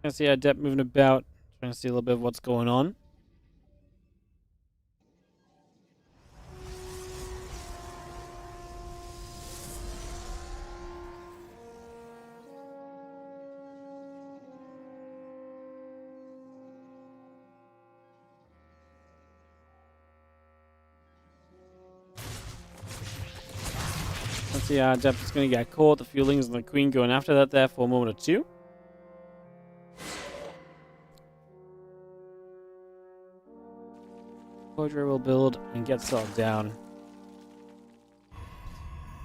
I see Adept moving about, trying to see a little bit of what's going on. Let's see, Adept is going to get caught. The Fuelings and the Queen going after that there for a moment or two. Voidray will build and get settled down.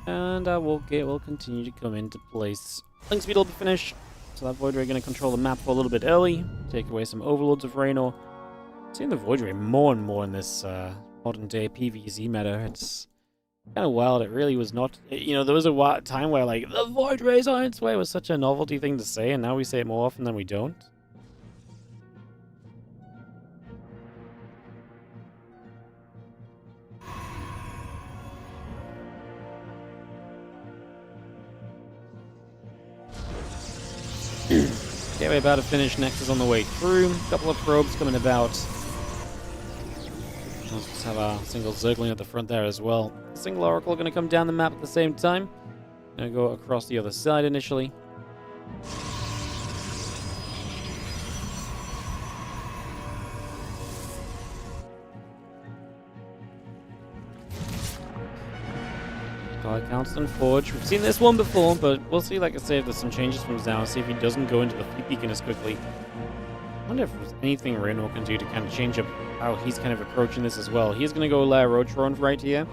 And our Wargate will continue to come into place. Link speed will be finished, so that Voidray going to control the map for a little bit early, take away some overlords of Rainor. Seeing the Voidray more and more in this modern day PvZ meta, it's kind of wild. It really was not, you know, there was a time where like, the Voidray's on its way was such a novelty thing to say, and now we say it more often than we don't. Okay, we're about to finish. Nexus on the way through. A couple of probes coming about. Let's just have our single Zergling at the front there as well. Single Oracle going to come down the map at the same time. Going to go across the other side initially. Constant Forge. We've seen this one before, but we'll see, like I say, if there's some changes from Zoun. See if he doesn't go into the Fleet Beacon as quickly. I wonder if there's anything Reynor can do to kind of change up how he's kind of approaching this as well. He's going to go Roach right here.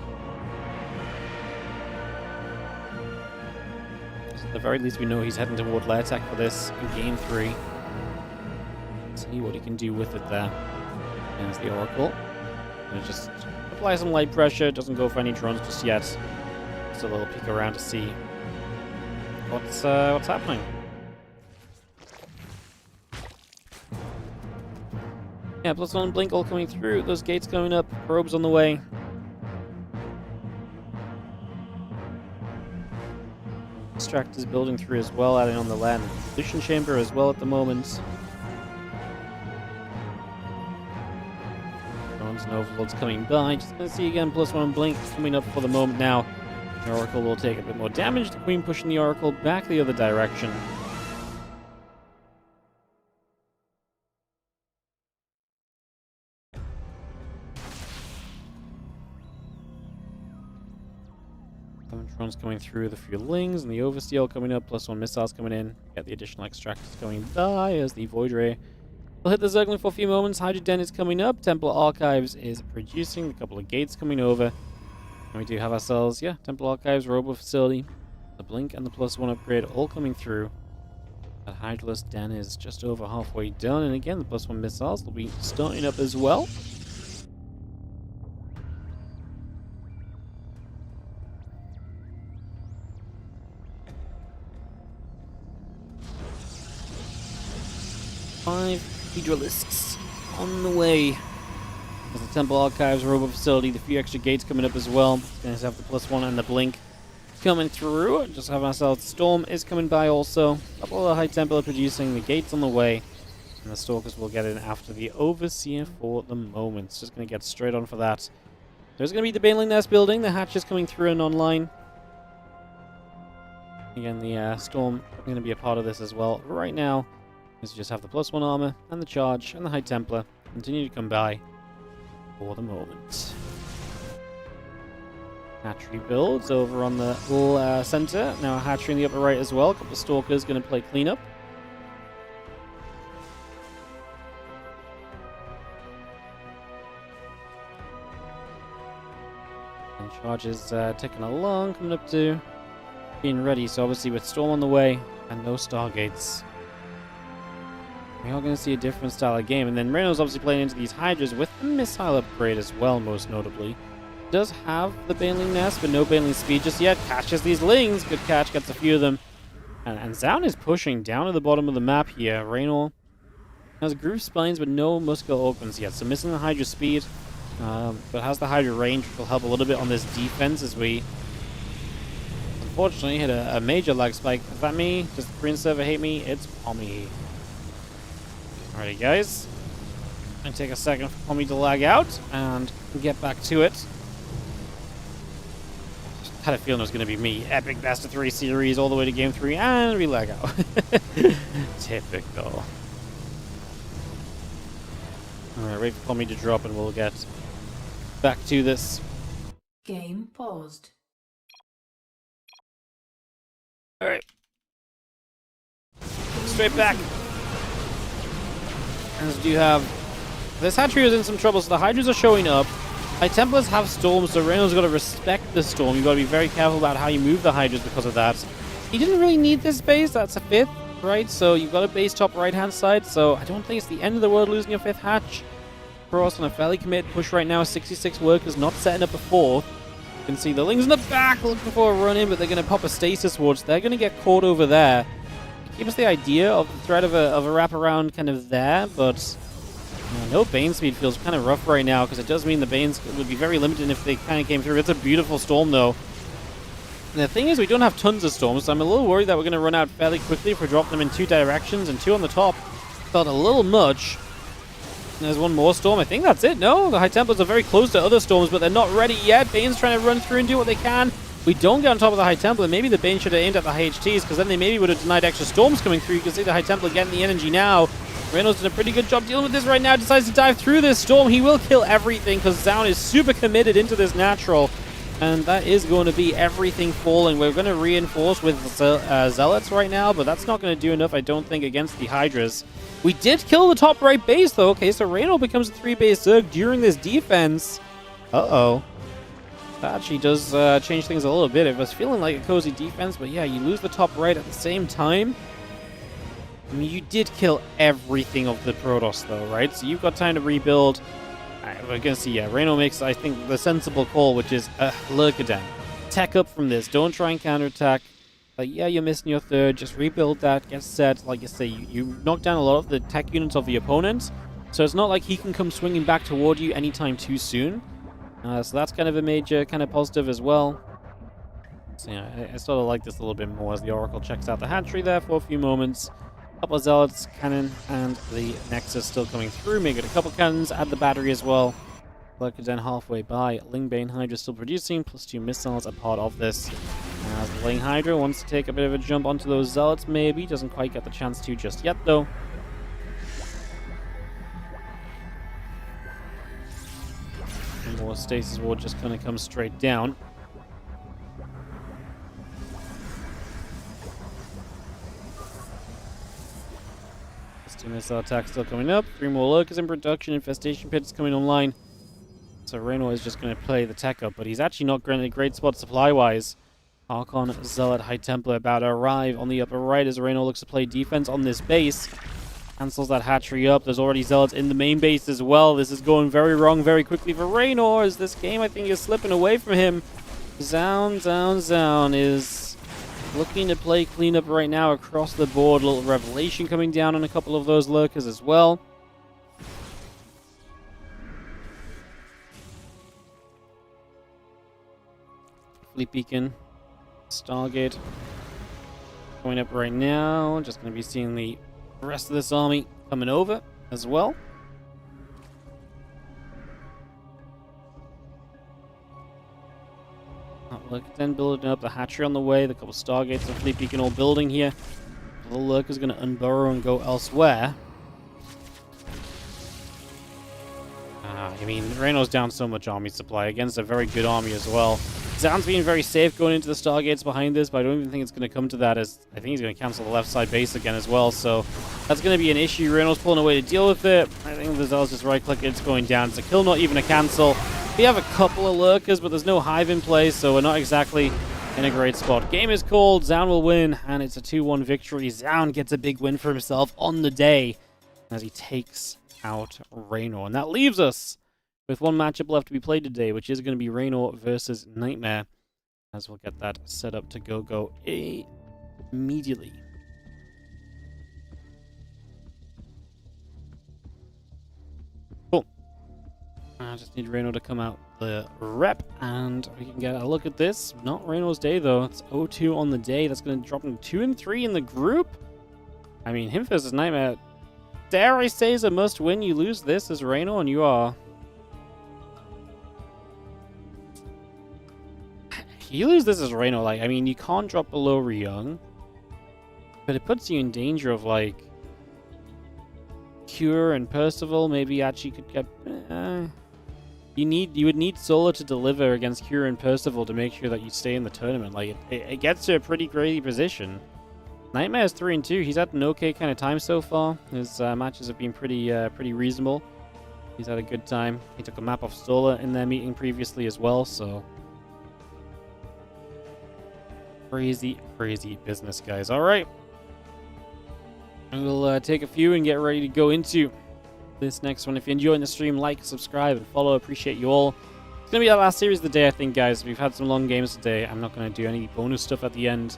So at the very least, we know he's heading toward Lair Tech for this in Game 3. See what he can do with it there. There's the Oracle. And just apply some light pressure. Doesn't go for any drones just yet. Just a little peek around to see what's happening. Yeah, +1 blink all coming through. Those gates coming up. Probes on the way. Extractors building through as well, adding on the land position chamber as well at the moment. Drones and overlords coming by. Just gonna see again +1 blink coming up for the moment now. The Oracle will take a bit more damage. The Queen pushing the Oracle back the other direction. Drones coming through, the Fuelings and the Oversteel coming up, +1 missiles coming in. Get the additional extractors going by as the Void Ray will hit the Zergling for a few moments. Hydra Den is coming up. Temple Archives is producing. A couple of gates coming over. And we do have ourselves, yeah, Temple Archives, Robo Facility, the Blink and the +1 upgrade all coming through. That Hydraless Den is just over halfway done. And again, the +1 missiles will be starting up as well. Five Hydralisks on the way. There's the Temple Archives, Robo Facility, the few extra gates coming up as well. Going to have the +1 and the Blink coming through. Just have ourselves Storm is coming by also. A couple of the High Temple are producing, the gates on the way. And the Stalkers will get in after the Overseer for the moment. It's just going to get straight on for that. There's going to be the Baneling Nest building. The hatch is coming through and online. Again, the Storm are going to be a part of this as well. Right now, is just have the +1 armor and the charge and the High Templar continue to come by for the moment. Hatchery builds over on the little center. Now a hatchery in the upper right as well. A couple of Stalkers going to play cleanup. And charge is ticking along, coming up to being ready. So obviously with Storm on the way and no Stargates, we are going to see a different style of game. And then Reynor's obviously playing into these Hydras with the missile upgrade as well, most notably. Does have the Baneling Nest, but no Baneling speed just yet. Catches these Lings. Good catch, gets a few of them. And Zoun is pushing down to the bottom of the map here. Reynor has Groove Spines, but no Muscle Organs yet. So missing the Hydra speed, but has the Hydra range, which will help a little bit on this defense as we unfortunately hit a major lag spike. Is that me? Does the Korean server hate me? It's Pommy. Alrighty, guys. Gonna take a second for Pommy to lag out and get back to it. Just had a feeling it was going to be me. Epic Best of 3 series all the way to Game 3 and we lag out. Typical. Alright, wait for Pommy to drop and we'll get back to this. Game paused. Alright. Straight back. As we do have this hatchery is in some trouble, so the Hydras are showing up. High Templars have Storms, so Reynor's got to respect the Storm. You've got to be very careful about how you move the Hydras because of that. He didn't really need this base, that's a 5th, right? So you've got a base top right-hand side, so I don't think it's the end of the world losing your 5th hatch. Cross on a fairly committed push right now, 66 workers, not setting up a 4th. You can see the Lings in the back looking for a run-in, but they're going to pop a Stasis Ward, so they're going to get caught over there. Give us the idea of the threat of a wraparound kind of there, but no Bane speed feels kind of rough right now because it does mean the Banes would be very limited if they kind of came through. It's a beautiful Storm though. And the thing is we don't have tons of Storms, so I'm a little worried that we're going to run out fairly quickly if we drop them in 2 directions, and 2 on the top felt a little much. There's one more storm. I think that's it. No, the High Templars are very close to other storms, but they're not ready yet. Bane's trying to run through and do what they can. We don't get on top of the High Templar. Maybe the Bane should have aimed at the High HTs, because then they maybe would have denied extra storms coming through. You can see the High Templar getting the energy now. Reynor's done a pretty good job dealing with this right now. Decides to dive through this storm. He will kill everything, because Zoun is super committed into this natural. And that is going to be everything falling. We're going to reinforce with Zealots right now, but that's not going to do enough, I don't think, against the Hydras. We did kill the top right base, though. Okay, so Reynor becomes a 3-base Zerg during this defense. Uh-oh. That actually does change things a little bit. It was feeling like a cozy defense, but yeah, you lose the top right at the same time. I mean, you did kill everything of the Protoss, though, right? So you've got time to rebuild. We're going to see, yeah, Reynor makes, I think, the sensible call, which is, Lurkaden. Tech up from this. Don't try and counterattack. Yeah, you're missing your third. Just rebuild that. Get set. Like you say, you knock down a lot of the tech units of the opponent. So it's not like he can come swinging back toward you anytime too soon. So that's kind of a major kind of positive as well. So yeah, I sort of like this a little bit more as the Oracle checks out the hatchery there for a few moments. Couple of Zealots, cannon, and the Nexus still coming through. Make it a couple cannons, add the battery as well. Lurkaden halfway by. Lingbane Hydra still producing, plus 2 missiles are part of this. As the Ling Hydra wants to take a bit of a jump onto those Zealots, maybe. Doesn't quite get the chance to just yet, though. And more Stasis Ward just going to come straight down. Two missile attacks still coming up. 3 more Lurkers in production. Infestation Pits coming online. So Reynor is just going to play the tech up, but he's actually not in a great spot supply-wise. Archon, Zealot, High Templar about to arrive on the upper right as Reynor looks to play defense on this base. Cancels that hatchery up. There's already Zealots in the main base as well. This is going very wrong very quickly for Reynor as this game, I think, is slipping away from him. Zoun is looking to play cleanup right now across the board. A little Revelation coming down on a couple of those Lurkers as well. Fleet Beacon. Stargate. Going up right now. Just going to be seeing the rest of this army coming over as well. Look, then building up the hatchery on the way. The couple Stargates and Fleet Beacon all building here. The Lurker's going to unburrow and go elsewhere. I mean, Reynor's down so much army supply against a very good army as well. Zoun's being very safe going into the Stargates behind this, but I don't even think it's going to come to that, as I think he's going to cancel the left side base again as well, so that's going to be an issue. Reynor's pulling away to deal with it. I think the Zealot's just right-click, it's going down. It's a kill, not even a cancel. We have a couple of Lurkers, but there's no Hive in place, so we're not exactly in a great spot. Game is called, Zoun will win, and it's a 2-1 victory. Zoun gets a big win for himself on the day as he takes out Reynor. And that leaves us with one matchup left to be played today, which is going to be Reynor versus NightMare, as we'll get that set up to go immediately. Cool. I just need Reynor to come out the rep, and we can get a look at this. Not Reynor's day, though. It's 0-2 on the day. That's going to drop him 2-3 in the group. I mean, him versus NightMare, dare I say, is a must-win. You lose this as Reynor, and you are... You lose this as Reynor, like, I mean, you can't drop below Ryung, but it puts you in danger of, like, Cure and Percival maybe actually could get... You would need Solo to deliver against Cure and Percival to make sure that you stay in the tournament. Like, it gets to a pretty great position. NightMare's 3-2. He's had an okay kind of time so far. His matches have been pretty reasonable. He's had a good time. He took a map off Sola in their meeting previously as well, so... Crazy business, guys. All right. We'll take a few and get ready to go into this next one. If you're enjoying the stream, like, subscribe, and follow. Appreciate you all. It's going to be our last series of the day, I think, guys. We've had some long games today. I'm not going to do any bonus stuff at the end.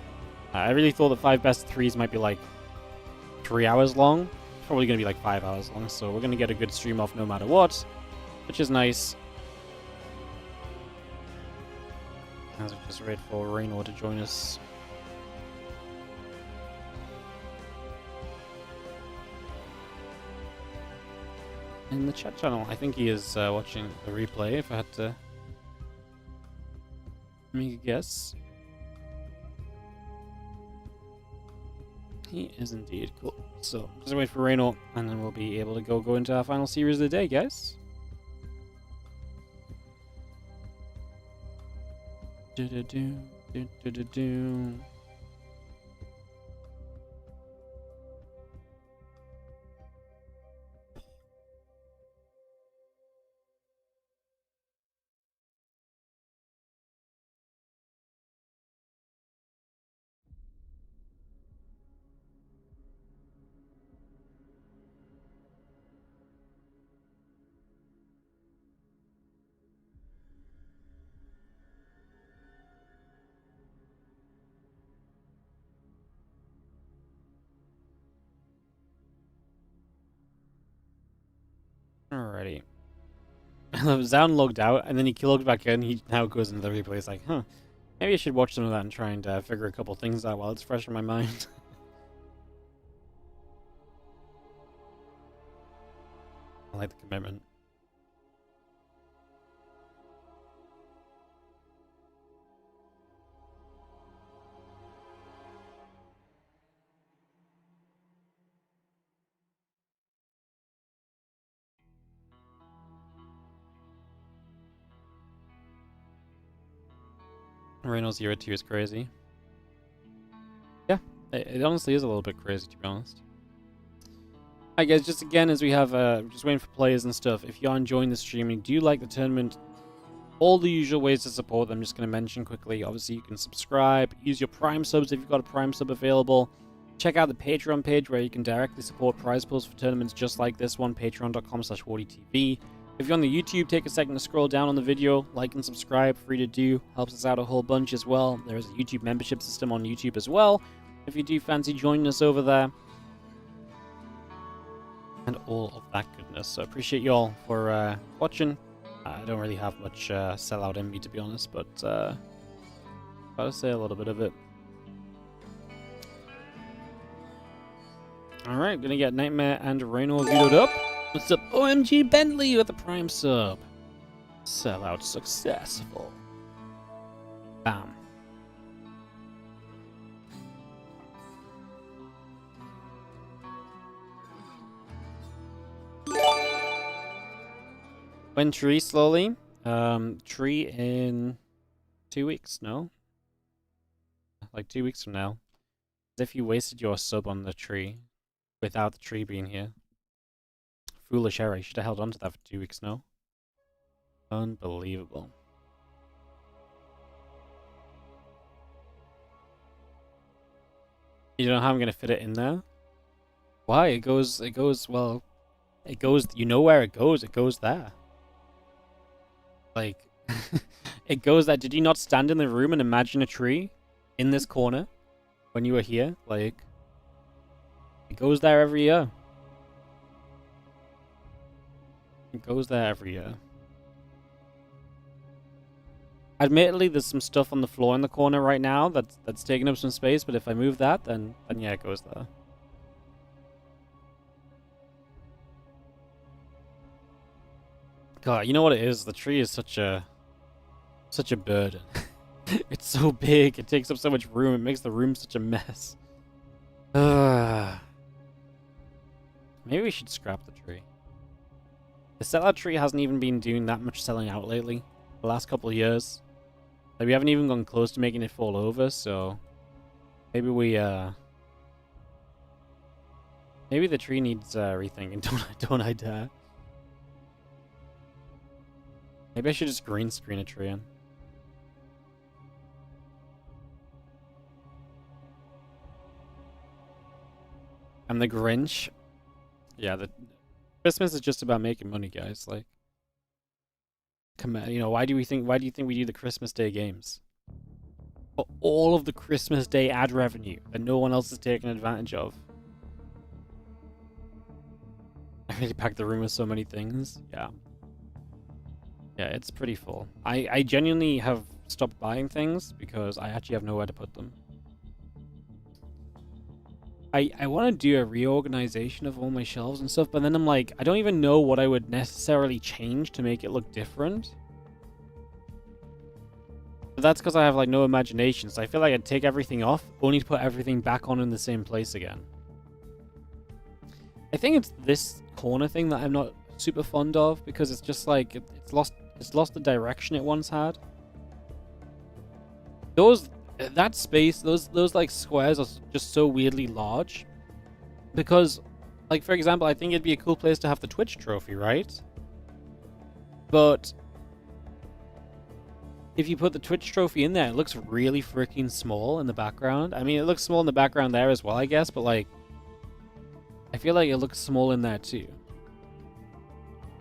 I really thought that 5 best of 3s might be like 3 hours long. Probably going to be like 5 hours long, so we're going to get a good stream off no matter what, which is nice. As we just wait for Rainor to join us. in the chat channel. I think he is watching the replay, if I had to make a guess. He is indeed. Cool. So, just wait for Reynor, and then we'll be able to go into our final series of the day, guys. Do-do-do, do-do-do-do. Alrighty. Zoun logged out, and then he logged back in. He now goes into the replay. He's like, huh, maybe I should watch some of that and try and figure a couple things out while it's fresh in my mind. I like the commitment. Reynor's Year 2 is crazy. Yeah, it honestly is a little bit crazy, to be honest. Alright guys, just again, as we have, just waiting for players and stuff, if you're enjoying the streaming, do you like the tournament? All the usual ways to support them, I'm just going to mention quickly. Obviously, you can subscribe, use your Prime subs if you've got a Prime sub available. Check out the Patreon page where you can directly support prize pools for tournaments just like this one, patreon.com/WardiTV. If you're on the YouTube, take a second to scroll down on the video, like and subscribe, free to do, helps us out a whole bunch as well. There is a YouTube membership system on YouTube as well, if you do fancy joining us over there. And all of that goodness. So appreciate you all for watching. I don't really have much sellout in me, to be honest, but gotta say a little bit of it. Alright, gonna get NightMare and Rainor videoed up. What's up, OMG Bentley with the Prime sub? Sellout successful. Bam. When tree slowly? Tree in 2 weeks, no? Like 2 weeks from now. As if you wasted your sub on the tree without the tree being here. Foolish error. You should have held on to that for 2 weeks, no? Unbelievable. You don't know how I'm gonna fit it in there? Why? It goes, well, it goes, you know where it goes there. Like, it goes there. Did you not stand in the room and imagine a tree in this corner when you were here? Like, it goes there every year. It goes there every year. Admittedly, there's some stuff on the floor in the corner right now that's taking up some space, but if I move that, then yeah, it goes there. God, you know what it is? The tree is such a burden. It's so big. It takes up so much room. It makes the room such a mess. Maybe we should scrap the tree. The sellout tree hasn't even been doing that much selling out lately. The last couple of years. Like, we haven't even gone close to making it fall over, so maybe we maybe the tree needs rethinking. Don't I dare. Maybe I should just green screen a tree in. I'm the Grinch. Yeah, the Christmas is just about making money, guys. Like, come on, you know, why do you think we do the Christmas Day games? For all of the Christmas Day ad revenue that no one else is taking advantage of. I really packed the room with so many things. Yeah. Yeah, it's pretty full. I genuinely have stopped buying things because I actually have nowhere to put them. I want to do a reorganization of all my shelves and stuff, but then I'm like, I don't even know what I would necessarily change to make it look different. But that's because I have like no imagination, so I feel like I'd take everything off, only to put everything back on in the same place again. I think it's this corner thing that I'm not super fond of, because it's just like it's lost the direction it once had. That space, those like squares are just so weirdly large, because like, for example, I think it'd be a cool place to have the Twitch trophy, right? But if you put the Twitch trophy in there, it looks really freaking small in the background. I mean, it looks small in the background there as well, I guess, but like, I feel like it looks small in there too.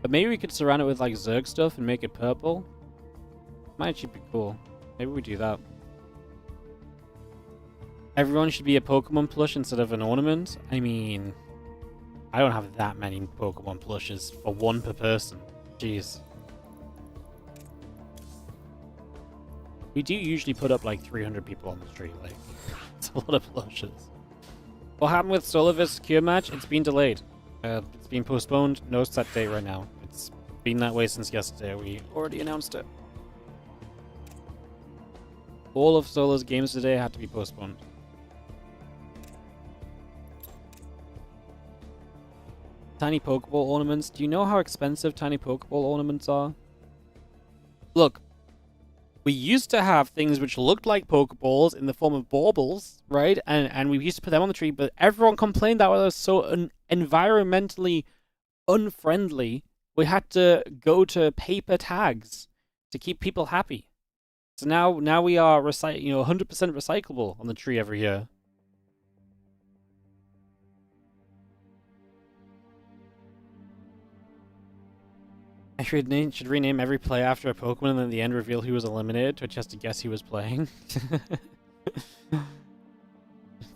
But maybe we could surround it with like Zerg stuff and make it purple. Might actually be cool. Maybe we do that. Everyone should be a Pokemon plush instead of an ornament. I mean, I don't have that many Pokemon plushes for one per person. Jeez. We do usually put up like 300 people on the street. Like, it's a lot of plushes. What happened with Solo vs. Secure match? It's been delayed. It's been postponed. No set date right now. It's been that way since yesterday. We already announced it. All of Solo's games today had to be postponed. Tiny Pokeball ornaments. Do you know how expensive tiny Pokeball ornaments are? Look, we used to have things which looked like Pokeballs in the form of baubles, right? And we used to put them on the tree, but everyone complained that was so environmentally unfriendly. We had to go to paper tags to keep people happy. So now we are 100% recyclable on the tree every year. I should rename every play after a Pokemon and then at the end reveal who was eliminated to just to guess who was playing. The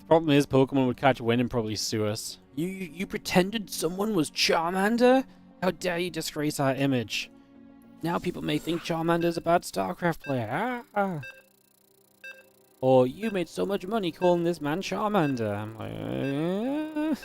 problem is Pokemon would catch wind and probably sue us. You pretended someone was Charmander? How dare you disgrace our image? Now people may think Charmander's a bad StarCraft player. Ah. Or you made so much money calling this man Charmander. I'm like,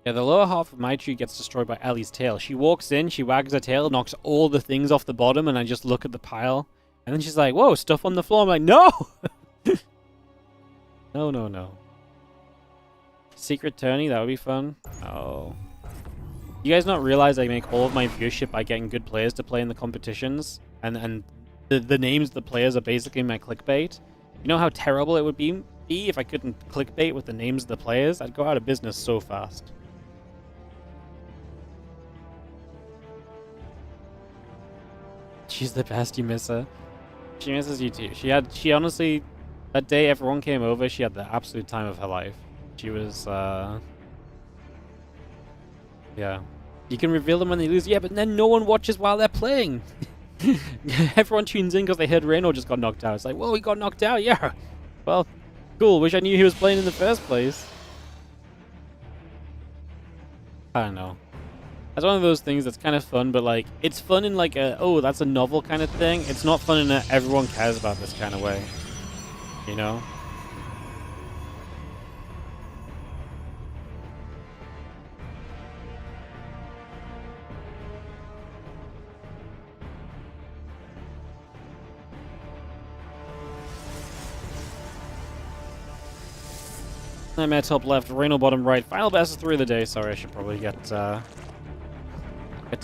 Yeah, the lower half of my tree gets destroyed by Ellie's tail. She walks in, she wags her tail, knocks all the things off the bottom, and I just look at the pile. And then she's like, whoa, stuff on the floor. I'm like, no! No. Secret tourney, that would be fun. Oh. You guys not realize I make all of my viewership by getting good players to play in the competitions? And the names of the players are basically my clickbait? You know how terrible it would be if I couldn't clickbait with the names of the players? I'd go out of business so fast. She's the best, you miss her. She misses you too. She honestly, that day everyone came over, she had the absolute time of her life. She was, yeah. You can reveal them when they lose, yeah, but then no one watches while they're playing. Everyone tunes in because they heard Reynor just got knocked out. It's like, whoa, he got knocked out, yeah. Well, cool, wish I knew he was playing in the first place. I don't know. That's one of those things that's kind of fun, but like, it's fun in like a, oh, that's a novel kind of thing. It's not fun in a, everyone cares about this kind of way. You know? NightMare top left, Rainor bottom right. Final best of 3 of the day. Sorry, I should probably get to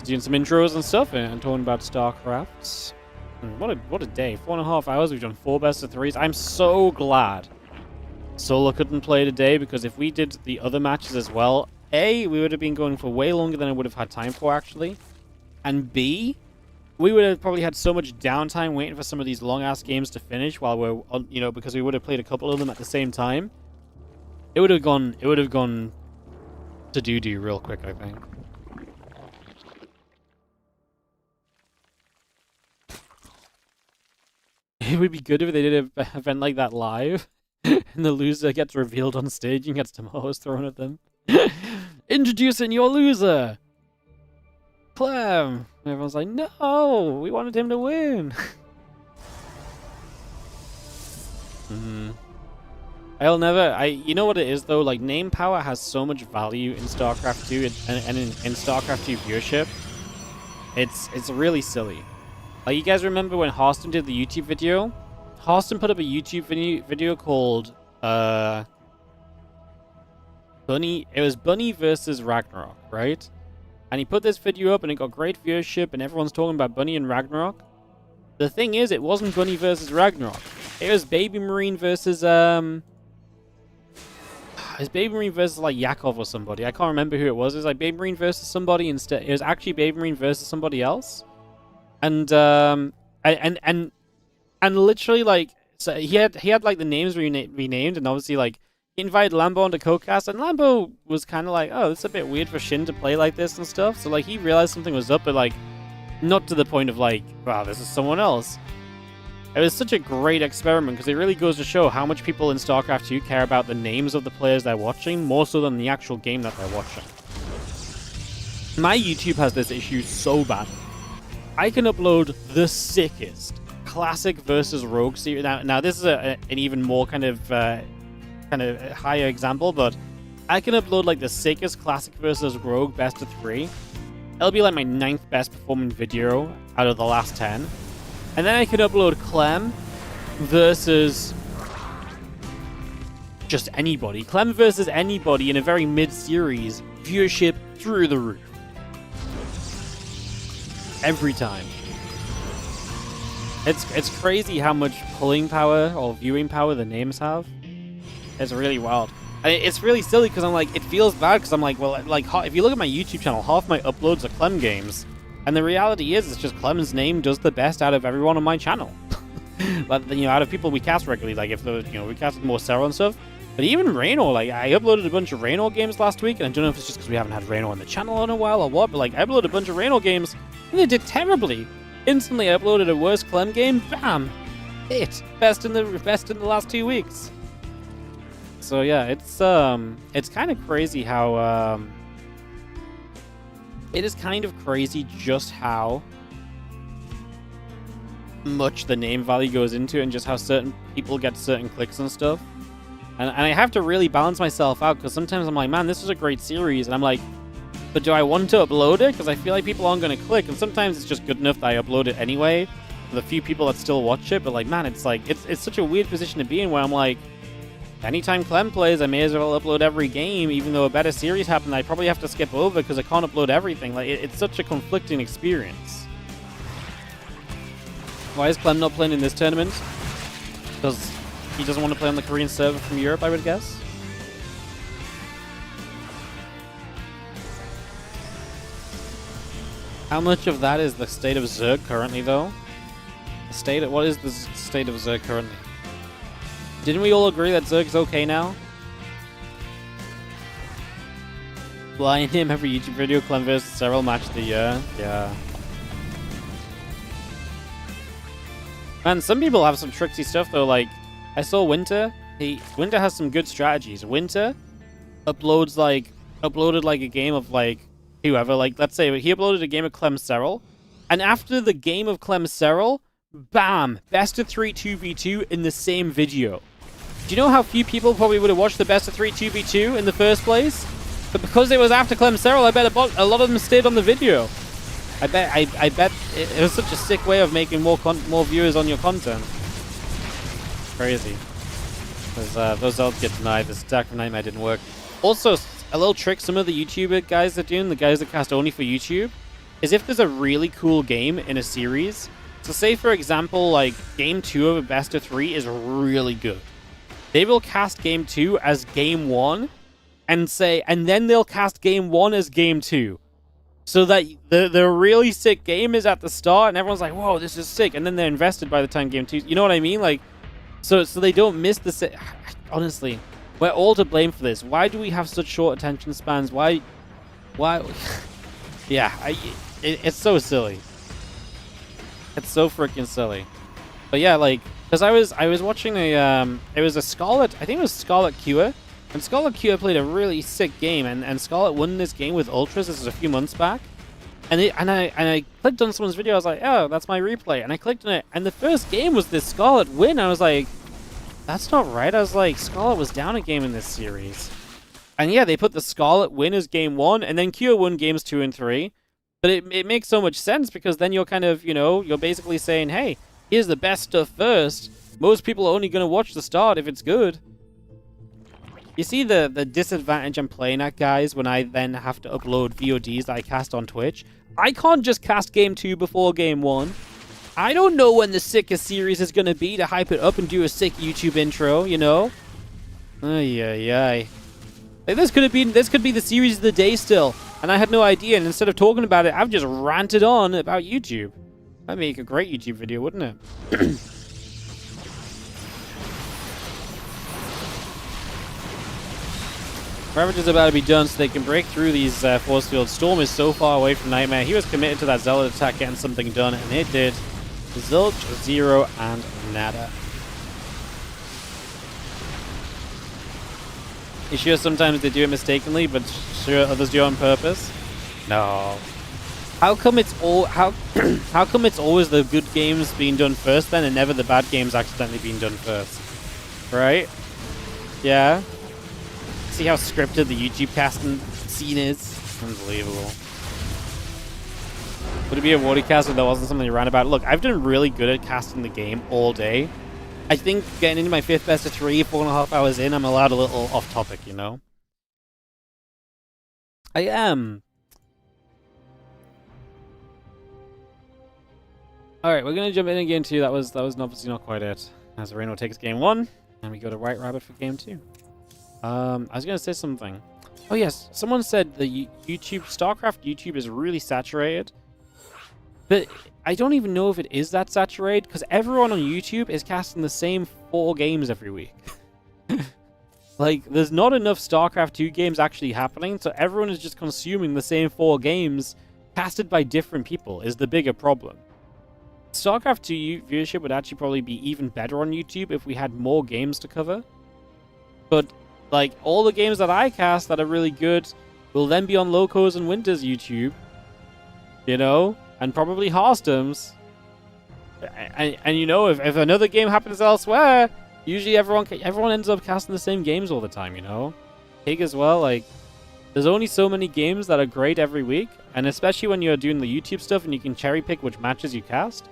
doing some intros and stuff and talking about StarCraft. What a day. 4.5 hours. We've done 4 best of 3s. I'm so glad Solo couldn't play today, because if we did the other matches as well, A, we would have been going for way longer than I would have had time for, actually. And B, we would have probably had so much downtime waiting for some of these long-ass games to finish while we're, you know, because we would have played a couple of them at the same time. It would have gone to doo-doo real quick, I think. It would be good if they did an event like that live, and the loser gets revealed on stage and gets tomatoes thrown at them. Introducing your loser! Clem. And everyone's like, no, we wanted him to win. You know what it is though? Like, name power has so much value in StarCraft 2 and in StarCraft 2 viewership. It's really silly. Like, you guys remember when Harston did the YouTube video? Harston put up a YouTube video called Bunny. It was Bunny versus Ragnarok, right? And he put this video up and it got great viewership and everyone's talking about Bunny and Ragnarok. The thing is, it wasn't Bunny versus Ragnarok. It was Baby Marine versus it's Baby Marine versus like Yakov or somebody. I can't remember who it was. It was like Baby Marine versus somebody instead. It was actually Baby Marine versus somebody else. And literally, like, so he had like the names renamed, and obviously like he invited Lambo onto co-cast, and Lambo was kind of like, oh, it's a bit weird for Shin to play like this and stuff. So like he realized something was up, but like not to the point of like, wow, this is someone else. It was such a great experiment because it really goes to show how much people in StarCraft 2 care about the names of the players they're watching more so than the actual game that they're watching. My YouTube has this issue so bad. I can upload the sickest classic versus rogue series. Now this is an even more kind of higher example, but I can upload like the sickest classic versus rogue best of 3. It'll be like my 9th best performing video out of the last 10. And then I can upload Clem versus just anybody. Clem versus anybody in a very mid-series. Viewership through the roof. Every time. It's crazy how much pulling power or viewing power the names have. It's really wild. It's really silly because I'm like, it feels bad because I'm like, well, like, if you look at my YouTube channel, half my uploads are Clem games. And the reality is, it's just Clem's name does the best out of everyone on my channel. But, you know, out of people we cast regularly, like if the, you know, we casted more Serral and stuff. But even Reynor, like I uploaded a bunch of Reynor games last week, and I don't know if it's just because we haven't had Reynor on the channel in a while or what, but like I uploaded a bunch of Reynor games, and they did terribly. Instantly, I uploaded a worse Clem game, bam, hit best in the last 2 weeks. So yeah, it's kind of crazy how it is kind of crazy just how much the name value goes into it and just how certain people get certain clicks and stuff. And I have to really balance myself out because sometimes I'm like, man, this is a great series. And I'm like, but do I want to upload it? Because I feel like people aren't going to click. And sometimes it's just good enough that I upload it anyway for the few people that still watch it. But like, man, it's like, it's such a weird position to be in where I'm like, anytime Clem plays, I may as well upload every game, even though a better series happened. I probably have to skip over because I can't upload everything. Like, it's such a conflicting experience. Why is Clem not playing in this tournament? Because he doesn't want to play on the Korean server from Europe, I would guess. How much of that is the state of Zerg currently, though? What is the state of Zerg currently? Didn't we all agree that Zerg's okay now? Flying him every YouTube video, Clem versus Serral match of the year. Yeah. Man, some people have some tricksy stuff though. Like, I saw Winter. Winter has some good strategies. Winter uploaded like a game of like whoever. Like, let's say he uploaded a game of Clem Serral, and after the game of Clem Serral, bam, best of 3 2v2 in the same video. Do you know how few people probably would have watched the best of 3 2v2 in the first place? But because it was after Clem Serral, I bet a lot of them stayed on the video. I bet it was such a sick way of making more viewers on your content. Crazy. Those ults get denied. The stack from NightMare didn't work. Also, a little trick some of the YouTuber guys are doing, the guys that cast only for YouTube, is if there's a really cool game in a series. So say, for example, like Game 2 of a best of 3 is really good. They will cast Game 2 as Game 1 and then they'll cast Game 1 as Game 2. So that the really sick game is at the start and everyone's like, whoa, this is sick. And then they're invested by the time Game 2. You know what I mean? Like, so they don't miss the... Honestly, we're all to blame for this. Why do we have such short attention spans? Why? Yeah, it's so silly. It's so freaking silly. But yeah, like, because I was watching it was a Scarlet, I think it was Scarlet Cure, and Scarlet Cure played a really sick game, and Scarlet won this game with Ultras. This was a few months back, And I clicked on someone's video. I was like, oh, that's my replay. And I clicked on it, and the first game was this Scarlet win. I was like, that's not right. I was like, Scarlet was down a game in this series. And yeah, they put the Scarlet win as game 1, and then Kyo won games 2 and 3. But it makes so much sense, because then you're kind of, you know, you're basically saying, hey, here's the best stuff first. Most people are only going to watch the start if it's good. You see the disadvantage I'm playing at, guys, when I then have to upload VODs that I cast on Twitch? I can't just cast game 2 before game 1. I don't know when the sickest series is going to be to hype it up and do a sick YouTube intro, you know? Ay, ay, ay. Like, this could be the series of the day still, and I had no idea, and instead of talking about it, I've just ranted on about YouTube. That'd make a great YouTube video, wouldn't it? Ravage is about to be done so they can break through these force fields. Storm is so far away from NightMare. He was committed to that Zealot attack, getting something done, and it did. Zilch, 0, and nada. You sure sometimes they do it mistakenly, but sure others do it on purpose? No. How come it's how come it's always the good games being done first then, and never the bad games accidentally being done first? Right? Yeah. See how scripted the YouTube casting scene is? Unbelievable. Would it be a WardiTV cast if there wasn't something you ran about? Look, I've done really good at casting the game all day. I think getting into my 5th best of 3, 4.5 hours in, I'm allowed a little off topic, you know? I am. Alright, we're gonna jump in again too. That was obviously not quite it. As Reynor takes game 1, and we go to White Rabbit for game 2. I was gonna say something. Oh yes, someone said the StarCraft YouTube is really saturated. But I don't even know if it is that saturated, because everyone on YouTube is casting the same 4 games every week. Like, there's not enough StarCraft 2 games actually happening, so everyone is just consuming the same 4 games casted by different people is the bigger problem. StarCraft 2 viewership would actually probably be even better on YouTube if we had more games to cover. But like, all the games that I cast that are really good will then be on Locos and Winter's YouTube. You know? And probably Hearthstone's. And you know, if another game happens elsewhere, usually everyone ends up casting the same games all the time, you know? Pig as well, like, there's only so many games that are great every week, and especially when you're doing the YouTube stuff and you can cherry pick which matches you cast,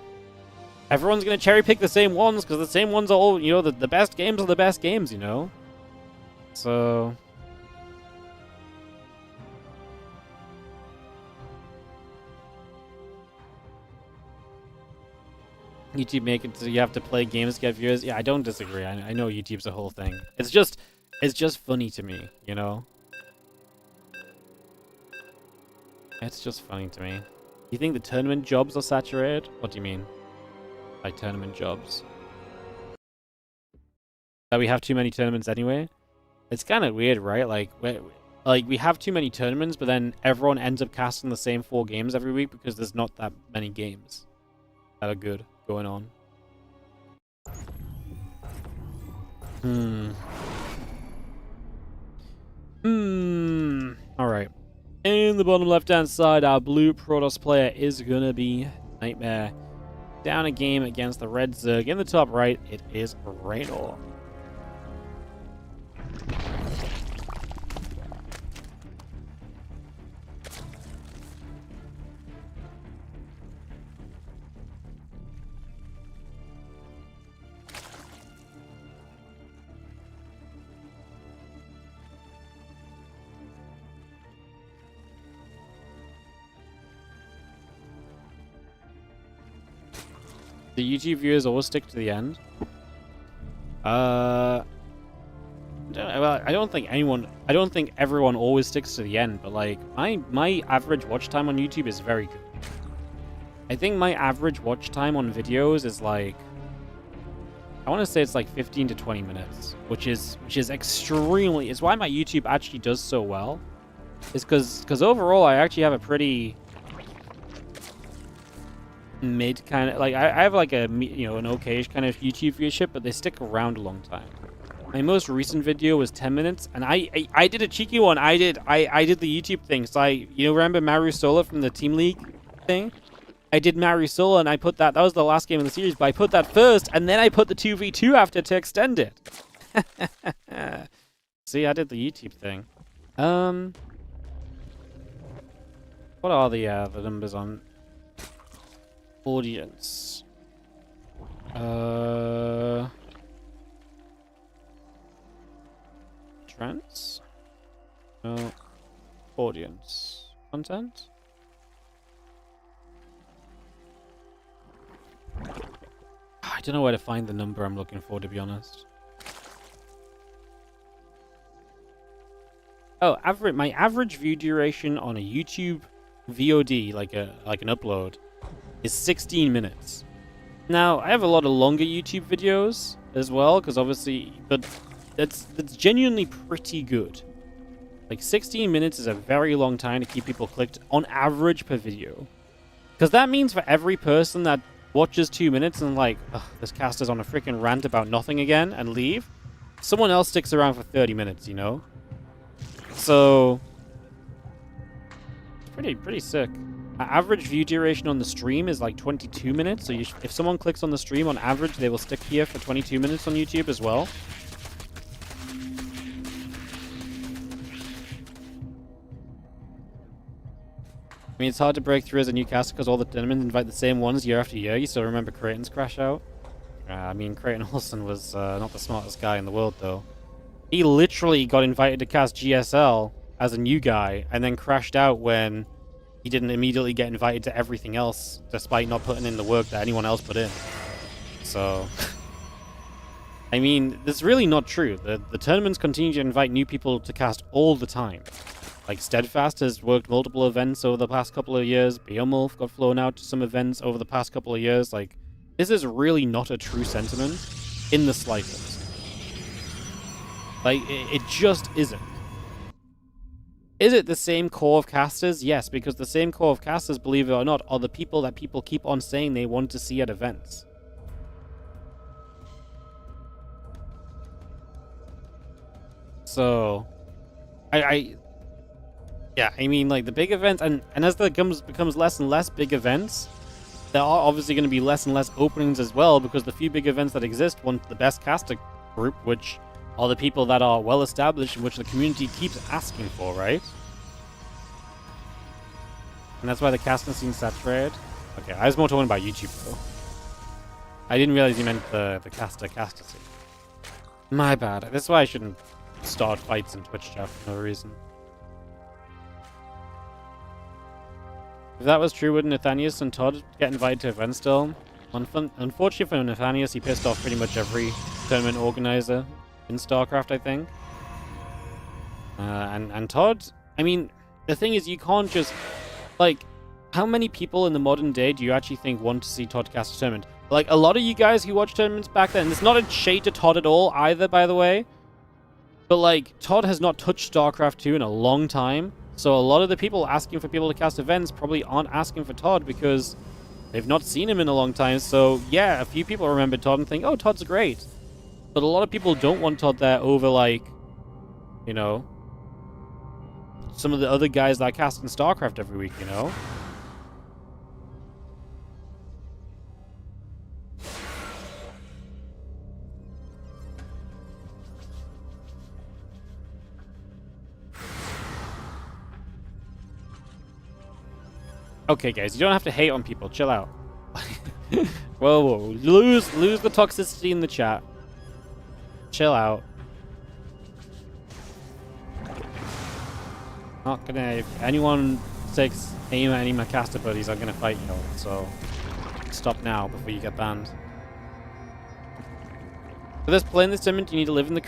everyone's going to cherry pick the same ones, because the same ones are all, you know, the best games are the best games, you know? So YouTube make it so you have to play games to get viewers. Yeah, I don't disagree. I know YouTube's a whole thing. It's just funny to me, you know? It's just funny to me. You think the tournament jobs are saturated? What do you mean by tournament jobs? That we have too many tournaments anyway? It's kind of weird, right? Like we have too many tournaments, but then everyone ends up casting the same 4 games every week because there's not that many games that are good going on. Alright. In the bottom left-hand side, our blue Protoss player is gonna be NightMare. Down a game against the red Zerg. In the top right, it is Rainor. The YouTube viewers always stick to the end. I don't think everyone always sticks to the end, but like my average watch time on YouTube is very good. I think my average watch time on videos is like, I want to say it's like 15 to 20 minutes, which is extremely, it's why my YouTube actually does so well. Is because overall I actually have a pretty mid kind of, like I have like a, you know, an okayish kind of YouTube viewership, but they stick around a long time. My most recent video was 10 minutes, and I did a cheeky one. I did the YouTube thing. So remember Maru Sola from the Team League thing? I did Maru Sola, and I put that was the last game in the series, but I put that first, and then I put the 2v2 after to extend it. See, I did the YouTube thing. What are the numbers on audience? Trends? No. Audience. Content? I don't know where to find the number I'm looking for, to be honest. Oh, my average view duration on a YouTube VOD, like an upload, is 16 minutes. Now, I have a lot of longer YouTube videos as well, because obviously, but that's genuinely pretty good. Like 16 minutes is a very long time to keep people clicked on average per video. Because that means for every person that watches 2 minutes and like, this caster's on a freaking rant about nothing again and leave, someone else sticks around for 30 minutes, you know? So it's pretty sick. Average view duration on the stream is like 22 minutes. So if someone clicks on the stream, on average, they will stick here for 22 minutes on YouTube as well. I mean, it's hard to break through as a new caster because all the tournaments invite the same ones year after year. You still remember Creighton's crash out? I mean, Creighton Olsen was not the smartest guy in the world, though. He literally got invited to cast GSL as a new guy and then crashed out when he didn't immediately get invited to everything else, despite not putting in the work that anyone else put in. So, I mean, that's really not true. The tournaments continue to invite new people to cast all the time. Like, Steadfast has worked multiple events over the past couple of years. Beowulf got flown out to some events over the past couple of years. Like, this is really not a true sentiment in the slightest. Like, it just isn't. Is it the same core of casters? Yes, because the same core of casters, believe it or not, are the people that people keep on saying they want to see at events. So, yeah, I mean, like, the big events, and as there becomes less and less big events, there are obviously going to be less and less openings as well, because the few big events that exist want the best caster group, which are the people that are well established and which the community keeps asking for, right? And that's why the casting scene's saturated. Okay, I was more talking about YouTube though. I didn't realize you meant the caster scene. My bad. That's why I shouldn't start fights in Twitch chat for no reason. If that was true, would Nathanius and Todd get invited to events still? Unfortunately for Nathanius, he pissed off pretty much every tournament organizer in StarCraft, I think. And Todd, I mean, the thing is, you can't just, like, how many people in the modern day do you actually think want to see Todd cast a tournament? Like, a lot of you guys who watched tournaments back then, it's not a shade to Todd at all either, by the way. But, like, Todd has not touched StarCraft 2 in a long time. So a lot of the people asking for people to cast events probably aren't asking for Todd because they've not seen him in a long time. So, yeah, a few people remember Todd and think, oh, Todd's great. But a lot of people don't want Todd there over, like, you know, some of the other guys that cast in StarCraft every week, you know? Okay, guys, you don't have to hate on people. Chill out. Whoa. Lose the toxicity in the chat. Chill out. Not gonna... If anyone takes aim at any of my caster buddies, I'm gonna fight you all. So, stop now before you get banned. For this playing this tournament, you need to live in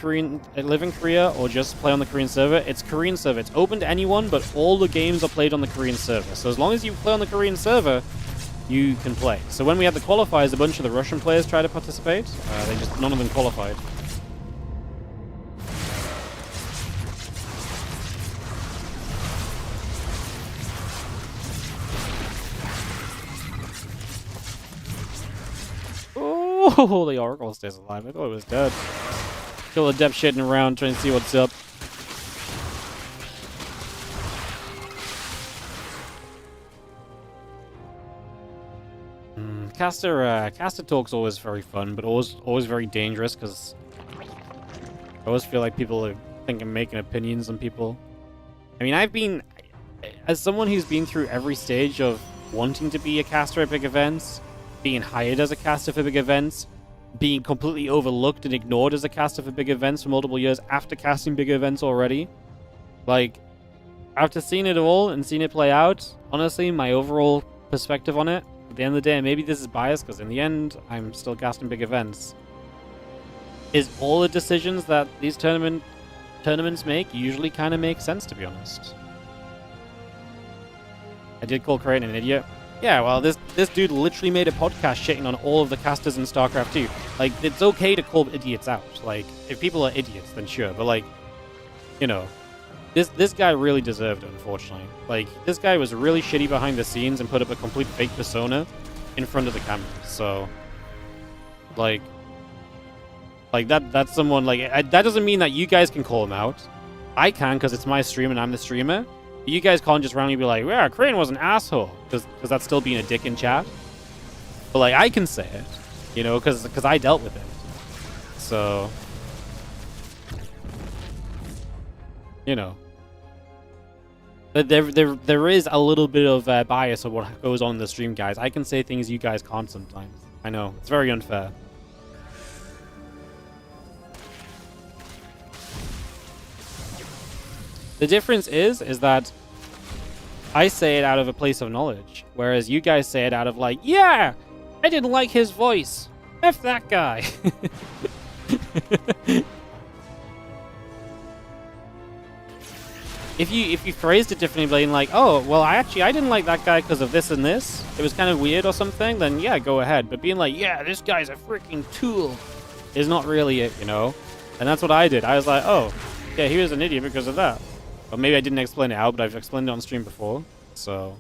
Korea or just play on the Korean server. It's Korean server. It's open to anyone, but all the games are played on the Korean server. So as long as you play on the Korean server, you can play. So when we had the qualifiers, a bunch of the Russian players tried to participate. None of them qualified. Oh, the Oracle stays alive. I thought it was dead. Kill the depth shitting around, trying to see what's up. Caster talk's always very fun, but always very dangerous because I always feel like people are making opinions on people. I mean, as someone who's been through every stage of wanting to be a caster at big events, being hired as a caster for big events, being completely overlooked and ignored as a caster for big events for multiple years after casting big events already. Like, after seeing it all and seeing it play out, honestly, my overall perspective on it, at the end of the day, maybe this is biased because in the end, I'm still casting big events, is all the decisions that these tournaments make usually kind of make sense, to be honest. I did call Crane an idiot. Yeah, well, this dude literally made a podcast shitting on all of the casters in StarCraft 2. Like, it's okay to call idiots out. Like, if people are idiots, then sure. But, like, you know, this guy really deserved it, unfortunately. Like, this guy was really shitty behind the scenes and put up a complete fake persona in front of the camera. So, like that's someone, like, that doesn't mean that you guys can call him out. I can, because it's my stream and I'm the streamer. You guys can't just randomly be like, yeah, Crane was an asshole, because that's still being a dick in chat. But, like, I can say it, you know, because I dealt with it. So, you know. But there is a little bit of bias of what goes on in the stream, guys. I can say things you guys can't sometimes. I know, it's very unfair. The difference is that I say it out of a place of knowledge, whereas you guys say it out of like, yeah, I didn't like his voice. F that guy. If you phrased it differently, like, oh, well, I didn't like that guy because of this and this, it was kind of weird or something, then yeah, go ahead. But being like, yeah, this guy's a freaking tool, is not really it, you know? And that's what I did. I was like, oh, yeah, he was an idiot because of that. Or maybe I didn't explain it out, but I've explained it on stream before. So,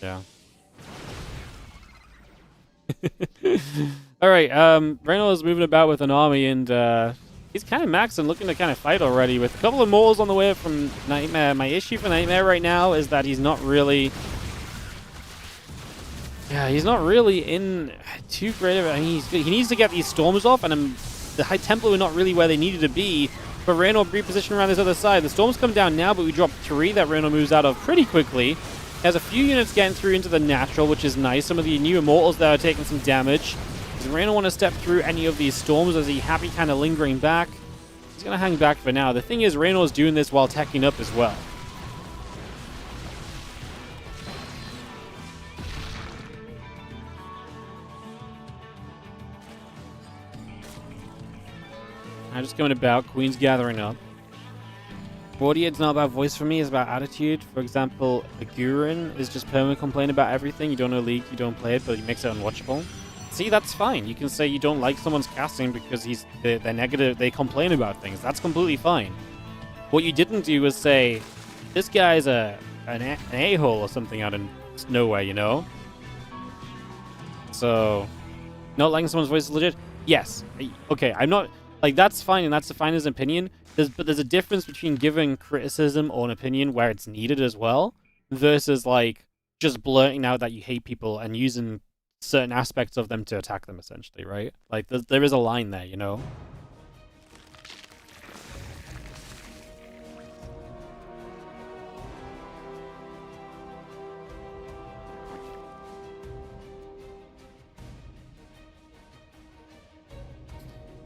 yeah. Alright, Reynor is moving about with an army, and he's kind of maxed and looking to kind of fight already with a couple of mortals on the way from NightMare. My issue for NightMare right now is that he's not really... Yeah, he's not really in too great of... I mean, he needs to get these storms off, and the High Templar were not really where they needed to be. But Rainor repositioned around this other side. The storms come down now, but we drop 3 that Rainor moves out of pretty quickly. He has a few units getting through into the natural, which is nice. Some of the new immortals that are taking some damage. Does Rainor want to step through any of these storms? Is he happy kind of lingering back? He's going to hang back for now. The thing is, Rainor's doing this while teching up as well. I'm just going about. Queen's gathering up. It's not about voice for me, it's about attitude. For example, a Gurin is just permanently complain about everything. You don't know League, you don't play it, but he makes it unwatchable. See, that's fine. You can say you don't like someone's casting because they're negative, they complain about things. That's completely fine. What you didn't do was say, this guy's an a-hole or something out of nowhere, you know? So, not liking someone's voice is legit? Yes. Okay, I'm not... Like, that's fine, and that's fine as an opinion. But there's a difference between giving criticism or an opinion where it's needed as well, versus, like, just blurting out that you hate people and using certain aspects of them to attack them, essentially, right? Like, there is a line there, you know?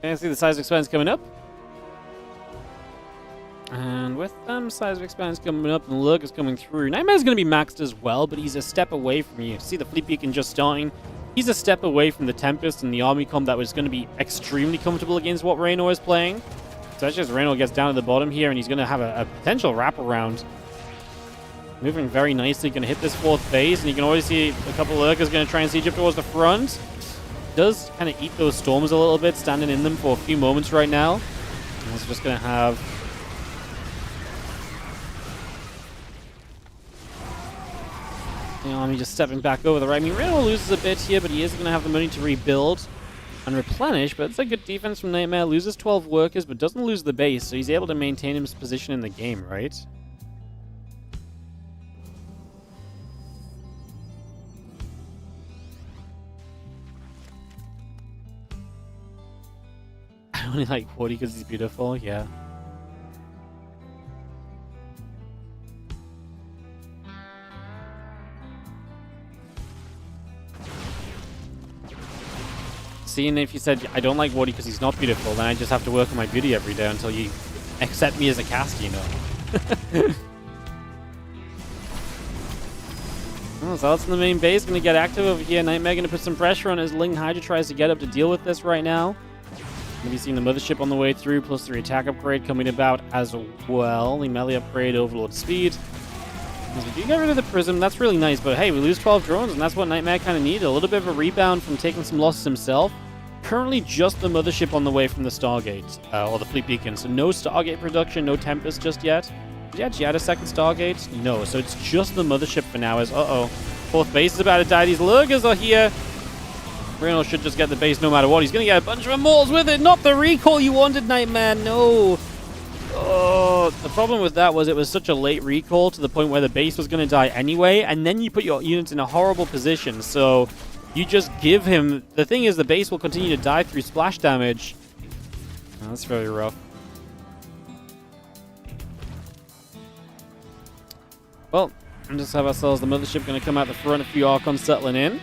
And see the seismic expanse coming up. And with them, seismic expanse coming up, and the lurk is coming through. NightMare's going to be maxed as well, but he's a step away from you. See the fleet beacon just starting. He's a step away from the Tempest and the army comp that was going to be extremely comfortable against what Reynor is playing. So that's just Reynor gets down to the bottom here, and he's going to have a potential wraparound. Moving very nicely, going to hit this 4th phase, and you can always see a couple of lurkers going to try and siege up towards the front. Does kind of eat those storms a little bit, standing in them for a few moments right now. And it's just going to have... the army just stepping back over the right. I mean, Reynor loses a bit here, but he is going to have the money to rebuild. and replenish, but it's a good defense from NightMare. Loses 12 workers, but doesn't lose the base, so he's able to maintain his position in the game, right? I only like Wardy because he's beautiful, yeah. Seeing if you said I don't like Wardy because he's not beautiful, then I just have to work on my beauty every day until you accept me as a caster, you know. Oh, Zealot's in the main base, gonna get active over here. NightMare gonna put some pressure on as Ling Hydra tries to get up to deal with this right now. Gonna be seeing the Mothership on the way through, plus the attack upgrade coming about as well. The melee upgrade, Overlord speed. As we do get rid of the Prism, that's really nice, but hey, we lose 12 drones, and that's what NightMare kind of needed. A little bit of a rebound from taking some losses himself. Currently just the Mothership on the way from the Stargate, or the Fleet Beacon, so no Stargate production, no Tempest just yet. Did he actually add a second Stargate? No, so it's just the Mothership for now as, fourth base is about to die. These Lurkers are here. Reynor should just get the base no matter what. He's going to get a bunch of Immortals with it. Not the recall you wanted, NightMare. No. Oh, the problem with that was it was such a late recall to the point where the base was going to die anyway, and then you put your units in a horrible position, so you just give him... The thing is, the base will continue to die through splash damage. Oh, that's very rough. Well, we just have ourselves the Mothership going to come out the front, a few Archons settling in.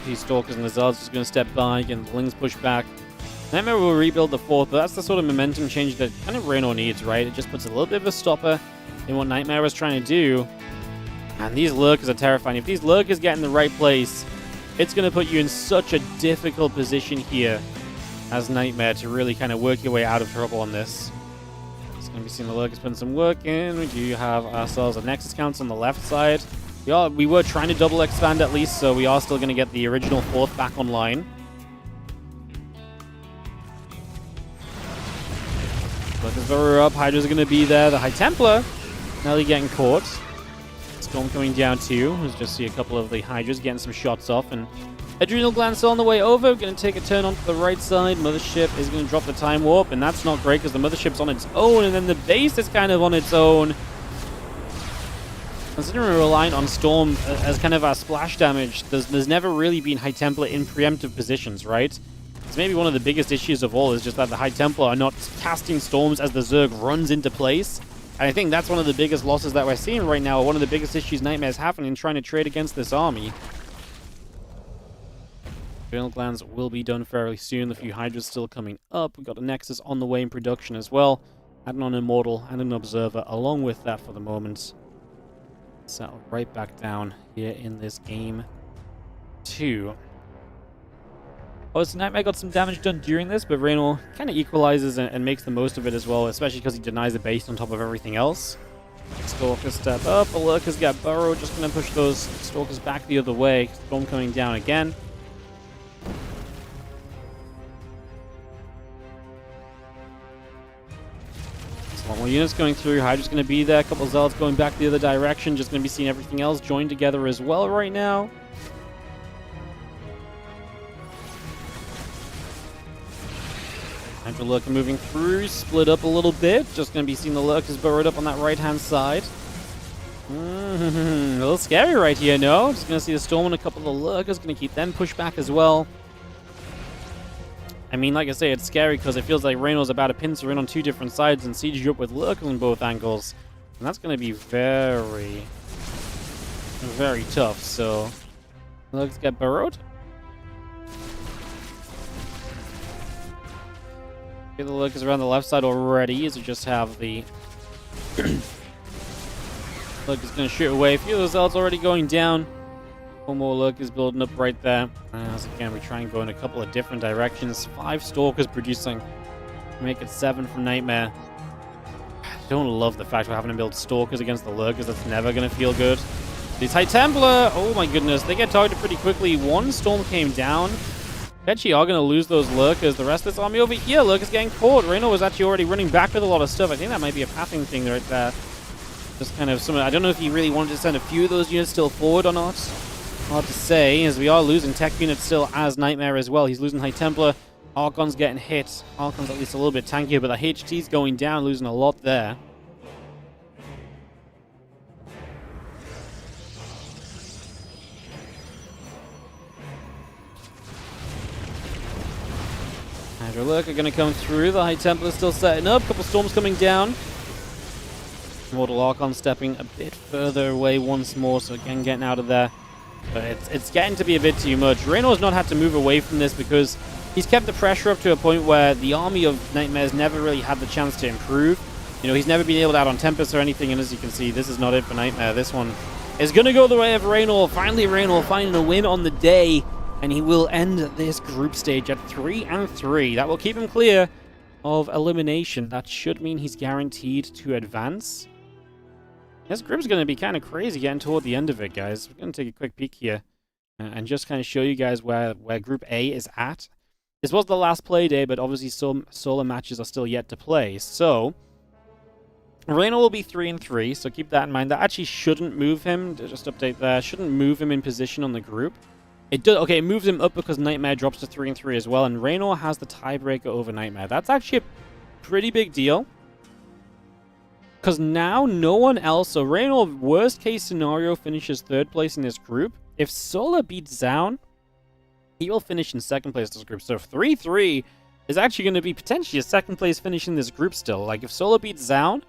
These Stalkers and the Zards just going to step by, and the Lings push back. NightMare will rebuild the fourth, but that's the sort of momentum change that kind of Rainor needs, right? It just puts a little bit of a stopper in what NightMare was trying to do. And these Lurkers are terrifying. If these Lurkers get in the right place, it's going to put you in such a difficult position here as NightMare to really kind of work your way out of trouble on this. It's going to be seeing the Lurkers putting some work in. We do have ourselves a Nexus Counts on the left side. We were trying to double expand at least, so we are still going to get the original fourth back online. Lurkers are up, Hydras are going to be there. The High Templar nearly getting caught. Storm coming down too. Let's just see a couple of the Hydras getting some shots off, and Adrenal Gland still on the way over. Going to take a turn onto the right side. Mothership is going to drop the Time Warp, and that's not great because the Mothership's on its own, and then the base is kind of on its own. Considering we're relying on Storm as kind of our splash damage, there's never really been High Templar in preemptive positions, right? It's maybe one of the biggest issues of all is just that the High Templar are not casting Storms as the Zerg runs into place. And I think that's one of the biggest losses that we're seeing right now, one of the biggest issues NightMare's having in trying to trade against this army. Adrenal Glands will be done fairly soon. A few Hydras still coming up. We've got a Nexus on the way in production as well. Adding on an Immortal and an Observer along with that for the moment. Settle right back down here in this game 2. Oh, so NightMare got some damage done during this, but Reynor kind of equalizes and makes the most of it as well, especially because he denies the base on top of everything else. Stalkers step up, the Lurkers get burrowed, just going to push those Stalkers back the other way. Storm coming down again. A lot more units going through. Hydra's going to be there. A couple of Zealots going back the other direction. Just going to be seeing everything else joined together as well right now. Hydra Lurker moving through. Split up a little bit. Just going to be seeing the Lurkers burrowed up on that right-hand side. A little scary right here, no? Just going to see the Storm and a couple of the Lurkers. Going to keep them pushed back as well. I mean, like I say, it's scary because it feels like Reynor's about to pincer in on two different sides and siege you up with Lurkers on both angles. And that's going to be very, very tough. So, Lurkers get burrowed. Get the Lurkers around the left side already, as we just have the Lurkers going to shoot away. A few of those Zealots already going down. One more Lurkers building up right there. As again, we try and go in a couple of different directions. 5 Stalkers producing. Make it 7 from NightMare. I don't love the fact we're having to build Stalkers against the Lurkers. That's never going to feel good. These High Templar, oh my goodness, they get targeted pretty quickly. One Storm came down. We actually are going to lose those Lurkers. The rest of this army over here, Lurkers getting caught. Reynor was actually already running back with a lot of stuff. I think that might be a pathing thing right there. Just kind of some. I don't know if he really wanted to send a few of those units still forward or not. Hard to say, as we are losing tech units still as NightMare as well. He's losing High Templar. Archon's getting hit. Archon's at least a little bit tankier, but the HT's going down, losing a lot there. Hydrolurk are going to come through. The High Templar's still setting up. Couple storms coming down. Mortal Archon stepping a bit further away once more, so again getting out of there. But it's getting to be a bit too much. Reynor's not had to move away from this because he's kept the pressure up to a point where the army of NightMare's never really had the chance to improve. You know, he's never been able to add on Tempest or anything, and as you can see, this is not it for NightMare. This one is going to go the way of Reynor. Finally, Reynor finding a win on the day, and he will end this group stage at 3-3. That will keep him clear of elimination. That should mean he's guaranteed to advance. This group's going to be kind of crazy getting toward the end of it, guys. We're going to take a quick peek here and just kind of show you guys where Group A is at. This was the last play day, but obviously some solo matches are still yet to play. So, Reynor will be 3-3, so keep that in mind. That actually shouldn't move him. Just update there. Shouldn't move him in position on the group. It does. Okay, it moves him up because NightMare drops to 3-3 as well, and Reynor has the tiebreaker over NightMare. That's actually a pretty big deal. Because now no one else, so Reynor, worst case scenario, finishes 3rd place in this group. If Sola beats Zoun, he will finish in 2nd place in this group. So 3-3 is actually going to be potentially a 2nd place finish in this group still. Like if Sola beats Zoun,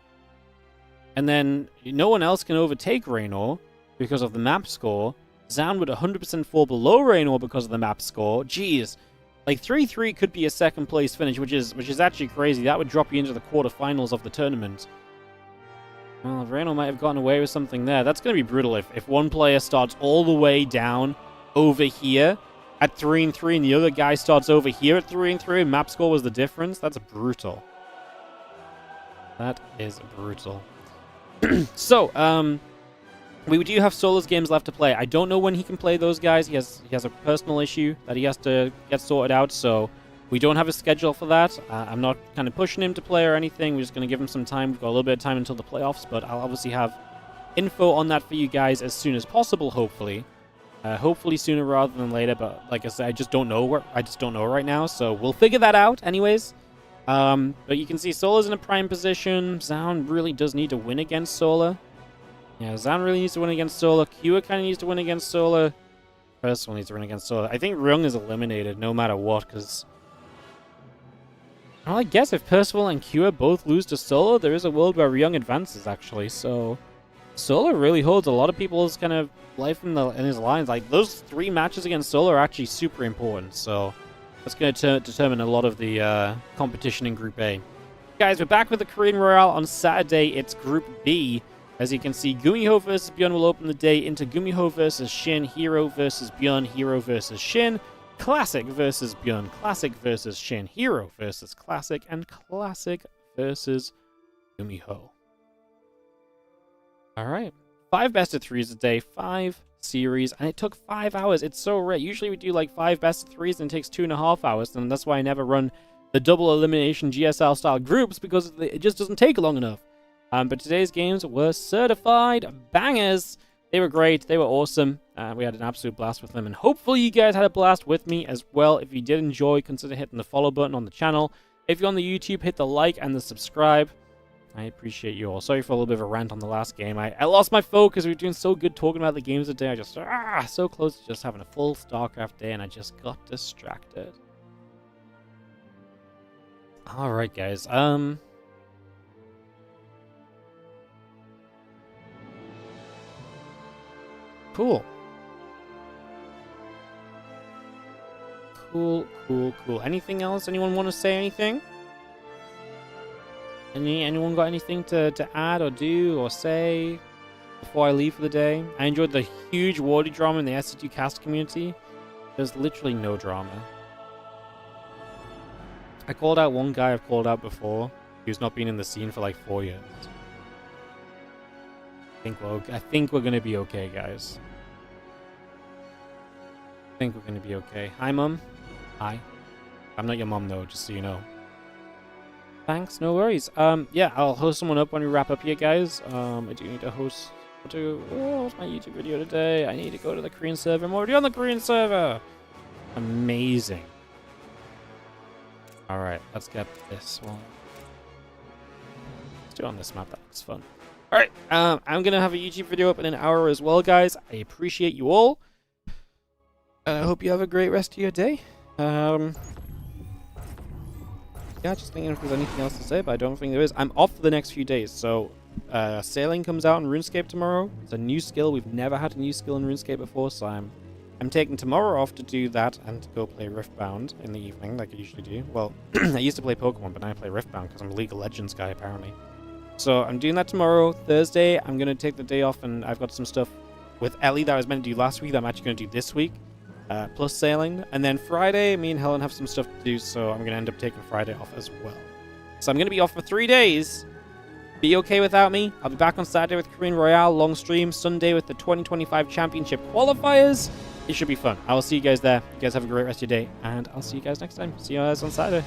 and then no one else can overtake Reynor because of the map score, Zoun would 100% fall below Reynor because of the map score. Jeez. Like 3-3 could be a 2nd place finish, which is actually crazy. That would drop you into the quarterfinals of the tournament. Well, Reynor might have gotten away with something there. That's going to be brutal if one player starts all the way down over here at 3-3 and the other guy starts over here at 3-3 and map score was the difference. That's brutal. That is brutal. So, we do have Sola's games left to play. I don't know when he can play those guys. He has a personal issue that he has to get sorted out, so we don't have a schedule for that. I'm not kind of pushing him to play or anything. We're just going to give him some time. We've got a little bit of time until the playoffs, but I'll obviously have info on that for you guys as soon as possible, hopefully. Hopefully sooner rather than later, but like I said, I just don't know right now, so we'll figure that out anyways. But you can see Sola's in a prime position. Zoun really does need to win against Sola. Yeah, Zoun really needs to win against Sola. Kua kind of needs to win against Sola. Percival needs to win against Sola. I think Ryung is eliminated no matter what, because well, I guess if Percival and Kua both lose to Sola, there is a world where Ryung advances, actually. So, Sola really holds a lot of people's kind of life in his lines. Like, those 3 matches against Sola are actually super important. So, that's going to determine a lot of the competition in Group A. Guys, we're back with the Korean Royale on Saturday. It's Group B. As you can see, Gumiho versus Byeon will open the day into Gumiho versus Shin, Hero versus Byeon, Hero versus Shin. Classic versus Byeon, Classic versus Shin, Hero versus Classic, and Classic versus Gumiho. Alright. 5 best of 3s a day, 5 series, and it took 5 hours. It's so rare. Usually we do like 5 best of 3s and it takes 2.5 hours, and that's why I never run the double elimination GSL style groups, because it just doesn't take long enough. But today's games were certified bangers. They were great. They were awesome. We had an absolute blast with them. And hopefully you guys had a blast with me as well. If you did enjoy, consider hitting the follow button on the channel. If you're on the YouTube, hit the like and the subscribe. I appreciate you all. Sorry for a little bit of a rant on the last game. I lost my focus. We were doing so good talking about the games today. I just, so close to just having a full StarCraft day, and I just got distracted. Alright, guys. Cool. Cool. Anything else? Anyone want to say anything? Anyone got anything to add or do or say before I leave for the day? I enjoyed the huge Wardy drama in the SC2 cast community. There's literally no drama. I called out one guy I've called out before, who's not been in the scene for like 4 years. I think we're gonna be okay, guys. I think we're gonna be okay. Hi, Mum. Hi. I'm not your mom, though, just so you know. Thanks, no worries. Yeah, I'll host someone up when we wrap up here, guys. I do need to host. What's my YouTube video today? I need to go to the Korean server. I'm already on the Korean server. Amazing. All right, let's get this one. Let's do it on this map. That looks fun. All right, I'm gonna have a YouTube video up in an hour as well, guys. I appreciate you all. I hope you have a great rest of your day. Yeah, just thinking if there's anything else to say, but I don't think there is. I'm off for the next few days, so sailing comes out in RuneScape tomorrow. It's a new skill. We've never had a new skill in RuneScape before, so I'm taking tomorrow off to do that and to go play Riftbound in the evening, like I usually do. Well, I used to play Pokemon, but now I play Riftbound because I'm a League of Legends guy, apparently. So I'm doing that tomorrow. Thursday, I'm going to take the day off, and I've got some stuff with Ellie that I was meant to do last week that I'm actually going to do this week. Plus sailing, and then Friday, me and Helen have some stuff to do, so I'm going to end up taking Friday off as well. So I'm going to be off for 3 days. Be okay without me. I'll be back on Saturday with Korean Royale, long stream, Sunday with the 2025 Championship qualifiers. It should be fun. I will see you guys there. You guys have a great rest of your day, and I'll see you guys next time. See you guys on Saturday.